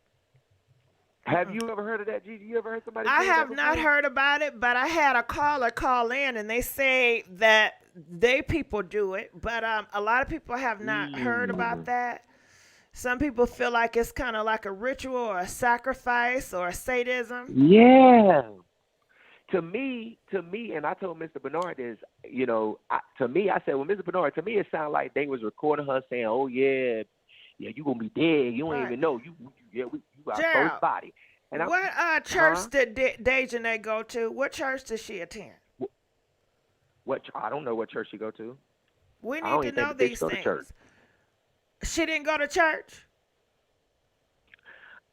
Have you ever heard of that, Gigi? You ever heard somebody say I have that not heard about it, but I had a caller call in, and they say that people do it, but a lot of people have not heard about that. Some people feel like it's kind of like a ritual or a sacrifice or a sadism. Yeah. To me, and I told Mr. Bernard this, to me, I said, well, Mr. Bernard, to me, it sounded like they was recording her saying, oh, yeah, you going to be dead. You don't even know. You got Gerald, first body. And what church did Daejhanae go to? What church did she attend? I don't know what church she go to. We need to know these things. She didn't go to church?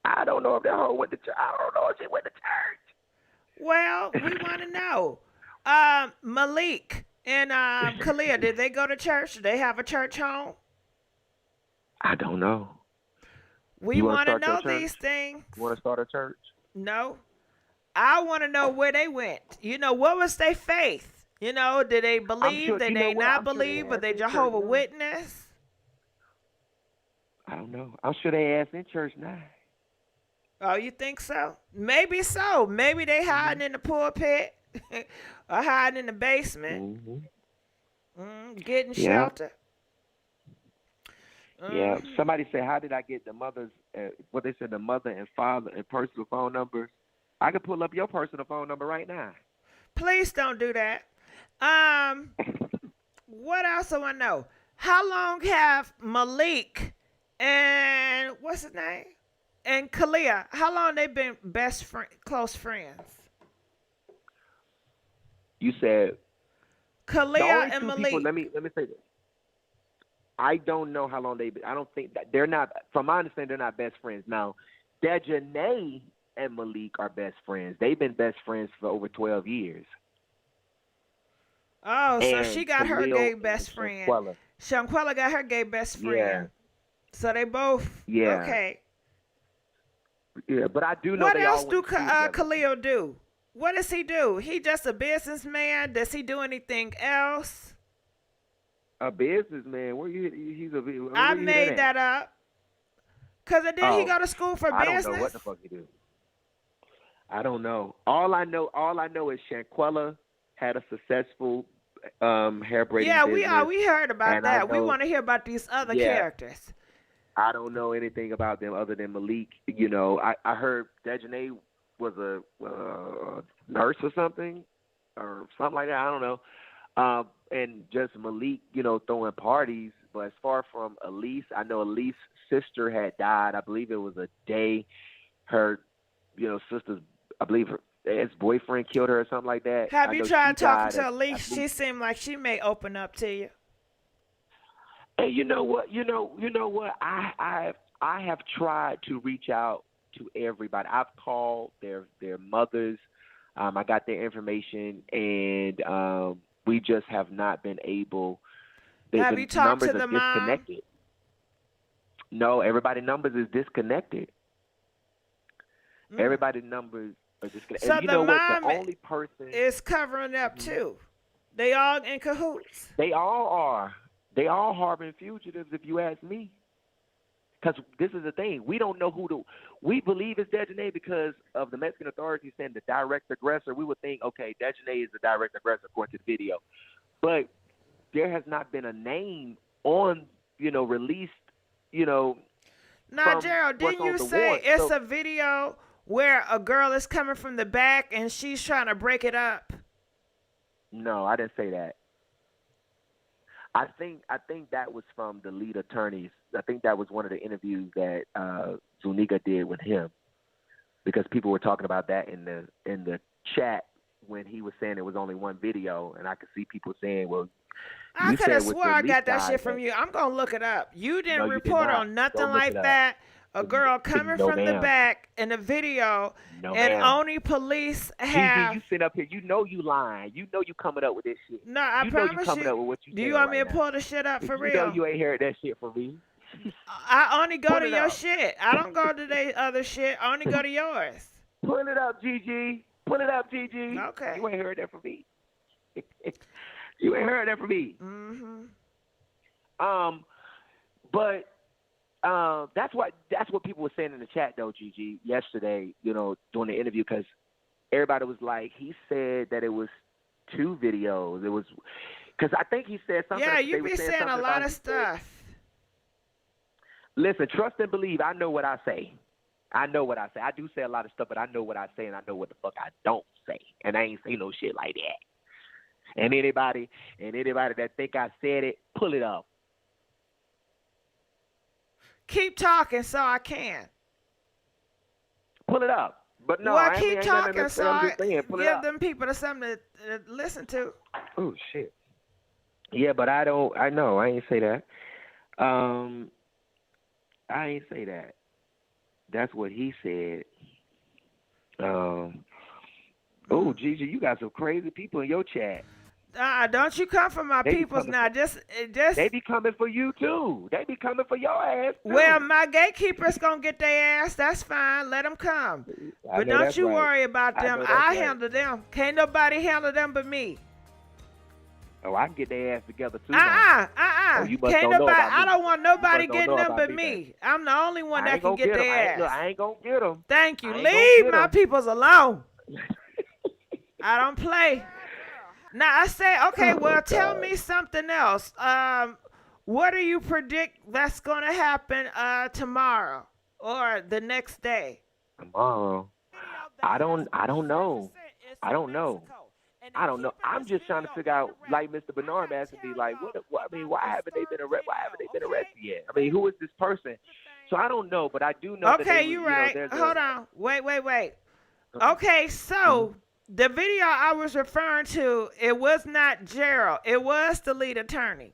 I don't know if that hoe went to church. I don't know if she went to church. Well, we want to know. Malik and Kalia, did they go to church? Did they have a church home? I don't know. We want to know these things. You want to start a church? No. I want to know where they went. What was their faith? Did they believe? Did they not believe? Were they Jehovah's Witness? I don't know. I'm sure they asked in church now. Oh, you think so? Maybe so. Maybe they hiding in the pulpit or hiding in the basement, getting shelter. Yeah. Somebody said, how did I get the mother's, the mother and father and personal phone numbers? I can pull up your personal phone number right now. Please don't do that. What else do I know? How long have Malik and what's his name? And Kalia, how long they been close friends? You said Kalia and Malik. People, let me say this. I don't know how long they've been. I don't think that they're not. From my understanding, they're not best friends. Now, Daejhanae and Malik are best friends. They've been best friends for over 12 years. Oh, so she got her gay best friend. Shanquella got her gay best friend. Yeah. So they both. Yeah. Okay. Yeah, but I do know. What else do Khalil do? What does he do? He just a businessman? Does he do anything else? A businessman? Where you? He's a. I made that up. Cause then he go to school for I business. don't know what the fuck he do. I don't know. All I know is Shanquella had a successful hair braiding business. We heard about and that. I We know, want to hear about these other characters. I don't know anything about them other than Malik. You know, I heard Daejhanae was a nurse or something like that. I don't know. And just Malik, you know, throwing parties. But as far from Elise, I know Elise's sister had died. I believe it was a day her, you know, sister's, I believe her ex-boyfriend killed her or something like that. Have you tried talking to Elise? Elise? She seemed like she may open up to you. Hey, you know what? You know what? I have tried to reach out to everybody. I've called their mothers. I got their information, and we just have not been able. Have you talked to the mom? No, everybody's numbers is disconnected. Everybody's numbers are disconnected. So and you the know what? mom The only person is covering up too. They all in cahoots. They all are. They all harboring fugitives, if you ask me. Because this is the thing. We don't know we believe it's Daejhanae because of the Mexican authorities saying the direct aggressor. We would think, okay, Daejhanae is the direct aggressor according to the video. But there has not been a name on, you know, released, you know. Now, Gerald, didn't you say it's a video where a girl is coming from the back and she's trying to break it up? No, I didn't say that. I think that was from the lead attorneys. I think that was one of the interviews that Zuniga did with him, because people were talking about that in the chat when he was saying there was only one video, and I could see people saying, "Well, I could have swore I got that guy, shit from you. I'm gonna look it up. You didn't No, you did report not. on nothing Don't look like it up. that. A girl coming No, from the ma'am. back in a video, No, and ma'am. only police have. Gigi, you sit up here. You know you lying. You know you coming up with this shit. No, I you know promise you coming you. up with what you Do you saying want me right to now. pull the shit up for You real? know you ain't heard that shit from me. I only go Pull to it your up. shit. I don't go to their other shit. I only go to yours. Pull it up, Gigi. Pull it up, Gigi. Okay. You ain't heard that from me. You ain't heard that from me. Mm-hmm. But that's what people were saying in the chat though, Gigi, yesterday. You know, during the interview, because everybody was like, he said that it was 2 videos. It was because I think he said something. Yeah, they you were be saying a something lot about of stuff. Listen, trust and believe. I know what I say. I know what I say. I do say a lot of stuff, but I know what I say, and I know what the fuck I don't say. And I ain't say no shit like that. And anybody that think I said it, pull it up. Keep talking so I can. Pull it up. But no, well, I keep ain't talking so I'm I just saying, pull it give up. them people something to listen to. Oh shit. Yeah, but I know. I ain't say that. I ain't say that. That's what he said. Oh, Gigi, you got some crazy people in your chat. Don't you come for my peoples now. Just they be coming for you too. They be coming for your ass too. Well, my gatekeeper's gonna get their ass. That's fine. Let them come. But don't you worry about them. I handle them. Can't nobody handle them but me. Oh, I can get their ass together too. Oh, you must can't don't know nobody. about me. I don't want nobody don't getting know them about but me, me. I'm the only one I that ain't can gonna get get 'em. their ass. I ain't gonna get them. Thank you. I ain't gonna Leave get my 'em. peoples alone. I don't play. Now I say, okay, well, tell me something else. What do you predict that's gonna happen tomorrow or the next day? Tomorrow. I don't know. I don't know. I'm just trying to figure out, like Mr. Bernard asked me, like, what? I mean, why haven't they been arrested yet? I mean, who is this person? So I don't know, but I do know. Okay, that they, you're you know, right. there's Hold on. Wait. Okay, so the video I was referring to, it was not Gerald. It was the lead attorney.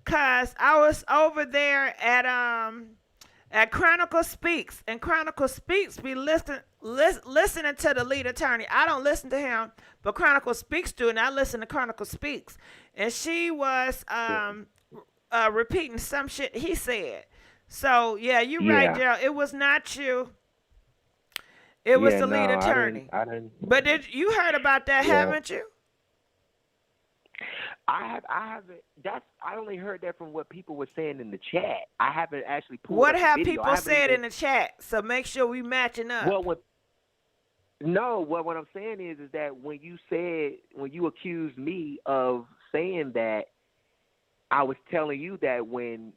Cause I was over there at Chronicle Speaks, and Chronicle Speaks be listening to the lead attorney. I don't listen to him, but Chronicle Speaks do, and I listen to Chronicle Speaks. And she was repeating some shit he said. So yeah, you're right, Gerald. It was not you. It was the lead attorney. I didn't. But you heard about that, haven't you? I haven't. I only heard that from what people were saying in the chat. I haven't actually pulled What up the have video. people said in the chat? So make sure we matching up. Well, what I'm saying is that when you accused me of saying that, I was telling you that when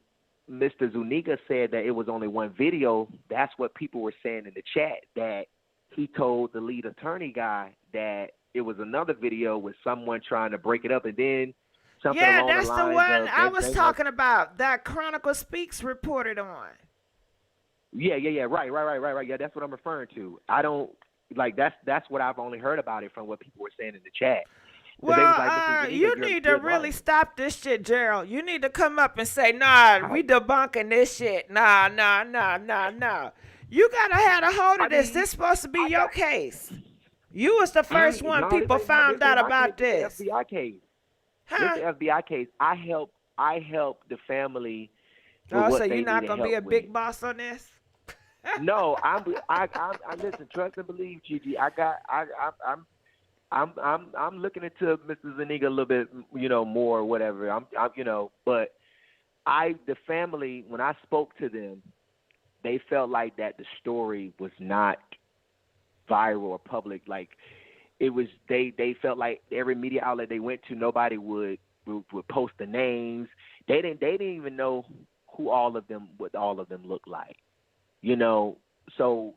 Mr. Zuniga said that it was only one video, that's what people were saying in the chat, that he told the lead attorney guy that it was another video with someone trying to break it up, and then something along that's the the lines one of I was talking about. That Chronicle Speaks reported on. Yeah, right. Yeah, that's what I'm referring to. I don't that's what I've only heard about it from what people were saying in the chat. Well, they was like, Mr. Zuniga, you need to really stop this shit, Gerald. You need to come up and say, nah, we debunking this shit. Nah. You gotta have a hold of this. This supposed to be your case. You was the first one people found out about this. This FBI case. Huh? This FBI case. I helped the family. Oh, so you're not gonna be a big boss on this? No, I listen. Trust and believe, Gigi. I'm looking into Mr. Zuniga a little bit, more or whatever. But the family, when I spoke to them, they felt like that the story was not viral or public. Like it was, they felt like every media outlet they went to, nobody would post the names. They didn't even know what all of them looked like. So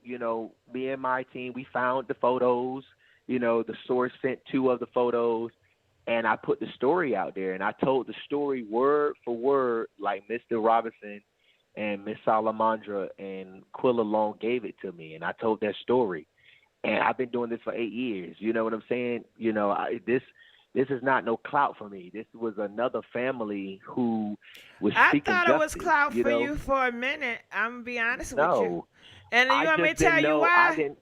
me and my team, we found the photos. The source sent 2 of the photos, and I put the story out there, and I told the story word for word, like Mr. Robinson and Miss Salamandra and Quilla Long gave it to me, and I told that story. And I've been doing this for 8 years. You know what I'm saying? This is not no clout for me. This was another family who was seeking justice. I thought it was clout for you for a minute. I'm going to be honest with you. And you want me to tell you why?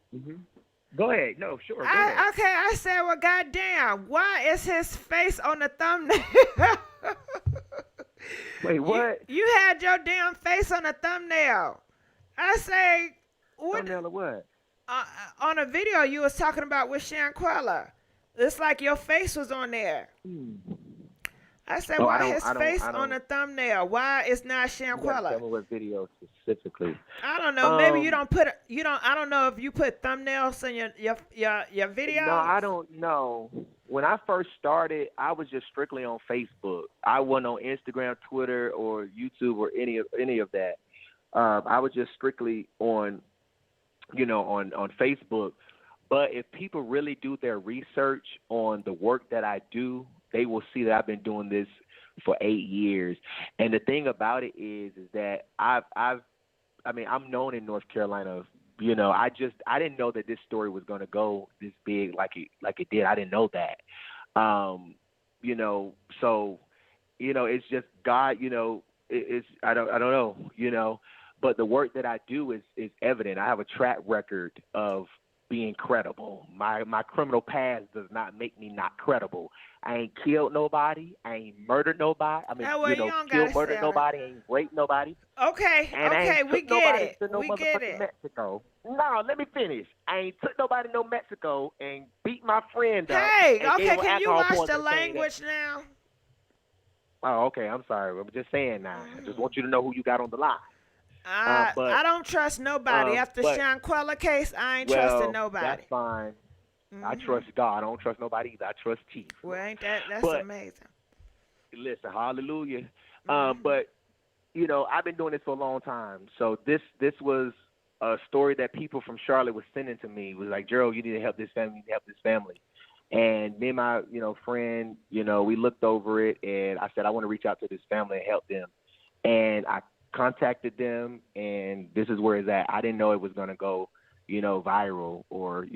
Go ahead. No, sure. Go ahead. Okay, I said, well, goddamn, why is his face on the thumbnail? Wait, what? You had your damn face on the thumbnail. I say, what? Thumbnail of what? On a video you was talking about with Shanquella. It's like your face was on there. I said, why his face on the thumbnail? Why is not Shanquella? Tell me what video specifically. I don't know. Maybe you don't put. I don't know if you put thumbnails in your video. No, I don't know. When I first started, I was just strictly on Facebook. I wasn't on Instagram, Twitter, or YouTube, or any of that. I was just strictly on Facebook. But if people really do their research on the work that I do, they will see that I've been doing this for 8 years. And the thing about it is that I'm known in North Carolina. I didn't know that this story was going to go this big like it did. I didn't know that. So it's just God. It's I don't know. But the work that I do is evident. I have a track record of being credible. My criminal past does not make me not credible. I ain't killed nobody. I ain't murdered nobody. Killed, murdered nobody. I ain't raped nobody. Okay, we get it. We get it. Mexico. No, let me finish. I ain't took nobody to Mexico and beat my friend up. Hey, okay, can you watch the language now? Oh, okay. I'm sorry. I'm just saying now. I just want you to know who you got on the line. I don't trust nobody. After Shanquella case, I ain't trusting nobody. That's fine. I trust God. I don't trust nobody either. I trust Chief. Well, ain't that's amazing. Listen, hallelujah. But I've been doing this for a long time. So this was a story that people from Charlotte was sending to me. It was like, Gerald, you need to help this family. You need to help this family. And me and my friend, we looked over it, and I said, I want to reach out to this family and help them. And I contacted them, and this is where it's at. I didn't know it was going to go, viral or,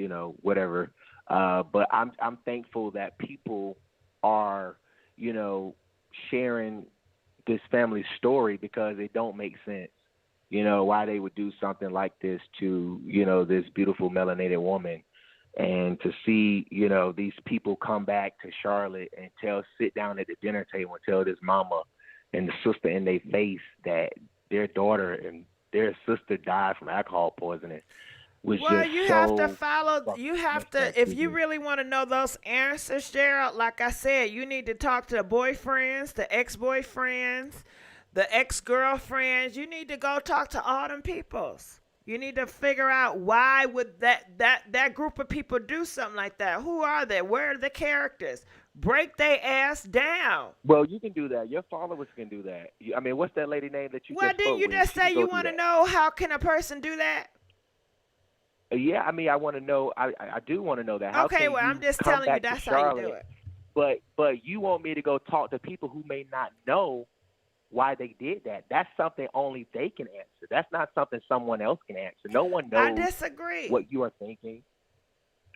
whatever. But I'm thankful that people are, sharing this family's story, because it don't make sense, why they would do something like this to, this beautiful melanated woman. And to see, these people come back to Charlotte and sit down at the dinner table and tell this mama and the sister in their face that their daughter and their sister died from alcohol poisoning. was Well, just you have to so follow. fucking You have messed up to, if to you me. really want to know those answers, Gerald. Like I said, you need to talk to the boyfriends, the ex-boyfriends, the ex-girlfriends. You need to go talk to all them peoples. You need to figure out why would that group of people do something like that. Who are they? Where are the characters? Break their ass down. Well, you can do that. Your followers can do that. I mean, what's that lady name that you Well, just didn't spoke you with? just She say can go you do want to that. know how can a person do that? Yeah, I mean, I want to know. I do want to know that. How Okay, can well, you I'm just come telling you back to that's how you do Charlotte, it. but you want me to go talk to people who may not know why they did that? That's something only they can answer. That's not something someone else can answer. No one I knows disagree. what you are thinking.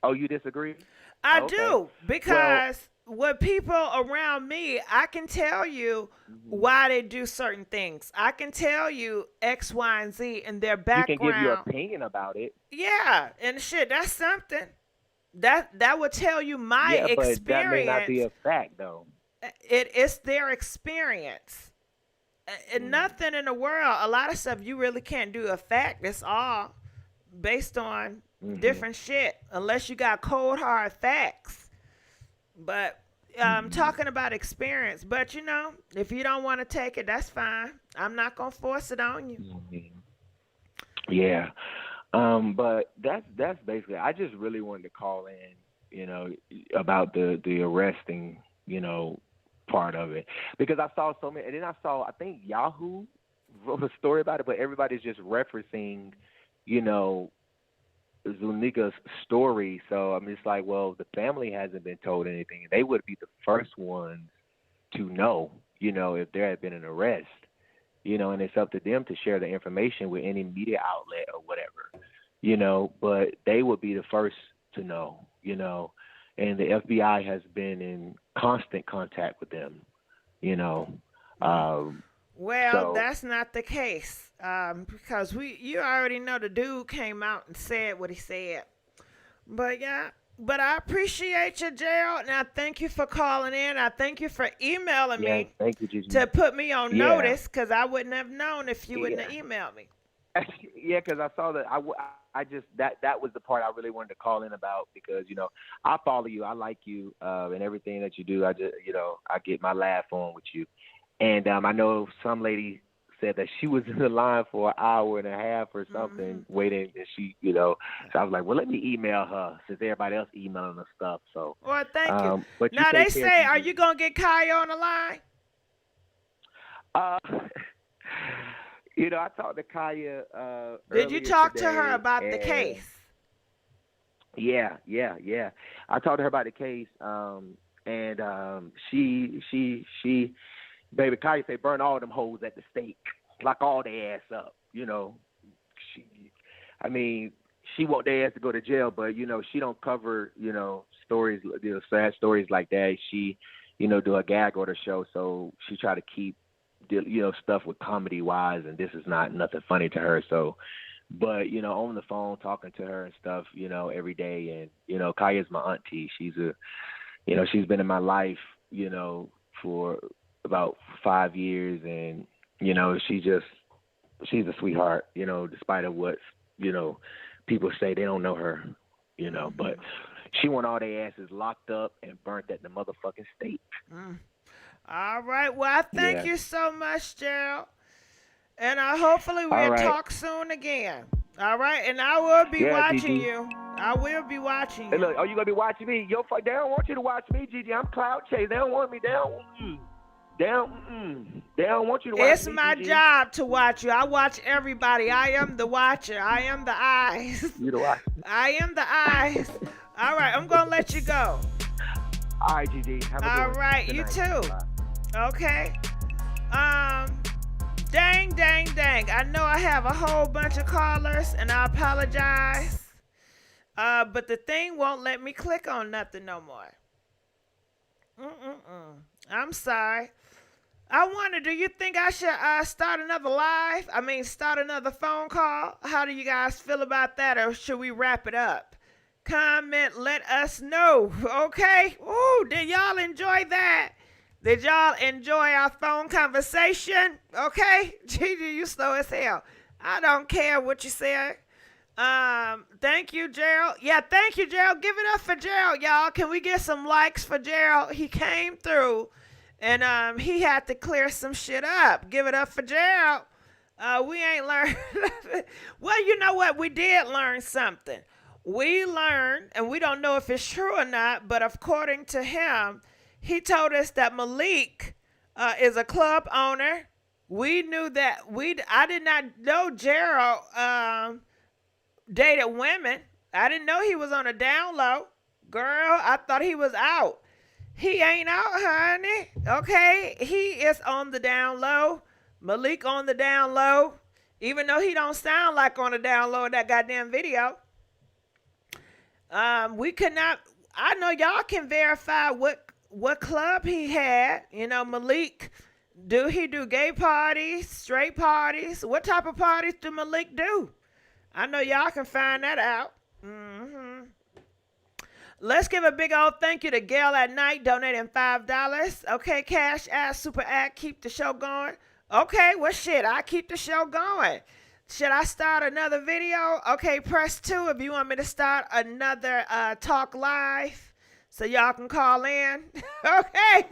Oh, you disagree? I Okay. do Well, because with people around me, I can tell you why they do certain things. I can tell you X, Y, and Z and their you can give your background. opinion about it. Yeah, and shit, that's something. That would tell you my Yeah, but that may not be experience. a fact, though. It's their experience. And nothing in the world, a lot of stuff you really can't do a fact. It's all based on different shit, unless you got cold hard facts. But talking about experience. But you know, if you don't want to take it, that's fine. I'm not gonna force it on you. Yeah. But that's basically. I just really wanted to call in, about the arresting, part of it, because I saw so many, and then I think Yahoo wrote a story about it, but everybody's just referencing, Zuniga's story. So I'm just like, well, the family hasn't been told anything. They would be the first ones to know, if there had been an arrest, and it's up to them to share the information with any media outlet or whatever, but they would be the first to know, and the FBI has been in constant contact with them, Well, so that's not the case, because you already know the dude came out and said what he said. But yeah, but I appreciate you, Gerald, and I thank you for calling in. I thank you for emailing yeah, me thank you, Gigi. to put me on Yeah. notice, because I wouldn't have known if you wouldn't Yeah. have emailed me. Yeah, because I saw that. I just that was the part I really wanted to call in about, because I follow you, I like you, and everything that you do. I just I get my laugh on with you, and I know some lady said that she was in the line for an hour and a half or something waiting, and she so I was like, well, let me email her since everybody else emailing her stuff. So Well, thank you. but you Now they take care, say, are Gigi. you gonna get Kaya on the line? Uh, I talked to Kaya Did you earlier talk to today, her about the and case? Yeah. I talked to her about the case, and she, baby, Kaya say burn all them hoes at the stake, lock all their ass up. I mean, she want their ass to go to jail, but she don't cover stories, sad stories like that. She, do a gag order show, so she try to keep stuff with comedy wise, and this is not nothing funny to her. So, but on the phone talking to her and stuff, every day, and Kaya's my auntie. She's she's been in my life, for about 5 years, and she's a sweetheart, despite of what people say. They don't know her, but she want all their asses locked up and burnt at the motherfucking stake. All right. Well, I thank you so much, Gerald. And hopefully All we'll right. talk soon again. All right. And I will be watching Gigi. you. I will be watching Hey, you. look, are you gonna be watching me? They don't want you to watch me, Gigi. I'm cloud chase. They don't want me. They don't want you to watch It's me. my Gigi. job to watch you. I watch everybody. I am the watcher. I am the eyes. You the watch. I am the eyes. All right. I'm going to let you go. All right, Gigi. Have a good All one. right. Good You night. too. Bye. Okay. Dang. I know I have a whole bunch of callers, and I apologize. But the thing won't let me click on nothing no more. I'm sorry. I wonder, do you think I should start another live? Start another phone call? How do you guys feel about that, or should we wrap it up? Comment, let us know, okay? Ooh, did y'all enjoy that? Did y'all enjoy our phone conversation? Okay? Gigi, you slow as hell. I don't care what you say. Thank you, Gerald. Yeah, thank you, Gerald. Give it up for Gerald, y'all. Can we get some likes for Gerald? He came through, and he had to clear some shit up. Give it up for Gerald. We ain't learned. Well, you know what? We did learn something. We learned, and we don't know if it's true or not, but according to him, he told us that Malik is a club owner. We knew that. I did not know Gerald dated women. I didn't know he was on a down low. Girl, I thought he was out. He ain't out, honey. Okay? He is on the down low. Malik on the down low. Even though he don't sound like on the down low in that goddamn video. We could not. I know y'all can verify what club he had. You know, Malik. Do he do gay parties, straight parties? What type of parties do Malik do? I know y'all can find that out. Let's give a big old thank you to Gail at Night donating $5. Okay, Cash App, Super Act, keep the show going. Okay, well shit, I keep the show going. Should I start another video? Okay, press 2 if you want me to start another talk live so y'all can call in. Okay.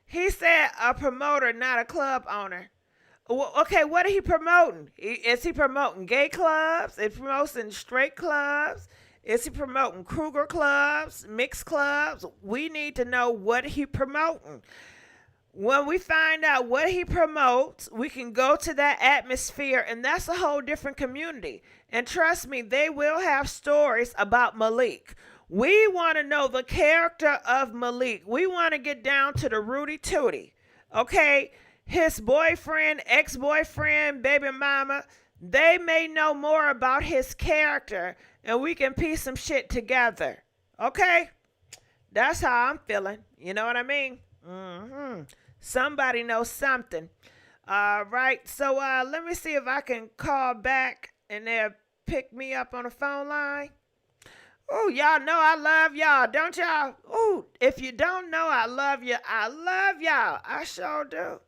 He said a promoter, not a club owner. Okay, what are he promoting? Is he promoting gay clubs? Is he promoting straight clubs? Is he promoting Kruger clubs, mixed clubs? We need to know what he promoting. When we find out what he promotes, we can go to that atmosphere, and that's a whole different community. And trust me, they will have stories about Malik. We want to know the character of Malik. We want to get down to the Rudy Tooty. Okay? His boyfriend, ex-boyfriend, baby mama, they may know more about his character, and we can piece some shit together. Okay? That's how I'm feeling. You know what I mean? Somebody knows something. All right. So let me see if I can call back and they'll pick me up on the phone line. Oh, y'all know I love y'all, don't y'all? Oh, if you don't know I love you, I love y'all. I sure do.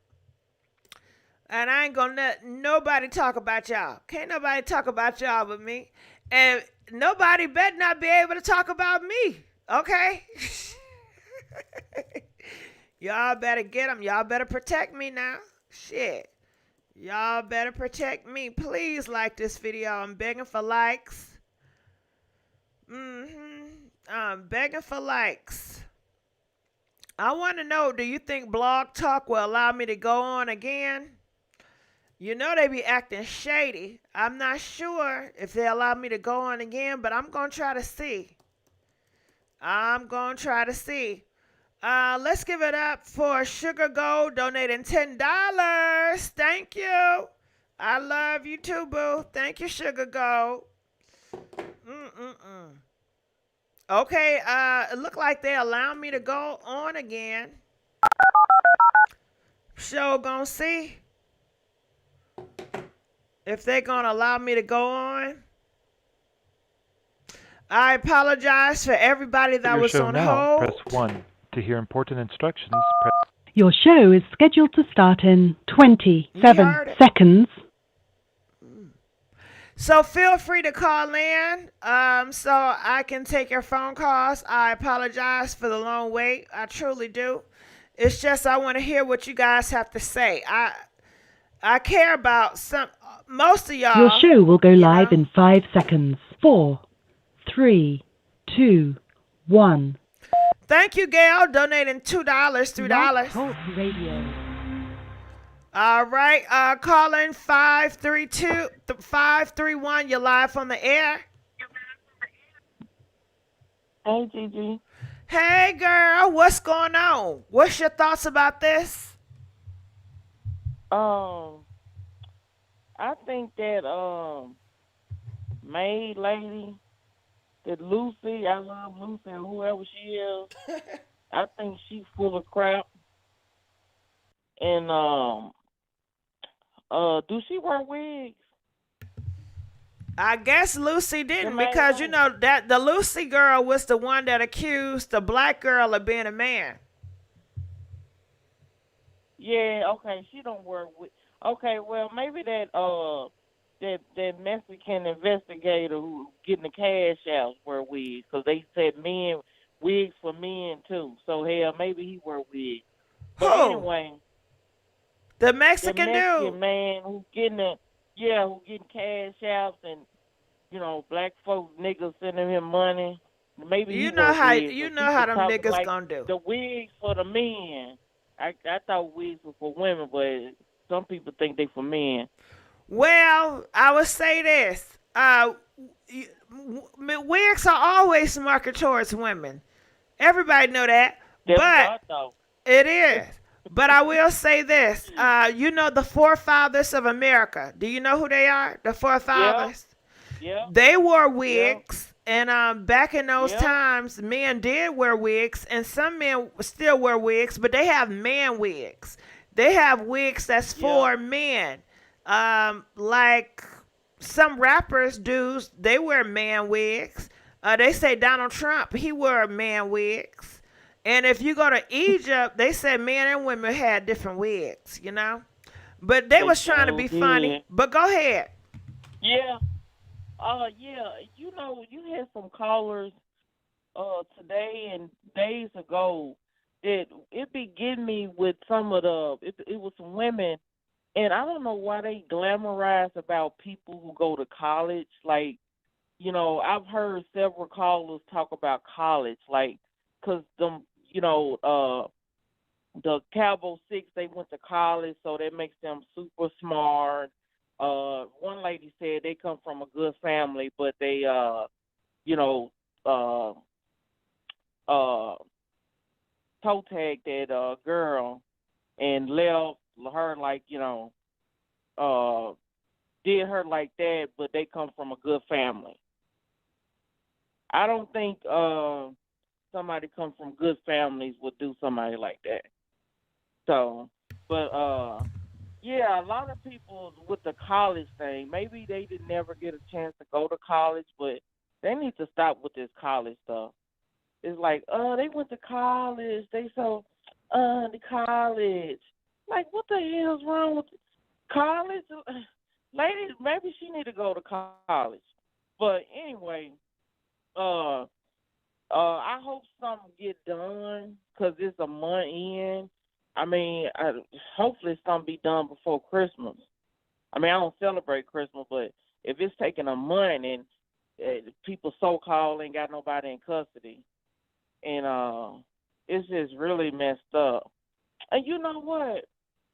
And I ain't gonna let nobody talk about y'all. Can't nobody talk about y'all but me. And nobody better not be able to talk about me. Okay? Y'all better get them. Y'all better protect me now. Shit. Y'all better protect me. Please like this video. I'm begging for likes. I'm begging for likes. I want to know, do you think Blog Talk will allow me to go on again? You know they be acting shady. I'm not sure if they allow me to go on again, but I'm going to try to see. Let's give it up for Sugar Gold donating $10. Thank you. I love you too, boo. Thank you, Sugar Gold. Okay, it looked like they allowed me to go on again. Sure gonna see if they're gonna allow me to go on. I apologize for everybody that was on hold. Press 1. To hear important instructions, press... Your show is scheduled to start in 27 seconds. So feel free to call in so I can take your phone calls. I apologize for the long wait. I truly do. It's just I want to hear what you guys have to say. I care about most of y'all. Your show will go live in 5 seconds. 4, 3, 2, 1. Thank you, Gail, donating $2, $3. Talk Radio. All right, calling 531. You're live on the air. Hey, Gigi. Hey, girl, what's going on? What's your thoughts about this? I think that Maid lady, that Lucy, I love Lucy and whoever she is. I think she's full of crap. And do she wear wigs? I guess Lucy didn't, because you know that the Lucy girl was the one that accused the black girl of being a man. Yeah, okay, she don't wear wigs. Okay, well maybe that that Mexican investigator who getting the Cashapps wear wigs because they said wigs for men too. So hell, maybe he wear wigs. But Who? anyway, The the Mexican Mexican dude. man who getting Cashapps and black folks niggas sending him money. Maybe he You know wear how wigs, you but know how people them talking niggas like gonna do. the wigs for the men. I thought wigs were for women, but some people think they for men. Well, I would say this. Wigs are always marketed towards women. Everybody know that. That's what But I thought. it is. But I will say this. You know the forefathers of America. Do you know who they are? The forefathers. Yeah. They wore Yeah. wigs, and back in those Yeah. times, men did wear wigs, and some men still wear wigs, but they have man wigs. They have wigs that's for men. Like some rappers do, they wear man wigs. They say Donald Trump, he wore man wigs. And if you go to Egypt, they said men and women had different wigs, you know? But they was trying to be funny. But go ahead. Yeah. Yeah. You had some callers today and days ago that it be getting me with some of it was some women, and I don't know why they glamorize about people who go to college. Like, I've heard several callers talk about college, like, because them, the Cabo Six, they went to college, so that makes them super smart. One lady said they come from a good family, but they, toe tagged that girl and left her like, did her like that, but they come from a good family. I don't think somebody come from good families would do somebody like that. So, but yeah, a lot of people with the college thing, maybe they didn't never get a chance to go to college, but they need to stop with this college stuff. It's like, they went to college. They the college. Like, what the hell's wrong with college? Ladies, maybe she need to go to college. But anyway, I hope something get done because it's a month in. I mean, hopefully something be done before Christmas. I mean, I don't celebrate Christmas, but if it's taking a month and people so-called ain't got nobody in custody, and it's just really messed up. And you know what?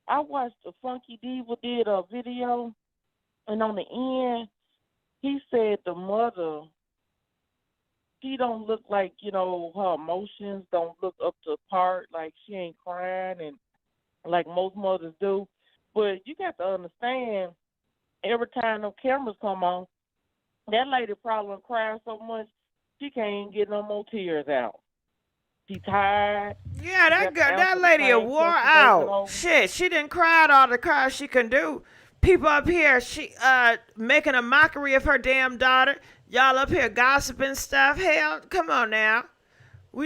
I watched the Funky Diva did a video, and on the end, he said the mother, she don't look like, her emotions don't look up to par, like she ain't crying and like most mothers do. But you got to understand, every time the cameras come on, that lady probably crying so much she can't get no more tears out. She tired. Yeah, that lady a wore out. Shit, she didn't cry out all the cries she can do. People up here, she making a mockery of her damn daughter. Y'all up here gossiping stuff. Hell, come on now.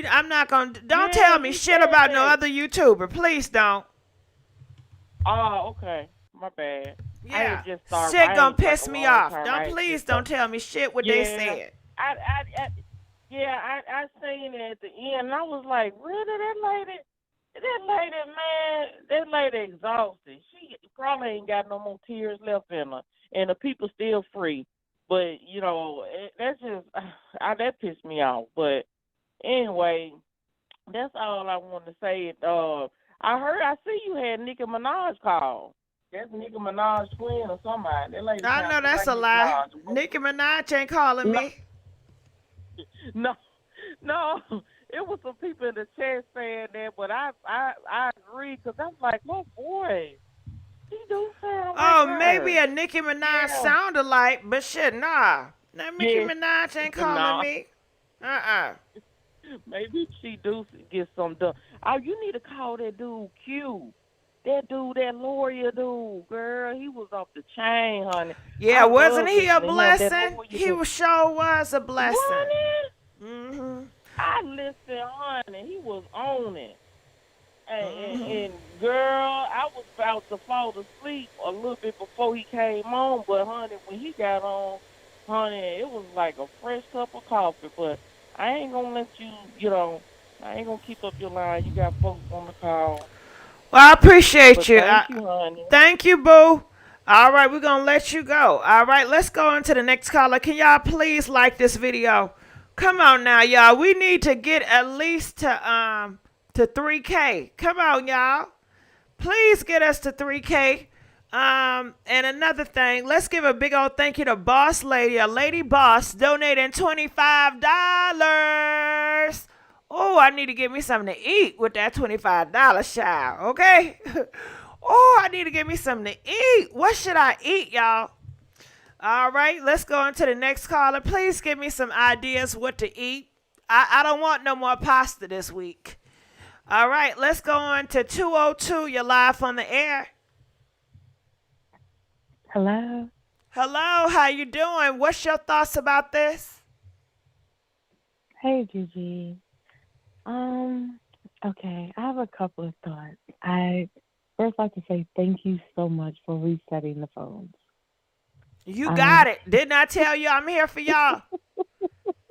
I'm not gonna. Don't tell me shit about no other YouTuber. Please don't. Oh, okay. My bad. Yeah, shit gonna piss me off. Don't tell me shit what they said. I seen it at the end, and I was like, really, that lady exhausted. She probably ain't got no more tears left in her, and the people still free. But that's just that pissed me off. But anyway, that's all I want to say. I see you had Nicki Minaj call. That's Nicki Minaj twin or somebody. I know that's a lie. Nicki Minaj ain't calling me. No, it was some people in the chat saying that, but I agree because I'm like, my boy, he do sound like her. Maybe a Nicki Minaj sound alike, but shit, nah. Nicki Minaj ain't calling me. Maybe she do get some done. Oh, you need to call that dude Q. That dude, that lawyer dude, girl, he was off the chain, honey. Yeah, wasn't he a blessing? He sure was a blessing. I listened, honey. He was on it. And girl, I was about to fall asleep a little bit before he came on, but honey, when he got on, honey, it was like a fresh cup of coffee. But I ain't gonna let you, I ain't gonna keep up your line. You got folks on the call. Well, I appreciate But you. thank you, honey. Thank you, boo. All right, we're going to let you go. All right, let's go on to the next caller. Can y'all please like this video? Come on now, y'all. We need to get at least to 3K. Come on, y'all. Please get us to 3K. And another thing, let's give a big old thank you to Boss Lady, a lady boss, donating $25. Oh, I need to get me something to eat with that $25, child. Okay? Oh, I need to get me something to eat. What should I eat, y'all? All right, let's go on to the next caller. Please give me some ideas what to eat. I don't want no more pasta this week. All right, let's go on to 202. You're live on the air. Hello. Hello, how you doing? What's your thoughts about this? Hey, Gigi. Okay, I have a couple of thoughts. I first like to say thank you so much for resetting the phones. You got it. Didn't I tell you I'm here for y'all?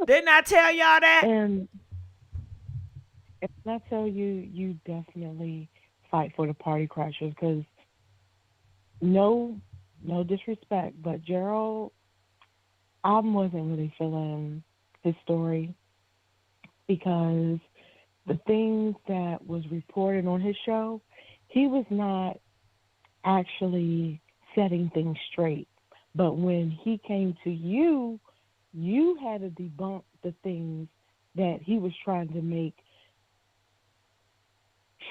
Didn't I tell y'all that? And if I tell you, you definitely fight for the party crashers because no disrespect, but Gerald, I wasn't really feeling his story because the things that was reported on his show, he was not actually setting things straight. But when he came to you, you had to debunk the things that he was trying to make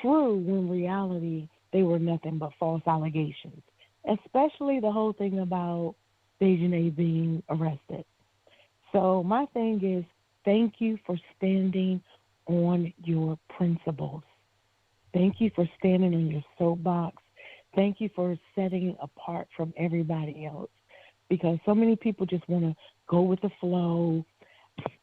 true when reality they were nothing but false allegations. Especially the whole thing about Daejhanae being arrested. So my thing is, thank you for standing on your principles. Thank you for standing on your soapbox. Thank you for setting apart from everybody else. Because so many people just want to go with the flow.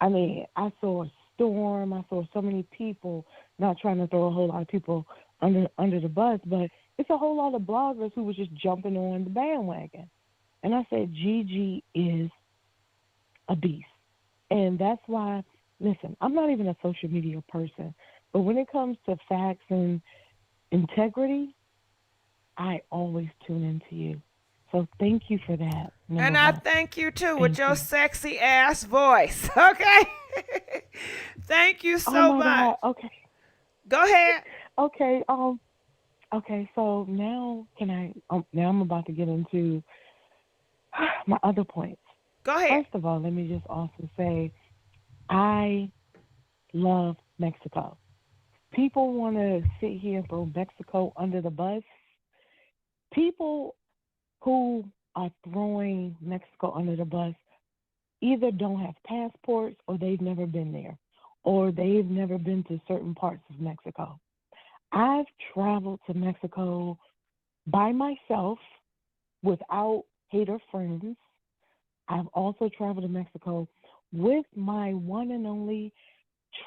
I mean, I saw a storm. I saw so many people, not trying to throw a whole lot of people under the bus, but it's a whole lot of bloggers who was just jumping on the bandwagon. And I said, Gigi is a beast. And that's why, listen, I'm not even a social media person, but when it comes to facts and integrity, I always tune into you. So thank you for that. And I thank you too with your sexy ass voice. Okay? Thank you so much. God. Okay. Go ahead. Okay. Okay. So now now I'm about to get into my other points. Go ahead. First of all, let me just also say I love Mexico. People want to sit here and throw Mexico under the bus. People who are throwing Mexico under the bus either don't have passports or they've never been there or they've never been to certain parts of Mexico. I've traveled to Mexico by myself without hater friends. I've also traveled to Mexico with my one and only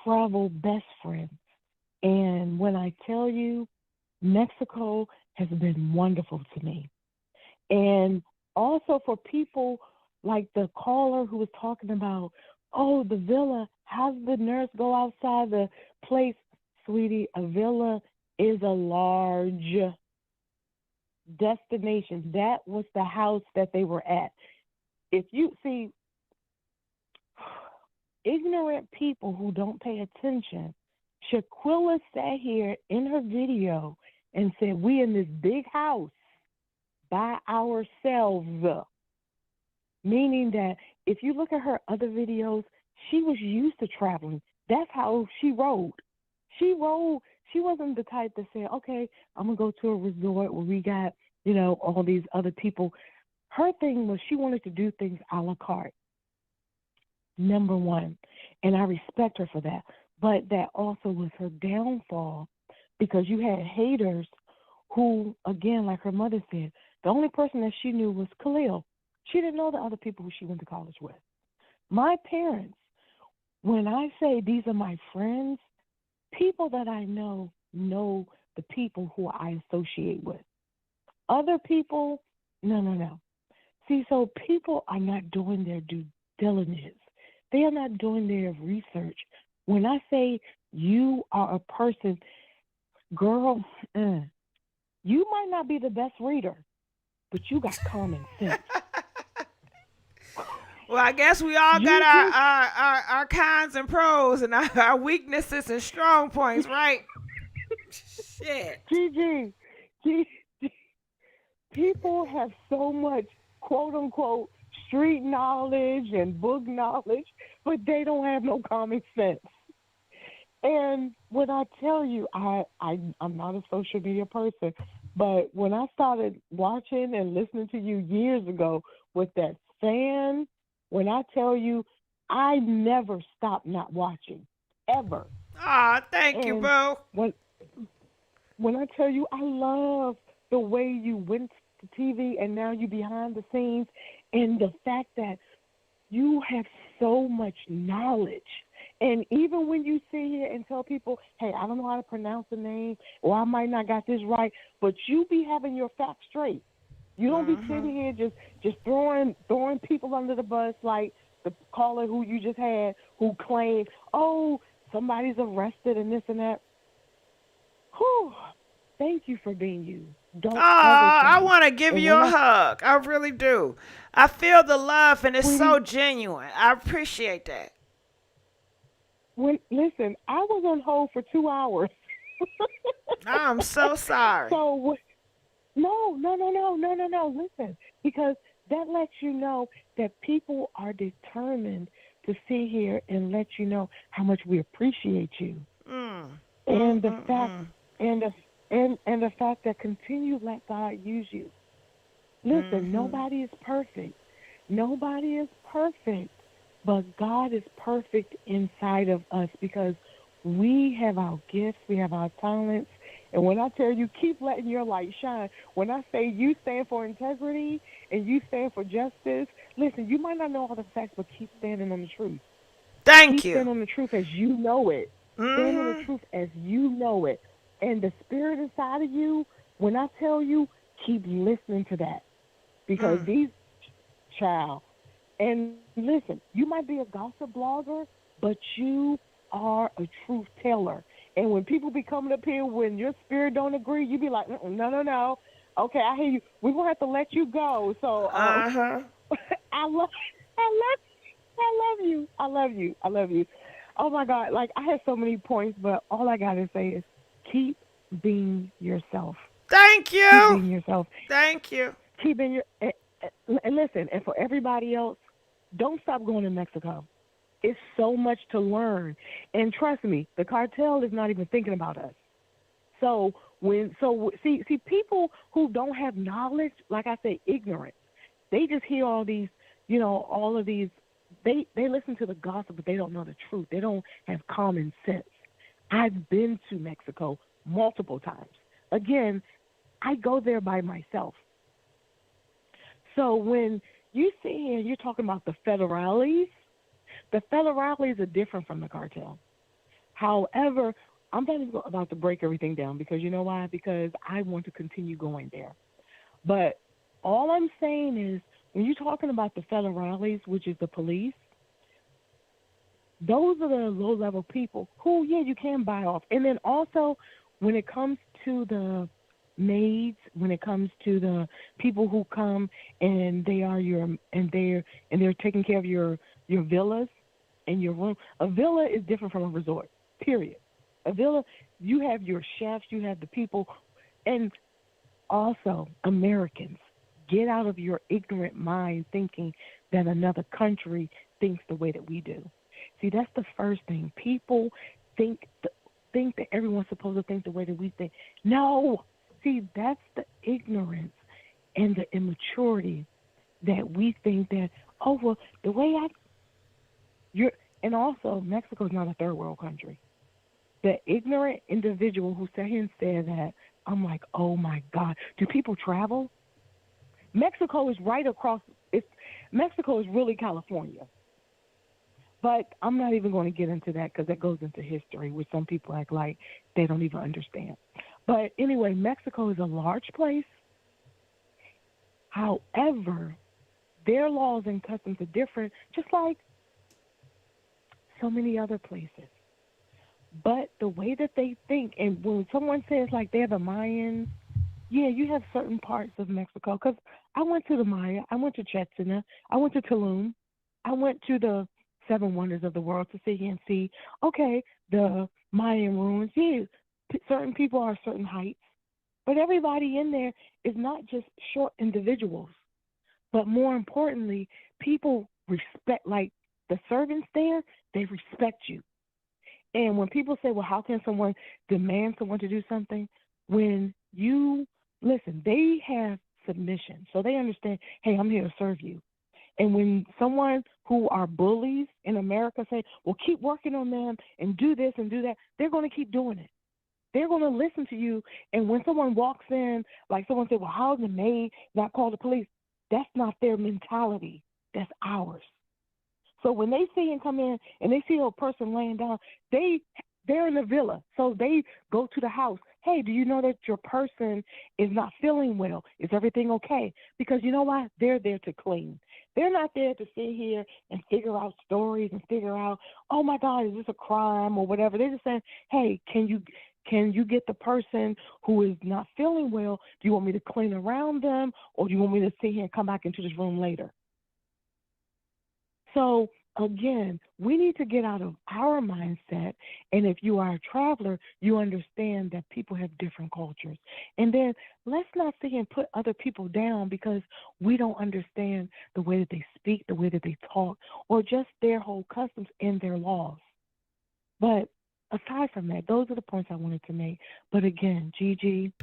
travel best friend. And when I tell you, Mexico has been wonderful to me. And also for people like the caller who was talking about, oh, the villa, how's the nurse go outside the place? Sweetie, a villa is a large destination. That was the house that they were at. If you see, ignorant people who don't pay attention, Shanquella sat here in her video and said, we in this big house by ourselves. Meaning that if you look at her other videos, she was used to traveling. That's how she rode. She wasn't the type to say, okay, I'm going to go to a resort where we got, all these other people. Her thing was she wanted to do things a la carte. Number one. And I respect her for that. But that also was her downfall because you had haters who, again, like her mother said, the only person that she knew was Khalil. She didn't know the other people who she went to college with. My parents, when I say these are my friends, people that I know the people who I associate with. Other people, no. See, so people are not doing their due diligence. They are not doing their research. When I say you are a person, girl, you might not be the best reader, but you got common sense. Well, I guess we all got our cons and pros and our weaknesses and strong points, right? Shit. GG, people have so much quote unquote street knowledge and book knowledge, but they don't have no common sense. And when I tell you, I'm not a social media person, but when I started watching and listening to you years ago with that fan, when I tell you, I never stopped not watching, ever. Ah, thank you, bro. When I tell you, I love the way you went to TV and now you behind the scenes, and the fact that you have so much knowledge. And even when you sit here and tell people, hey, I don't know how to pronounce the name, or I might not got this right, but you be having your facts straight. You don't be sitting here just throwing people under the bus like the caller who you just had who claimed, oh, somebody's arrested and this and that. Whew. Thank you for being you. Don't I want to give you a hug. I really do. I feel the love, and it's so genuine. I appreciate that. Listen, I was on hold for 2 hours. I'm so sorry. So, no. Listen, because that lets you know that people are determined to sit here and let you know how much we appreciate you. And the fact, and the fact that continue to let God use you. Listen, nobody is perfect. Nobody is perfect, but God is perfect inside of us because we have our gifts, we have our talents. And when I tell you, keep letting your light shine, when I say you stand for integrity and you stand for justice, listen, you might not know all the facts, but keep standing on the truth. Thank you. you. Stand on the truth as you know it. Stand on the truth as you know it. And the spirit inside of you, when I tell you, keep listening to that. Because these, child, and listen, you might be a gossip blogger, but you are a truth teller. And when people be coming up here, when your spirit don't agree, you be like, no. Okay, I hear you. We're going to have to let you go. So I love you. I love you. Oh, my God. Like, I have so many points, but all I got to say is keep being yourself. Thank you. Keep being yourself. Thank you. Keep being your... And listen, and for everybody else, don't stop going to Mexico. It's so much to learn. And trust me, the cartel is not even thinking about us. So see people who don't have knowledge, like I say, ignorance, they just hear all these, all of these, they listen to the gossip, but they don't know the truth. They don't have common sense. I've been to Mexico multiple times. Again, I go there by myself. So when you sit here and you're talking about the federales are different from the cartel. However, I'm not about to break everything down because you know why? Because I want to continue going there. But all I'm saying is when you're talking about the federales, which is the police, those are the low-level people who, you can buy off. And then also when it comes to the maids, when it comes to the people who come and they're taking care of your villas and your room. A villa is different from a resort, period. A villa, you have your chefs, you have the people, and also Americans, get out of your ignorant mind thinking that another country thinks the way that we do. See, that's the first thing. People think that everyone's supposed to think the way that we think. No. See, that's the ignorance and the immaturity that we think that, the way and also Mexico is not a third world country. The ignorant individual who sat here and said that, I'm like, oh my God, do people travel? Mexico is right across, Mexico is really California. But I'm not even going to get into that because that goes into history, which some people act like they don't even understand. But anyway, Mexico is a large place. However, their laws and customs are different, just like so many other places. But the way that they think, and when someone says like they're the Mayans, yeah, you have certain parts of Mexico. Because I went to the Maya, I went to Chetina, I went to Tulum, I went to the Seven Wonders of the World to sit here and see, okay, the Mayan ruins. Yeah, certain people are certain heights. But everybody in there is not just short individuals. But more importantly, people respect, like the servants there, they respect you. And when people say, well, how can someone demand someone to do something? When you listen, they have submission. So they understand, hey, I'm here to serve you. And when someone who are bullies in America say, well, keep working on them and do this and do that, they're going to keep doing it. They're going to listen to you. And when someone walks in, like someone said, well, how's the maid not call the police? That's not their mentality. That's ours. So when they see him come in and they see a person laying down, they're in the villa. So they go to the house. Hey, do you know that your person is not feeling well? Is everything okay? Because you know what? They're there to clean. They're not there to sit here and figure out stories and figure out, oh my God, is this a crime or whatever. They're just saying, hey, can you get the person who is not feeling well? Do you want me to clean around them, or do you want me to sit here and come back into this room later? So again, we need to get out of our mindset. And if you are a traveler, you understand that people have different cultures. And then let's not sit here and put other people down because we don't understand the way that they speak, the way that they talk, or just their whole customs and their laws. But aside from that, those are the points I wanted to make. But again, Gigi,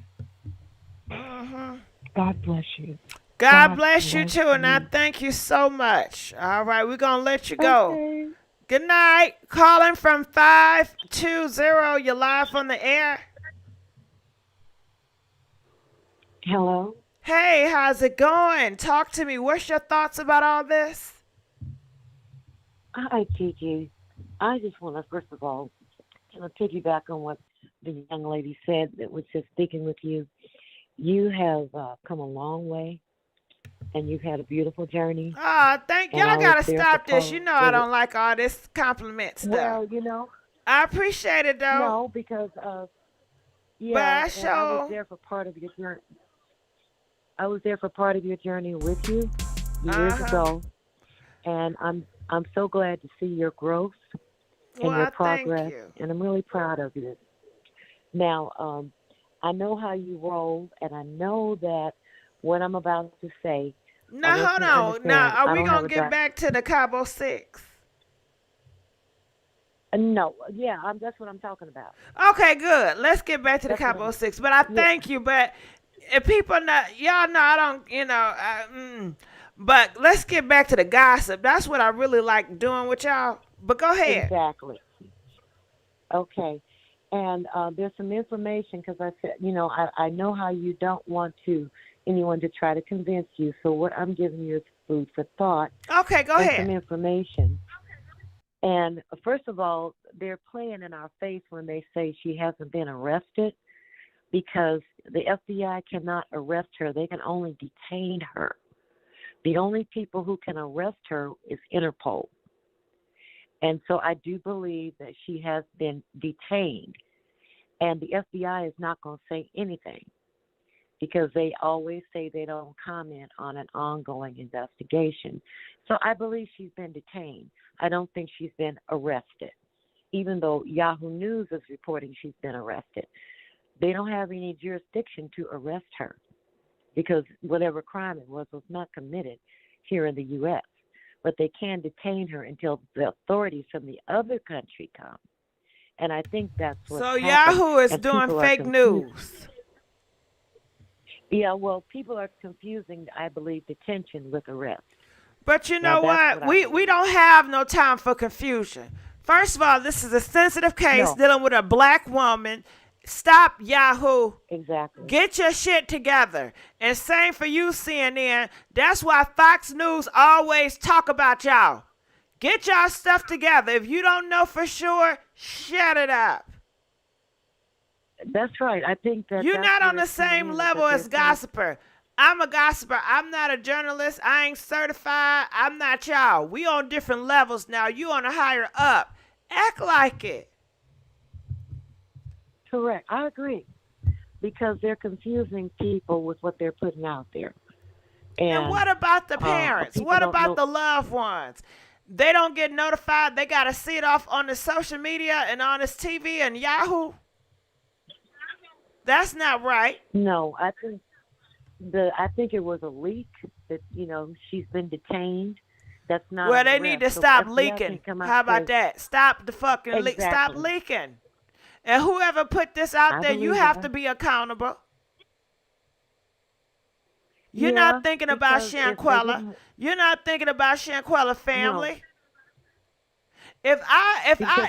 God bless you. God bless you too, and I thank you so much. All right, we're going to let you go. Okay. Good night. Calling from 520. You're live on the air. Hello. Hey, how's it going? Talk to me. What's your thoughts about all this? Hi, Gigi. I just want to, first of all, piggyback on what the young lady said that was just speaking with you. You have come a long way, and you've had a beautiful journey. Thank y'all. Got to stop this. You know I don't like all this compliment stuff. Well, you know. I appreciate it, though. No, because, yeah, I was there for part of your journey. I was there for part of your journey with you years ago, and I'm so glad to see your growth and your progress, and I'm really proud of you. Now, I know how you roll, and I know that what I'm about to say. Now, hold on. Now, are we going to get back to the Cabo 6? No, yeah, that's what I'm talking about. Okay, good. Let's get back to the Cabo 6. But I thank you, but if people not, y'all know I don't, you know, but let's get back to the gossip. That's what I really like doing with y'all. But go ahead. Exactly. Okay. And there's some information because I said, you know, I know how you don't want anyone to try to convince you. So what I'm giving you is food for thought. Okay, go ahead. Some information. And first of all, they're playing in our face when they say she hasn't been arrested because the FBI cannot arrest her. They can only detain her. The only people who can arrest her is Interpol. And so I do believe that she has been detained. And the FBI is not going to say anything because they always say they don't comment on an ongoing investigation. So I believe she's been detained. I don't think she's been arrested, even though Yahoo News is reporting she's been arrested. They don't have any jurisdiction to arrest her because whatever crime it was not committed here in the U.S. But they can detain her until the authorities from the other country come. And I think that's what So Yahoo is doing fake news. Yeah, well, people are confusing, I believe, detention with arrest. But you know what? We don't have no time for confusion. First of all, this is a sensitive case dealing with a black woman. Stop, Yahoo. Exactly. Get your shit together. And same for you, CNN. That's why Fox News always talk about y'all. Get y'all stuff together. If you don't know for sure, shut it up. That's right. I think that You're that's not where on the it's coming same in, is level that they're as saying gossiper. I'm a gossiper. I'm not a journalist. I ain't certified. I'm not y'all. We on different levels now. You on a higher up. Act like it. correct. I agree because they're confusing people with what they're putting out there, And and what about the parents? people What don't about know. the loved ones? They don't get notified. They got to see it off on the social media and on this TV and Yahoo. That's not right. No, I think it was a leak that she's been detained. That's not Well, an they need arrest. to So the stop FBI leaking. can come out How and about say that? Stop the fucking leak. Stop exactly. leaking. And whoever put this out I there, you believe have to that. be accountable. You're Yeah, not thinking about because if they Shanquella. didn't, You're not thinking about Shanquella no, family. If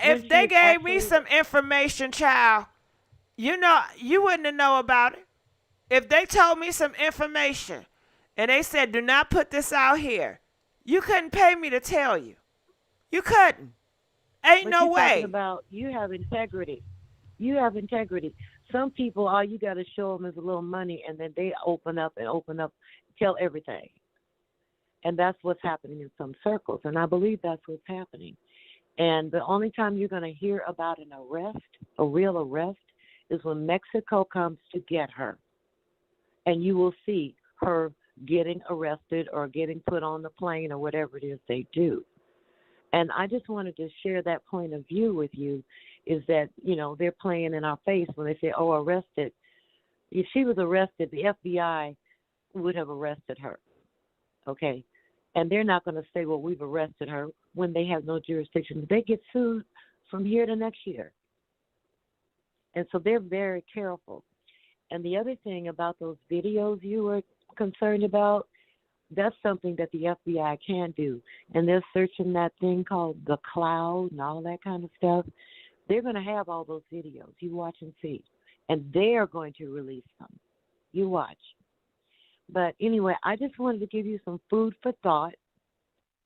when she they was gave me actually some information, child, you wouldn't have know about it. If they told me some information and they said, do not put this out here, you couldn't pay me to tell you. You couldn't. Ain't but no you're talking way. about you have integrity. You have integrity. Some people, all you got to show them is a little money, and then they open up, tell everything. And that's what's happening in some circles. And I believe that's what's happening. And the only time you're going to hear about an arrest, a real arrest, is when Mexico comes to get her. And you will see her getting arrested or getting put on the plane or whatever it is they do. And I just wanted to share that point of view with you, is that, they're playing in our face when they say, oh, arrested. If she was arrested, the FBI would have arrested her, okay? And they're not going to say, well, we've arrested her when they have no jurisdiction. They get sued from here to next year. And so they're very careful. And the other thing about those videos you were concerned about, that's something that the FBI can do. And they're searching that thing called the cloud and all that kind of stuff. They're going to have all those videos. You watch and see. And they're going to release them. You watch. But anyway, I just wanted to give you some food for thought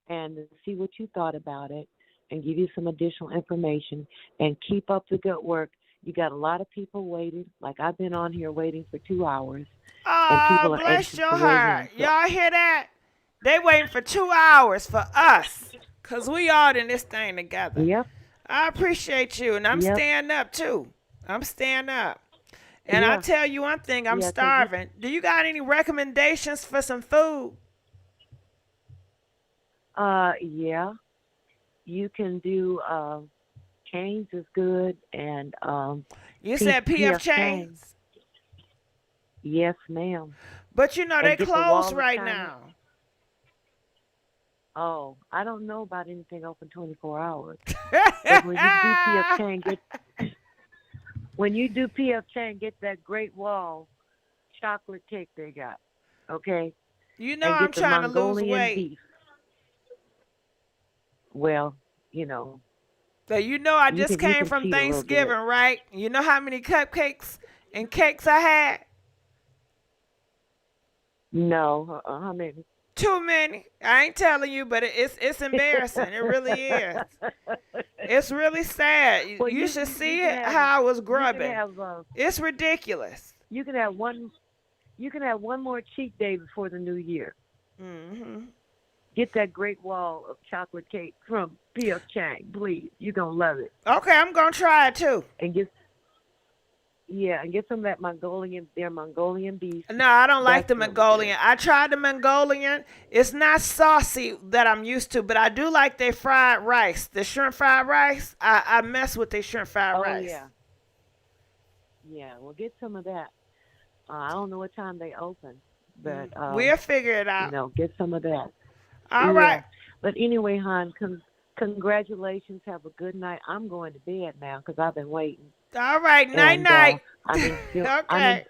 and see what you thought about it and give you some additional information and keep up the good work. You got a lot of people waiting. Like I've been on here waiting for 2 hours. And people Oh, are bless anxious your to weigh heart. in. So, Y'all hear that? They waiting for 2 hours for us. Because we all in this thing together. yep, I appreciate you. And I'm yep, standing up too. I'm standing up. And I yeah, tell you one thing, I'm yeah, 'cause starving. Do you got any recommendations for some food? yeah, you can do Cane's is good and You said P.F. Chang's. Chang's. Yes, ma'am. But you know And they get the closed wall of right China. now. Oh, I don't know about anything open 24 hours. But when you do P.F. Chang, get that Great Wall chocolate cake they got, okay? You know And I'm get the trying to lose Mongolian weight. beef. Well, So you know I you just can came from cheat a little Thanksgiving, bit. right? You know how many cupcakes and cakes I had? No, how many? Too many. I ain't telling you, but it's embarrassing. It really is. It's really sad. Well, You should see can it have, how I was you can grubbing. have It's ridiculous. you can have one more cheat day before the new year. Hmm. Get that Great Wall of chocolate cake from P.F. Chang, please. You're gonna love it. Okay, I'm gonna try it too. And get some of that Mongolian beef. No, I don't like That's the really Mongolian. good. I tried the Mongolian. It's not saucy that I'm used to, but I do like their fried rice. The shrimp fried rice. I mess with their shrimp fried Oh rice. yeah, yeah. Well, get some of that. I don't know what time they open, but We'll figure it out. get some of that. All Yeah. right. But anyway, hon, congratulations. Have a good night. I'm going to bed now because I've been waiting. All right. Night, And night. I'm, Okay.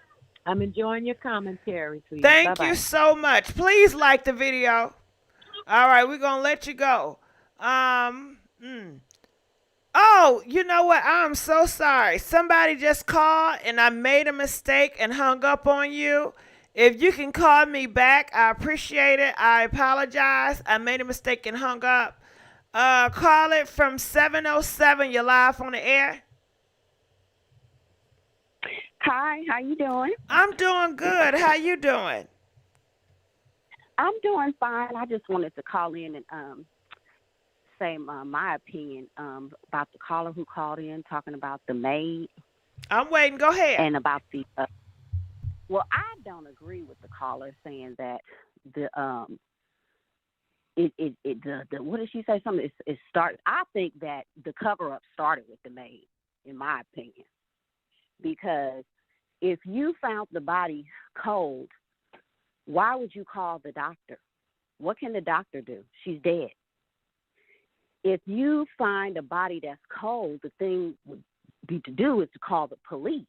I'm enjoying your commentary, sweetie. Thank Bye-bye. you so much. Please like the video. All right, we're gonna let you go. Oh, you know what? I'm so sorry. Somebody just called and I made a mistake and hung up on you. If you can call me back, I appreciate it. I apologize. I made a mistake and hung up. Call it from 707. You're live on the air. Hi, how you doing? I'm doing good. How you doing? I'm doing fine. I just wanted to call in and say my opinion about the caller who called in talking about the maid. I'm waiting. Go ahead. And about the well, I don't agree with the caller saying that the what did she say? Something it start. I think that the cover up started with the maid, in my opinion, because if you found the body cold, why would you call the doctor? What can the doctor do? She's dead. If you find a body that's cold, the thing would be to do is to call the police.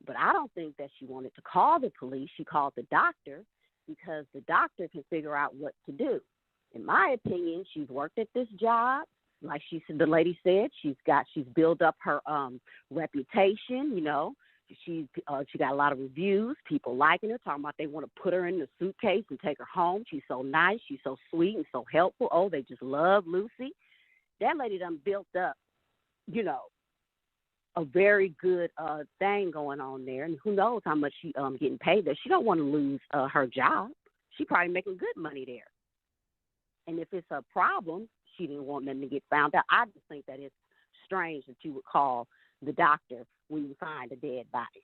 But I don't think that she wanted to call the police. She called the doctor because the doctor can figure out what to do. In my opinion, she's worked at this job. Like she said, the lady said, she's built up her reputation, you know. She got a lot of reviews, people liking her, talking about they want to put her in the suitcase and take her home. She's so nice, she's so sweet and so helpful. Oh, they just love Lucy. That lady done built up, you know, a very good thing going on there. And who knows how much she getting paid there. She don't want to lose her job. She probably making good money there. And if it's a problem, she didn't want them to get found out. I just think that it's strange that you would call the doctor when you find a dead body.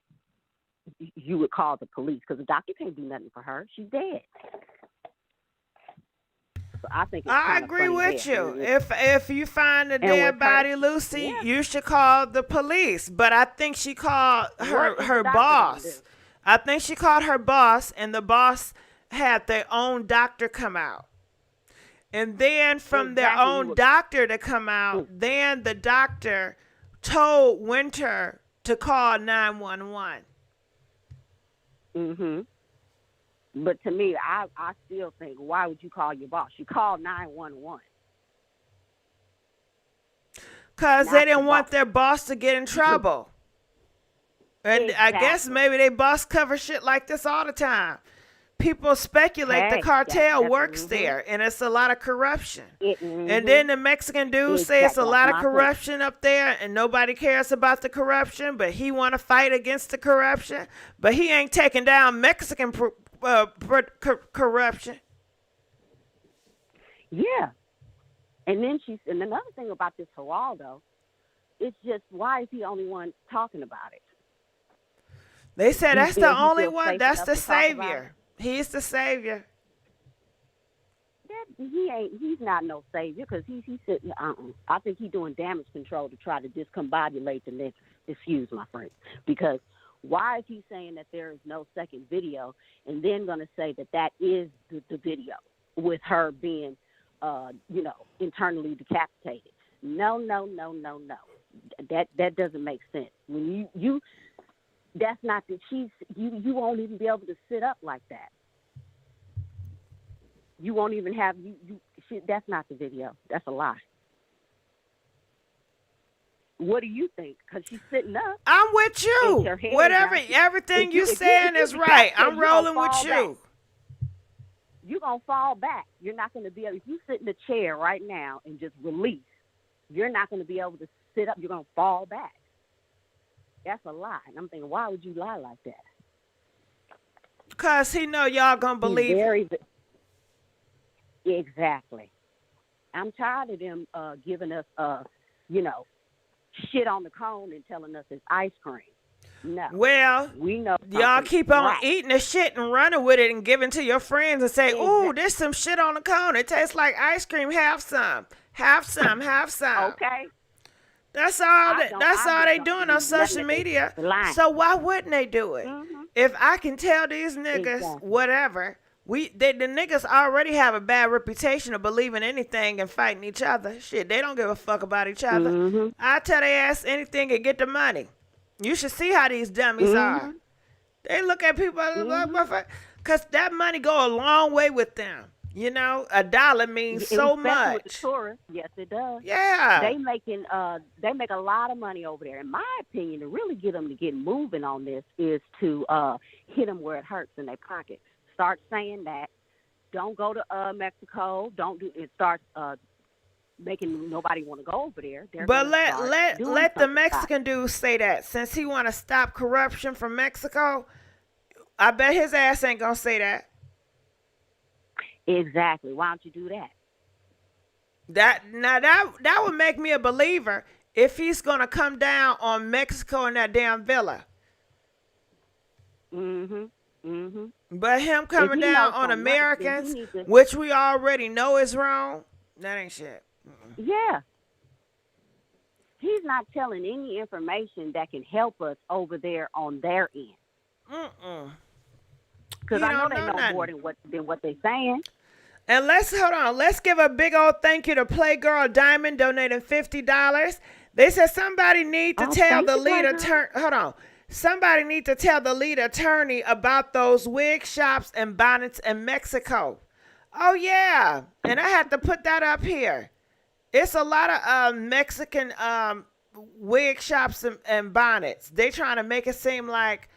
You would call the police because the doctor can't do nothing for her. She's dead. So I think it's I agree with you. If you find a dead body, Lucy, you should call the police. But I think she called her boss. I think she called her boss, and the boss had their own doctor come out. And then from their own doctor to come out, then the doctor told Winter to call 911. But to me, I still think, why would you call your boss? You call 911. Because they didn't want their boss to get in trouble. And I guess maybe they boss cover shit like this all the time. People speculate the cartel works there, and it's a lot of corruption. And then the Mexican dude says it's a lot of corruption up there, and nobody cares about the corruption, but he want to fight against the corruption. But he ain't taking down Mexican corruption. Yeah. And then and another thing about this Geraldo, it's just, why is he the only one talking about it? They said that's the only one. That's the savior. He's the savior. He's not no savior because he's sitting. I think he's doing damage control to try to discombobulate the niggas. Excuse my friend. Because why is he saying that there is no second video and then going to say that is the video with her being, internally decapitated? No. That doesn't make sense. When you that's not that you won't even be able to sit up like that. You won't even have that's not the video. That's a lie. What do you think? Because she's sitting up. I'm with you. Everything you saying is right. I'm rolling with you. You're going to fall back. You're not going to be able, if you sit in the chair right now and just release, you're not going to be able to sit up. You're going to fall back. That's a lie. And I'm thinking, why would you lie like that? Because he know y'all going to believe it. Exactly. I'm tired of them giving us, shit on the cone and telling us it's ice cream. No. Well, we know y'all keep on eating the shit and running with it and giving to your friends and say, ooh, there's some shit on the cone. It tastes like ice cream. Have some. Have some. Have some. Okay. That's all they doing on social media. So why wouldn't they do it? If I can tell these niggas whatever, the niggas already have a bad reputation of believing anything and fighting each other. Shit, they don't give a fuck about each other. I tell their ass anything and get the money. You should see how these dummies are. They look at people because that money go a long way with them. You know, $1 means so much. With the tourists, yes, it does. Yeah, they make a lot of money over there. In my opinion, to really get them to get moving on this is to hit them where it hurts in their pocket. Start saying that. Don't go to Mexico. Don't do it. Start making nobody want to go over there. They're But gonna let start let doing let the something about Mexican dude say that since he want to stop corruption from Mexico. I bet his ass ain't gonna say that. it. Exactly. Why don't you do that? That would make me a believer if he's gonna come down on Mexico in that damn villa. But him coming If he down knows on so much, then he Americans, needs to. which we already know is wrong, that ain't shit. Yeah. He's not telling any information that can help us over there on their end. Because He I know don't they know know more nothing. than what they're saying. And let's give a big old thank you to Playgirl Diamond donating $50. They said somebody need to tell thank the you, lead Playgirl. attorney. Hold on. Somebody need to tell the lead attorney about those wig shops and bonnets in Mexico. Oh yeah, and I had to put that up here. It's a lot of Mexican wig shops and bonnets. They trying to make it seem like,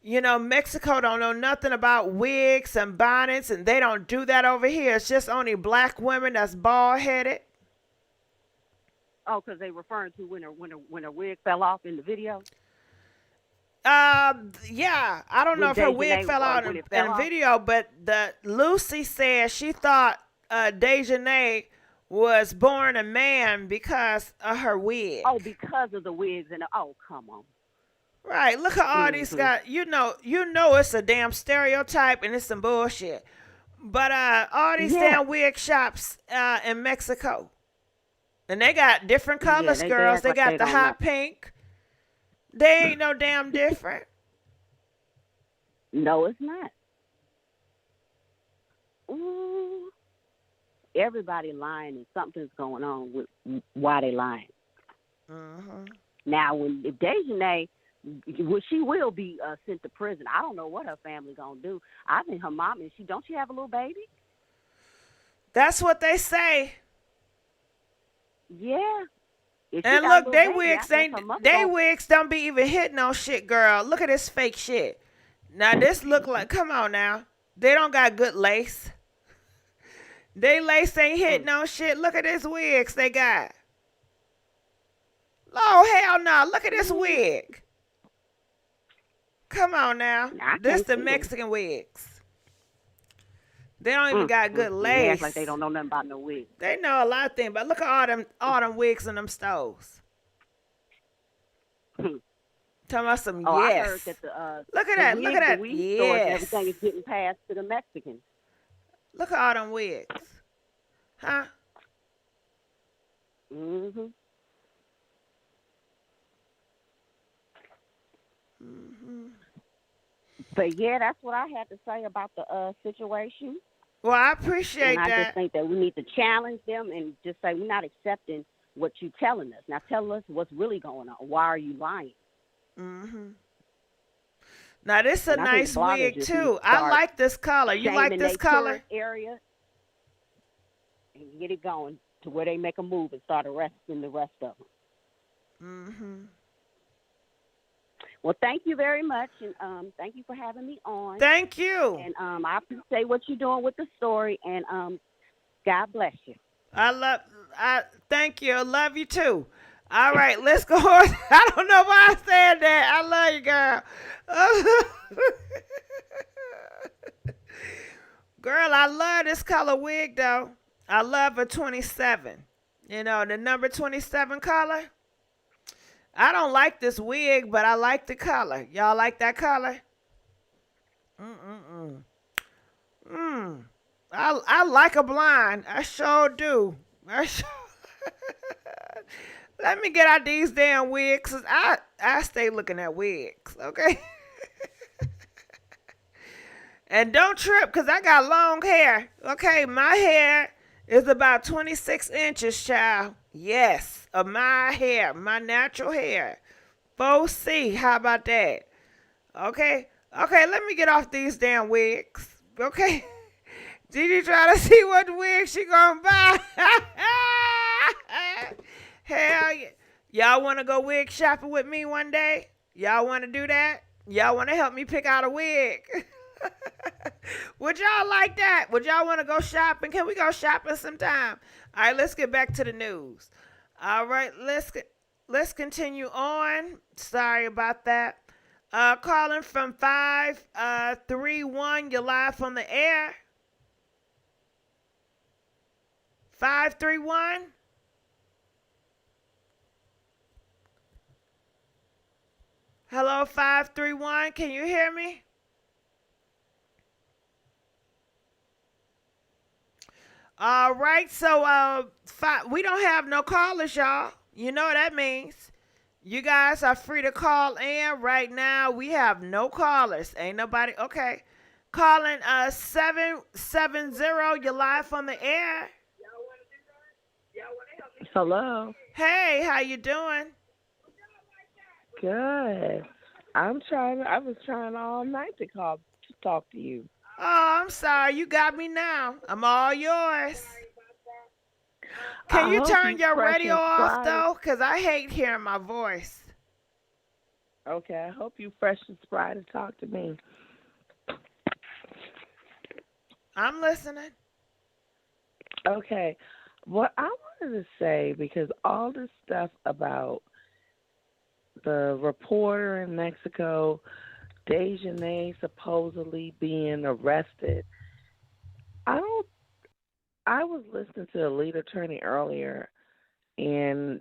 Mexico don't know nothing about wigs and bonnets, and they don't do that over here. It's just only black women that's bald headed. Oh, because they referring to when her wig fell off in the video. Yeah, I don't know if her wig fell out in the video, but Lucy said she thought Daejhanae was born a man because of her wig. Oh, because of the wigs come on. Right, look at all these guys. You know it's a damn stereotype and it's some bullshit. But all these damn wig shops in Mexico, and they got different colors, girls. They got the hot pink. They ain't no damn different. No, it's not. Ooh. Everybody lying and something's going on with why they lying. Now, if Daejhanae, she will be sent to prison. I don't know what her family gonna do. I think her mom don't she have a little baby? That's what they say. Yeah. And look, they wigs don't be even hitting on shit, girl. Look at this fake shit. Now this look like, come on now. They don't got good lace. They lace ain't hitting on shit. Look at this wigs they got. Oh, hell no. Look at this wig. Come on now. This the Mexican wigs. They don't even got good lace. They act like they don't know nothing about no wigs. They know a lot of things, but look at all them wigs in them stores. Talking about some yes. I heard that look at that. Look at that. Stores, Yes. everything is getting passed to the Mexicans. Look at all them wigs. Huh? But yeah, that's what I had to say about the situation. Well, I appreciate that. I that. just think that we need to challenge them and just say we're not accepting what you're telling us. Now tell us what's really going on. Why are you lying? Now this is a nice wig too. I like this color. You like this color? Area and get it going to where they make a move and start arresting the rest of them. Well, thank you very much, and thank you for having me on. Thank you. And I appreciate what you're doing with the story, and God bless you. I thank you. I love you too. All right, let's go. I don't know why I said that. I love you, girl. Girl, I love this color wig though. I love a 27. You know, the number 27 color. I don't like this wig, but I like the color. Y'all like that color? I like a blonde. I sure do. Let me get out these damn wigs. 'Cause I stay looking at wigs, okay? And don't trip, because I got long hair. Okay, my hair is about 26 inches, child. Yes, of my hair, my natural hair. 4C, how about that? Okay, let me get off these damn wigs. Okay? Did you try to see what wig she gonna buy? Hell yeah. Y'all want to go wig shopping with me one day? Y'all want to do that? Y'all want to help me pick out a wig? Would y'all like that? Would y'all want to go shopping? Can we go shopping sometime? All right, let's get back to the news. All right, let's continue on. Sorry about that. Calling from 531. You're live on the air. 531. Hello, 531. Can you hear me? All right, so we don't have no callers, y'all. You know what that means. You guys are free to call in right now. We have no callers. Ain't nobody. Okay. Calling 770. You're live on the air. Hello. Hey, how you doing? Good. I was trying all night to talk to you. Oh, I'm sorry. You got me now. I'm all yours. Can you turn your radio off, though? Because I hate hearing my voice. Okay, I hope you fresh and spry to talk to me. I'm listening. Okay. What I wanted to say, because all this stuff about the reporter in Mexico, Daejhanae supposedly being arrested, I was listening to the lead attorney earlier, and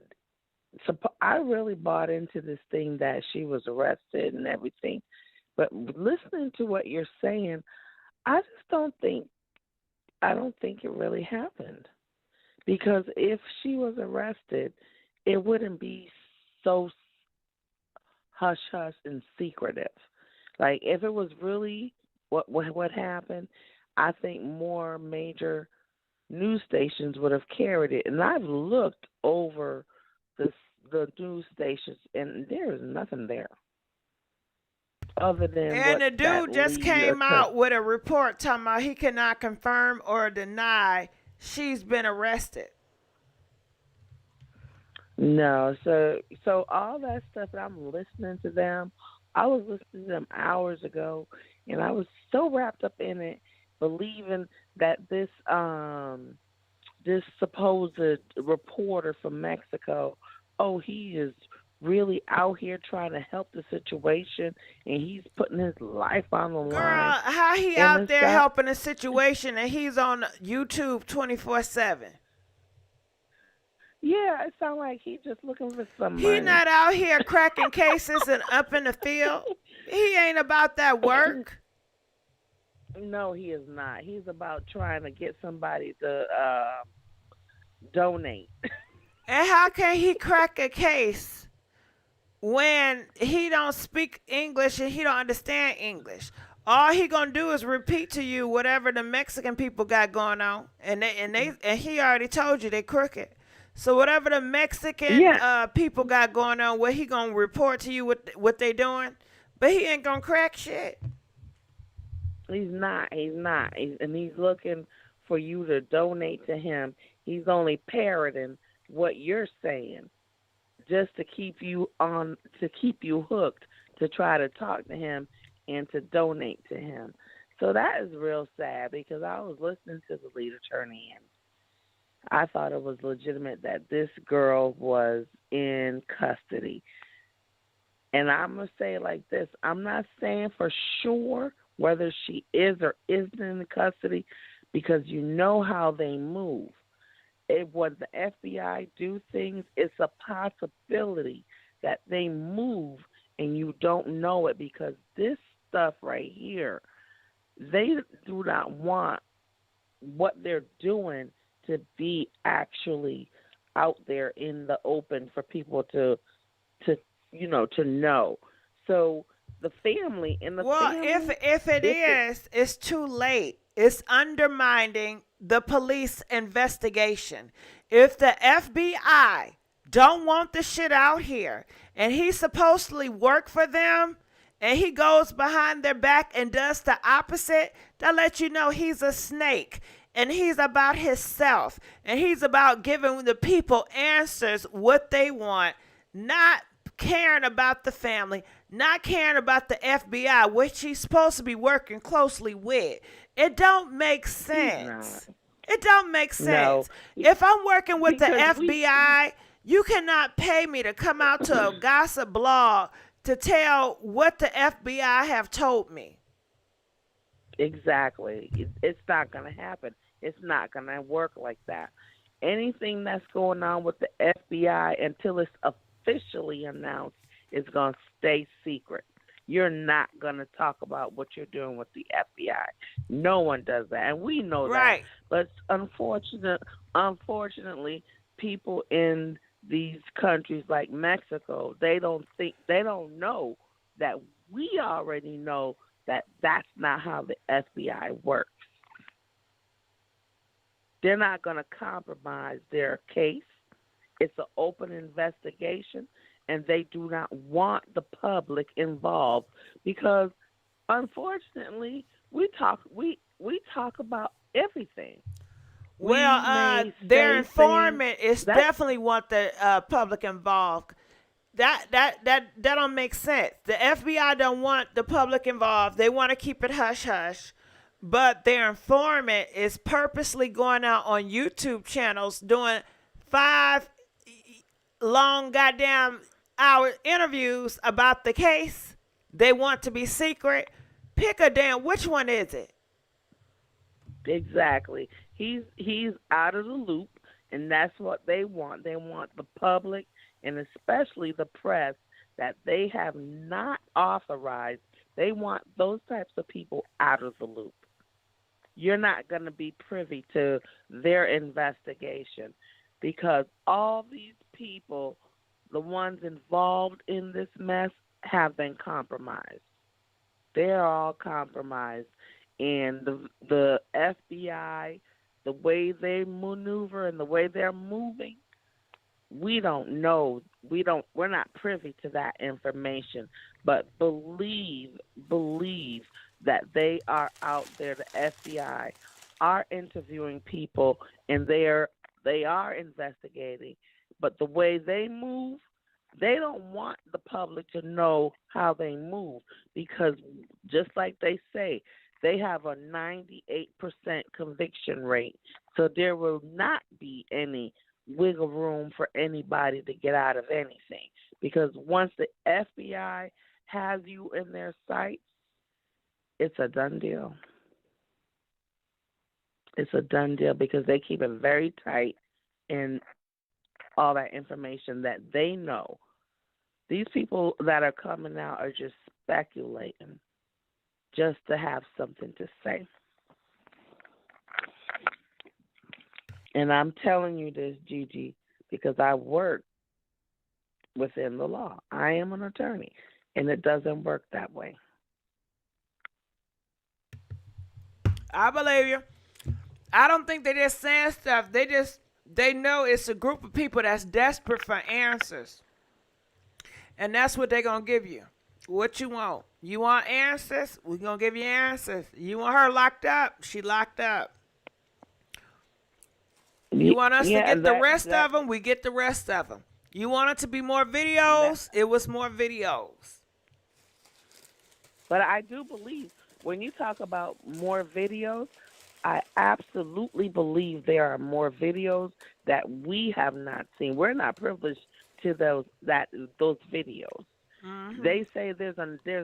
I really bought into this thing that she was arrested and everything. But listening to what you're saying, I don't think it really happened. Because if she was arrested, it wouldn't be so hush-hush and secretive. Like, if it was really what happened, I think more major news stations would have carried it. And I've looked over the news stations, and there is nothing there other than and the dude just came out with a report talking about he cannot confirm or deny she's been arrested. No, so all that stuff that I'm listening to them, I was listening to them hours ago, and I was so wrapped up in it, believing that this supposed reporter from Mexico, he is really out here trying to help the situation, and he's putting his life on the line. Girl, how he out there helping the situation and he's on YouTube 24/7? Yeah, it sounds like he's just looking for some money. He not out here cracking cases and up in the field. He ain't about that work. No, he is not. He's about trying to get somebody to donate. And how can he crack a case when he don't speak English and he don't understand English? All he gonna do is repeat to you whatever the Mexican people got going on, and he already told you they crooked. So whatever the Mexican people got going on, what he gonna report to you what they doing, but he ain't gonna crack shit. He's not. And he's looking for you to donate to him. He's only parroting what you're saying, just to keep you hooked to try to talk to him and to donate to him. So that is real sad, because I was listening to the lead attorney, and I thought it was legitimate that this girl was in custody. And I'm going to say it like this. I'm not saying for sure whether she is or isn't in custody, because you know how they move. When the FBI do things, it's a possibility that they move and you don't know it, because this stuff right here, they do not want what they're doing to be actually out there in the open for people to know. So the family and the family, if it is, it's too late. It's undermining the police investigation. If the FBI don't want the shit out here, and he supposedly work for them, and he goes behind their back and does the opposite, that lets you know he's a snake. And he's about himself. And he's about giving the people answers what they want, not caring about the family, not caring about the FBI, which he's supposed to be working closely with. It don't make sense. It don't make sense. No, If I'm working with the because FBI, you cannot pay me to come out to a gossip blog to tell what the FBI have told me. exactly. It's not going to happen. It's not going to work like that. Anything that's going on with the FBI until it's officially announced is going to stay secret. You're not going to talk about what you're doing with the FBI. No one does that, and we know Right. that. But unfortunately, people in these countries like Mexico, they don't know that we already know that that's not how the FBI works. They're not going to compromise their case. It's an open investigation, and they do not want the public involved because, unfortunately, we talk about everything. Well, their informant is definitely want the public involved. That don't make sense. The FBI don't want the public involved. They want to keep it hush hush. But their informant is purposely going out on YouTube channels doing 5 long goddamn hour interviews about the case. They want to be secret. Pick a damn, which one is it? Exactly. He's out of the loop, and that's what they want. They want the public and especially the press that they have not authorized. They want those types of people out of the loop. You're not going to be privy to their investigation because all these people, the ones involved in this mess, have been compromised. They're all compromised. And the FBI, the way they maneuver and the way they're moving, we don't know. We're not privy to that information. But believe that they are out there. The FBI are interviewing people, and they are investigating. But the way they move, they don't want the public to know how they move because, just like they say, they have a 98% conviction rate. So there will not be any wiggle room for anybody to get out of anything. Because once the FBI has you in their sights, it's a done deal. It's a done deal because they keep it very tight and all that information that they know. These people that are coming out are just speculating just to have something to say. And I'm telling you this, Gigi, because I work within the law. I am an attorney, and it doesn't work that way. I believe you. I don't think they just saying stuff. They know it's a group of people that's desperate for answers. And that's what they're going to give you. What you want? You want answers? We're going to give you answers. You want her locked up? She locked up. You want us to get the rest of them? We get the rest of them. You want it to be more videos? It was more videos. But I do believe when you talk about more videos, I absolutely believe there are more videos that we have not seen. We're not privileged to those videos. Mm-hmm. They say there's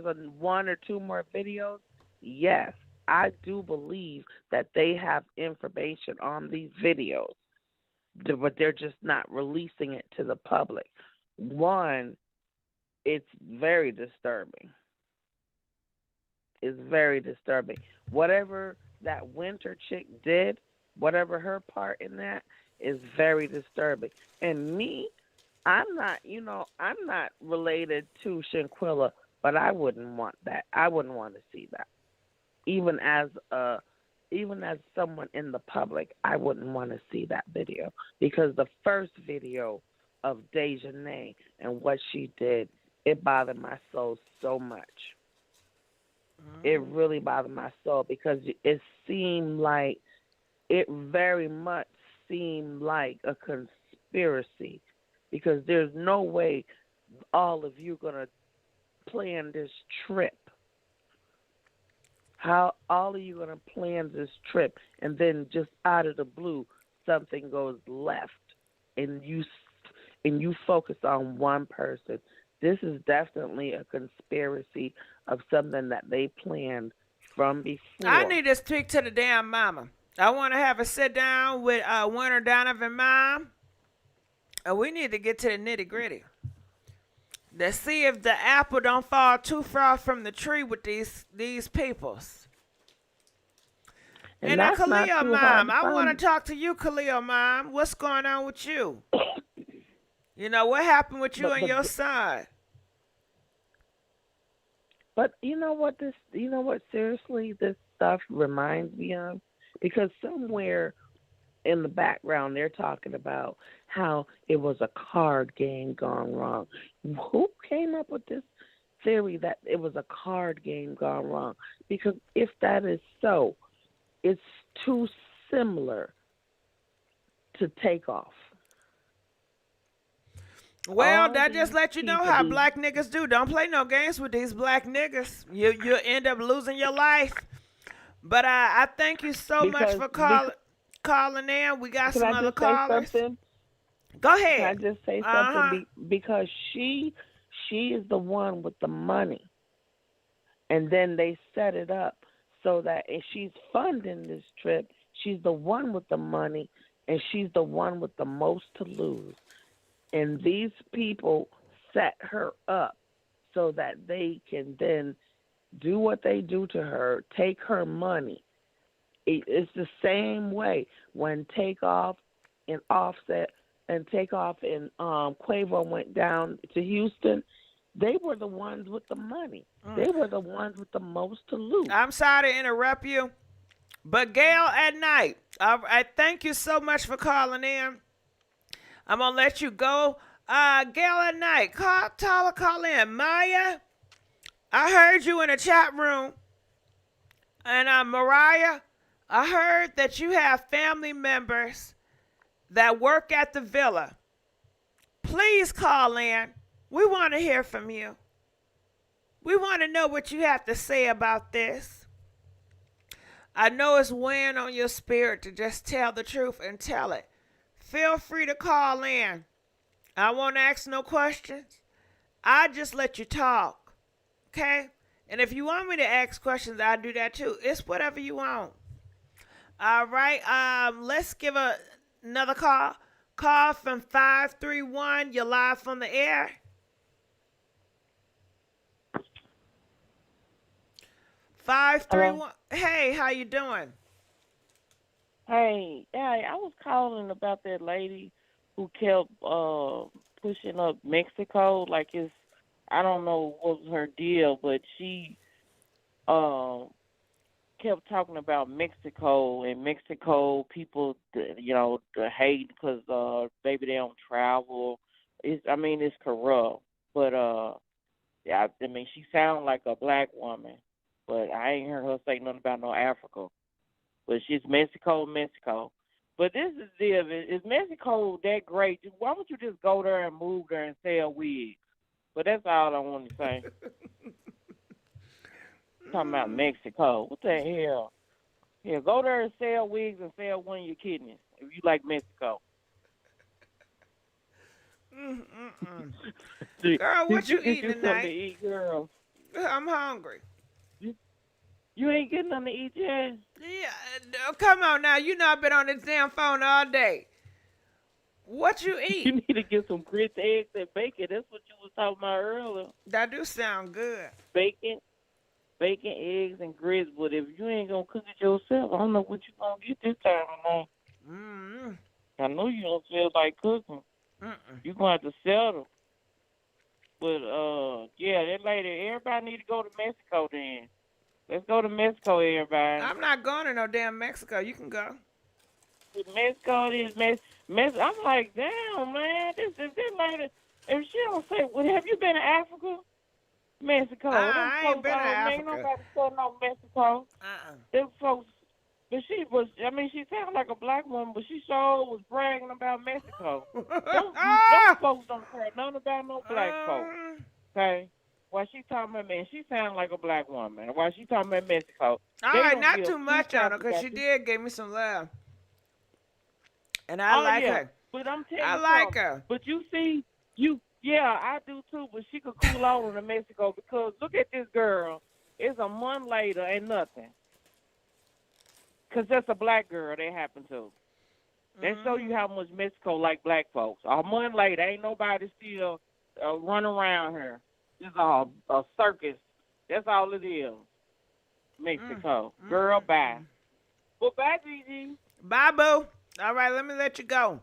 a 1 or 2 more videos. Yes, I do believe that they have information on these videos, but they're just not releasing it to the public. One, it's very disturbing. It's very disturbing. Whatever that Winter chick did, whatever her part in that, is very disturbing. And me, I'm not related to Shanquella, but I wouldn't want that. I wouldn't want to see that. Even as someone in the public, I wouldn't want to see that video because the first video of Daejhanae and what she did, it bothered my soul so much. It really bothered my soul because it very much seemed like a conspiracy because there's no way all of you going to plan this trip? How all of you going to plan this trip, and then just out of the blue, something goes left, and you focus on one person? This is definitely a conspiracy of something that they planned from before. I need to speak to the damn mama. I want to have a sit down with Winter Donovan mom. And we need to get to the nitty gritty. To see if the apple don't fall too far from the tree with these peoples. And now, Khalil, Mom, I want to talk to you, Khalil, Mom. What's going on with you? You know, what happened with you and your son? But you know what seriously this stuff reminds me of? Because somewhere in the background they're talking about how it was a card game gone wrong. Who came up with this theory that it was a card game gone wrong? Because if that is so, it's too similar to Takeoff. Well, that just let you know how black niggas do. Don't play no games with these black niggas. You'll end up losing your life. But I thank you so much for calling in. We got some other callers. Go ahead. Can I just say something? Because she is the one with the money. And then they set it up so that if she's funding this trip, she's the one with the money, and she's the one with the most to lose. And these people set her up so that they can then do what they do to her, take her money. It's the same way when Takeoff and Offset and Takeoff and Quavo went down to Houston. They were the ones with the money. They were the ones with the most to lose. I'm sorry to interrupt you, but Gail at night, I thank you so much for calling in. I'm going to let you go. Gail at night, call in. Maya, I heard you in the chat room. And Mariah, I heard that you have family members that work at the villa. Please call in. We want to hear from you. We want to know what you have to say about this. I know it's weighing on your spirit to just tell the truth and tell it. Feel free to call in. I won't ask no questions. I just let you talk. Okay? And if you want me to ask questions, I'll do that too. It's whatever you want. All right. Let's give another call. Call from 531. You're live on the air. 531. Hey, how you doing? Hey, I was calling about that lady who kept pushing up Mexico. Like I don't know what was her deal, but she kept talking about Mexico and Mexico people, the hate because maybe they don't travel. It's corrupt, but she sounds like a black woman, but I ain't heard her say nothing about no Africa. But she's Mexico. But this is the deal. Is Mexico that great? Why don't you just go there and move there and sell wigs? But that's all I want to say. Talking about Mexico. What the hell? Yeah, go there and sell wigs and sell one of your kidneys if you like Mexico. Girl, what you eating tonight? To eat, girl? I'm hungry. You ain't getting nothing to eat yet? Yeah, come on now. You know I've been on this damn phone all day. What you eat? You need to get some grits, eggs, and bacon. That's what you was talking about earlier. That do sound good. Bacon, eggs, and grits. But if you ain't going to cook it yourself, I don't know what you going to get this time or not. I know you don't feel like cooking. You're going to have to settle. But, that lady, everybody need to go to Mexico then. Let's go to Mexico, everybody. I'm not going to no damn Mexico. You can go. Mexico is Mexico. I'm like, damn, man. This lady, if she don't say, well, have you been to Africa? Mexico. I ain't been to Africa. Ain't nobody said no Mexico. Them folks, but she sounded like a black woman, but she sure was bragging about Mexico. Those folks don't care nothing about no black folks. Okay? While she talking about man, she sound like a black woman. While she talking about Mexico, All they right, don't not give too two much on her, craps because about she this. did give me some love. And I Oh like yeah, her. but I'm telling I you like something. her. But you see, yeah, I do too. But she could cool on in Mexico because look at this girl. It's a month later, ain't nothing. Cause that's a black girl that happened to. That show you how much Mexico like black folks. A month later, ain't nobody still running around here. It's a circus. That's all it is. Mexico. Girl, bye. Well, bye, Gigi. Bye, boo. All right, let me let you go.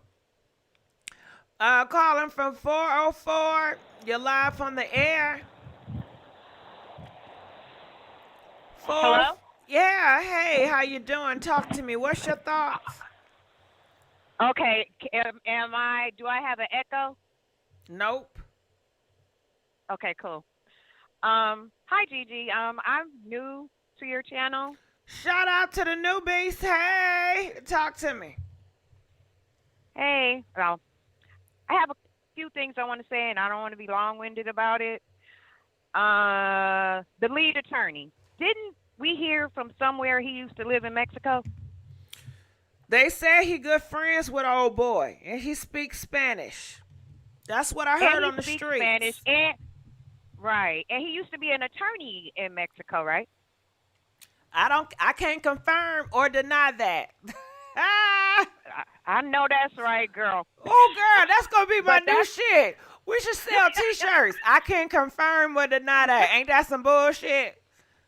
Calling from 404. You're live on the air. Hello? Yeah, hey, how you doing? Talk to me. What's your thoughts? Okay, do I have an echo? Nope. Okay, cool. Hi, Gigi. I'm new to your channel. Shout out to the newbies. Hey, talk to me. Hey, well, I have a few things I want to say, and I don't want to be long-winded about it. The lead attorney. Didn't we hear from somewhere he used to live in Mexico? They say he good friends with old boy, and he speaks Spanish. That's what I heard on the streets. Spanish, right, and he used to be an attorney in Mexico, right? I can't confirm or deny that. I know that's right, girl. Oh, girl, that's gonna be my new shit. We should sell T-shirts. I can't confirm or deny that. Ain't that some bullshit?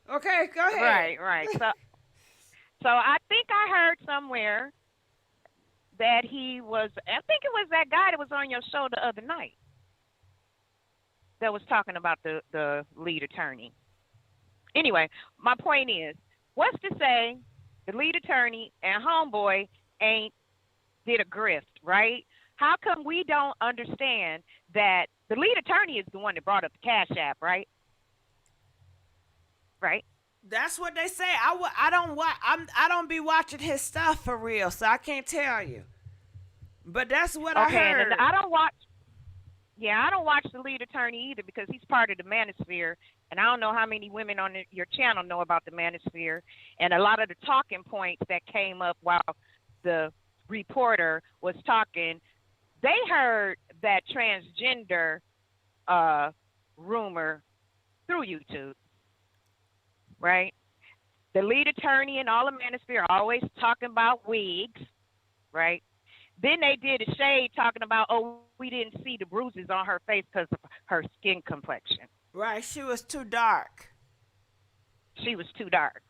Okay, go ahead. Right. So I think I heard somewhere that he was. I think it was that guy that was on your show the other night that was talking about the lead attorney. Anyway, my point is, what's to say the lead attorney and homeboy ain't did a grift, right? How come we don't understand that the lead attorney is the one that brought up the Cash App, right? Right. That's what they say. I don't be watching his stuff for real, so I can't tell you. But that's what I heard. And I don't watch. Yeah, I don't watch the lead attorney either because he's part of the manosphere, and I don't know how many women on your channel know about the manosphere. And a lot of the talking points that came up while the reporter was talking, they heard that transgender rumor through YouTube, right? The lead attorney and all the manosphere are always talking about wigs, right? Then they did a shade talking about, oh, we didn't see the bruises on her face because of her skin complexion. Right, she was too dark. She was too dark.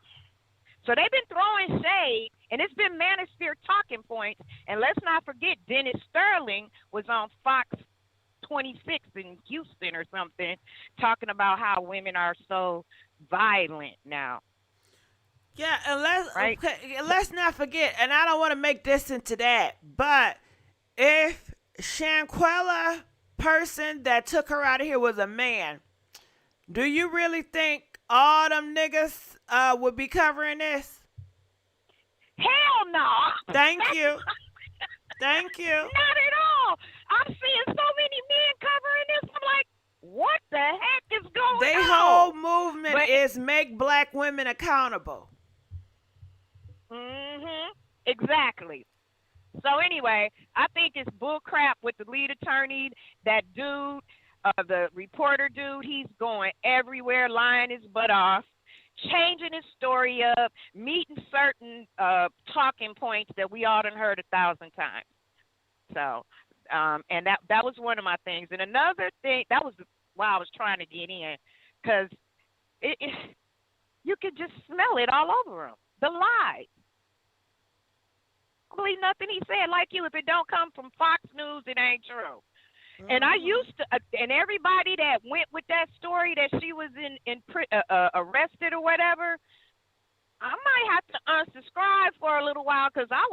So they've been throwing shade, and it's been manosphere talking points. And let's not forget, Dennis Sterling was on Fox 26 in Houston or something, talking about how women are so violent now. Yeah, and let's not forget, and I don't want to make this into that, but if Shanquella person that took her out of here was a man, do you really think all them niggas would be covering this? Hell no. Thank you. Thank you. Not at all. I'm seeing so many men covering this. I'm like, what the heck is going on? Their whole movement is make black women accountable. Exactly. So anyway, I think it's bull crap with the lead attorney. That dude, the reporter dude, he's going everywhere, lying his butt off, changing his story up, meeting certain talking points that we all done heard 1,000 times. So, and that was one of my things. And another thing, that was why I was trying to get in, because you could just smell it all over him. The lies. I believe nothing he said. Like you, if it don't come from Fox News, it ain't true. And I used to, and everybody that went with that story that she was arrested or whatever, I might have to unsubscribe for a little while because I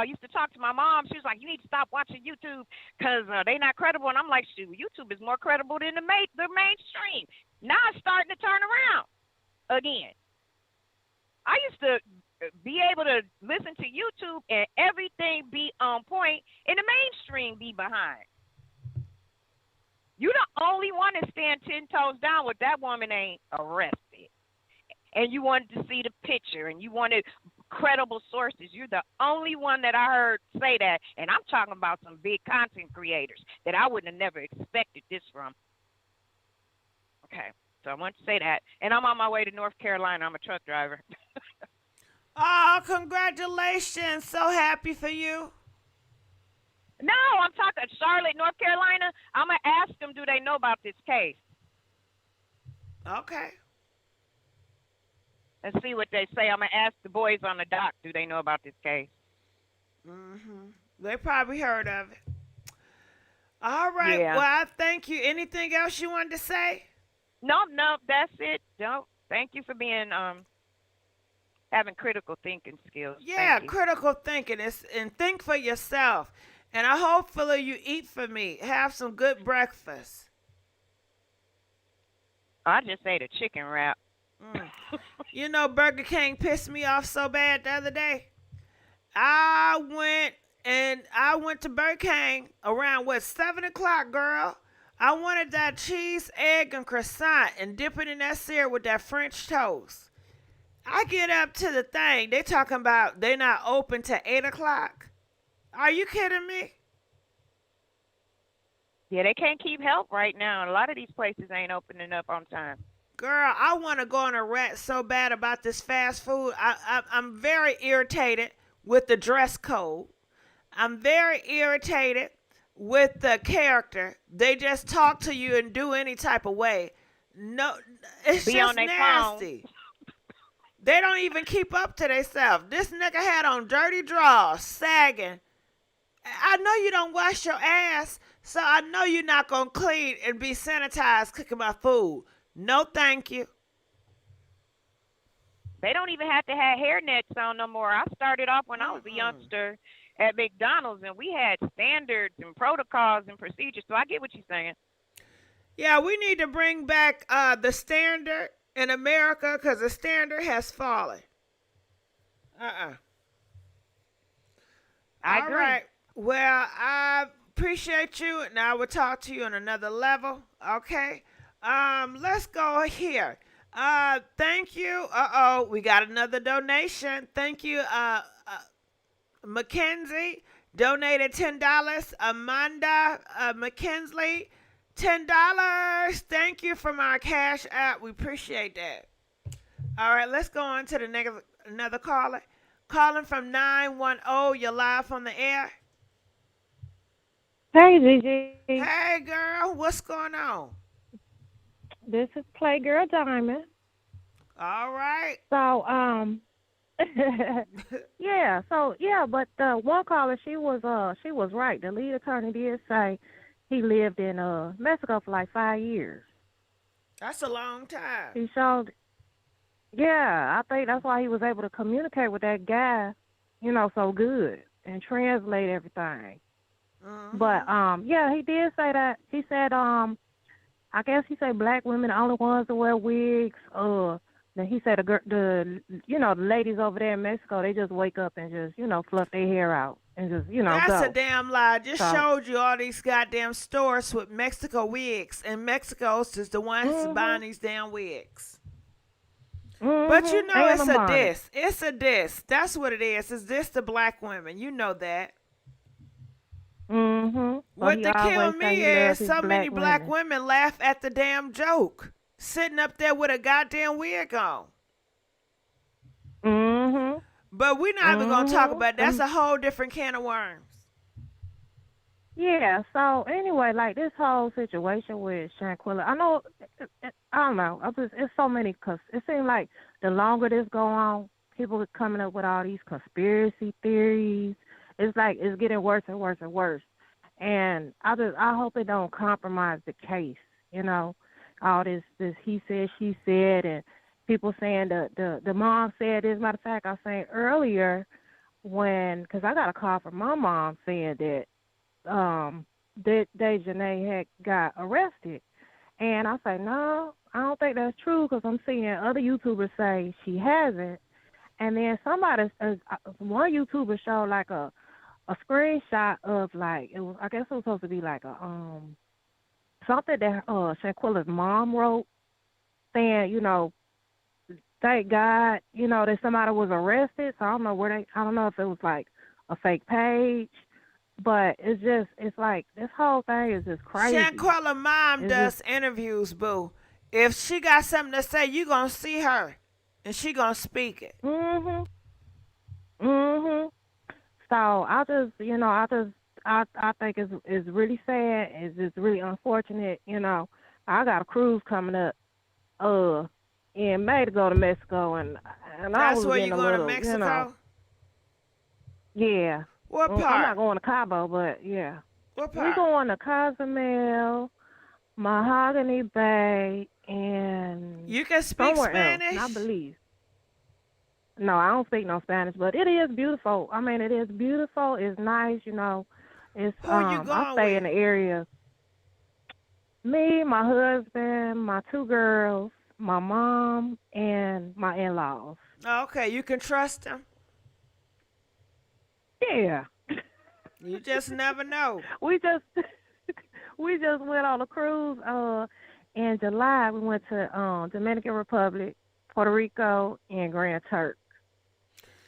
used to talk to my mom. She was like, you need to stop watching YouTube because they not credible. And I'm like, shoot, YouTube is more credible than the mainstream. Now it's starting to turn around again. I used to be able to listen to YouTube and everything be on point and the mainstream be behind. You the only one that stand 10 toes down with that woman ain't arrested. And you wanted to see the picture and you wanted credible sources. You're the only one that I heard say that. And I'm talking about some big content creators that I wouldn't have never expected this from. Okay. So I want to say that. And I'm on my way to North Carolina. I'm a truck driver. Oh, congratulations. So happy for you. No, I'm talking Charlotte, North Carolina. I'm going to ask them, do they know about this case? Okay. And see what they say. I'm going to ask the boys on the dock, do they know about this case? They probably heard of it. All right. Yeah. Well, I thank you. Anything else you wanted to say? No, that's it. Don't. Thank you for being having critical thinking skills. Yeah, Thank you. critical thinking and think for yourself. And I hopefully you eat for me. Have some good breakfast. I just ate a chicken wrap. You know, Burger King pissed me off so bad the other day. I went to Burger King around 7 o'clock, girl. I wanted that cheese, egg, and croissant and dip it in that syrup with that French toast. I get up to the thing. They talking about they not open till 8 o'clock. Are you kidding me? Yeah, they can't keep help right now. A lot of these places ain't opening up on time. Girl, I want to go on a rant so bad about this fast food. I'm very irritated with the dress code. I'm very irritated with the character. They just talk to you and do any type of way. No, it's Be just on their nasty. They don't even keep up to themselves. This nigga had on dirty drawers, sagging. I know you don't wash your ass, so I know you're not going to clean and be sanitized cooking my food. No, thank you. They don't even have to have hairnets on no more. I started off when I was a youngster at McDonald's, and we had standards and protocols and procedures, so I get what you're saying. Yeah, we need to bring back the standard in America because the standard has fallen. I All agree. right. Well, I appreciate you, and I will talk to you on another level. Okay. Let's go here. Thank you. We got another donation. Thank you, Mackenzie donated $10. Amanda McKinsley, $10. Thank you from our Cash App. We appreciate that. All right, let's go on to the another caller. Calling from 910. You're live on the air. Hey, Gigi. Hey, girl. What's going on? This is Playgirl Diamond. All right. So, but the one caller, she was right. The lead attorney did say he lived in Mexico for like 5 years. That's a long time. He showed. Yeah, I think that's why he was able to communicate with that guy, so good and translate everything. But he did say that. He said I guess he said black women are the only ones that wear wigs. Then he said the ladies over there in Mexico, they just wake up and just fluff their hair out and just That's go. a damn lie. Just So- showed you all these goddamn stores with Mexico wigs, and Mexico's just the ones buying these damn wigs. But you know And it's the a money. diss. It's a diss. That's what it is. It's diss to black women. You know that. What to kill me is so many black women laugh at the damn joke. Sitting up there with a goddamn wig on. But we're not even going to talk about that. That's a whole different can of worms. Yeah, so anyway, like this whole situation with Shanquella, I don't know. It's so many, because it seems like the longer this go on, people are coming up with all these conspiracy theories. It's like it's getting worse and worse and worse. And I hope it don't compromise the case, all this he said, she said, and people saying the mom said this. Matter of fact, I was saying earlier because I got a call from my mom saying that Daejhanae had got arrested. And I say, no, I don't think that's true, because I'm seeing other YouTubers say she hasn't. And then one YouTuber showed like a screenshot of like, I guess it was supposed to be like a something that Shanquella's mom wrote, saying, thank God, that somebody was arrested. So I don't know I don't know if it was like a fake page, but it's like this whole thing is just crazy. Shanquella mom does interviews, boo. If she got something to say, you gonna see her, and she gonna speak it. Mhm. So I think it's really sad. It's just really unfortunate. I got a cruise coming up, in May to go to Mexico, and I That's was where getting you a going little, to Mexico? Yeah. What part? I'm not going to Cabo, but yeah. What We're part? going to Cozumel, Mahogany Bay, and you can speak somewhere Spanish? else, I believe. No, I don't speak no Spanish, but it is beautiful. I mean, it is beautiful. It's nice, It's Who are you I going stay with? in the area. Me, my husband, my 2 girls, my mom, and my in-laws. Okay, you can trust them? Yeah. You just never know. We just went on a cruise in July. We went to Dominican Republic, Puerto Rico, and Grand Turk.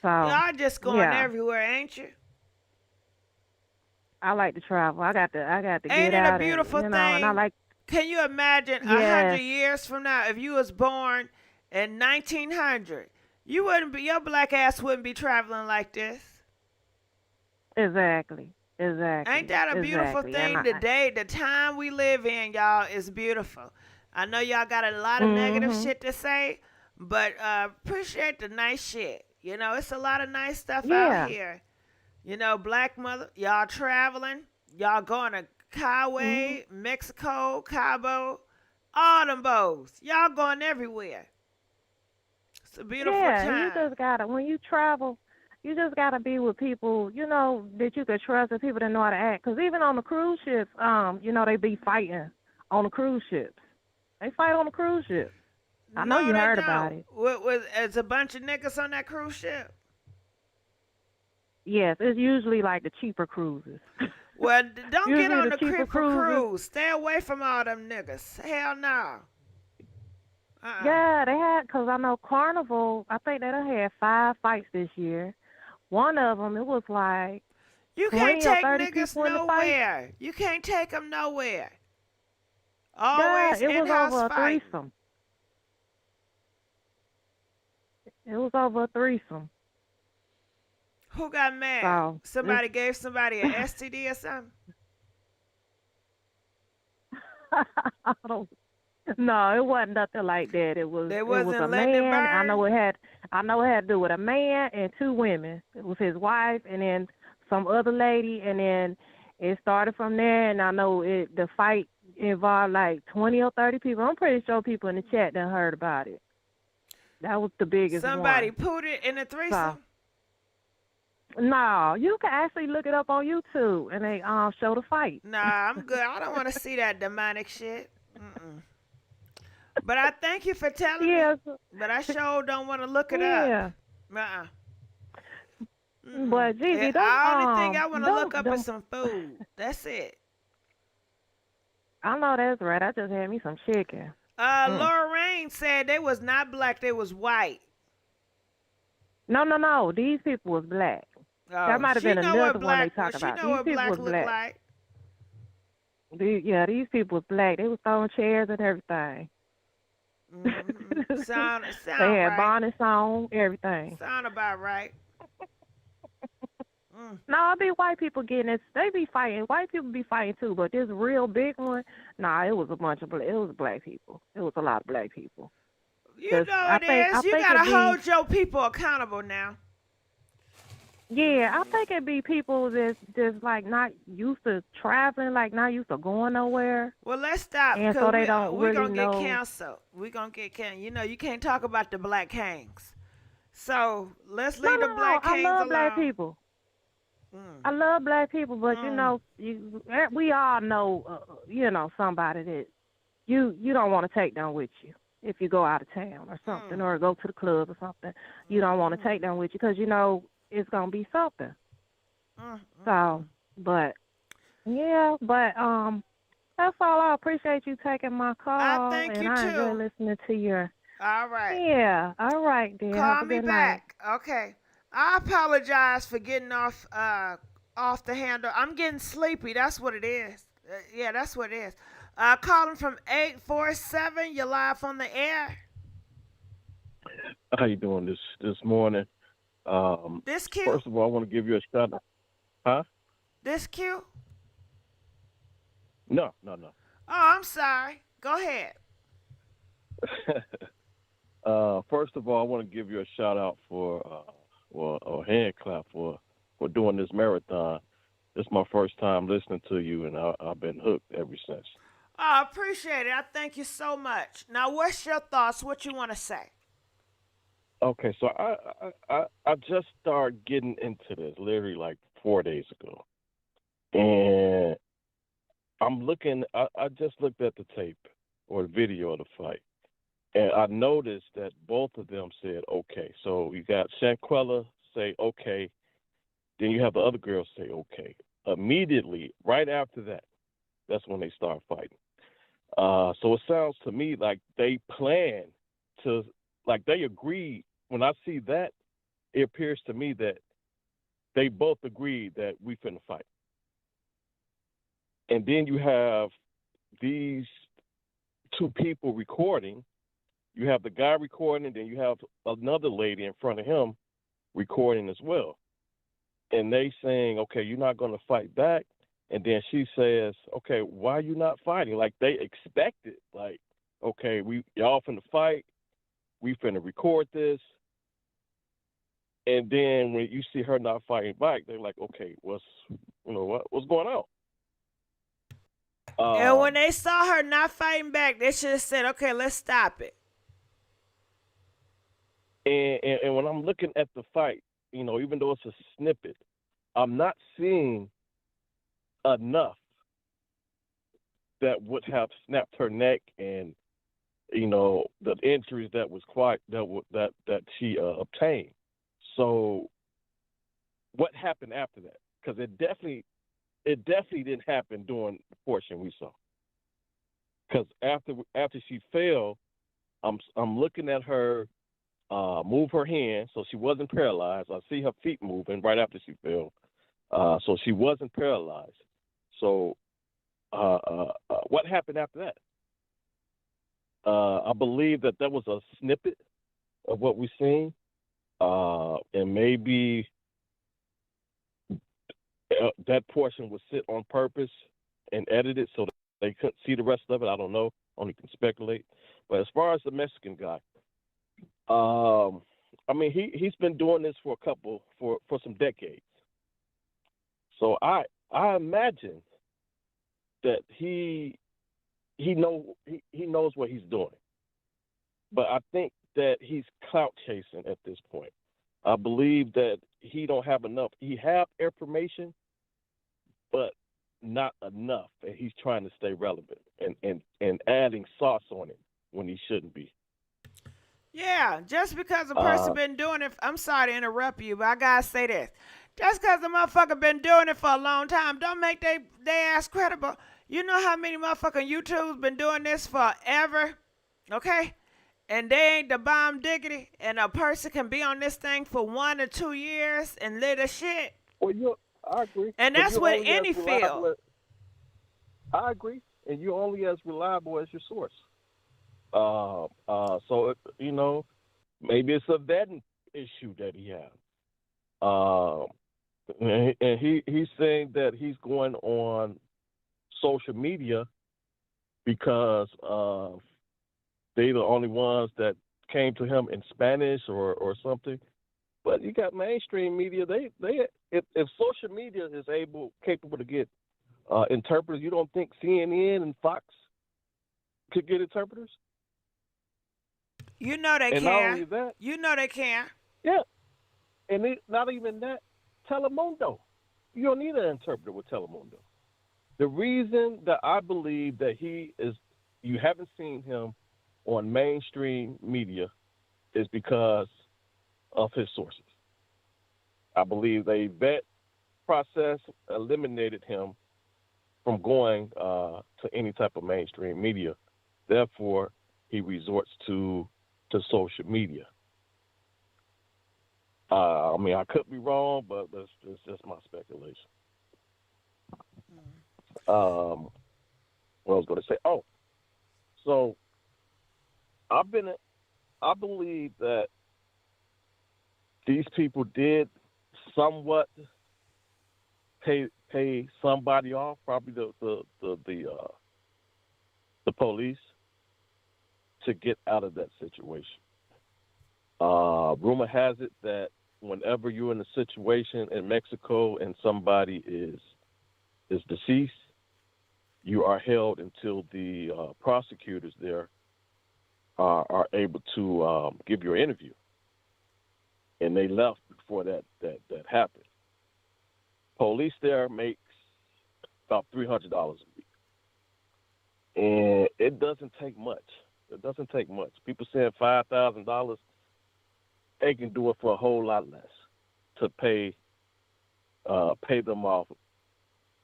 So Y'all just going everywhere, ain't you? I like to travel. I got to Ain't get it out a beautiful and, thing? and I like. Can you imagine 100 years from now, if you was born in 1900, your black ass wouldn't be traveling like this. Exactly. Ain't that a beautiful thing? The time we live in, y'all, is beautiful. I know y'all got a lot of negative shit to say, but appreciate the nice shit. It's a lot of nice stuff out here. Black mother, y'all traveling, y'all going to Kauai, Mexico, Cabo, all them bows. Y'all going everywhere. It's a beautiful time. You just gotta, when you travel, you just gotta be with people, that you could trust, and people that know how to act. Because even on the cruise ships, they be fighting on the cruise ships. They fight on the cruise ships. I know you heard about it. It's a bunch of niggas on that cruise ship. Yes, it's usually like the cheaper cruises. Well, don't get on the cheaper cruise. Stay away from all them niggas. Hell no. Yeah, they had, because I know Carnival, I think they done had 5 fights this year. One of them, it was like you can't 20 or take 30 niggas people in the fight. nowhere. You can't take them nowhere. Always it was in-house over a fighting. threesome. It was over a threesome. Who got mad? So, Somebody gave somebody an STD or something? I don't. No, it wasn't nothing like that. It was a man. I know it had to do with a man and 2 women. It was his wife and then some other lady, and then it started from there. And I know the fight involved like 20 or 30 people. I'm pretty sure people in the chat done heard about it. That was the biggest Somebody one. put it in a threesome? No, you can actually look it up on YouTube, and they show the fight. Nah, I'm good. I don't want to see that demonic shit. But I thank you for telling me. But I sure don't want to look it up. Uh-uh. But Gigi, the only thing I want to look up is some food. That's it. I know that's right. I just had me some chicken. Lorraine said they was not black, they was white. No. These people was black. That might have been another one they talked about. She know what These black people was look black. like. These people was black. They was throwing chairs and everything. Sound they had right. bonnets on, everything. Sound about right. No, it be white people getting it. They be fighting. White people be fighting too, but this real big one, it was a bunch of it was black people. It was a lot of black people. You know it is. You gotta hold your people accountable now. Yeah, I think it'd be people that's just like not used to traveling, like not used to going nowhere. Well, let's stop. And so they don't we're really gonna know. get canceled. We're gonna get canceled. You can't talk about the black kings. So let's leave the black kings alone. I love black people. I love black people, but we all know, somebody that you don't want to take them with you if you go out of town or something, or go to the club or something. You don't want to take them with you because it's gonna be something. So, but that's That's all. I appreciate you taking my call. I thank and you I enjoy too. listening to your. All right. Yeah. All right, dear. Have Call a me good night. back. Okay. I apologize for getting off the handle. I'm getting sleepy. That's what it is. Yeah, that's what it is. Calling from 847. You're live on the air. How you doing this morning? This cute. First of all, I want to give you a shout out. Huh? This cute. No. Oh, I'm sorry. Go ahead. First of all, I want to give you a shout out for a hand clap for doing this marathon. This is my first time listening to you, and I've been hooked ever since. Oh, I appreciate it. I thank you so much. Now, what's your thoughts? What you want to say? Okay, so I just started getting into this literally like 4 days ago, and I'm looking. I just looked at the tape or the video of the fight, and I noticed that both of them said okay. So you got Shanquella say okay, then you have the other girl say okay. Immediately, right after that, that's when they start fighting. So it sounds to me like they plan to, like they agreed. When I see that, it appears to me that they both agreed that we finna fight. And then you have these two people recording. You have the guy recording, then you have another lady in front of him recording as well. And they saying, okay, you're not going to fight back. And then she says, okay, why are you not fighting? Like they expected, like, okay, y'all finna fight. We finna record this. And then when you see her not fighting back, they're like, okay, what's going on? And when they saw her not fighting back, they should have said, okay, let's stop it. And when I'm looking at the fight, even though it's a snippet, I'm not seeing enough that would have snapped her neck and, the injuries that she obtained. So what happened after that? Because it definitely didn't happen during the portion we saw. Because after she fell, I'm looking at her move her hand, so she wasn't paralyzed. I see her feet moving right after she fell, so she wasn't paralyzed. So what happened after that? I believe that was a snippet of what we've seen. And maybe that portion was sit on purpose and edited so that they couldn't see the rest of it. I don't know. Only can speculate. But as far as the Mexican guy, he's been doing this for some decades. So I imagine that he knows what he's doing. But I think that he's clout chasing at this point. I believe that he don't have enough. He have information, but not enough, and he's trying to stay relevant and adding sauce on it when he shouldn't be. Yeah, just because a person been doing it, I'm sorry to interrupt you, but I gotta say this. Just because the motherfucker been doing it for a long time, don't make they ass credible. You know how many motherfucking YouTubers been doing this forever, okay? And they ain't the bomb diggity, and a person can be on this thing for 1 or 2 years and live the shit. Well, I agree. And that's with any field. I agree, and you're only as reliable as your source. So maybe it's a vetting issue that he has. And he's saying that he's going on social media because they're the only ones that came to him in Spanish or something. But you got mainstream media. If social media is capable to get interpreters, you don't think CNN and Fox could get interpreters? You know they can. Not only that, you know they can. Yeah, and not even that. Telemundo, you don't need an interpreter with Telemundo. The reason that I believe that you haven't seen him on mainstream media is because of his sources. I believe they vet process eliminated him from going to any type of mainstream media. Therefore, he resorts to social media. I mean, I could be wrong, but that's just my speculation. What I was going to say? Oh, so I believe that these people did somewhat pay somebody off, probably the police, to get out of that situation. Rumor has it that whenever you're in a situation in Mexico and somebody is deceased, you are held until the prosecutors there are able to give you an interview. And they left before that happened. Police there makes about $300 a week. And it doesn't take much. People saying $5,000, they can do it for a whole lot less to pay them off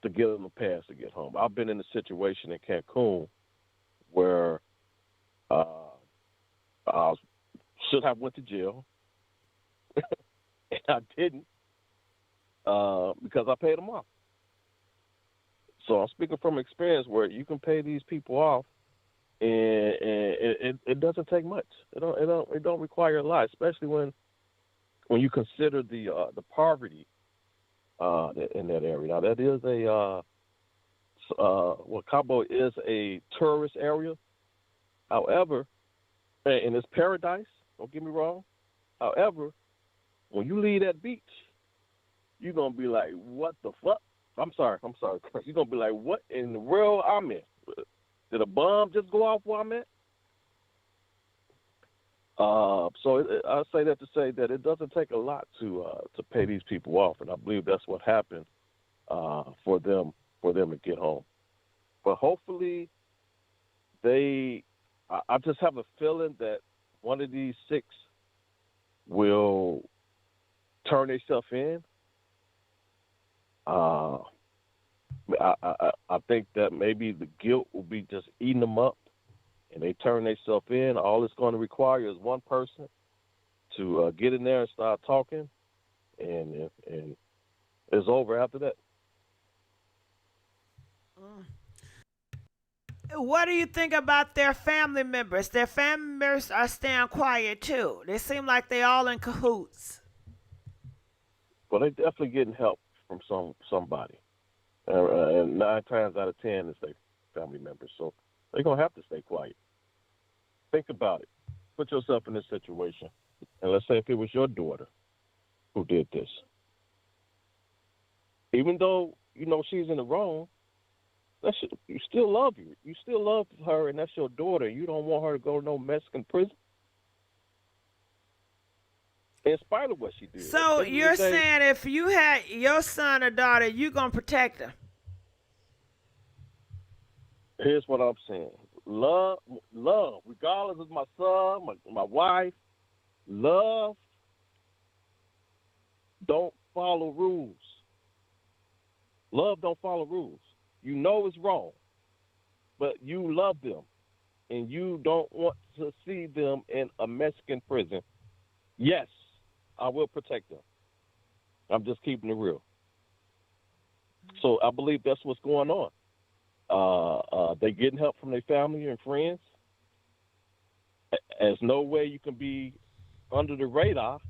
to give them a pass to get home. I've been in a situation in Cancun where I should have went to jail, and I didn't because I paid them off. So I'm speaking from experience where you can pay these people off, and it doesn't take much. It don't require a lot, especially when you consider the poverty in that area. Now that is Cabo is a tourist area. However, and it's paradise. Don't get me wrong. However, when you leave that beach, you're gonna be like, "What the fuck?" I'm sorry. You're gonna be like, "What in the world I'm in? Did a bomb just go off where I'm at?" So I say that to say that it doesn't take a lot to pay these people off, and I believe that's what happened for them to get home. But hopefully, I just have a feeling that one of these six will turn themselves in. I think that maybe the guilt will be just eating them up, and they turn themselves in. All it's going to require is one person to get in there and start talking, and it's over after that. What do you think about their family members? Their family members are staying quiet too. They seem like they all in cahoots. Well, they definitely getting help from somebody, and 9 times out of 10 is their family members. So they're gonna have to stay quiet. Think about it. Put yourself in this situation, and let's say if it was your daughter who did this. Even though you know she's in the wrong, you still love her. You still love her, and that's your daughter. You don't want her to go to no Mexican prison, in spite of what she did. So you're saying if you had your son or daughter, you gonna protect her? Here's what I'm saying. Love, regardless of my son, my wife, love don't follow rules. Love don't follow rules. You know it's wrong, but you love them, and you don't want to see them in a Mexican prison. Yes, I will protect them. I'm just keeping it real. So I believe that's what's going on. They getting help from their family and friends. There's no way you can be under the radar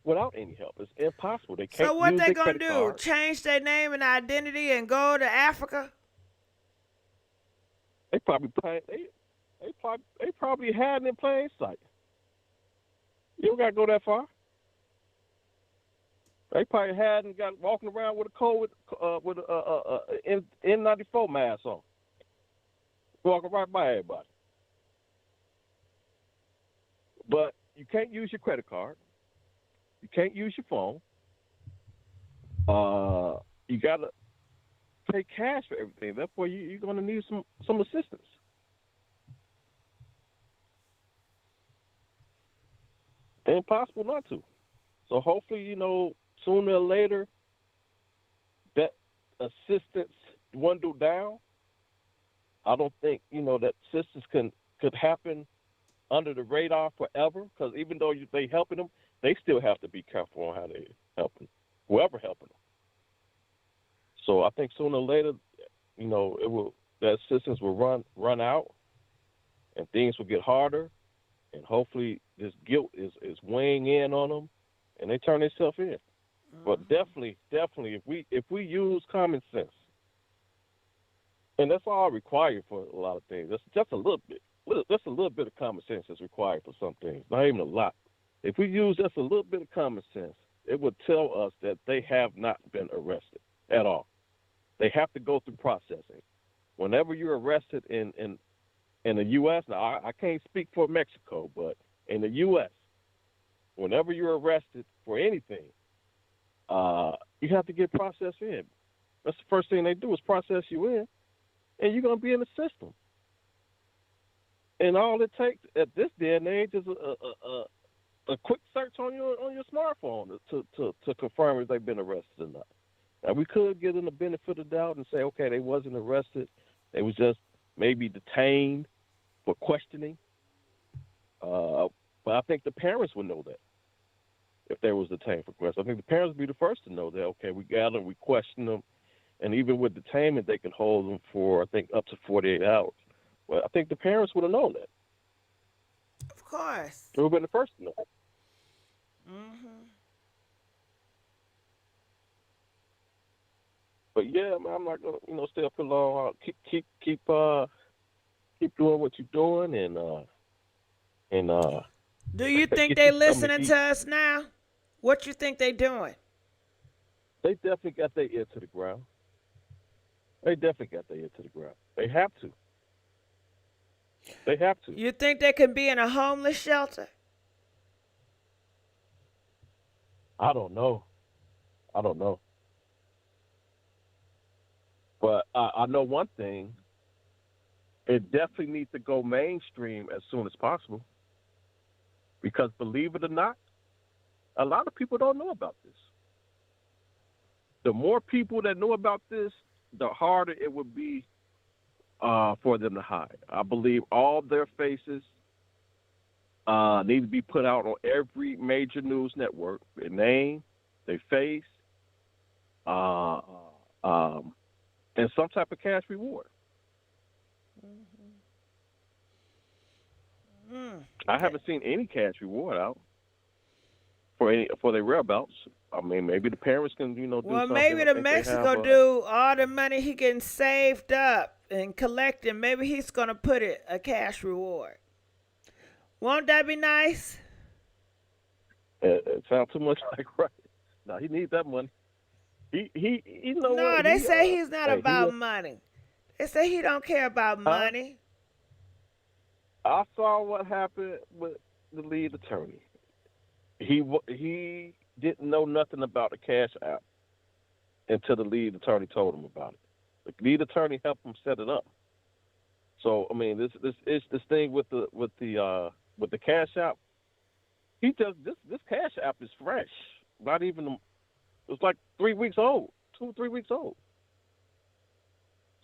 without any help. It's impossible. They can't. So what use they their gonna credit do? card. Change their name and identity and go to Africa? They probably they probably had it in plain sight. You don't got to go that far. They probably hadn't got walking around with a COVID with a N94 mask on, walking right by everybody. But you can't use your credit card. You can't use your phone. You gotta pay cash for everything. Therefore, you're gonna need some assistance. Impossible not to. So hopefully, sooner or later, that assistance dwindled down, I don't think that systems could happen under the radar forever. Because even though they helping them, they still have to be careful on how they helping whoever helping them. So I think sooner or later, that systems will run out, and things will get harder, and hopefully this guilt is weighing in on them, and they turn themselves in. But definitely, if we use common sense, and that's all required for a lot of things. That's just a little bit. Just a little bit of common sense is required for some things, not even a lot. If we use just a little bit of common sense, it would tell us that they have not been arrested at all. They have to go through processing. Whenever you're arrested in the U.S., now I can't speak for Mexico, but in the U.S., whenever you're arrested for anything, you have to get processed in. That's the first thing they do is process you in, and you're going to be in the system. And all it takes at this day and age is a quick search on your smartphone to confirm if they've been arrested or not. Now, we could give them the benefit of the doubt and say, okay, they wasn't arrested. They was just maybe detained for questioning. But I think the parents would know that if they was detained for questioning. I think the parents would be the first to know that, okay, we got them, we question them, and even with detainment, they can hold them for, I think, up to 48 hours. Well, I think the parents would have known that. Of course. They would have been the first to know. But yeah, man, I'm not gonna, stay up for long. Keep doing what you're doing, and Do you think they listening to us now? What you think they doing? They definitely got their ear to the ground. They have to. They have to. You think they can be in a homeless shelter? I don't know. But I know one thing. It definitely needs to go mainstream as soon as possible. Because believe it or not, a lot of people don't know about this. The more people that know about this, the harder it would be for them to hide. I believe all their faces need to be put out on every major news network. Their name, their face, and some type of cash reward. I haven't seen any cash reward out for their whereabouts. I mean, maybe the parents can, do something. Well, maybe the Mexico dude, all the money he getting saved up and collecting, maybe he's gonna put it a cash reward. Won't that be nice? It sounds too much like right. No, he needs that money. He know no, what? They say he's not about money. They say he don't care about money. I saw what happened with the lead attorney. He didn't know nothing about the Cash App until the lead attorney told him about it. The lead attorney helped him set it up. So I mean, this thing with the Cash App. This Cash App is fresh. Not even it's like 3 weeks old, 2 or 3 weeks old.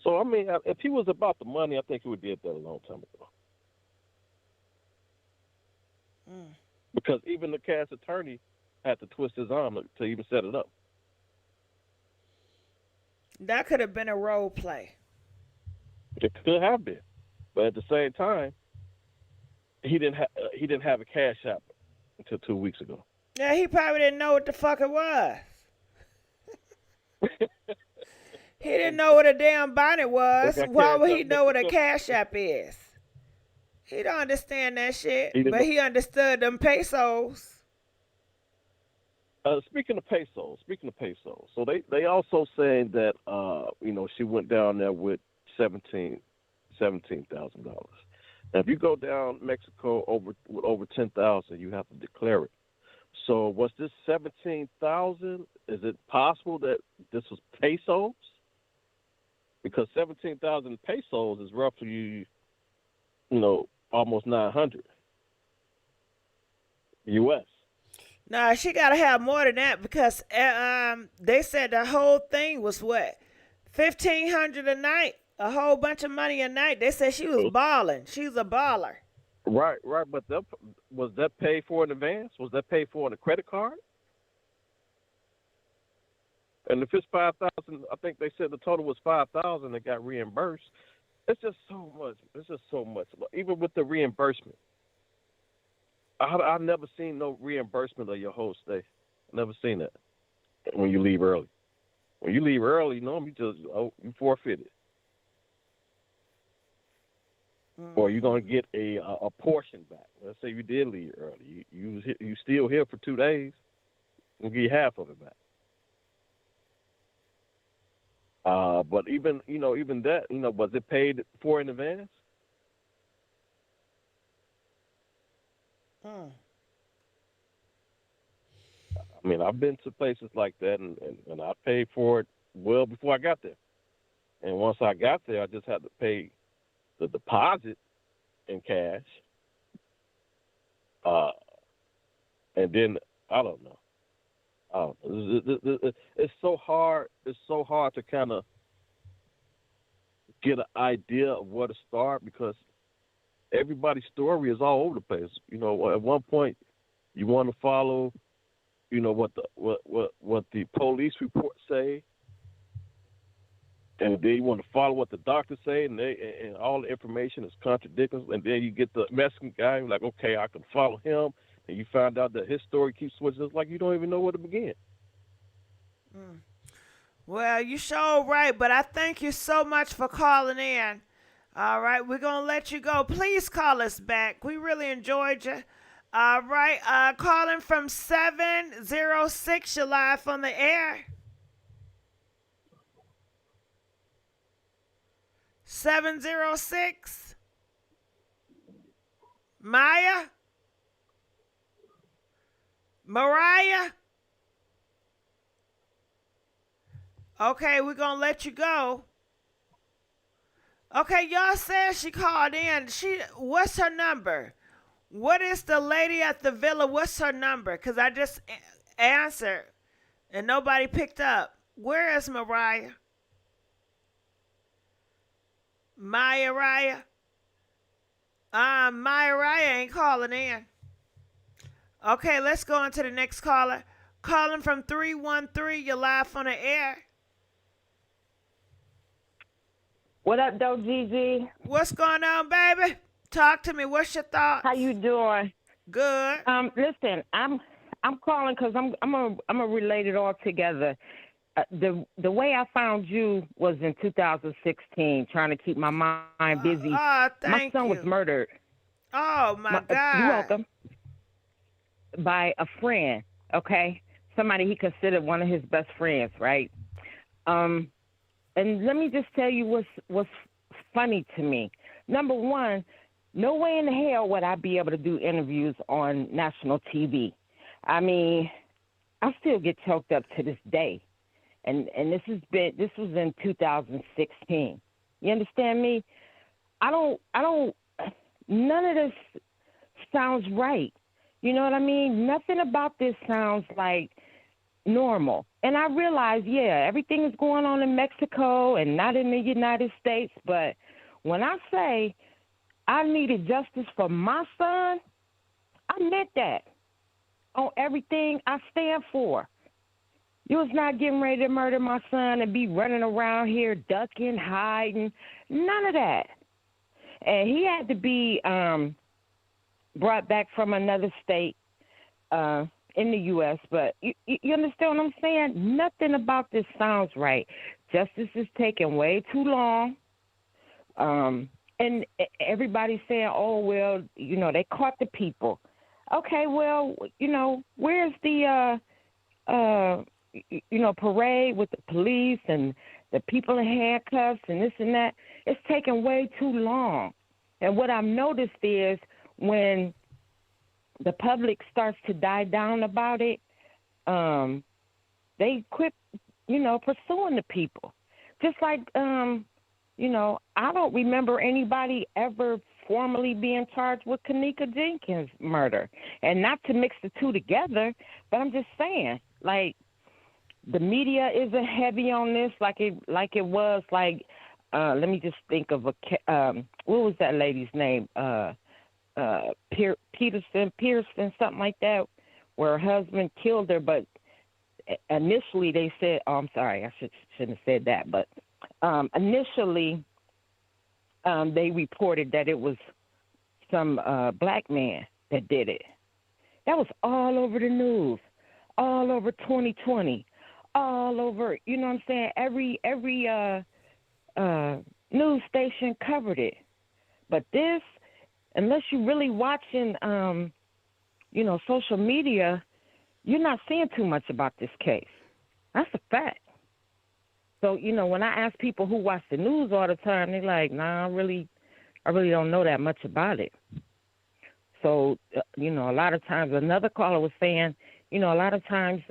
So I mean, if he was about the money, I think he would did that a long time ago. Because even the cash attorney had to twist his arm to even set it up. That could have been a role play. It could have been, but at the same time, he didn't have a Cash App until 2 weeks ago. Yeah, he probably didn't know what the fuck it was. He didn't know what a damn bonnet was. Why would he know what a Cash App is? He don't understand that shit, but he understood them pesos. Speaking of pesos, so they also saying that she went down there with $17,000. Now, if you go down Mexico with over 10,000, you have to declare it. So, was this 17,000? Is it possible that this was pesos? Because 17,000 pesos is roughly, almost 900 U.S. Nah, she gotta have more than that because they said the whole thing was what, $1,500 a night, a whole bunch of money a night. They said she was balling. She's a baller. Right, right. But was that paid for in advance? Was that paid for on a credit card? And if it's 5,000, I think they said the total was 5,000 that got reimbursed. It's just so much. It's just so much. Even with the reimbursement, I've never seen no reimbursement of your whole stay. Never seen that. When you leave early. When you leave early, normally you forfeit it. Or you're gonna get a portion back. Let's say you did leave early. You still here for 2 days. We'll give you half of it back. But even that, was it paid for in advance? I mean, I've been to places like that, and I paid for it well before I got there. And once I got there, I just had to pay the deposit in cash. And then I don't know. It's so hard. It's so hard to kind of get an idea of where to start because everybody's story is all over the place. At one point, you want to follow, what the police reports say, and then you want to follow what the doctors say, and all the information is contradicting. And then you get the Mexican guy, like, okay, I can follow him. And you find out that his story keeps switching. It's like you don't even know where to begin. Well, you sure right, but I thank you so much for calling in. All right, we're going to let you go. Please call us back. We really enjoyed you. All right, calling from 706, you're live on the air. 706. Maya? Mariah? Okay, we're going to let you go. Okay, y'all said she called in. What's her number? What is the lady at the villa? What's her number? Because I just answered and nobody picked up. Where is Mariah? Maya Raya? Maya Raya ain't calling in. Okay, let's go on to the next caller. Calling from 313, you're live on the air. What up, though, Gigi? What's going on, baby? Talk to me. What's your thoughts? How you doing? Good. Listen, I'm calling because I'm gonna relate it all together. The way I found you was in 2016, trying to keep my mind busy. My son was murdered. Oh my God! You're welcome. By a friend, okay? Somebody he considered one of his best friends, right? And let me just tell you what's funny to me. Number one, no way in hell would I be able to do interviews on national TV. I mean, I still get choked up to this day. And this was in 2016. You understand me? None of this sounds right. You know what I mean? Nothing about this sounds like normal. And I realize, yeah, everything is going on in Mexico and not in the United States. But when I say I needed justice for my son, I meant that on everything I stand for. You was not getting ready to murder my son and be running around here ducking, hiding, none of that. And he had to be brought back from another state in the U.S., but you understand what I'm saying? Nothing about this sounds right. Justice is taking way too long. And everybody's saying, oh, well, they caught the people. Okay, well, where's the, parade with the police and the people in handcuffs and this and that? It's taking way too long. And what I've noticed is when the public starts to die down about it, they quit, pursuing the people. Just like, I don't remember anybody ever formally being charged with Kanika Jenkins' murder. And not to mix the two together, but I'm just saying, like, the media isn't heavy on this like it was like. Let me just think of what was that lady's name? Pearson, something like that, where her husband killed her. But initially they said, "Oh, I'm sorry, I shouldn't have said that." But initially, they reported that it was some black man that did it. That was all over the news, all over 2020, all over. You know what I'm saying? Every news station covered it. But this, unless you're really watching, social media, you're not seeing too much about this case. That's a fact. So, when I ask people who watch the news all the time, they're like, nah, I really don't know that much about it. So, a lot of times, another caller was saying, a lot of times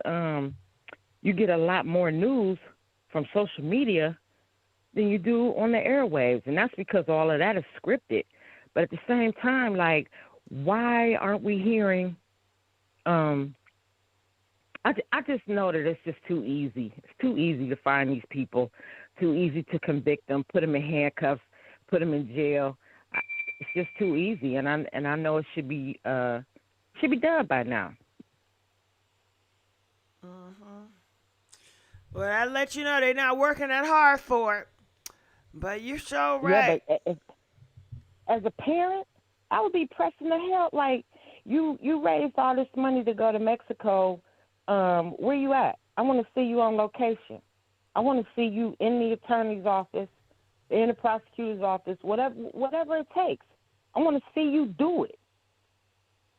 you get a lot more news from social media than you do on the airwaves. And that's because all of that is scripted. But at the same time, like, why aren't we hearing, I just know that it's just too easy. It's too easy to find these people, too easy to convict them, put them in handcuffs, put them in jail. It's just too easy, and I know it should be done by now. Mm-hmm. Well, I let you know they're not working that hard for it, but you're so right. Yeah, but as a parent, I would be pressing the hell. Like, you raised all this money to go to Mexico. Where you at? I want to see you on location. I want to see you in the attorney's office, in the prosecutor's office, whatever it takes. I want to see you do it.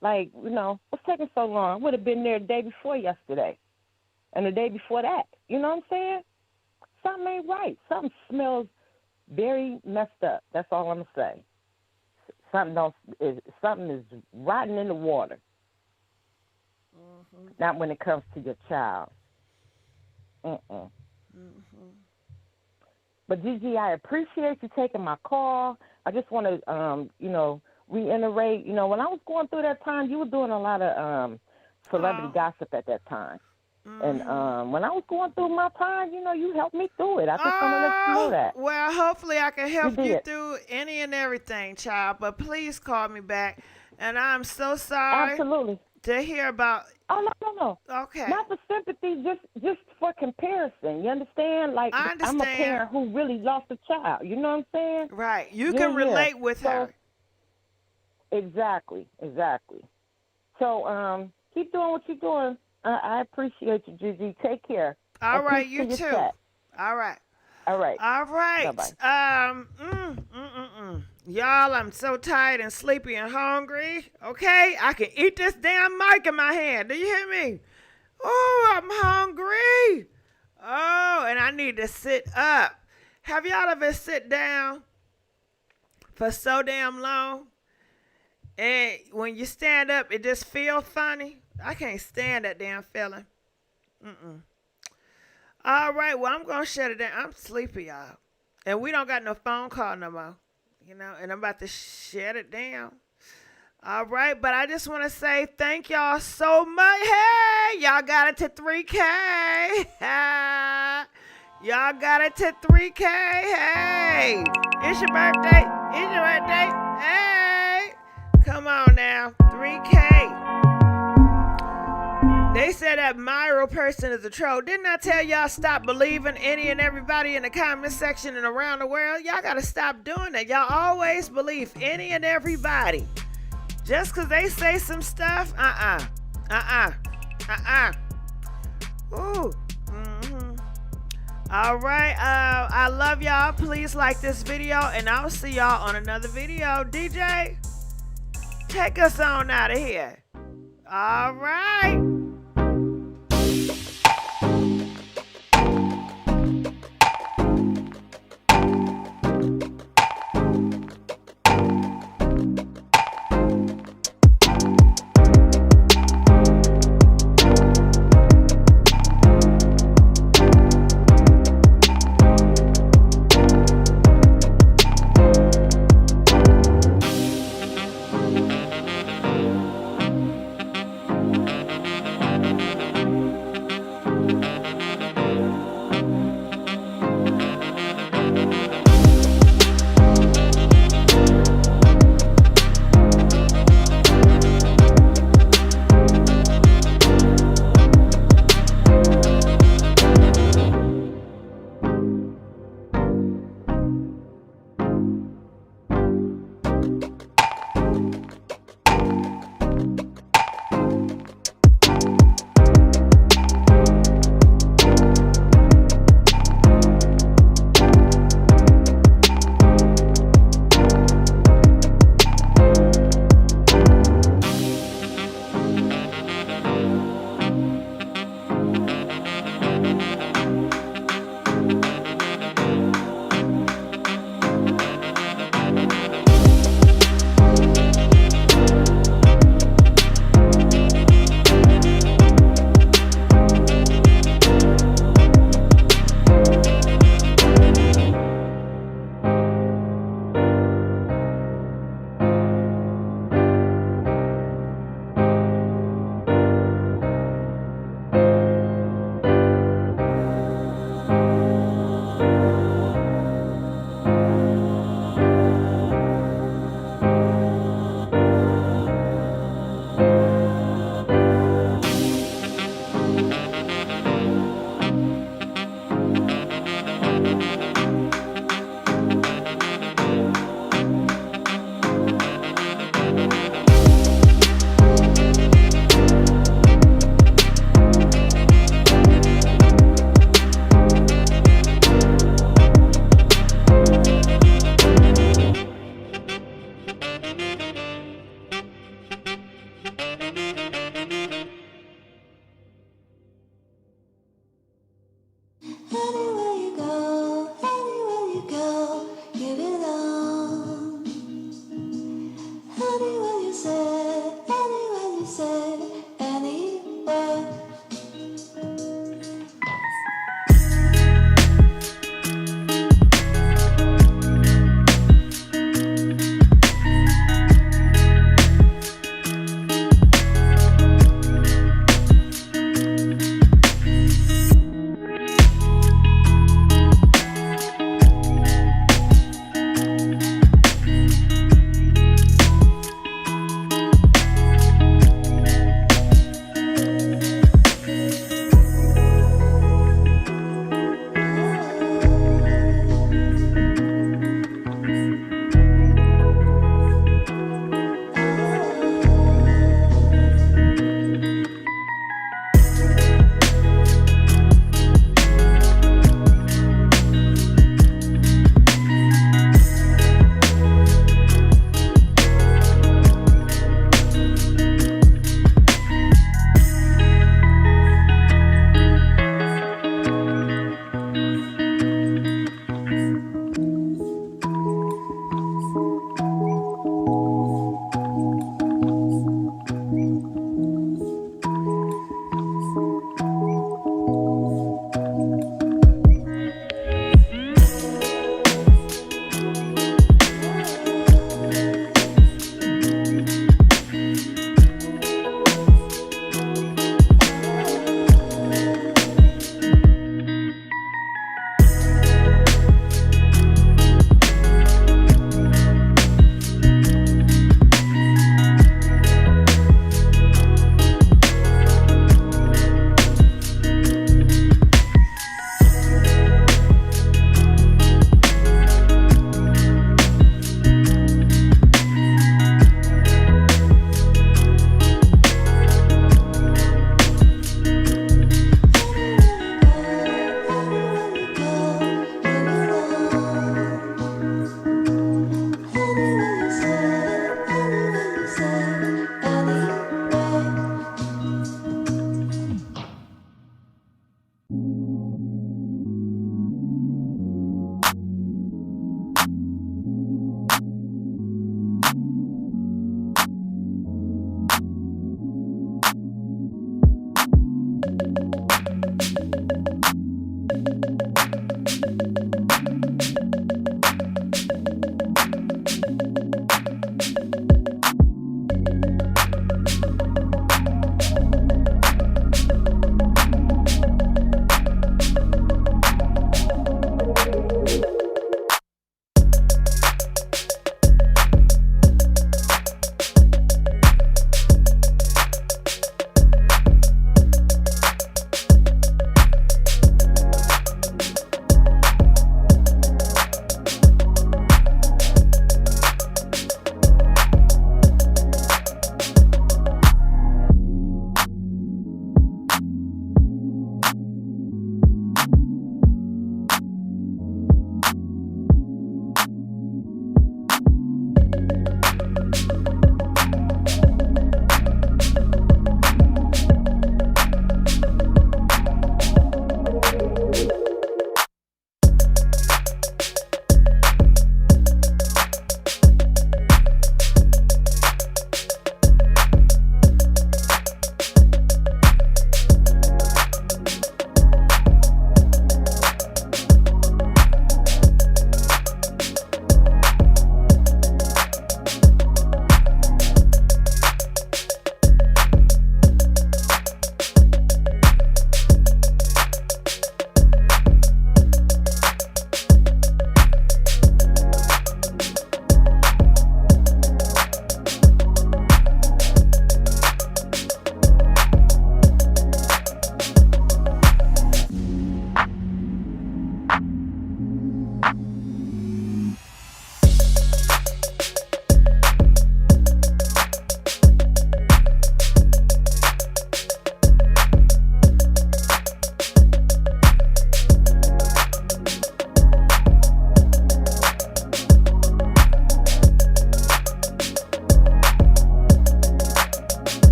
Like, what's taking so long? I would have been there the day before yesterday and the day before that. You know what I'm saying? Something ain't right. Something smells very messed up. That's all I'm going to say. Something is rotten in the water. Mm-hmm. Not when it comes to your child. Mm-hmm. But Gigi, I appreciate you taking my call. I just want to, reiterate. When I was going through that time, you were doing a lot of celebrity gossip at that time. Mm-hmm. And when I was going through my time, you helped me through it. I just want to let you know that. Well, hopefully I can help you through any and everything, child. But please call me back. And I'm so sorry. Absolutely. To hear about. Oh, no. Okay. Not for sympathy, just for comparison. You understand? Like, I understand. I'm a parent who really lost a child. You know what I'm saying? Right. You can relate with her. Exactly. So, keep doing what you're doing. I appreciate you, Gigi. Take care. All right, you too. All right. Bye-bye. Y'all, I'm so tired and sleepy and hungry. Okay? I can eat this damn mic in my hand. Do you hear me? Oh, I'm hungry. Oh, and I need to sit up. Have y'all ever sit down for so damn long? And when you stand up, it just feels funny? I can't stand that damn feeling. All right, well, I'm going to shut it down. I'm sleepy, y'all. And we don't got no phone call no more. And I'm about to shut it down. All right, but I just want to say thank y'all so much. Hey, y'all got it to 3K. Y'all got it to 3K. Hey, it's your birthday. Hey, come on now, 3K. They said that viral person is a troll. Didn't I tell y'all stop believing any and everybody in the comment section and around the world? Y'all got to stop doing that. Y'all always believe any and everybody. Just because they say some stuff, Ooh. Mm-hmm. All right. I love y'all. Please like this video, and I'll see y'all on another video. DJ, take us on out of here. All right.